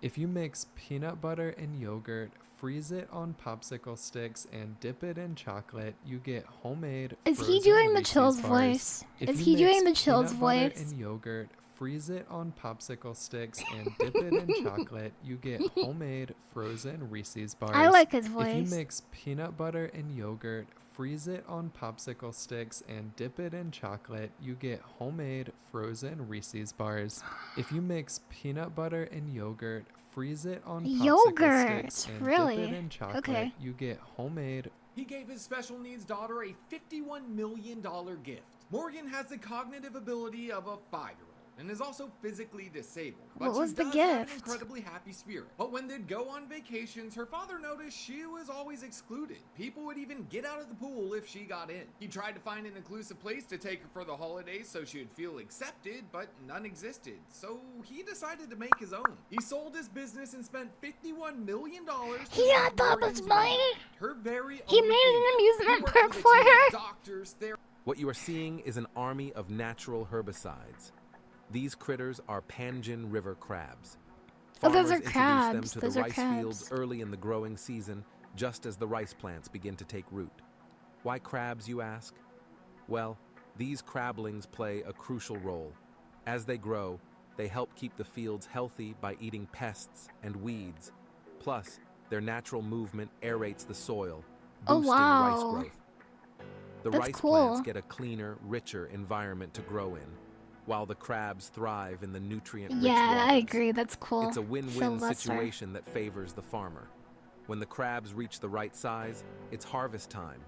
If you mix peanut butter and yogurt, freeze it on popsicle sticks, and dip it in chocolate, you get homemade. Is he frozen doing the Reese's Chill's bars. voice? If Is you he doing mix the Chill's peanut butter voice? and yogurt, freeze it on popsicle sticks, and dip it in chocolate, you get homemade frozen Reese's bars. I like his If voice. you mix peanut butter and yogurt, freeze it on popsicle sticks, and dip it in chocolate, you get homemade frozen Reese's bars. If you mix peanut butter and yogurt, freeze it on popsicle Yogurt, sticks, and really? dip it in chocolate, Okay. you get homemade. He gave his special needs daughter a $51 million gift. Morgan has the cognitive ability of a 5-year-old. and is also physically disabled. What But was she the does have an gift? incredibly happy spirit. But when they'd go on vacations, her father noticed she was always excluded. People would even get out of the pool if she got in. He tried to find an inclusive place to take her for the holidays so she would feel accepted, but none existed. So he decided to make his own. He sold his business and spent $51 million. He got that much money? Her very He own made an theater. amusement He worked park with a for team of her? doctors, What you are seeing is an army of natural herbicides. These critters are Panjin River crabs. Oh, those Farmers are introduce crabs. them to Those the are rice crabs. fields early in the growing season, just as the rice plants begin to take root. Why crabs, you ask? Well, these crablings play a crucial role. As they grow, they help keep the fields healthy by eating pests and weeds. Plus, their natural movement aerates the soil, Oh, boosting rice wow. growth. The That's rice cool. plants get a cleaner, richer environment to grow in, while the crabs thrive in the nutrient-rich Yeah, I waters. agree. That's cool. It's a win-win Sylvester. situation that favors the farmer. When the crabs reach the right size, it's harvest time.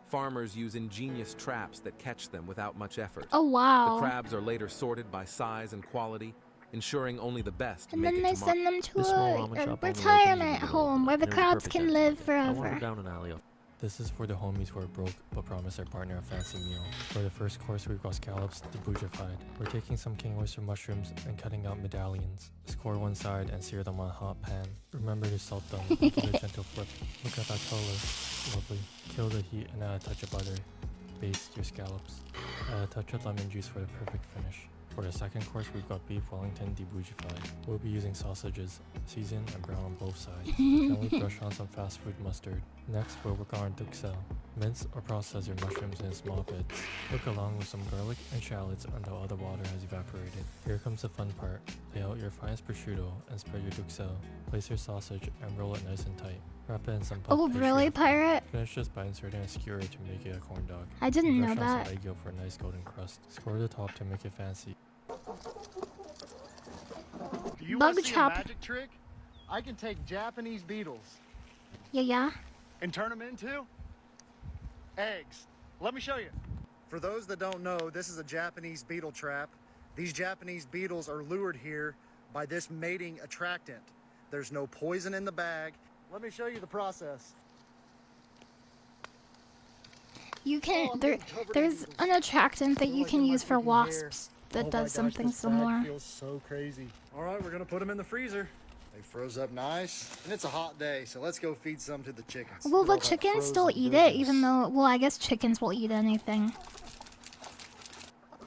Farmers use ingenious traps that catch them without much effort. Oh, wow. The crabs are later sorted by size and quality, ensuring only the best And make then it they to market. send them to This small a ramen shop only opens in retirement the middle of home where the and it was a crabs perfect can chance to live get it. I want to forever. go down an alley. This is for the homies who are broke but promise their partner a fancy meal. For the first course, we've got scallops debouchified. We're taking some king oyster mushrooms and cutting out medallions. Score one side and sear them on a hot pan. Remember to salt them and give it a gentle flip. Look at that color. Lovely. Kill the heat and add a touch of butter. Baste your scallops. Add a touch of lemon juice for the perfect finish. For the second course, we've got beef Wellington debouchified. We'll be using sausages, seasoned and brown on both sides. Then we brush on some fast food mustard. Next, we'll work on our duxelle. Mince or process your mushrooms in small bits. Cook along with some garlic and shallots until all the water has evaporated. Here comes the fun part. Lay out your finest prosciutto and spread your duxelle. Place your sausage and roll it nice and tight. Wrap it in some puff Oh, pastry really, after. Pirate? Finish this by inserting a skewer to make it a corn dog. I didn't Brush know on that. some egg yolk for a nice golden crust. Score the top to make it fancy. Do you Bug want to see chop. a magic trick? I can take Japanese beetles Yeah. and turn them into eggs. Let me show you. For those that don't know, this is a Japanese beetle trap. These Japanese beetles are lured here by this mating attractant. There's no poison in the bag. Let me show you the process. You can. I'm There's getting an attractant that you like can in my use for freaking wasps hair. that Oh my does gosh, something this bag similar. feels so crazy. All right, we're gonna put them in the freezer. They froze up nice, and it's a hot day, so let's go feed some to the chickens. Will Look the at all that chickens still frozen eat it, goodness. even though? Well, I guess chickens will eat anything.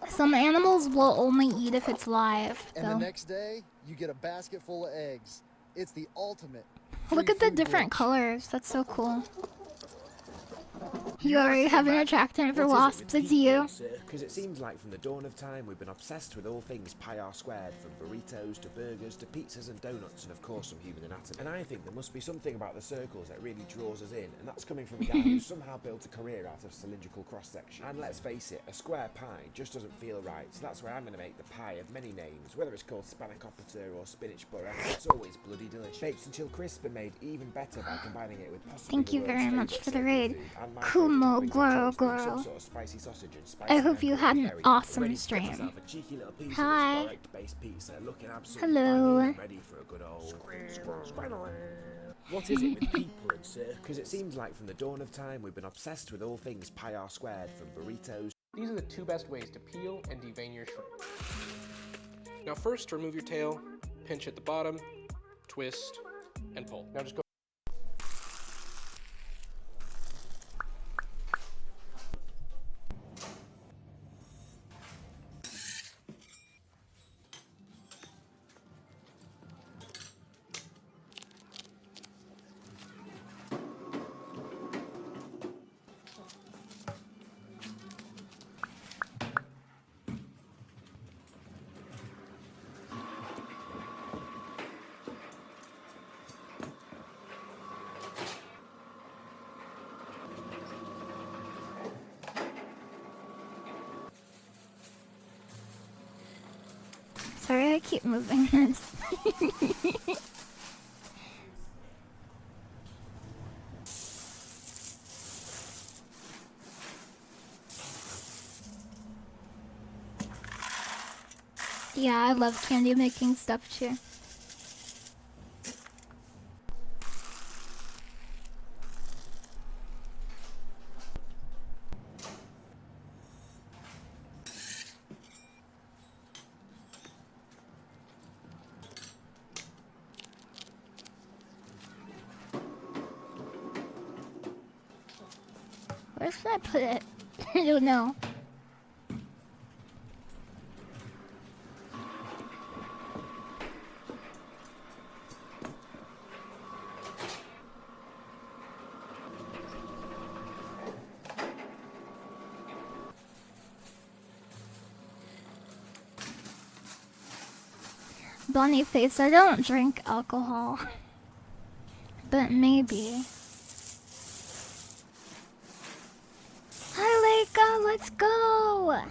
Some animals will only eat if it's live. And the Though. next day, you get a basket full of eggs. It's the ultimate. Look at the different colors. That's so cool. You already have an attractant for wasps. It's you. Because it seems like from the dawn of time we've been obsessed with all things pi r squared, from burritos to burgers to pizzas and donuts and of course some human anatomy. And I think there must be something about the circles that really draws us in, and that's coming from a guy who somehow built a career out of cylindrical cross-section. And let's face it, a square pie just doesn't feel right, so that's where I'm going to make the pie of many names. Whether it's called spanakopita or spinach borough, it's always bloody delicious. Baked until crisp and made even better by combining it with possibly Thank the you world's very much favourite for the savory raid. food, and my Kumo favourite Goro toppings being some Goro. sort of spicy sausage and spicy I hope you pepper had and an berry. awesome Ready to get stream. myself a cheeky little piece Hi. of this Borek-based pizza, looking absolutely Hello. banging and ready for a good old What is it with people and circles? Because it seems like from the dawn of time we've been obsessed with all things pi r squared, from burritos. These are the two best ways to peel and devein your shrimp. Now first, remove your tail, pinch at the bottom, twist, and pull. Now just go. Sorry, I keep moving this. Yeah, I love candy making stuff too. Where should I put it? I don't know. Bunny face, I don't drink alcohol. But maybe. Hi Leica, let's go!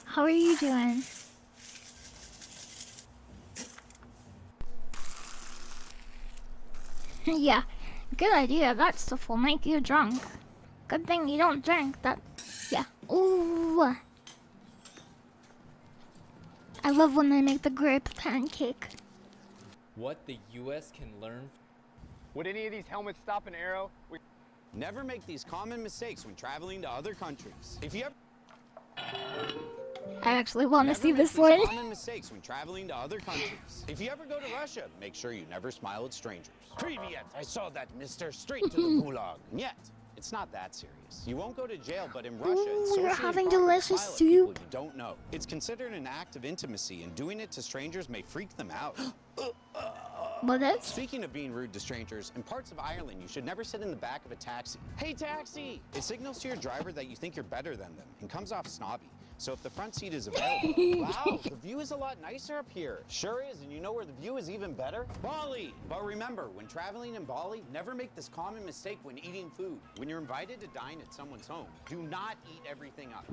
How are you doing? Yeah, good idea. That stuff will make you drunk. Good thing you don't drink that. Yeah. Ooh. I love when they make the grape pancake. What the US can learn. Would any of these helmets stop an arrow? Never make these common mistakes when traveling to other countries. If you ever I actually want to see make this these one. common mistakes when traveling to other countries. If you ever go to Russia, make sure you never smile at strangers. Privyet, I saw that, mister. Straight to the gulag. And yet, it's not that serious. You won't go to jail, but in Russia, it's Ooh, socially you're having improper to delicious smile at people soup. you don't know. It's considered an act of intimacy, and doing it to strangers may freak them out. What is? Speaking of being rude to strangers, in parts of Ireland, you should never sit in the back of a taxi. Hey, taxi! It signals to your driver that you think you're better than them and comes off snobby. So if the front seat is available, wow, the view is a lot nicer up here. Sure is, and you know where the view is even better? Bali! But remember, when traveling in Bali, never make this common mistake when eating food. When you're invited to dine at someone's home, do not eat everything up.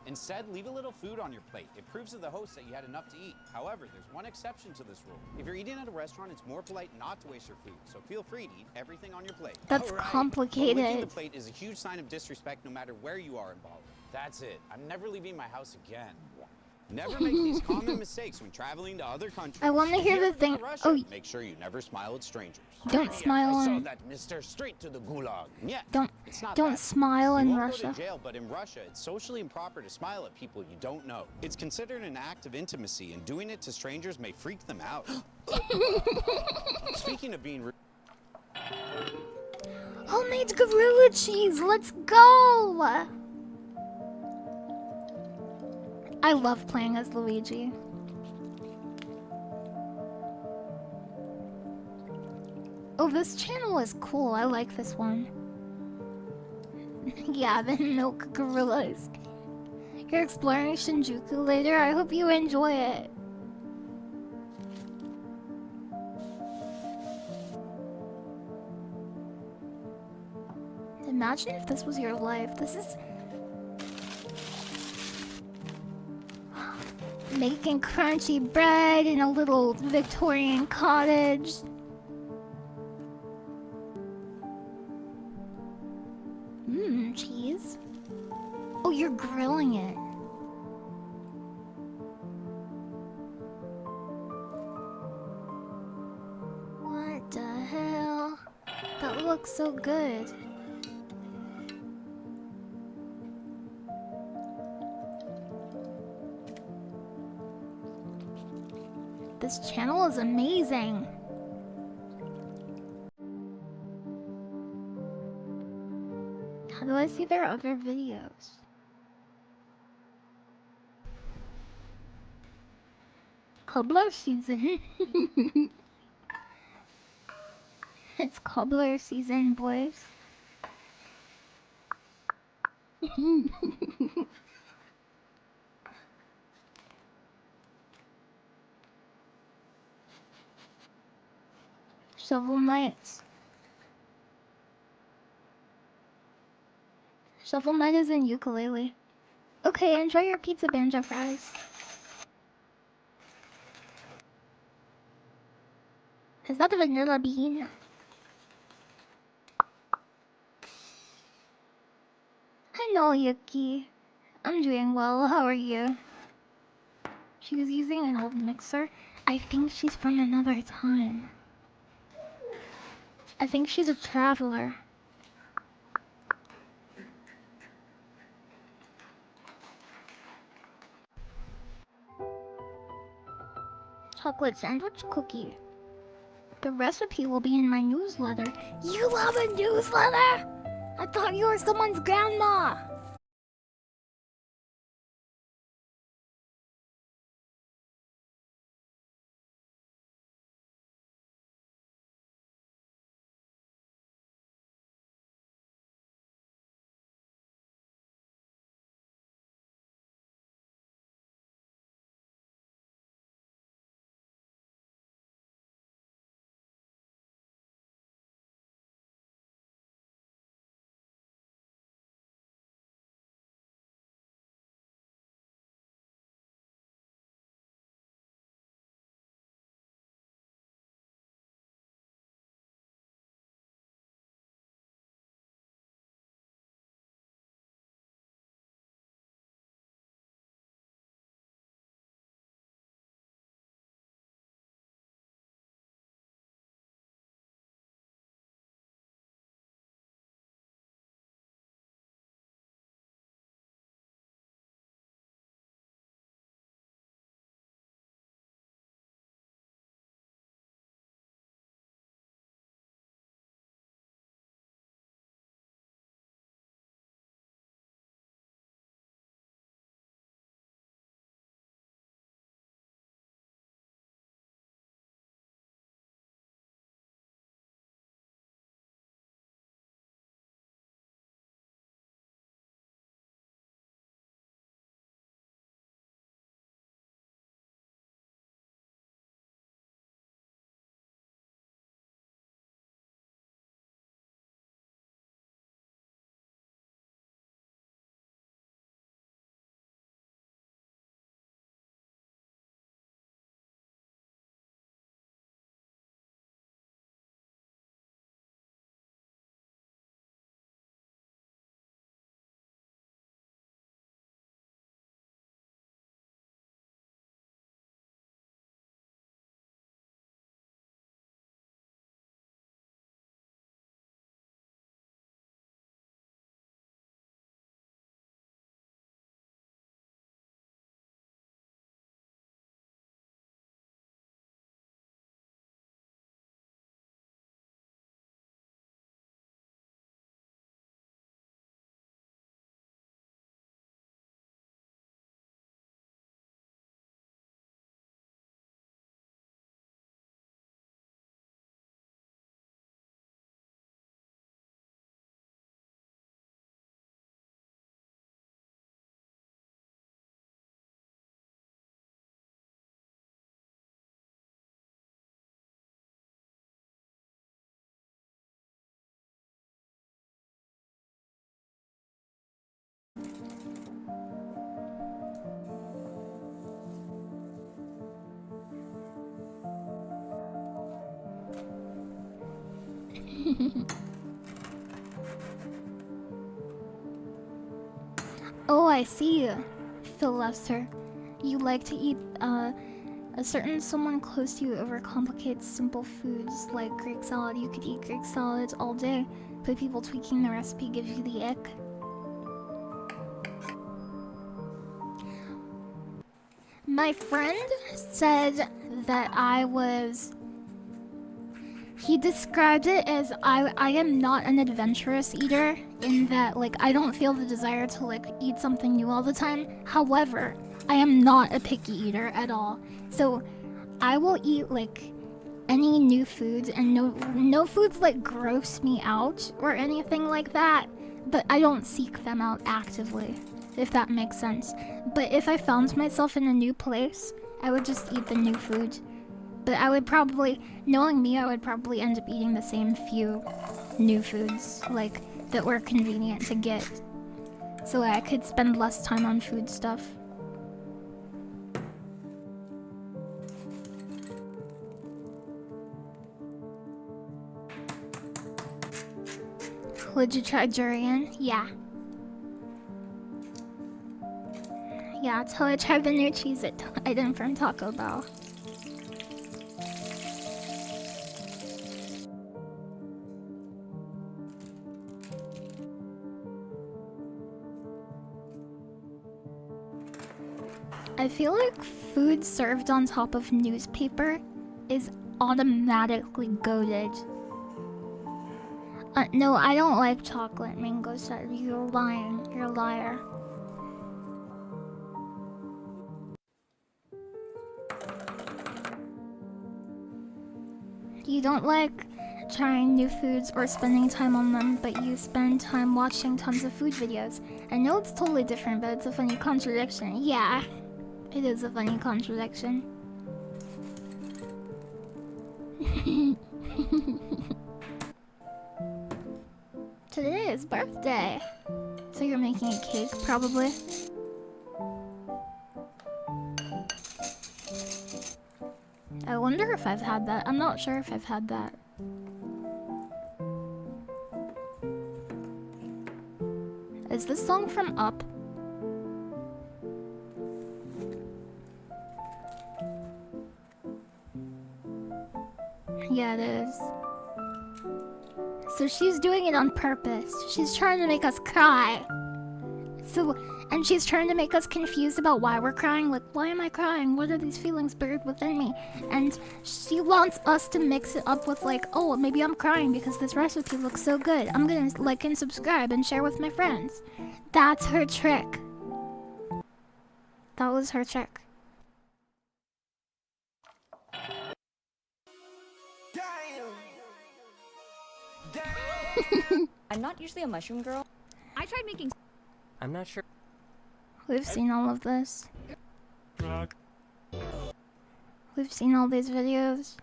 Instead, leave a little food on your plate. It proves to the host that you had enough to eat. However, there's one exception to this rule. If you're eating at a restaurant, it's more polite not to waste your food, so feel free to eat everything on your plate. That's All right. complicated. But licking the plate is a huge sign of disrespect no matter where you are in Bali. That's it. I'm never leaving my house again. Never make these common mistakes when traveling to other countries. I want to If hear you the ever go thing. to Russia, Oh, make sure you never smile at strangers. don't smile I saw in. that, mister. Straight to the gulag. Yeah. It's not Don't that smile serious. in You won't Russia. go to jail, but in Russia, it's socially improper to smile at people you don't know. It's considered an act of intimacy, and doing it to strangers may freak them out. Speaking of being rude. Homemade gorilla cheese. Let's go. I love playing as Luigi. Oh, this channel is cool. I like this one. Yeah, the milk gorillas. You're exploring Shinjuku later. I hope you enjoy it. Imagine if this was your life. This is... making crunchy bread in a little Victorian cottage. Mmm, cheese. Oh, you're grilling it. What the hell? That looks so good. This channel is amazing. How do I see their other videos? Cobbler season. It's cobbler season, boys. Shovel Knights. Shovel Knight is in ukulele. Okay, enjoy your pizza banjo fries. Is that a vanilla bean? Hello, Yuki. I'm doing well. How are you? She was using an old mixer. I think she's from another time. I think she's a traveler. Chocolate sandwich cookie. The recipe will be in my newsletter. You love a newsletter? I thought you were someone's grandma. Oh, I see you, Phil Lester. You like to eat, a certain someone close to you overcomplicates simple foods like Greek salad. You could eat Greek salads all day, but people tweaking the recipe gives you the ick. My friend said that he described it as I am not an adventurous eater in that, like, I don't feel the desire to, like, eat something new all the time. However, I am not a picky eater at all. So I will eat, like, any new foods, and no foods, like, gross me out or anything like that, but I don't seek them out actively, if that makes sense. But if I found myself in a new place, I would just eat the new food. But I would probably, knowing me, I would probably end up eating the same few new foods, like, that were convenient to get. So I could spend less time on food stuff. Would you try durian? Yeah. Yeah, till I tried the new Cheez-It item from Taco Bell. I feel like food served on top of newspaper is automatically goated. No, I don't like chocolate, Mango said. You're lying. You're a liar. You don't like trying new foods or spending time on them, but you spend time watching tons of food videos. I know it's totally different, but it's a funny contradiction. Yeah, it is a funny contradiction. Today is birthday. So you're making a cake, probably? I wonder if I've had that. I'm not sure if I've had that. Is this song from Up? Yeah, it is. So she's doing it on purpose. She's trying to make us cry. And she's trying to make us confused about why we're crying. Like, why am I crying? What are these feelings buried within me? And she wants us to mix it up with like, oh, maybe I'm crying because this recipe looks so good. I'm gonna like and subscribe and share with my friends. That's her trick. That was her trick. I'm not usually a mushroom girl. I tried making. I'm not sure. We've seen all of this. We've seen all these videos.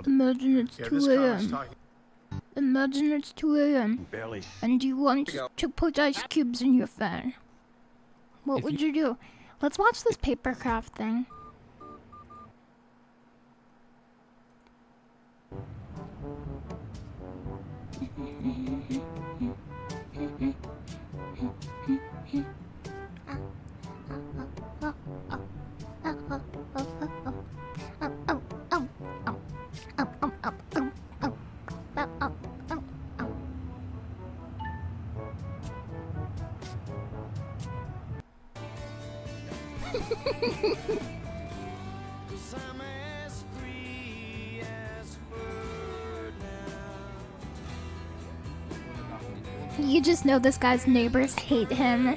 Imagine it's 2 a.m. Imagine it's 2 a.m. Barely. And you want to put ice cubes in your fan. What would you do? Let's watch this paper craft thing. You just know this guy's neighbors hate him.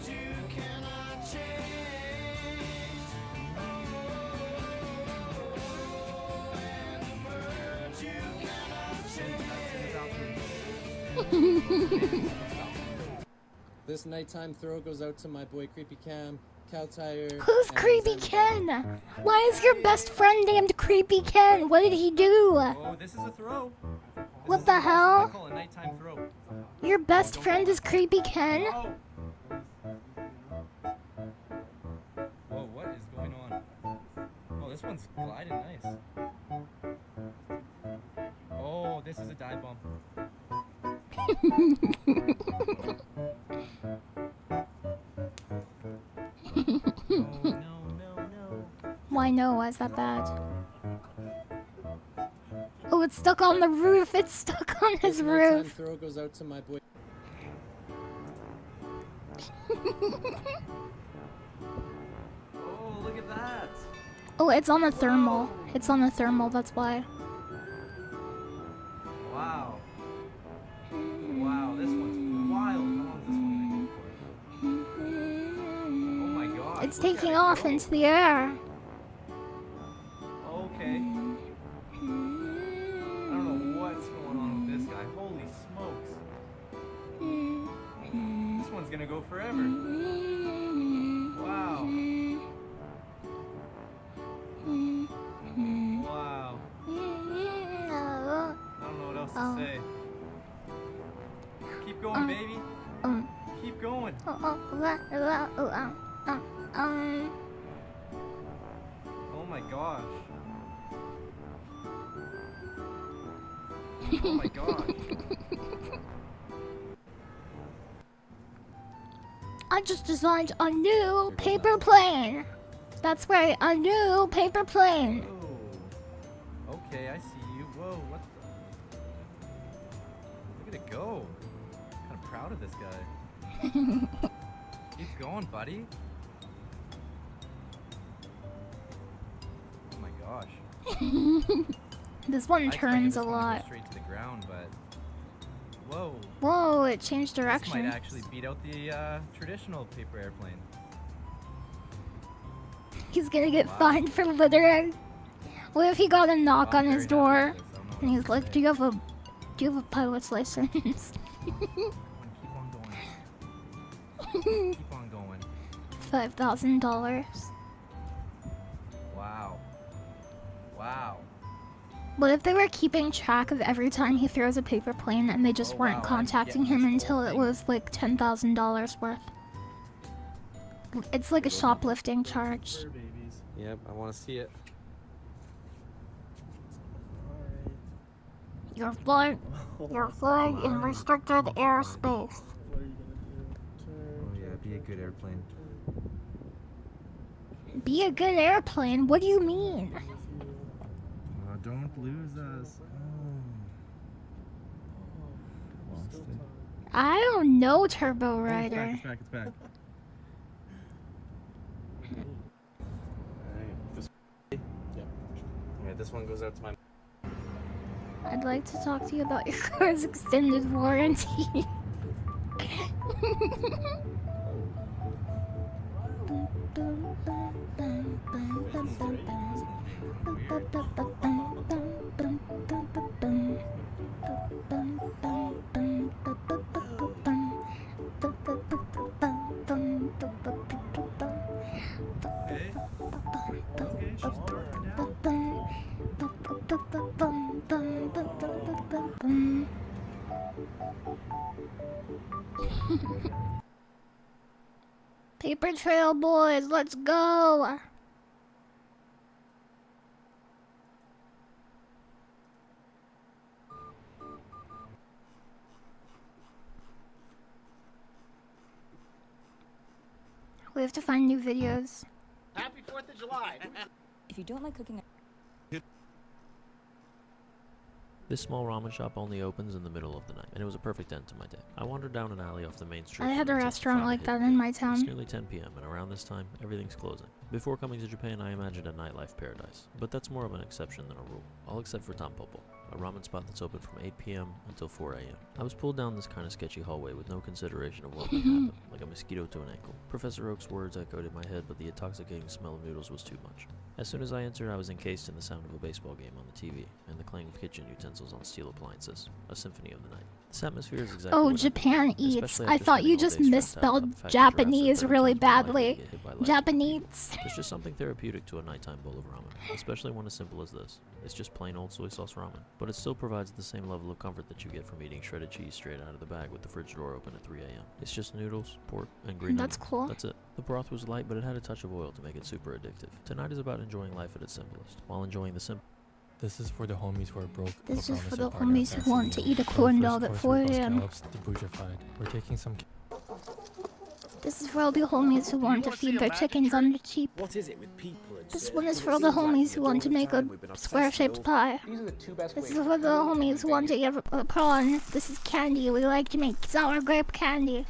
This nighttime throw goes out to my boy Creepy Cam, Cow Tire. Who's Creepy Ken? Why is your best friend named Creepy Ken? What did he do? Oh, this is a throw. What the I hell? call a nighttime throw. Your best friend is Creepy Ken? Oh. Whoa, what is going on? Oh, this one's gliding nice. Oh, this is a dive bomb. Why no? Why is that bad? Oh, it's stuck on the roof. It's stuck on his This nighttime roof. throw goes out to my boy. Oh, look at that. Oh, it's on the thermal. It's on the thermal, that's why. Wow. Wow, this one's wild. How long is this one gonna go for? Oh my god. It's look at taking it off go. into the air. Okay. I don't know what's going on with this guy. Holy smokes. This one's gonna go forever. Wow. Wow. I don't know what else to say. Keep going, baby. Keep going. Oh my gosh. Oh my gosh. I just designed a new paper plane. That's right, a new paper plane. Oh. Okay, I see you. Whoa, what the? Look at it go. I'm kind of proud of this guy. Keep going, buddy. Oh my gosh. This one I expected turns this a one to go lot. straight to the ground, but whoa. Whoa, it changed This direction. might actually beat out the traditional paper airplane. He's gonna get fined for littering. What if he got a knock Well, I'm on his very happy door with this. I don't know what and he's else to like, say. do you have a pilot's license? Keep on going. Keep on going. $5,000. Wow. Wow. What if they were keeping track of every time he throws a paper plane and they just Oh, weren't wow, I'm contacting getting him this until whole it thing. was like $10,000 worth? It's like a shoplifting charge. Yep, I want to see it. You're flying in restricted airspace. Oh yeah, be a good airplane. Be a good airplane? What do you mean? Don't lose us. Oh. Lost it. I don't know, Turbo Oh, Rider. it's back, it's back. Alright, this one goes out to my... I'd like to talk to you about your car's extended warranty. Paper Trail Boys, let's go! We have to find new videos. Happy 4th of July. If you don't like cooking, This small ramen shop only opens in the middle of the night, and it was a perfect end to my day. I wandered down an alley off the main street. I had a and attempted to restaurant find like hidden that in my gem. town. It's nearly 10 p.m., and around this time, everything's closing. Before coming to Japan, I imagined a nightlife paradise, but that's more of an exception than a rule, all except for Tampopo, a ramen spot that's open from 8 p.m. until 4 a.m. I was pulled down this kind of sketchy hallway with no consideration of what might happen, like a mosquito to an ankle. Professor Oak's words echoed in my head, but the intoxicating smell of noodles was too much. As soon as I entered, I was encased in the sound of a baseball game on the TV, and the clang of kitchen utensils on steel appliances, a symphony of the night. This atmosphere is exactly Oh, what I Japan needed, eats. especially I after thought you spending all just day stressed out about misspelled the fact that giraffes are Japanese 30 really times more likely to badly. get hit by lightning. Japanese. There's just something therapeutic to a nighttime bowl of ramen, especially one as simple as this. It's just plain old soy sauce ramen, but it still provides the same level of comfort that you get from eating shredded cheese straight out of the bag with the fridge door open at 3 a.m. It's just noodles, pork, and green That's onions. cool. That's it. The broth was light, but it had a touch of oil to make it super addictive. Tonight is about enjoying life at its simplest, while enjoying the simple. This is for the homies who are broke. This but is for promise the their partner a homies who fancy want to meal. eat a For the corn first dog at course, 4 we cross a.m. scallops, the bougified. We're taking some. This is for all the homies who want to feed their chickens on the cheap. What is it with people and This circles? one is for It all the seems like homies from who the want to dawn of make a time we've been obsessed with square-shaped all- pie. These are the two best This ways is to for the cook homies who want to eat a prawn. This is candy. We like to make sour grape candy.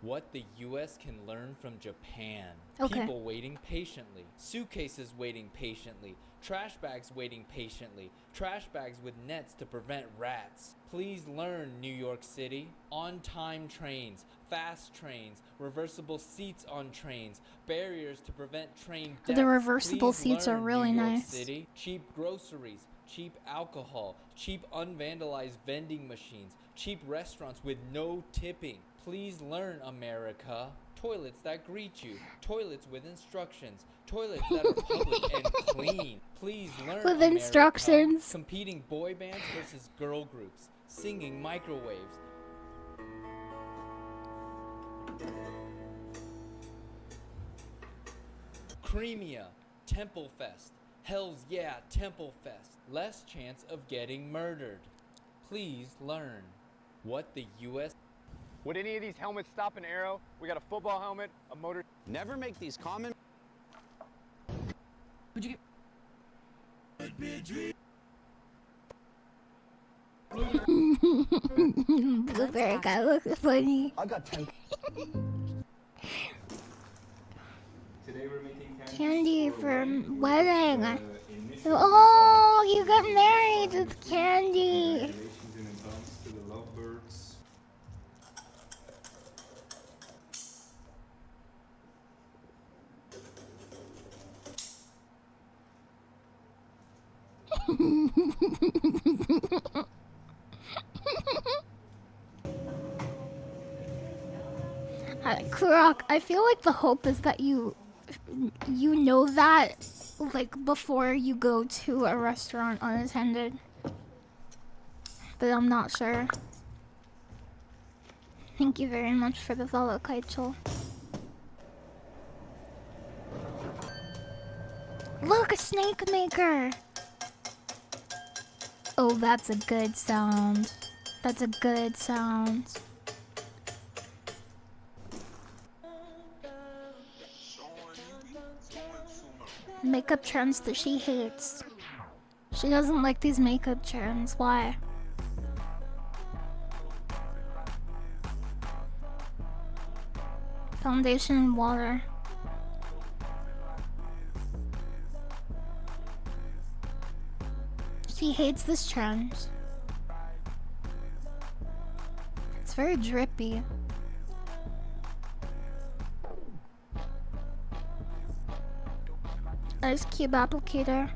What the US can learn from Japan. Okay. People waiting patiently. Suitcases waiting patiently. Trash bags waiting patiently. Trash bags with nets to prevent rats. Please learn, New York City. On-time trains, fast trains, reversible seats on trains, barriers to prevent train deaths. The reversible Please seats are learn, really New York nice. City. Cheap groceries, cheap alcohol, cheap unvandalized vending machines, cheap restaurants with no tipping. Please learn, America. Toilets that greet you, toilets with instructions, toilets that are public and clean. Please learn, With America. instructions. Competing boy bands versus girl groups, singing microwaves. Creamia, Temple Fest. Hells yeah, Temple Fest. Less chance of getting murdered. Please learn what the U.S. Would any of these helmets stop an arrow? We got a football helmet, a motor. Never make these common. Would you Blueberry guy looks funny. I got 10. Today we're making Candy for wedding. Oh, you got married with candy. Congratulations in advance to the lovebirds. Kurok, I feel like the hope is that you know that like before you go to a restaurant unattended. But I'm not sure. Thank you very much for the follow, Kaichel. Look, a snake maker! Oh, that's a good sound. That's a good sound. Makeup trends that she hates. She doesn't like these makeup trends. Why? Foundation and water. She hates this trend. It's very drippy. Ice cube applicator.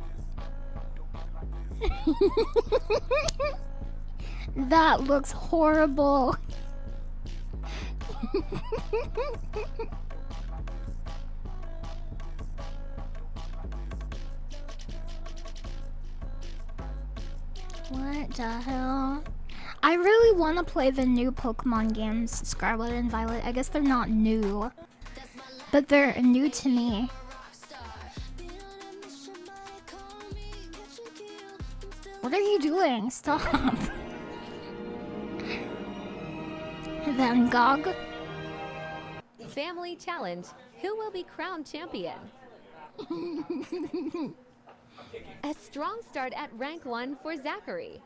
That looks horrible. What the hell? I really want to play the new Pokemon games, Scarlet and Violet. I guess they're not new, but they're new to me. What are you doing? Stop. Van Gogh. Family challenge. Who will be crowned champion? A strong start at rank 1 for Zachary.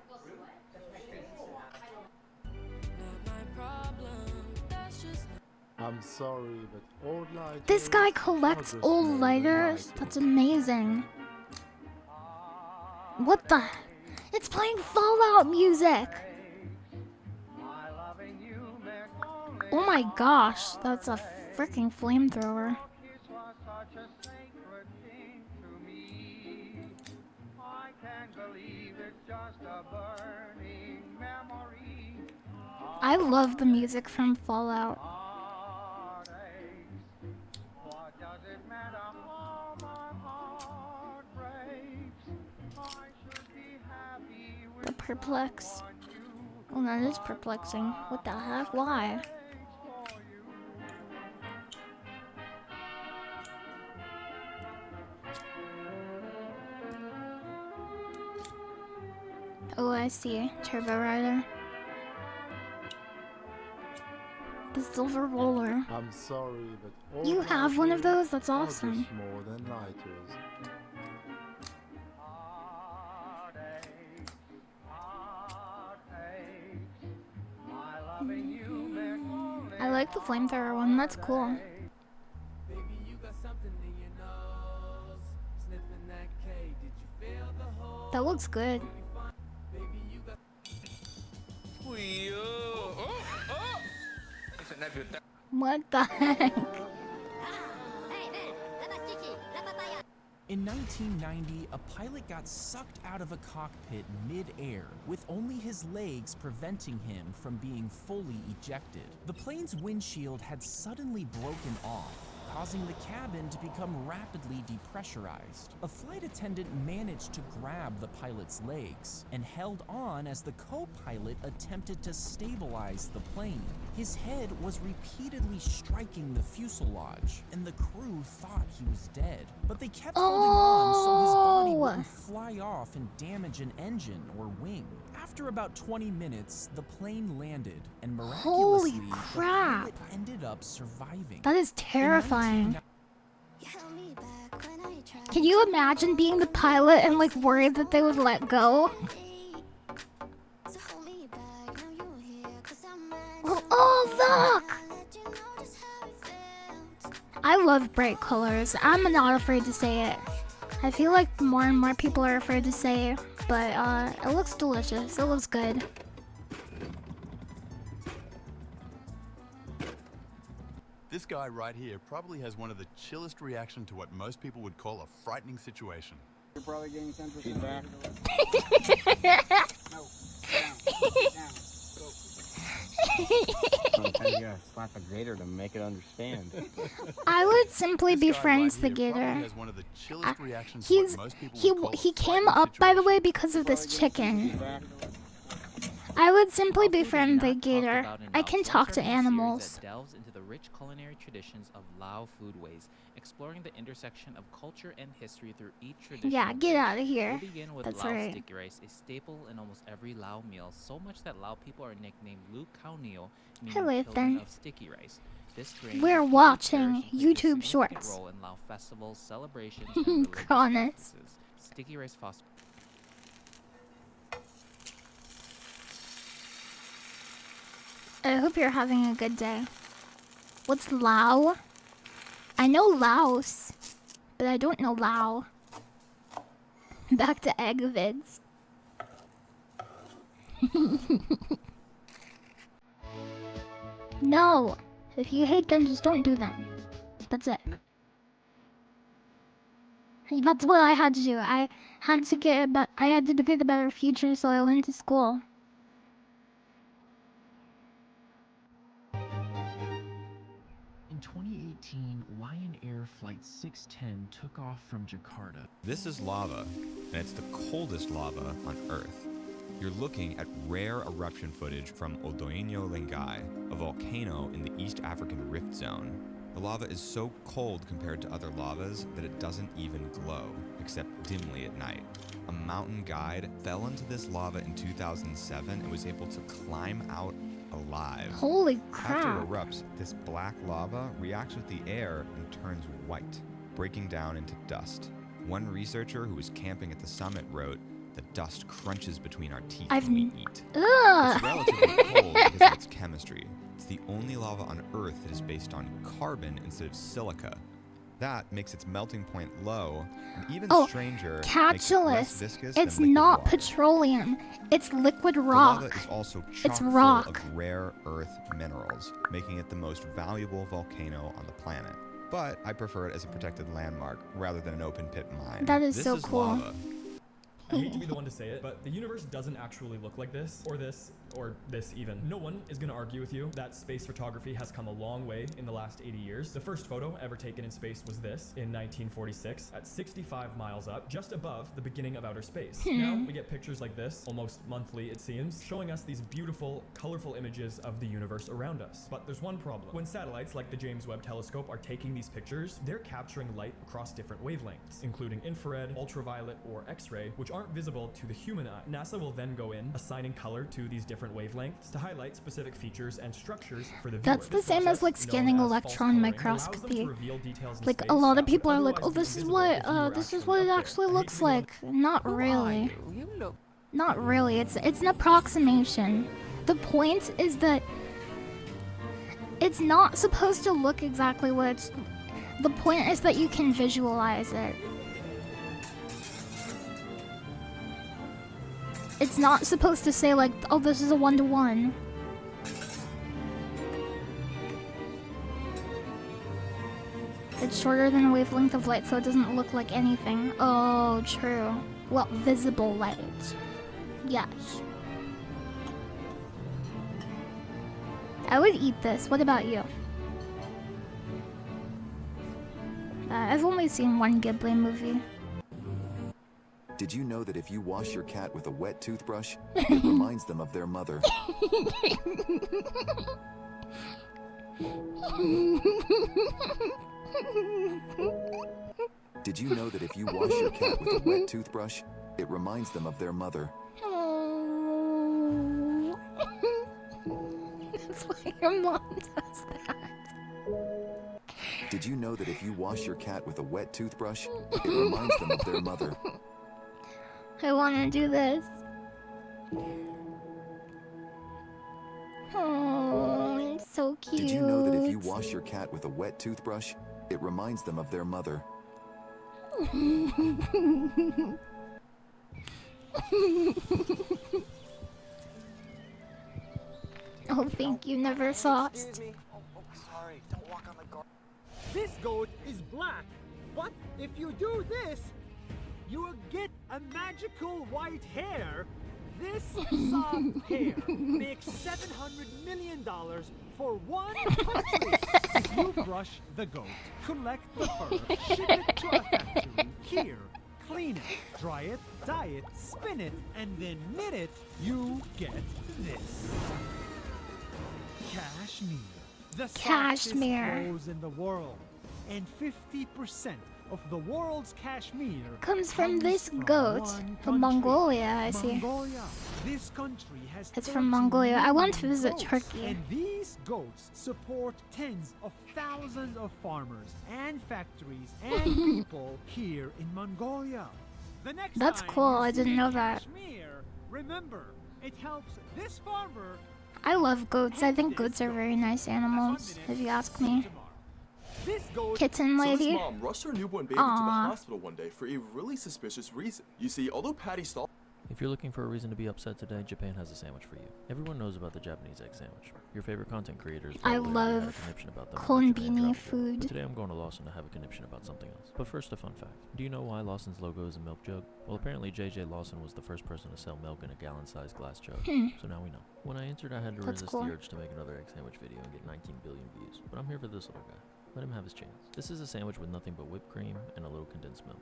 I'm sorry, but old lighters. This guy collects old lighters? That's amazing. What the? It's playing Fallout music! Oh my gosh, that's a freaking flamethrower. I love the music from Fallout. The perplex. Oh, that is perplexing. What the heck? Why? Oh, I see. Turbo Rider. The silver roller. I'm sorry, but old You have one of those? That's are awesome. just more than lighters. I like the flamethrower one. That's cool. That looks good. What the heck? In 1990, a pilot got sucked out of a cockpit mid-air, with only his legs preventing him from being fully ejected. The plane's windshield had suddenly broken off, causing the cabin to become rapidly depressurized. A flight attendant managed to grab the pilot's legs and held on as the co-pilot attempted to stabilize the plane. His head was repeatedly striking the fuselage, and the crew thought he was dead. But they kept holding on so his body wouldn't fly off and damage an engine or wing. After about 20 minutes, the plane landed, and miraculously, Holy crap. the pilot ended up surviving. That is terrifying. Can you imagine being the pilot and like worried that they would let go? Oh, look! I love bright colors. I'm not afraid to say it. I feel like more and more people are afraid to say it, but it looks delicious. It looks good. This guy right here probably has one of the chillest reaction to what most people would call a frightening situation. You're probably getting 10% feedback. Sometimes you gotta slap a gator to make it understand. I would simply befriend the gator. He came up, by the way, because of this chicken. I would simply befriend the gator. I can talk to animals. That delves into the rich culinary traditions of Lao foodways, exploring the intersection of culture and history through each tradition. Yeah, get out of here. We'll begin with That's Lao right. sticky rice, a staple in almost every Lao meal, so much that Lao people are nicknamed Lu Cao Neo, meaning Hello, children then. of sticky rice. This grain We're is deeply watching cherished and plays a YouTube significant shorts. role in Lao festivals, celebrations, and religious Cronus. practices. Sticky rice fosters. I hope you're having a good day. What's Lao? I know Laos, but I don't know Lao. Back to egg vids. No! If you hate them, just don't do them. That's it. That's what I had to do. I had to defeat a better future, so I went to school. In 2018, Lion Air Flight 610 took off from Jakarta. This is lava, and it's the coldest lava on Earth. You're looking at rare eruption footage from Odoinho Lengai, a volcano in the East African Rift Zone. The lava is so cold compared to other lavas that it doesn't even glow, except dimly at night. A mountain guide fell into this lava in 2007 and was able to climb out alive. Holy crap. After it erupts, this black lava reacts with the air and turns white, breaking down into dust. One researcher who was camping at the summit wrote, "The dust crunches between our teeth when we eat." It's relatively cold because of its chemistry. It's the only lava on Earth that is based on carbon instead of silica. That makes its melting point low, and even stranger, makes it less Catulus. viscous It's than liquid not water. petroleum. It's liquid The rock. lava is also It's chock full rock. of rare earth minerals, making it the most valuable volcano on the planet. But I prefer it as a protected landmark rather than an open pit mine. That is This so is cool. lava. I hate to be the one to say it, but the universe doesn't actually look like this, or this even. No one is gonna argue with you that space photography has come a long way in the last 80 years. The first photo ever taken in space was this, in 1946, at 65 miles up, just above the beginning of outer space. Now we get pictures like this, almost monthly it seems, showing us these beautiful, colorful images of the universe around us. But there's one problem. When satellites like the James Webb Telescope are taking these pictures, they're capturing light across different wavelengths, including infrared, ultraviolet, or X-ray, which aren't visible to the human eye. NASA will then go in, assigning color to these different wavelengths to highlight specific features and structures for the viewer. That's the same as like scanning electron microscopy. Like a lot of people are like, oh, this is what it actually looks like. Not really. Not really. It's an approximation. The point is that it's not supposed to look exactly what it's. The point is that you can visualize it. It's not supposed to say like, oh, this is a 1-to-1. It's shorter than a wavelength of light, so it doesn't look like anything. Oh, true. Well, visible light. Yes. I would eat this. What about you? I've only seen one Ghibli movie. Did you know that if you wash your cat with a wet toothbrush, it reminds them of their mother? Did you know that if you wash your cat with a wet toothbrush, it reminds them of their mother? Oh. That's why your mom does that. Did you know that if you wash your cat with a wet toothbrush, it reminds them of their mother? I want to do this. Oh, it's so cute. Did you know that if you wash your cat with a wet toothbrush, it reminds them of their mother? Oh, thank you, never sauced. Sorry, don't walk on the guard. This goat is black, but if you do this, you will get a magical white hair. This soft hair makes $700 million for one country. If you brush the goat, collect the fur, ship it to a factory, here, clean it, dry it, dye it, spin it, and then knit it, you get this. Cashmere. The Cashmere. softest clothes in the world. And 50% of the world's cashmere Comes from this goat from Mongolia, I see. Mongolia. This country has It's from Mongolia. I want to visit goats, Turkey. And these goats support tens of thousands of farmers and factories and people here in Mongolia. The next That's time cool, you I didn't see know that. cashmere, remember, it helps this farmer. I love goats. I think goats are very nice animals, if you ask me. Kitten So lady. this mom rushed her newborn baby to the Aw. hospital one day for a really suspicious reason. You see, although Patty saw If you're looking for a reason to be upset today, Japan has a sandwich for you. Everyone knows about the Japanese egg sandwich. Your favorite content creators I probably already had a love conniption about them when corned Japan beanie dropped it. food. But today I'm going to Lawson to have a conniption about something else. But first, a fun fact. Do you know why Lawson's logo is a milk jug? Well, apparently JJ Lawson was the first person to sell milk in a gallon-sized glass jug. So now we know. When I entered, I had to That's resist cool. the urge to make another egg sandwich video and get 19 billion views. But I'm here for this little guy. Let him have his chance. This is a sandwich with nothing but whipped cream and a little condensed milk.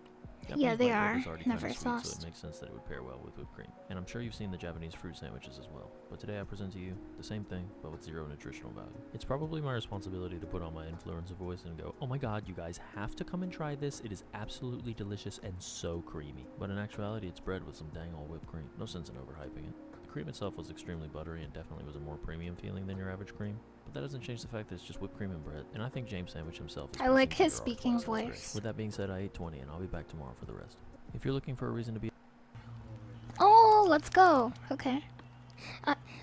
Yeah, Japanese they white bread are. is already Never kinda sweet, so sauced. it makes sense that it would pair well with whipped cream. And I'm sure you've seen the Japanese fruit sandwiches as well. But today I present to you the same thing, but with zero nutritional value. It's probably my responsibility to put on my influencer voice and go, oh my god, you guys have to come and try this. It is absolutely delicious and so creamy. But in actuality, it's bread with some dang old whipped cream. No sense in overhyping it. The cream itself was extremely buttery and definitely was a more premium feeling than your average cream. But that doesn't change the fact that it's just whipped cream and bread. And I think James Sandwich himself is I like pressing his better speaking art class. That's voice. great. With that being said, I ate 20 and I'll be back tomorrow for the rest. If you're looking for a reason to be Oh, let's go. Okay.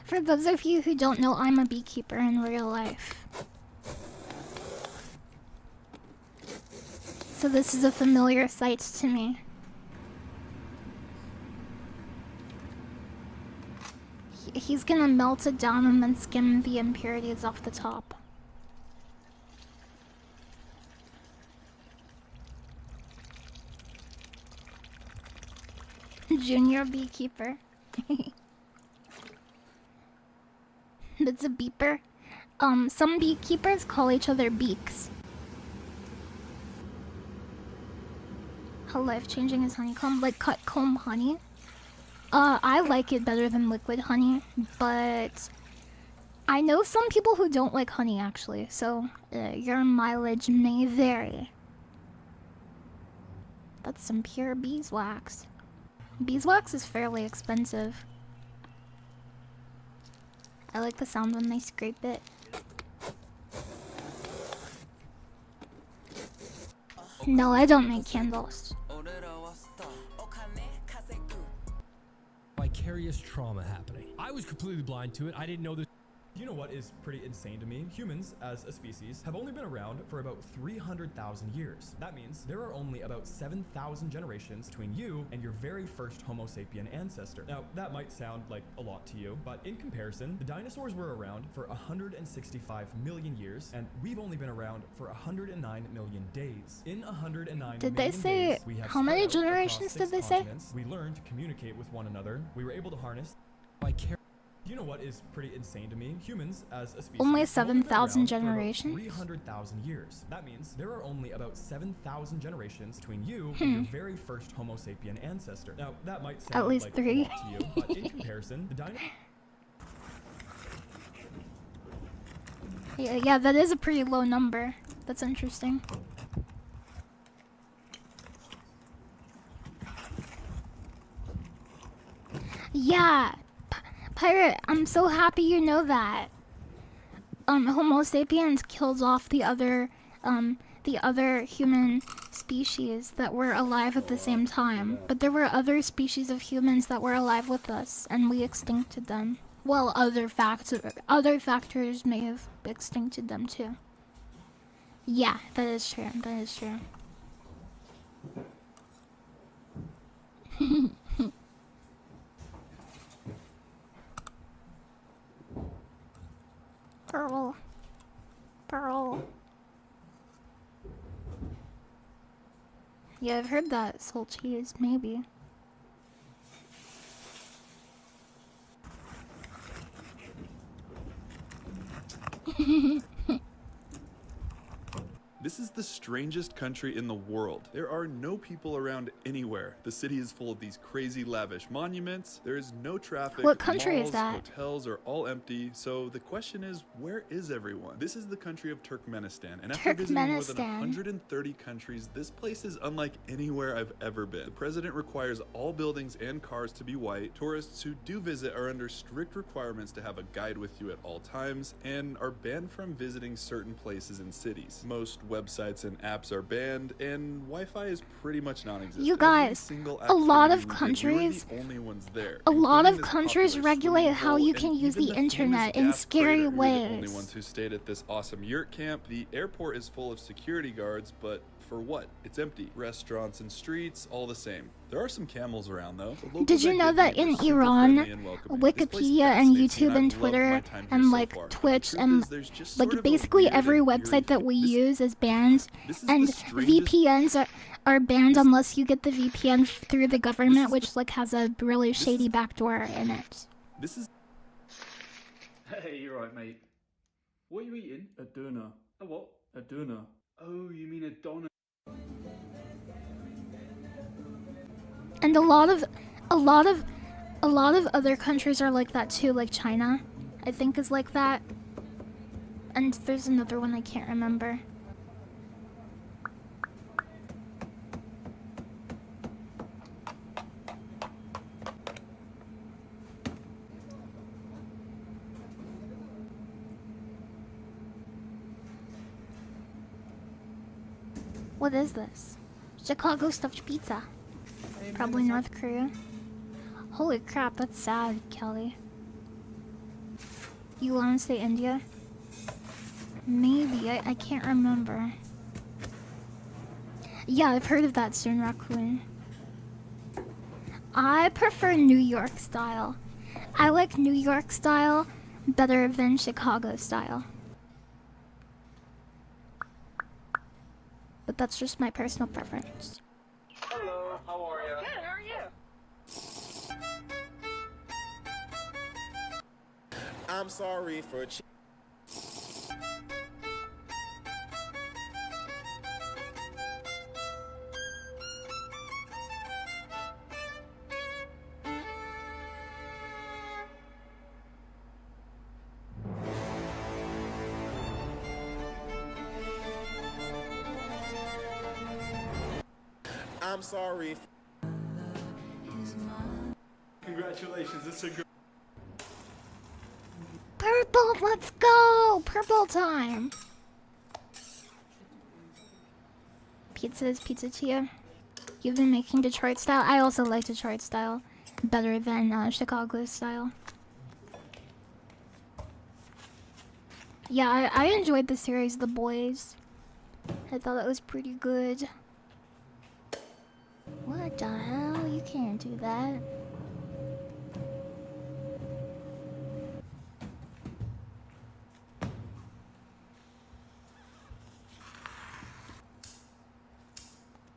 For those of you who don't know, I'm a beekeeper in real life. So this is a familiar sight to me. He's gonna melt it down and then skim the impurities off the top. Junior beekeeper. That's a beeper. Some beekeepers call each other beaks. How life-changing is honeycomb? Like cut comb honey? I like it better than liquid honey, but I know some people who don't like honey actually, so your mileage may vary. That's some pure beeswax. Beeswax is fairly expensive. I like the sound when they scrape it. No, I don't make candles. Vicarious trauma happening. I was completely blind to it. I didn't know this. You know what is pretty insane to me? Humans, as a species, have only been around for about 300,000 years. That means there are only about 7,000 generations between you and your very first Homo sapien ancestor. Now, that might sound like a lot to you, but in comparison, the dinosaurs were around for 165 million years, and we've only been around for 109 million days. In 109 Did they million say days, we have how many spread out across generations 6 did they say? continents. We learned to communicate with one another. We were able to harness You know what is pretty insane to me? Humans, as a species, Only have been 7,000 around for about generations? 300,000 years. That means there are only about 7,000 generations between you and your very first Homo sapien ancestor. Now, that might sound At least like 3. a lot to you, but in comparison, the Yeah, that is a pretty low number. That's interesting. Yeah, Pirate, I'm so happy you know that. Homo sapiens killed off the other human species that were alive at the same time. But there were other species of humans that were alive with us, and we extincted them. Well, other factors may have extincted them too. Yeah, that is true. That is true. Pearl. Pearl. Yeah, I've heard that. Soul cheese, maybe. This is the strangest country in the world. There are no people around anywhere. The city is full of these crazy lavish monuments. There is no traffic. What country is Malls, that? hotels are all empty. So the question is, where is everyone? This is the country of Turkmenistan. And after visiting more than Turkmenistan. 130 countries, this place is unlike anywhere I've ever been. The president requires all buildings and cars to be white. Tourists who do visit are under strict requirements to have a guide with you at all times and are banned from visiting certain places in cities. Most websites and apps are banned, and Wi-Fi is pretty much non-existent. You guys, a lot of countries, a lot of countries regulate how you can use the internet in scary The only ways. ones who stayed at this awesome yurt camp. The airport is full of security guards, but for what? It's empty. Restaurants and streets, all the same. There are some camels around though. The locals Did you I know did that meet were in super Iran, friendly and welcoming. This place Wikipedia and fascinates me, YouTube and I've loved Twitter my time here and so like far. Twitch The truth and is there's just sort like of a basically weird every and website that we this- use is banned, this is and the strangest- VPNs are banned unless you get the VPN through the government, which like has a really shady backdoor in it. This is Hey, you're right, mate. What are you eating? A doner. A what? A doner. Oh, you mean a doner? And a lot of other countries are like that too, like China, I think is like that. And there's another one I can't remember. What is this? Chicago stuffed pizza. Probably North Korea. Holy crap, that's sad, Kelly. You want to say India? Maybe, I can't remember. Yeah, I've heard of that soon, Raccoon. I prefer New York style. I like New York style better than Chicago style. But that's just my personal preference. Hello, how are you? Good, how are you? I'm sorry for I'm sorry. Congratulations, this is a good. Purple, let's go! Purple time! Pizza is pizza to you. You've been making Detroit style. I also like Detroit style better than Chicago style. Yeah, I enjoyed the series The Boys. I thought it was pretty good. What the hell? You can't do that.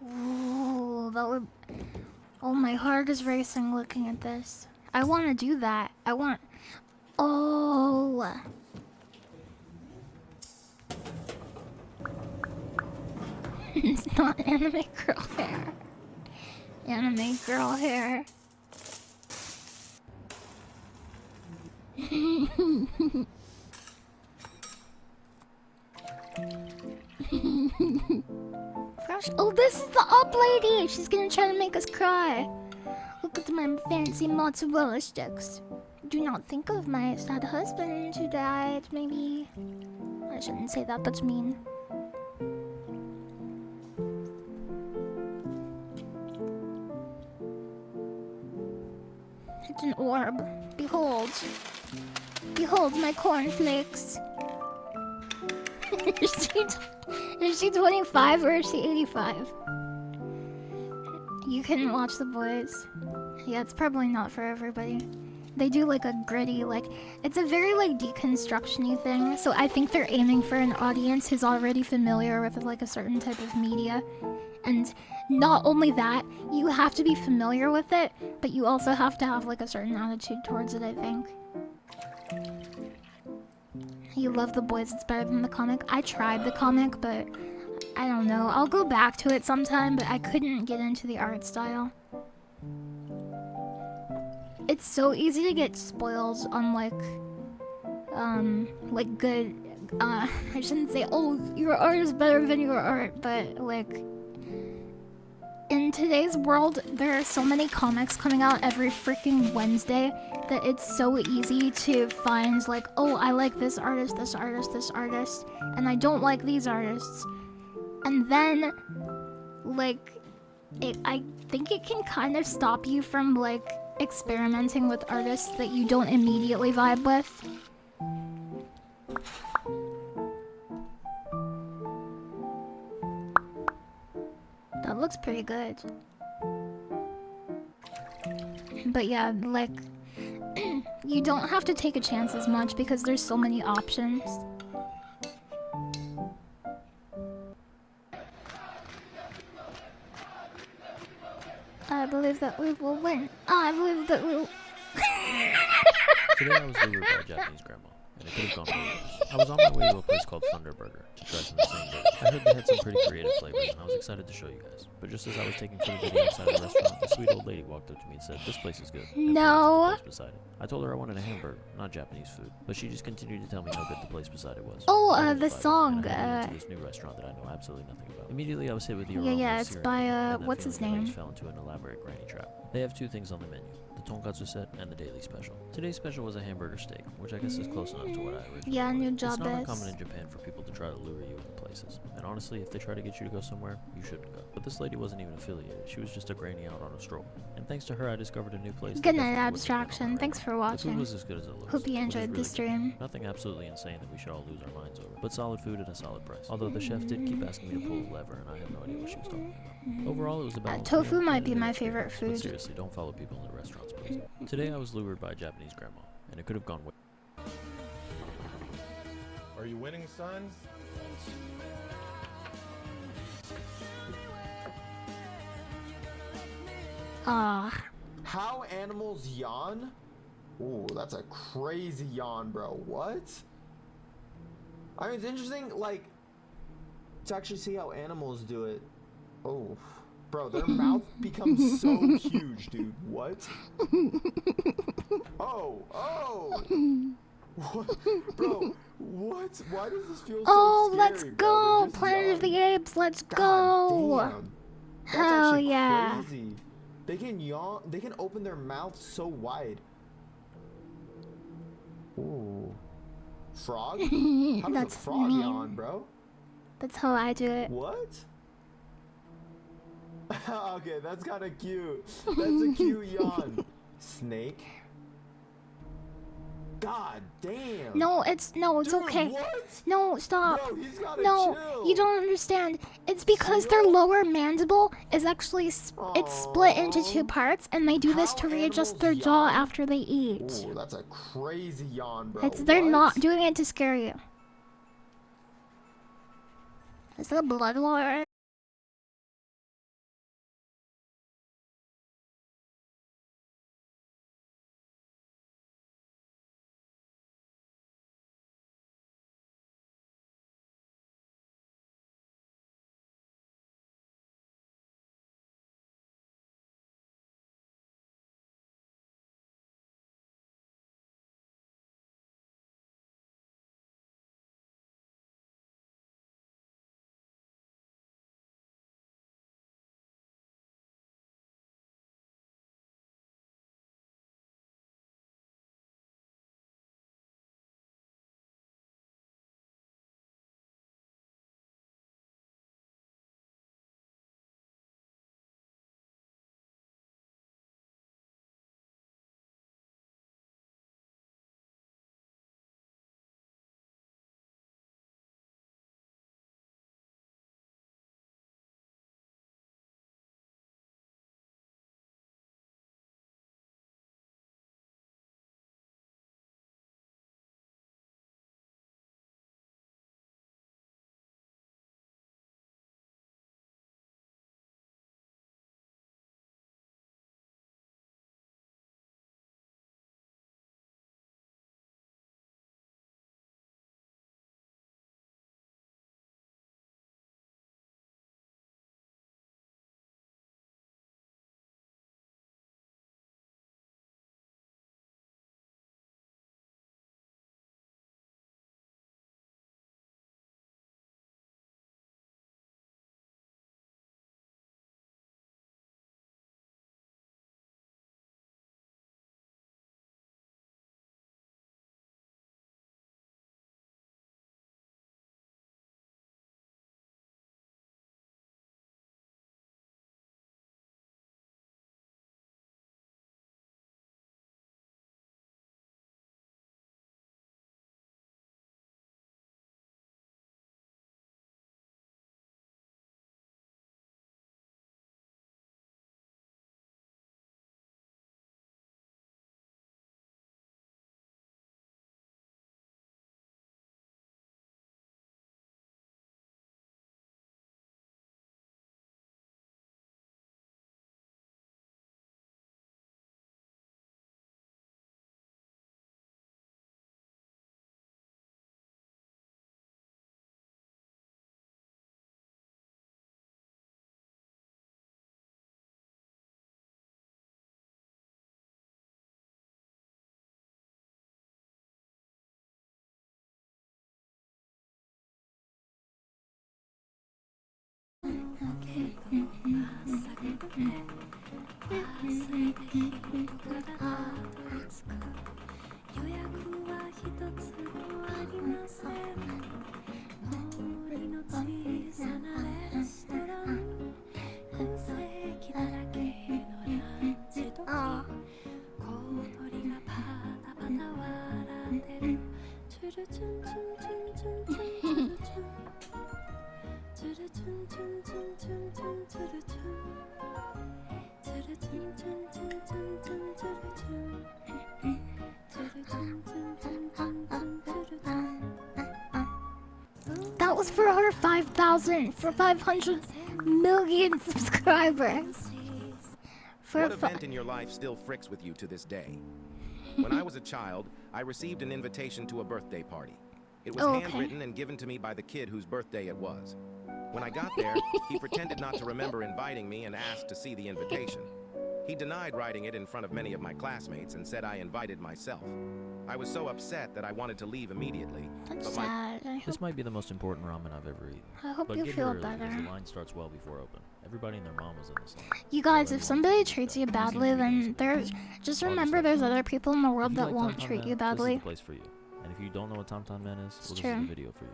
Oh, that would... Oh, my heart is racing looking at this. I want to do that. Oh. It's not anime girl hair. Anime girl hair. Gosh, oh, this is the up lady! She's gonna try to make us cry. Look at my fancy mozzarella sticks. Do not think of my sad husband who died, maybe. I shouldn't say that, that's mean. It's an orb. Behold. Behold my cornflakes. Is she 25 or is she 85? You can watch The Boys. Yeah, it's probably not for everybody. They do like a gritty, like, it's a very like deconstruction-y thing, so I think they're aiming for an audience who's already familiar with like a certain type of media. And not only that, you have to be familiar with it, but you also have to have like a certain attitude towards it, I think. You love The Boys, it's better than the comic. I tried the comic, but I don't know. I'll go back to it sometime, but I couldn't get into the art style. It's so easy to get spoiled on like good, I shouldn't say, oh, your art is better than your art, but like, in today's world, there are so many comics coming out every freaking Wednesday that it's so easy to find like, oh, I like this artist, this artist, this artist, and I don't like these artists. And then, like, I think it can kind of stop you from like experimenting with artists that you don't immediately vibe with. That looks pretty good. But yeah, like, you don't have to take a chance as much because there's so many options. I believe that we will win. I believe that we will... Today I was lured by a Japanese grandma, and it could have gone way worse. I was on my way to a place called Thunder Burger to try some of the same burgers. I heard they had some pretty creative flavors, and I was excited to show you guys. But just as I was taking footage of the inside of the restaurant, a sweet old lady walked up to me and said, "This place is good." And No. pointed to the place beside it. I told her I wanted a hamburger, not Japanese food, but she just continued to tell me how good the place beside it was. Oh, I the decided, song, and I headed into this new restaurant that I know absolutely nothing about. Immediately I was hit with the aroma yeah, of it's searing by, meat, and that what's his feeling that I name? just fell into an elaborate granny trap. They have two things on the menu: the tonkatsu set and the daily special. Today's special was a hamburger steak, which I guess is close enough to what I originally Yeah, wanted. new It's job not is. uncommon in Japan for people to try to lure you into places. And honestly, if they try to get you to go somewhere, you shouldn't go. But this lady wasn't even affiliated. She was just a granny out on a stroll. And thanks to her, I discovered a new place. Good that night, definitely wouldn't have been on Abstraction. my Thanks for radar. The food watching. was as good as it looks. Hope you which is enjoyed really the good. stream. Nothing absolutely insane that we should all lose our minds over, but solid food at a solid price. Although the chef did keep asking me to pull a lever, and I have no idea what she was talking about. Overall, it was a balanced Tofu meal might and a be new my experience, favorite But food. seriously, don't follow people into restaurants, please. Today, I was lured by a Japanese grandma, and it could have gone way. Are you winning, son? Ah. How animals yawn? Ooh, that's a crazy yawn, bro. What? I mean, it's interesting, like, to actually see how animals do it. Oh, bro, their mouth becomes so huge, dude. What? Oh, oh. What? Bro, what? Why does this feel so Oh, scary, let's bro? go! They're just Planet of the yawning. Apes, let's God go! damn. That's Hell actually yeah. crazy. They can yawn. They can open their mouths so wide. Ooh. Frog? How does That's a frog mean. yawn, bro? That's how I do it. What? Okay, that's kind of cute. That's a cute yawn. Snake? God damn. No, it's Dude, okay. what? No, stop. Bro, he's gotta No, chill. you don't understand. It's because their lower mandible is actually it's split into two parts, and they do this to readjust their jaw after they eat. Ooh, that's a crazy yawn, bro. They're What? not doing it to scare you. Is that Bloodlord? That was for our 5,000 for 500 million subscribers. What event in your life still fricks with you to this day? When I was a child, I received an invitation to a birthday party. It was handwritten and given to me by the kid whose birthday it was. When I got there, he pretended not to remember inviting me and asked to see the invitation. He denied writing it in front of many of my classmates and said I invited myself. I was so upset that I wanted to leave immediately. That's sad. This might be the most important ramen I've ever eaten. I hope but you get feel here early because better. the line starts well before open. Everybody and their mom was in this line. You guys, if somebody treats you badly, then just remember there's other people in the world that won't treat you This is badly. the place for you. And if you don't know what Tom Tom Man is, well, this is true. the video for you.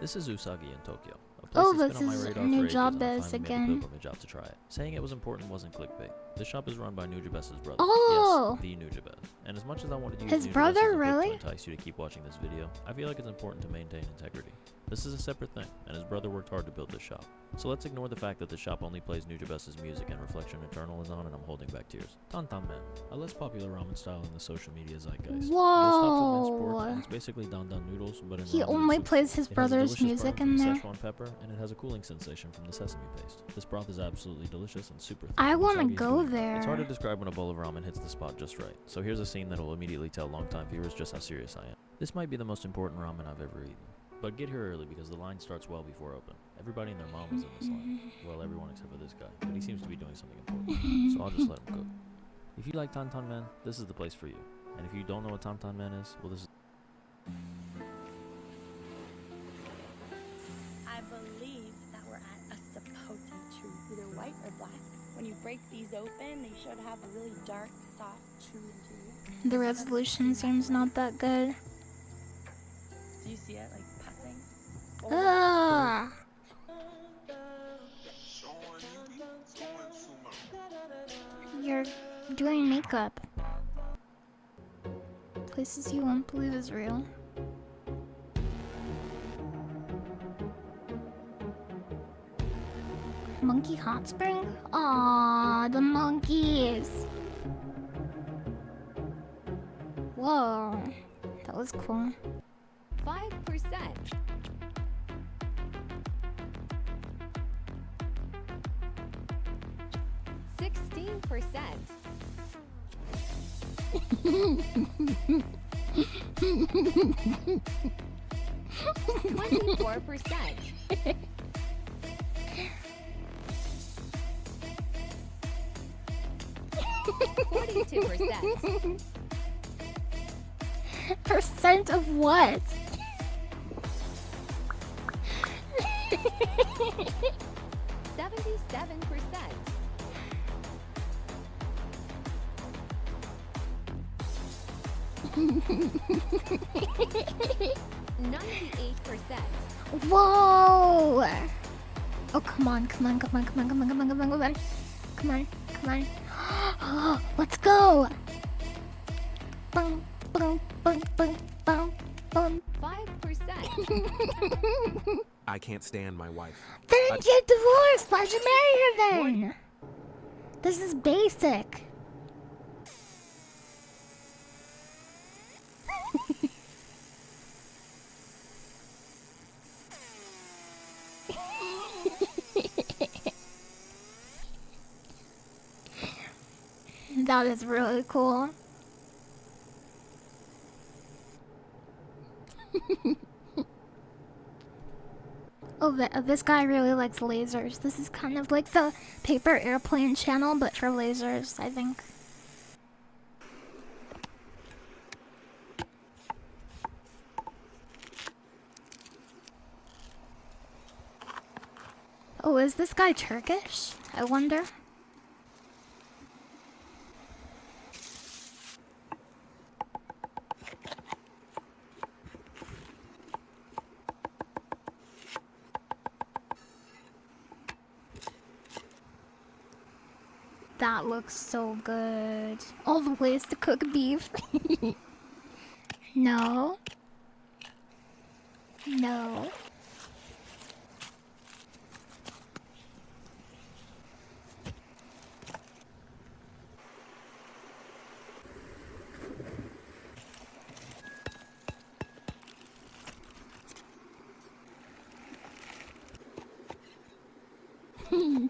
This is Usagi in Tokyo. A place Oh, that's this been on my is radar for New ages, and I Jabez finally made the again. pilgrimage out to try it. Saying it was important wasn't clickbait. The shop is run by Nujabez's brother. Oh! Yes, the Nujabez. And as much as I wanted to use His Nujabez brother, as a hook really? to entice you to keep watching this video, I feel like it's important to maintain integrity. This is a separate thing, and his brother worked hard to build this shop. So let's ignore the fact that the shop only plays Nujabez's music and Reflection Eternal is on and I'm holding back tears. Tantan Man, a less popular ramen style in the social media zeitgeist. Whoa. It stops with minced pork, and it's basically dan dan noodles, but in He ramen only soup. plays his It has a brother's delicious music burn in from the there. Szechuan pepper, and it has a cooling sensation from the sesame paste. This broth is absolutely delicious and super thick. I wanna Usagi is go doing it. It's hard to there. describe when a bowl of ramen hits the spot just right. So here's a scene that will immediately tell longtime viewers just how serious I am. This might be the most important ramen I've ever eaten. But get here early because the line starts well before open. Everybody and their mom is in this line. Well, everyone except for this guy, but he seems to be doing something important. So I'll just let him cook. If you like Tantan Man, this is the place for you. And if you don't know what Tantan Man is, well, this is... I believe that we're at a sapote tree, either white or black. When you break these open, they should have a really dark, soft, chewy interior. The resolution seems not that good. Do you see it, like, puffing? Ah! You're doing makeup. Places you won't believe is real. Monkey Hot Spring? Aww, the monkeys. Whoa, that was cool. 5%. 16%. 24%. 42%. Percent of what? 77%. 98%. Whoa! Oh, come on, come on, come on, come on, come on, come on, come on, come on. Come on, come on. Let's go! Boom, boom, boom, boom, boom, boom. 5%. I can't stand my wife. Then get divorced! Why'd you marry her then? This is basic. That is really cool. Oh, this guy really likes lasers. This is kind of like the Paper Airplane channel, but for lasers, I think. Oh, is this guy Turkish? I wonder. That looks so good. All the ways to cook beef. No. No.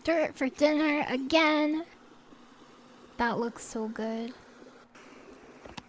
Dirt for dinner again. That looks so good.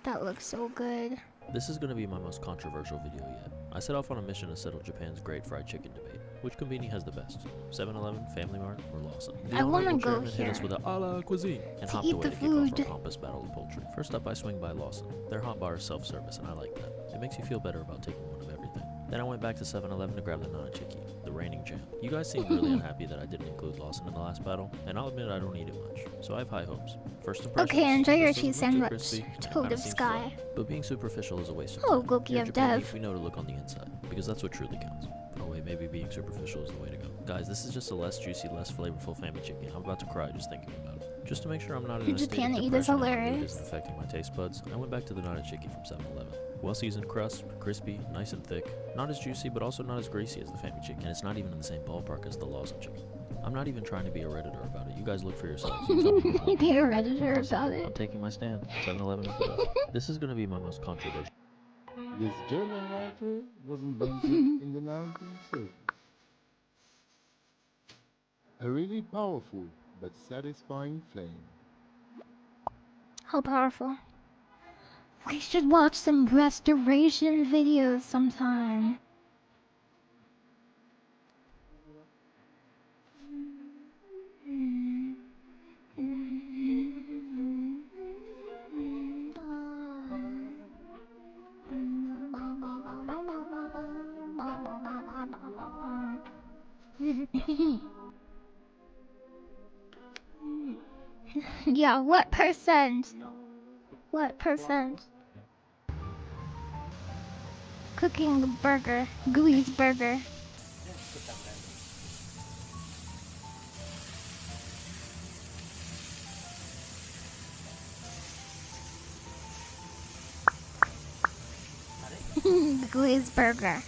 That looks so good. This is going to be my most controversial video yet. I set off on a mission to settle Japan's great fried chicken debate. Which convenience has the best? 7-Eleven, Family Mart, or Lawson? The I want to honorable go chairman hit us here with a la cuisine and to hopped eat away the to kick off food. our pompous battle of poultry. First up, I swing by Lawson. Their hot bar is self-service, and I like that. It makes you feel better about taking one of everything. Then I went back to 7-Eleven to grab the Nanachiki, the reigning champ. You guys seem really unhappy that I didn't include Lawson in the last battle, and I'll admit I don't eat it much, so I have high hopes. First impressions, Okay, enjoy your this cheese doesn't look too sandwich. crispy, Toad kinda of seems Sky. flat, but being superficial is a waste of Oh, time. Goki Here of in Japan, Dev. we know to look on the inside, because that's what truly counts. Oh wait, maybe being superficial is the way to go. Guys, this is just a less juicy, less flavorful family chicken. I'm about to cry just thinking about it. Just to make sure I'm not in a state Japan of eat is depression and my mood hilarious. isn't affecting my taste buds, I went back to the Nanachiki from 7-Eleven. Well-seasoned crust, crispy, nice and thick. Not as juicy, but also not as greasy as the family chicken. And it's not even in the same ballpark as the Lawson chicken. I'm not even trying to be a Redditor about it. You guys look for yourselves. You tell me. Be a Redditor about I'm it. taking my stand. 7-Eleven is the best. This is going to be my most controversial. This German rifle was invented in the 1930s. A really powerful but satisfying flame. How powerful. We should watch some restoration videos sometime. Yeah, what percent? What percent? Cooking the burger. Gooey's burger. Gooey's burger.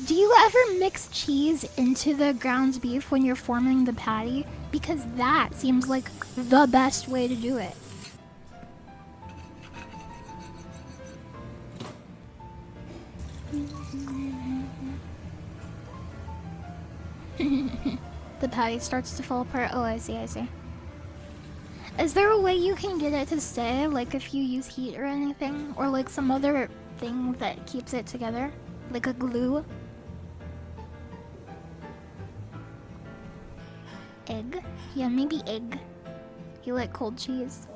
Do you ever mix cheese into the ground beef when you're forming the patty? Because that seems like the best way to do it. The patty starts to fall apart. Oh, I see, I see. Is there a way you can get it to stay? Like if you use heat or anything? Or like some other thing that keeps it together? Like a glue? Egg? Yeah, maybe egg. You like cold cheese?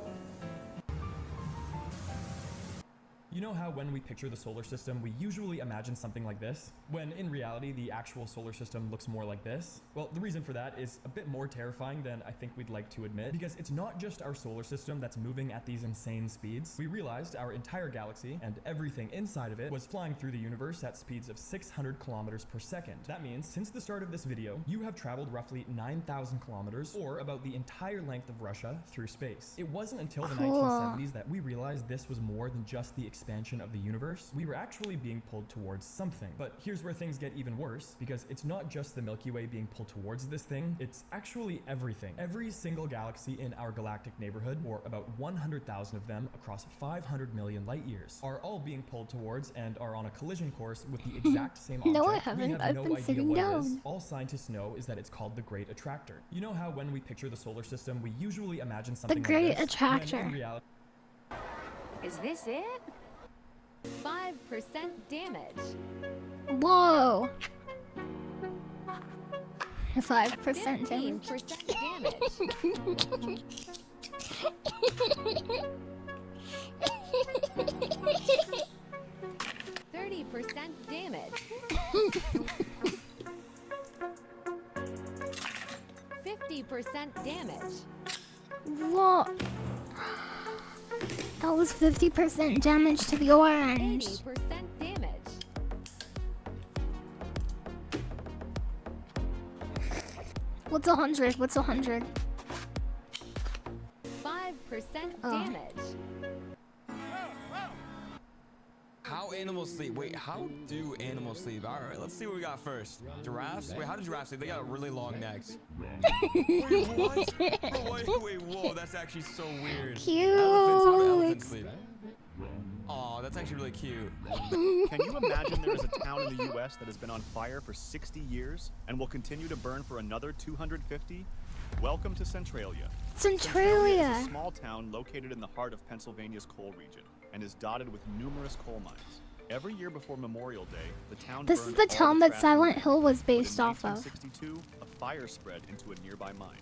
You know how when we picture the solar system, we usually imagine something like this? When in reality, the actual solar system looks more like this? Well, the reason for that is a bit more terrifying than I think we'd like to admit, because it's not just our solar system that's moving at these insane speeds. We realized our entire galaxy and everything inside of it was flying through the universe at speeds of 600 kilometers per second. That means, since the start of this video, you have traveled roughly 9,000 kilometers, or about the entire length of Russia, through space. It wasn't until the 1970s that we realized this was more than just the expansion of the universe. We were actually being pulled towards something. But here's where things get even worse, because it's not just the Milky Way being pulled towards this thing, it's actually everything. Every single galaxy in our galactic neighborhood, or about 100,000 of them across 500 million light years, are all being pulled towards and are on a collision course with the exact same object. No, I haven't. We have I've no been idea sitting what it down. is. All scientists know is that it's called the Great Attractor. You know how when we picture the solar system, we usually imagine something Great like this? Attractor. When in reality, Is this it? 5% damage. Whoa! 5% damage. 15% damage. 30% damage. 50% damage. Whoa! That was 50% damage to the orange. 80% damage. What's 100? What's 100? 5% Oh. damage. How animals sleep? Wait, how do animals sleep? All right, let's see what we got first. Giraffes? Wait, how do giraffes sleep? They got really long necks. Wait, what? Wait, whoa, that's actually so weird. Cute. Elephants, how do elephants sleep? Oh, that's actually really cute. Can you imagine there is a town in the U.S. that has been on fire for 60 years and will continue to burn for another 250? Welcome to Centralia. Centralia is a small town located in the heart of Pennsylvania's coal region and is dotted with numerous coal mines. Every year before Memorial Day, the town This is burned the all town that trash Silent and Hill was but based in off of. 1962, a fire spread into a nearby mine.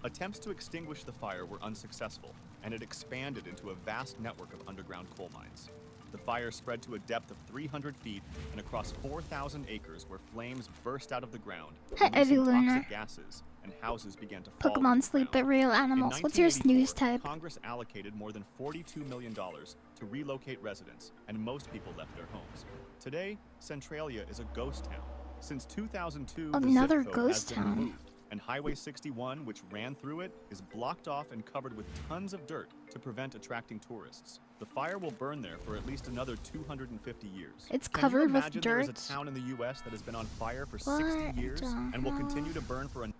Attempts to extinguish the fire were unsuccessful, and it expanded into a vast network of underground coal mines. The fire spread to a depth of 300 feet and across 4,000 acres where flames burst out of the ground, Hi, releasing Eveluna. toxic gases, and houses began to fall. Pokemon sleep, but real animals. What's your snooze type? Congress allocated more than $42 million to relocate residents, and most people left their homes. Today, Centralia is a ghost town. Since 2002, Another the zip code ghost has been town. removed, and Highway 61, which ran through it, is blocked off and covered with tons of dirt to prevent attracting tourists. The fire will burn there for at least another 250 years. It's Can you covered with imagine there is dirt? a town in the U.S. that has been on fire for What 60 years the and will hell? continue to burn for an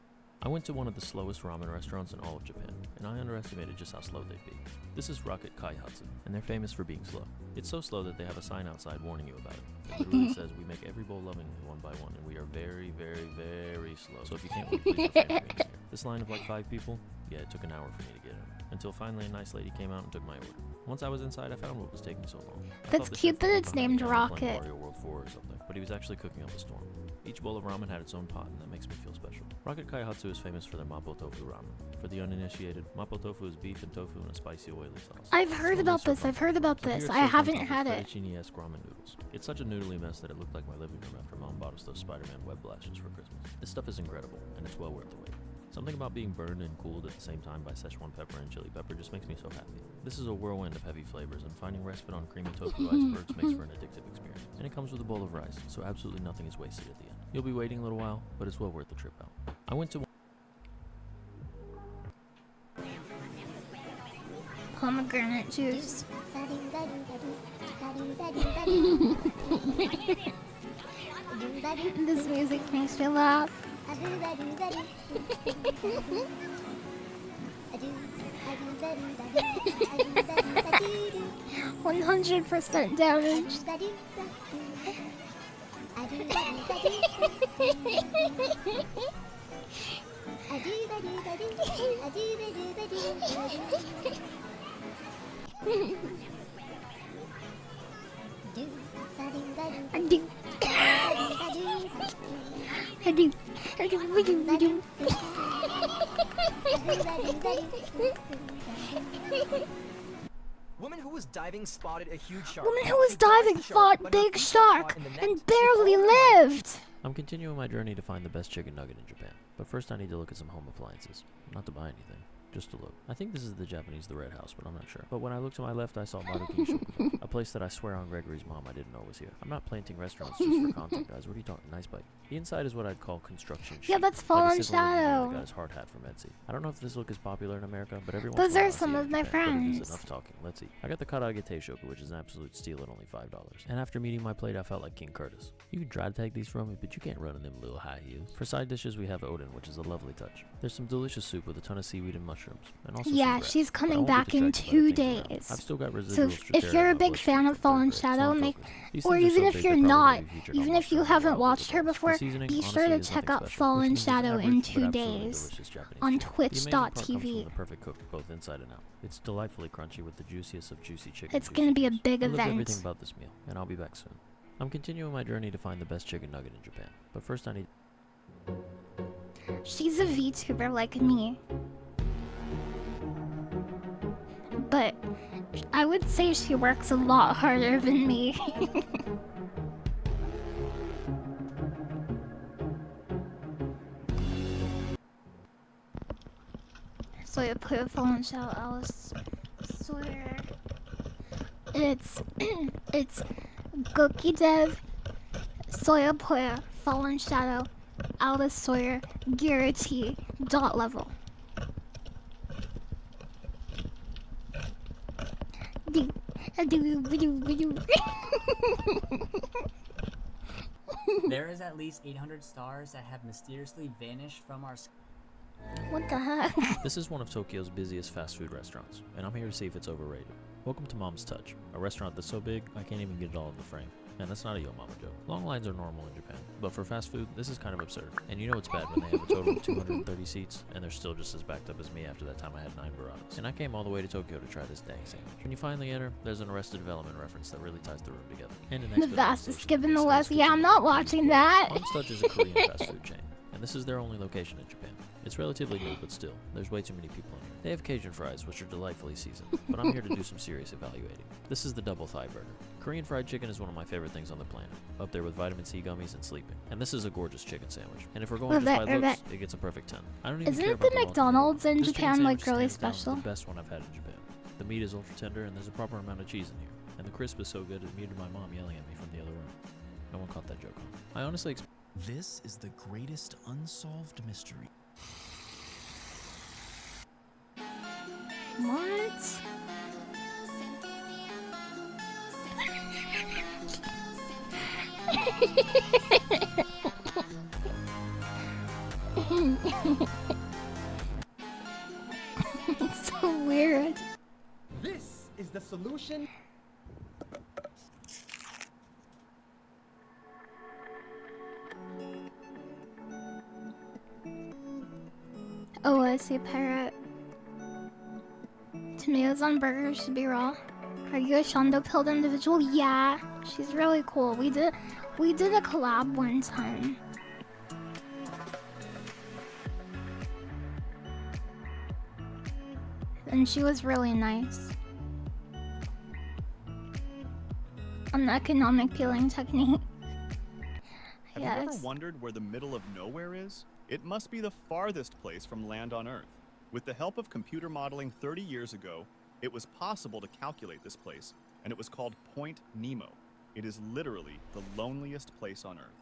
I went to one of the slowest ramen restaurants in all of Japan, and I underestimated just how slow they'd be. This is Rocket Kaihatsu, and they're famous for being slow. It's so slow that they have a sign outside warning you about it. It literally says, "We make every bowl lovingly one by one, and we are very, very, very slow." So if you can't wait, please refrain from being here. This line of like 5 people, yeah, it took an hour for me to get in. Until finally a nice lady came out and took my order. Once I was inside, I found what was taking so long. I That's thought the cute chef that was it's behind named the counter playing Rocket. Mario World 4 or something, but he was actually cooking up a storm. Each bowl of ramen had its own pot, and that makes me feel special. Rocket Kaihatsu is famous for their mapo tofu ramen. For the uninitiated, mapo tofu is beef and tofu in a spicy, oily sauce. I've heard about this. I've heard about So here this. it's I served on haven't top of had it. fettuccine-esque ramen noodles. It's such a noodly mess that it looked like my living room after Mom bought us those Spider-Man web blasters for Christmas. This stuff is incredible, and it's well worth the wait. Something about being burned and cooled at the same time by Szechuan pepper and chili pepper just makes me so happy. This is a whirlwind of heavy flavors, and finding respite on creamy tofu icebergs makes for an addictive experience. And it comes with a bowl of rice, so absolutely nothing is wasted at the end. You'll be waiting a little while, but it's well worth the trip out. I went to Pomegranate juice. This music makes me laugh. 100% damage. Woman who was diving spotted a huge shark. Woman who was diving fought big shark and barely lived. I'm continuing my journey to find the best chicken nugget in Japan, but first I need to look at some home appliances. Not to buy anything, just to look. I think this is the Japanese The Red House, but I'm not sure. But when I looked to my left, I saw Maruki Shokudo, a place that I swear on Gregory's mom I didn't know was here. I'm not planting restaurants just for content, guys. What are you talking? Nice bite. The inside is what I'd call construction chic. Yeah, that's like Fallen a civil engineer Shadow. that got his hard hat from Etsy. I don't know if this look is popular in America, but every once Those in a while are I see some it of in my Japan, but it friends. is enough talking. Let's see. I got the Karagete Shoku, which is an absolute steal at only $5. And after meeting my plate, I felt like King Curtis. You can dry tag these from me, but you can't run in them little high heels. For side dishes, we have Odin, which is a lovely touch. There's some delicious soup with a ton of seaweed and mushrooms, and also Yeah, some grass. she's But I coming won't be back in distracted by the 2 things around. days. I've still got So residual if you're a Strateria big on fan of Fallen Shadow, make, or even if you're not, even if you haven't watched her before, be sure to check out Fallen Shadow in 2 days on twitch.tv. The perfect cook, both inside and out. It's delightfully crunchy with the juiciest of juicy chicken. It's gonna be a big I love event. everything about this meal, and I'll be back soon. I'm continuing my journey to find the best chicken nugget in Japan, but first I need. She's a VTuber like me. But I would say she works a lot harder than me. So I put a Fallen Shadow, I swear. It's Goki Dev, Soya Poya, Fallen Shadow, Alice Sawyer Garrity dot level. There is at least 800 stars that have mysteriously vanished from our sky. What the heck? This is one of Tokyo's busiest fast food restaurants, and I'm here to see if it's overrated. Welcome to Mom's Touch, a restaurant that's so big I can't even get it all in the frame. And that's not a Yo Mama joke. Long lines are normal in Japan, but for fast food, this is kind of absurd. And you know it's bad when they have a total of 230 seats, and they're still just as backed up as me after that time I had 9 burratas. And I came all the way to Tokyo to try this dang sandwich. When you finally enter, there's an Arrested Development reference that really ties the room together. And The fastest skip in the West. Yeah, I'm not watching that. Mom's Touch is a Korean fast food chain, and this is their only location in Japan. It's relatively new, but still, there's way too many people in here. They have Cajun fries, which are delightfully seasoned, but I'm here to do some serious evaluating. This is the double thigh burger. Korean fried chicken is one of my favorite things on the planet, up there with vitamin C gummies and sleeping. And this is a gorgeous chicken sandwich. And if we're going just by looks, it gets a perfect 10. I don't even Isn't care it the about McDonald's in This chicken Japan like sandwich really is hands down special? the best one I've had in Japan. The meat is ultra tender, and there's a proper amount of cheese in here. And the crisp is so good it muted my mom yelling at me from the other room. No one caught that joke on. I honestly This is the greatest unsolved mystery. What? It's so weird. This is the solution. Oh, I see a parrot. Tomatoes on burgers should be raw. Are you a Shondo pilled individual? Yeah, she's really cool. We did a collab one time. And she was really nice. An economic peeling technique. Have you ever wondered where the middle of nowhere is? It must be the farthest place from land on Earth. With the help of computer modeling 30 years ago, it was possible to calculate this place, and it was called Point Nemo. It is literally the loneliest place on Earth.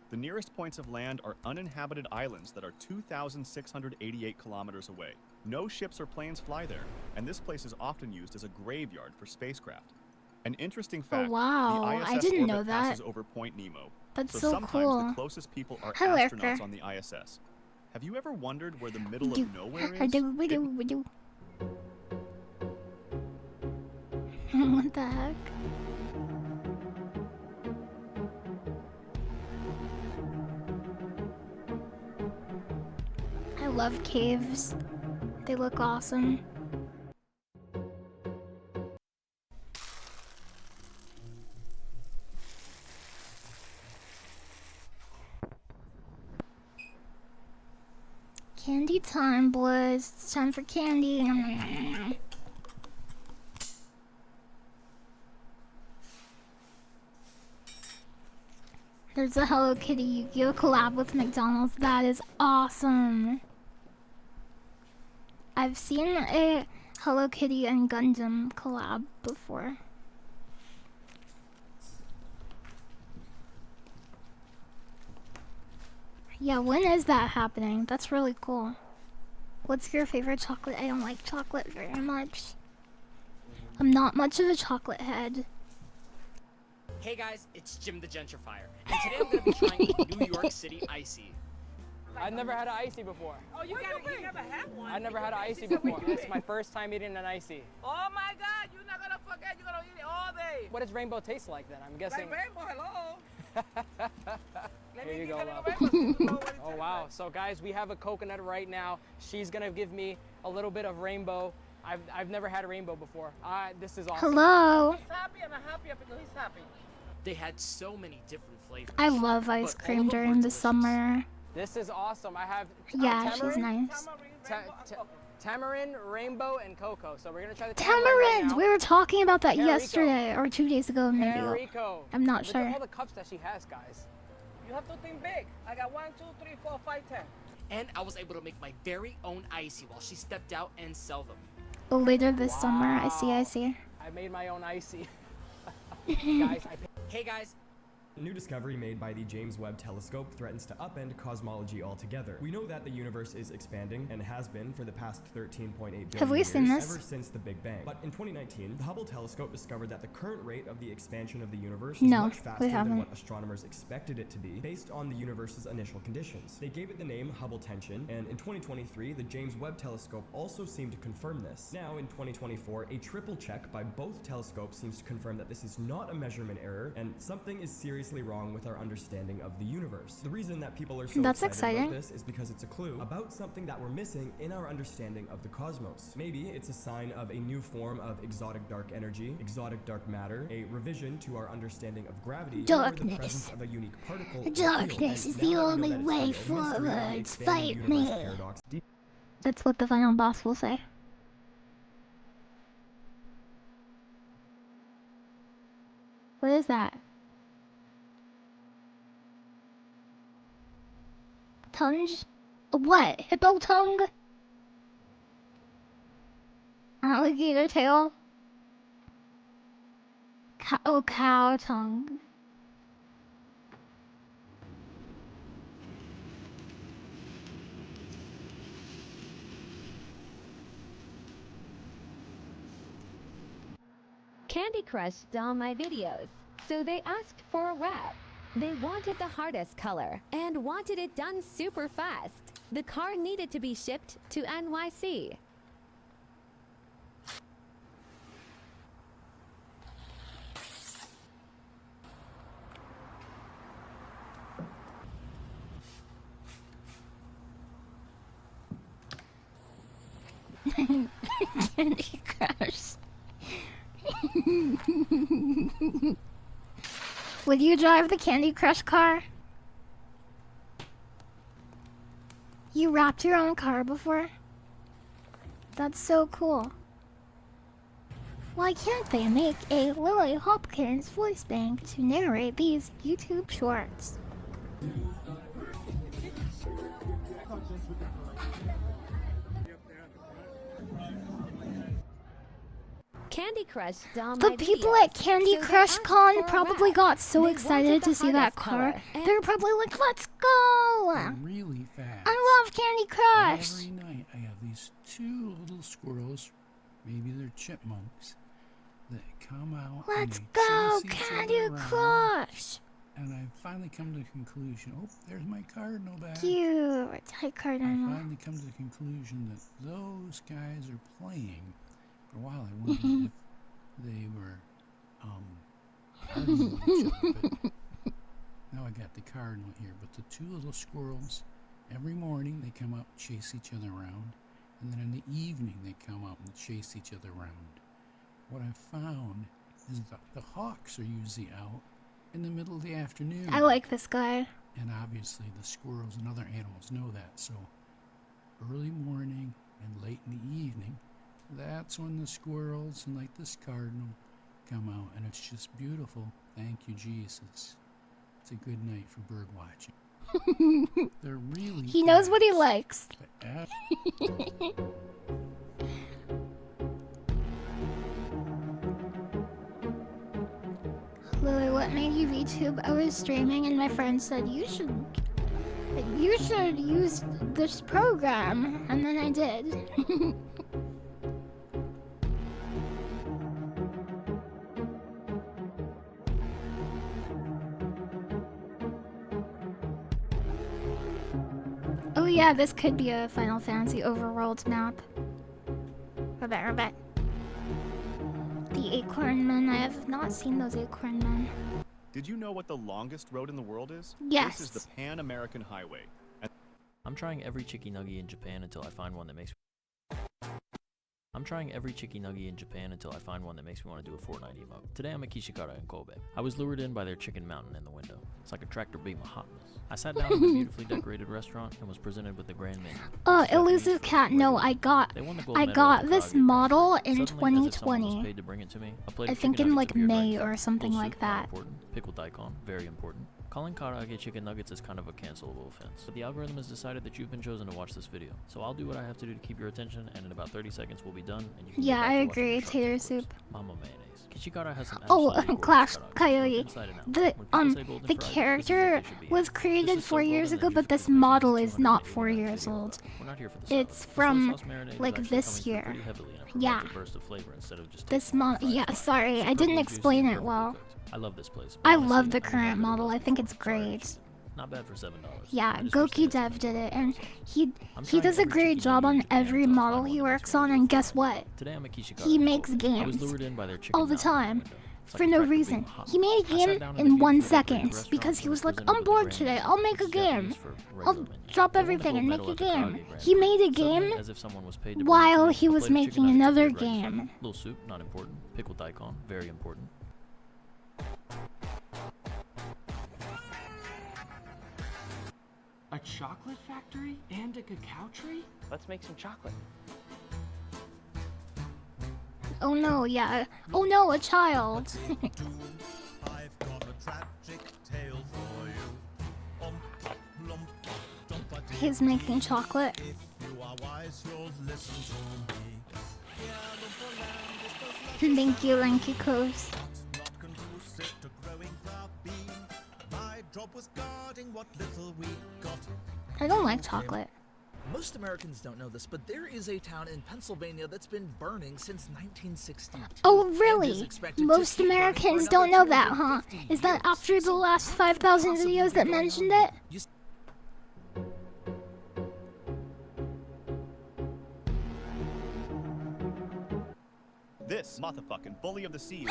The nearest points of land are uninhabited islands that are 2,688 kilometers away. No ships or planes fly there, and this place is often used as a graveyard for spacecraft. An interesting fact, wow, the ISS I didn't orbit know that. passes over Point Nemo. That's so so sometimes cool. the closest people are Hi, astronauts Lurker. on the ISS. Have you ever wondered where the middle Do- of nowhere I is? do. What the heck? I love caves. They look awesome. Candy time, boys. It's time for candy. There's a Hello Kitty Yu-Gi-Oh collab with McDonald's. That is awesome. I've seen a Hello Kitty and Gundam collab before. Yeah, when is that happening? That's really cool. What's your favorite chocolate? I don't like chocolate very much. I'm not much of a chocolate head. Hey guys, it's Jim the Gentrifier, and today I'm gonna be trying New York City Icy. I've never had an icy before. Oh, you never had one? I've never had an icy before. It's my first time eating an icy. Oh my God, you're not gonna forget. You're gonna eat it all day. What does rainbow taste like then? I'm guessing. Like rainbow, hello. Here you go, love. Rainbow. Oh wow. So guys, we have a coconut right now. She's gonna give me a little bit of rainbow. I've never had a rainbow before. This is awesome. Hello. He's happy and I'm happy because he's happy. They had so many different flavors. I love ice cream during the summer. This is awesome. I have Yeah, she's tamarind, nice. tamarind, rainbow, and cocoa. So we're gonna try the Tamarind! We were talking about that Perico. yesterday or 2 days ago, maybe. Perico. I'm not Look sure. at all the cups that she has, guys. You have to think big. I got 1, 2, 3, 4, 5, 10. And I was able to make my very own icy while she stepped out and sell them. Oh, later this summer. I see. I made my own icy. Hey guys, A new discovery made by the James Webb Telescope threatens to upend cosmology altogether. We know that the universe is expanding and has been for the past 13.8 billion Have we years, seen this? ever since the Big Bang. But in 2019, the Hubble telescope discovered that the current rate of the expansion of the universe is No, much we faster haven't. than what astronomers expected it to be based on the universe's initial conditions. They gave it the name Hubble tension, and in 2023, the James Webb Telescope also seemed to confirm this. Now, in 2024, a triple check by both telescopes seems to confirm that this is not a measurement error, and something is seriously wrong with our understanding of the universe. The reason that people are so That's excited exciting. about this is because it's a clue about something that we're missing in our understanding of the cosmos. Maybe it's a sign of a new form of exotic dark energy, exotic dark matter, a revision to our understanding of gravity, or the Darkness. presence of a unique particle. or Darkness field. is And the now that we know only that it's way real, mystery of the forwards. expanding Fight universe me. paradox That's what the final boss will say. What is that? Tongue? What? Hippo tongue? Alligator tail? Cow tongue. Candy crushed all my videos, so they asked for a wrap. They wanted the hardest color and wanted it done super fast. The car needed to be shipped to NYC. Candy Crush. Would you drive the Candy Crush car? You wrapped your own car before? That's so cool. Why can't they make a Lily Hopkins voice bank to narrate these YouTube shorts? Candy Crush all The my people videos, at Candy so they Crush asked Con for a probably wrap. got so They excited wanted to the see that hardest car. color, and They were probably like, let's go! Really fast. I love Candy Crush! Every night I have these two little squirrels, maybe they're chipmunks, that come out Let's and they go, chase each Candy other around, Crush! and I finally come to the conclusion, oh, there's my cardinal back. Cute. Hi, I Cardinal. finally come to the conclusion that those guys are playing. For a while I wondered if they were arguing with each other, but now I got the cardinal here. But the two little squirrels, every morning they come out and chase each other around, and then in the evening they come out and chase each other around. What I found is that the hawks are usually out in the middle of the afternoon. I like this guy. And obviously the squirrels and other animals know that, so early morning and late in the evening, that's when the squirrels and like this cardinal come out, and it's just beautiful. Thank you, Jesus. It's a good night for bird watching. They're really He knows what he fast, likes. but Lily, what made you VTube? I was streaming and my friend said you should use this program, and then I did. Oh yeah, this could be a Final Fantasy Overworld map. Rabbit. The Acorn Men. I have not seen those Acorn Men. Did you know what the longest road in the world is? Yes. This is the Pan American Highway. I'm trying every chicky nugget in Japan until I find one that makes me want to do a Fortnite emote. Today I'm at Kishikara in Kobe. I was lured in by their chicken mountain in the window. It's like a tractor beam of hotness. I sat down in a beautifully decorated restaurant and was presented with the grand menu. Oh, Elusive Cat. No, I got this model in Suddenly, as if someone was 2020. paid to bring it to me, a plate I of think chicken in nuggets like appeared May right in or front. something Little like soup, not that. important. Pickled daikon, very important. Calling karaage chicken nuggets is kind of a cancelable offense, but the algorithm has decided that you've been chosen to watch this video. So I'll do what I have to do to keep your attention, and in about 30 seconds we'll be done, and you can Yeah, I agree. Tater soup. Mama mayonnaise. Kishikara has some Clash Coyote. The character was created 4 years ago, but this model is not 4 years old. It's from like this year. Yeah. This model. Yeah, sorry, I didn't explain it well. I love this place. I love the current model. I think it's great. Not bad for $7. Yeah, Goki Dev did it, and he does a great job on every model he works on. And guess what? He makes games all the time for no reason. He made a game in 1 second because he was like, I'm bored today. I'll make a game. I'll drop everything and make a game. He made a game while he was making another game. Little soup, not important. Pickled daikon, very important. A chocolate factory and a cacao tree? Let's make some chocolate. Oh no, yeah. Oh no, a child. He's making chocolate. Thank you, Lanky Coast. I don't like chocolate. Most Americans don't know this, but there is a town in Pennsylvania that's been burning since 1962. Oh, really? Most Americans don't know that, huh? Is that after the last 5,000 videos that mentioned it? This motherfucking bully of the sea.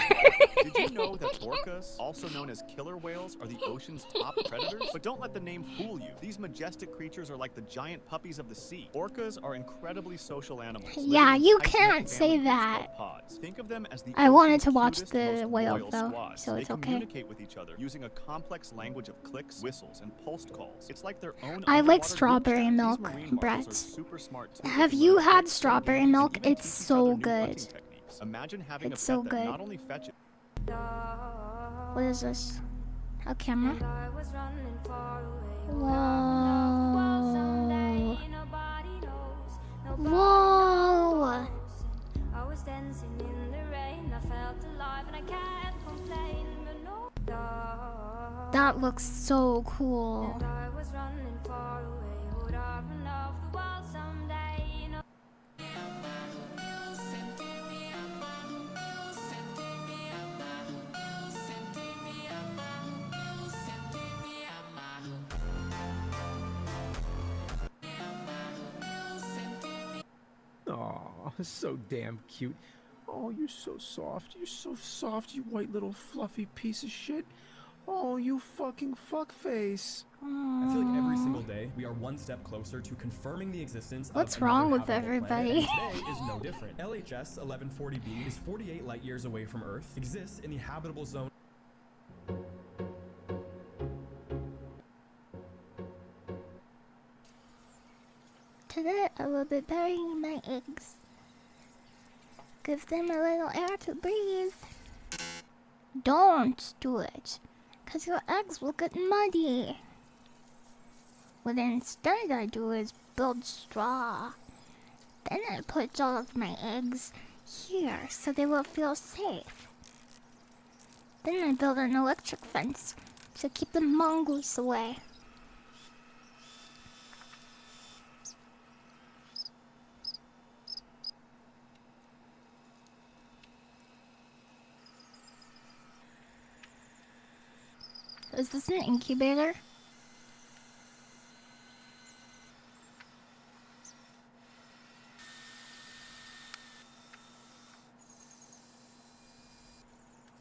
Did you know that orcas, also known as killer whales, are the ocean's top predators? But don't let the name fool you. These majestic creatures are like the giant puppies of the sea. Orcas are incredibly social animals. Yeah, you can't say that. Think of them as the I wanted to watch the whale though, so it's okay. They communicate with each other using a complex language of clicks, whistles, and pulsed calls. It's like their own. I like strawberry milk, Brett. Have you had strawberry milk? It's so good. Imagine having it's a so pet good. that not only fetches. What is this? A camera? Whoa. Whoa. That looks so cool. Aw, so damn cute. Oh, you're so soft. You're so soft, you white little fluffy piece of shit. Oh, you fucking fuckface. I feel like every single day we are one step closer to confirming the existence What's of wrong another with habitable everybody? planet, and today is no different. LHS 1140b is 48 light years away from Earth, exists in the habitable zone. Today I will be burying my eggs. Give them a little air to breathe. Don't do it, cause your eggs will get muddy. What instead I do is build straw. Then I put all of my eggs here so they will feel safe. Then I build an electric fence to keep the mongoose away. Is this an incubator?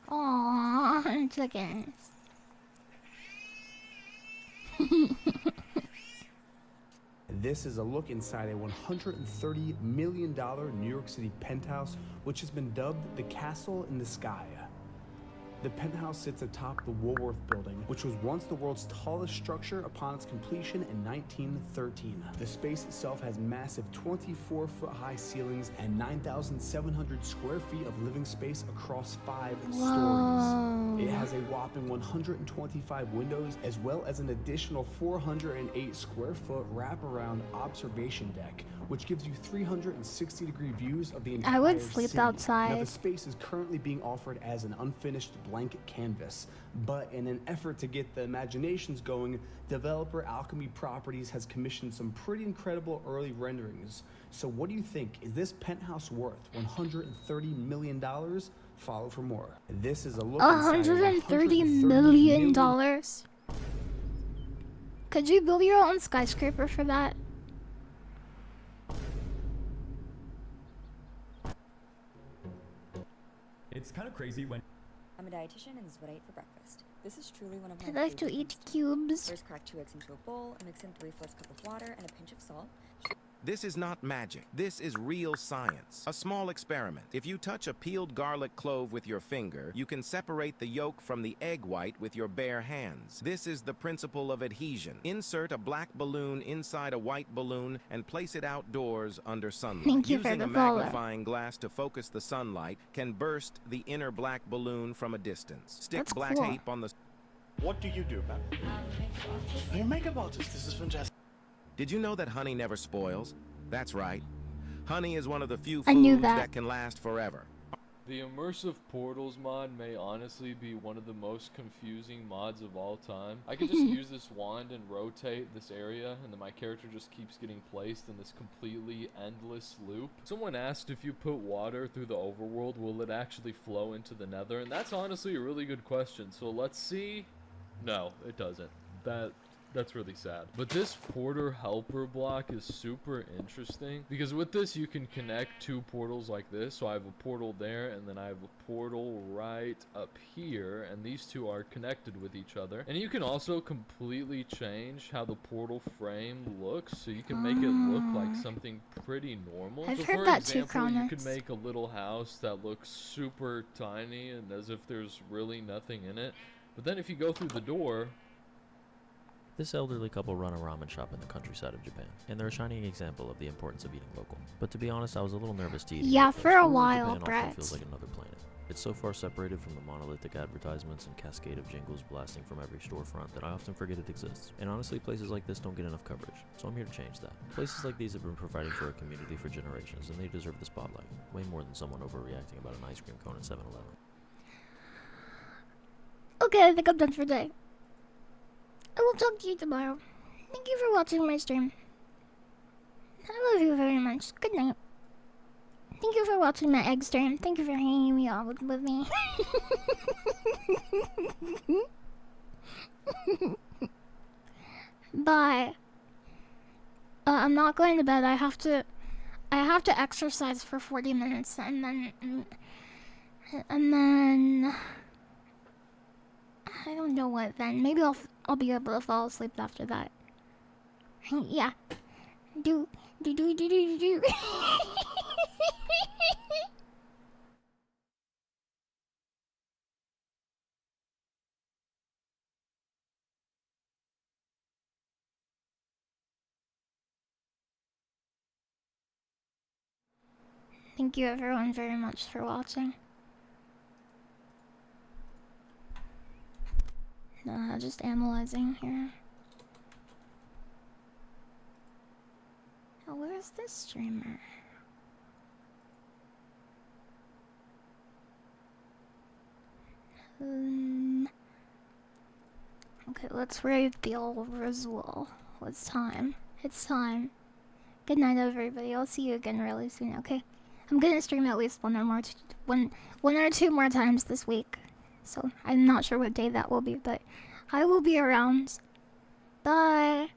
Aww, chickens. This is a look inside a $130 million New York City penthouse, which has been dubbed the Castle in the Sky. The penthouse sits atop the Woolworth Building, which was once the world's tallest structure upon its completion in 1913. The space itself has massive 24-foot-high ceilings and 9,700 square feet of living space across 5 stories. It has a whopping 125 windows, as well as an additional 408 square foot wraparound observation deck, which gives you 360-degree views of the entire I would sleep city. outside. Now, the space is currently being offered as an unfinished blank canvas, but in an effort to get the imaginations going, developer Alchemy Properties has commissioned some pretty incredible early renderings. So what do you think? Is this penthouse worth $130 million? Follow for more. This is a look inside $130 million? Could you build your own skyscraper for that? It's kind of crazy when I'm a dietitian, and this is what I ate for breakfast. This is truly one of my I like to eat cubes. First, crack 2 eggs into a bowl and mix in 3/4 cup of water and a pinch of salt. This is not magic. This is real science. A small experiment. If you touch a peeled garlic clove with your finger, you can separate the yolk from the egg white with your bare hands. This is the principle of adhesion. Insert a black balloon inside a white balloon and place it outdoors under sunlight. Thank you for Using the a follow. magnifying glass to focus the sunlight can burst the inner black balloon from a distance. Stick That's black cool. tape on the... What do you do, man? I'm a makeup artist. This is fantastic. Did you know that honey never spoils? That's right. Honey is one of the few I knew foods that. that can last forever. The immersive portals mod may honestly be one of the most confusing mods of all time. I could just use this wand and rotate this area, and then my character just keeps getting placed in this completely endless loop. Someone asked if you put water through the overworld, will it actually flow into the nether? And that's honestly a really good question. So let's see. No, it doesn't. That's really sad. But this porter helper block is super interesting because with this you can connect 2 portals like this. So I have a portal there and then I have a portal right up here, and these 2 are connected with each other. And you can also completely change how the portal frame looks, so you can make it look like something pretty normal. I've so heard for that too, example, you could Cronus. make a little house that looks super tiny and as if there's really nothing in it. But then if you go through the door, This elderly couple run a ramen shop in the countryside of Japan, and they're a shining example of the importance of eating local. But to be honest, I was a little nervous to eat. Yeah, here, for a because while, Japan often Brett. feels like another planet. It's so far separated from the monolithic advertisements and cascade of jingles blasting from every storefront that I often forget it exists. And honestly, places like this don't get enough coverage, so I'm here to change that. Places like these have been providing for a community for generations, and they deserve the spotlight, way more than someone overreacting about an ice cream cone at 7-Eleven. Okay, I think I'm done for today. I will talk to you tomorrow. Thank you for watching my stream. I love you very much. Good night. Thank you for watching my egg stream. Thank you for hanging me out with me. Bye. I'm not going to bed. I have to exercise for 40 minutes and then I don't know what then. Maybe I'll be able to fall asleep after that. Yeah. Do. Thank you everyone very much for watching. Just analyzing here. Oh, where's this streamer? Okay, let's raid the old Roswell. It's time. It's time. Good night, everybody. I'll see you again really soon, okay? I'm gonna stream at least one or two more times this week. So, I'm not sure what day that will be, but I will be around. Bye!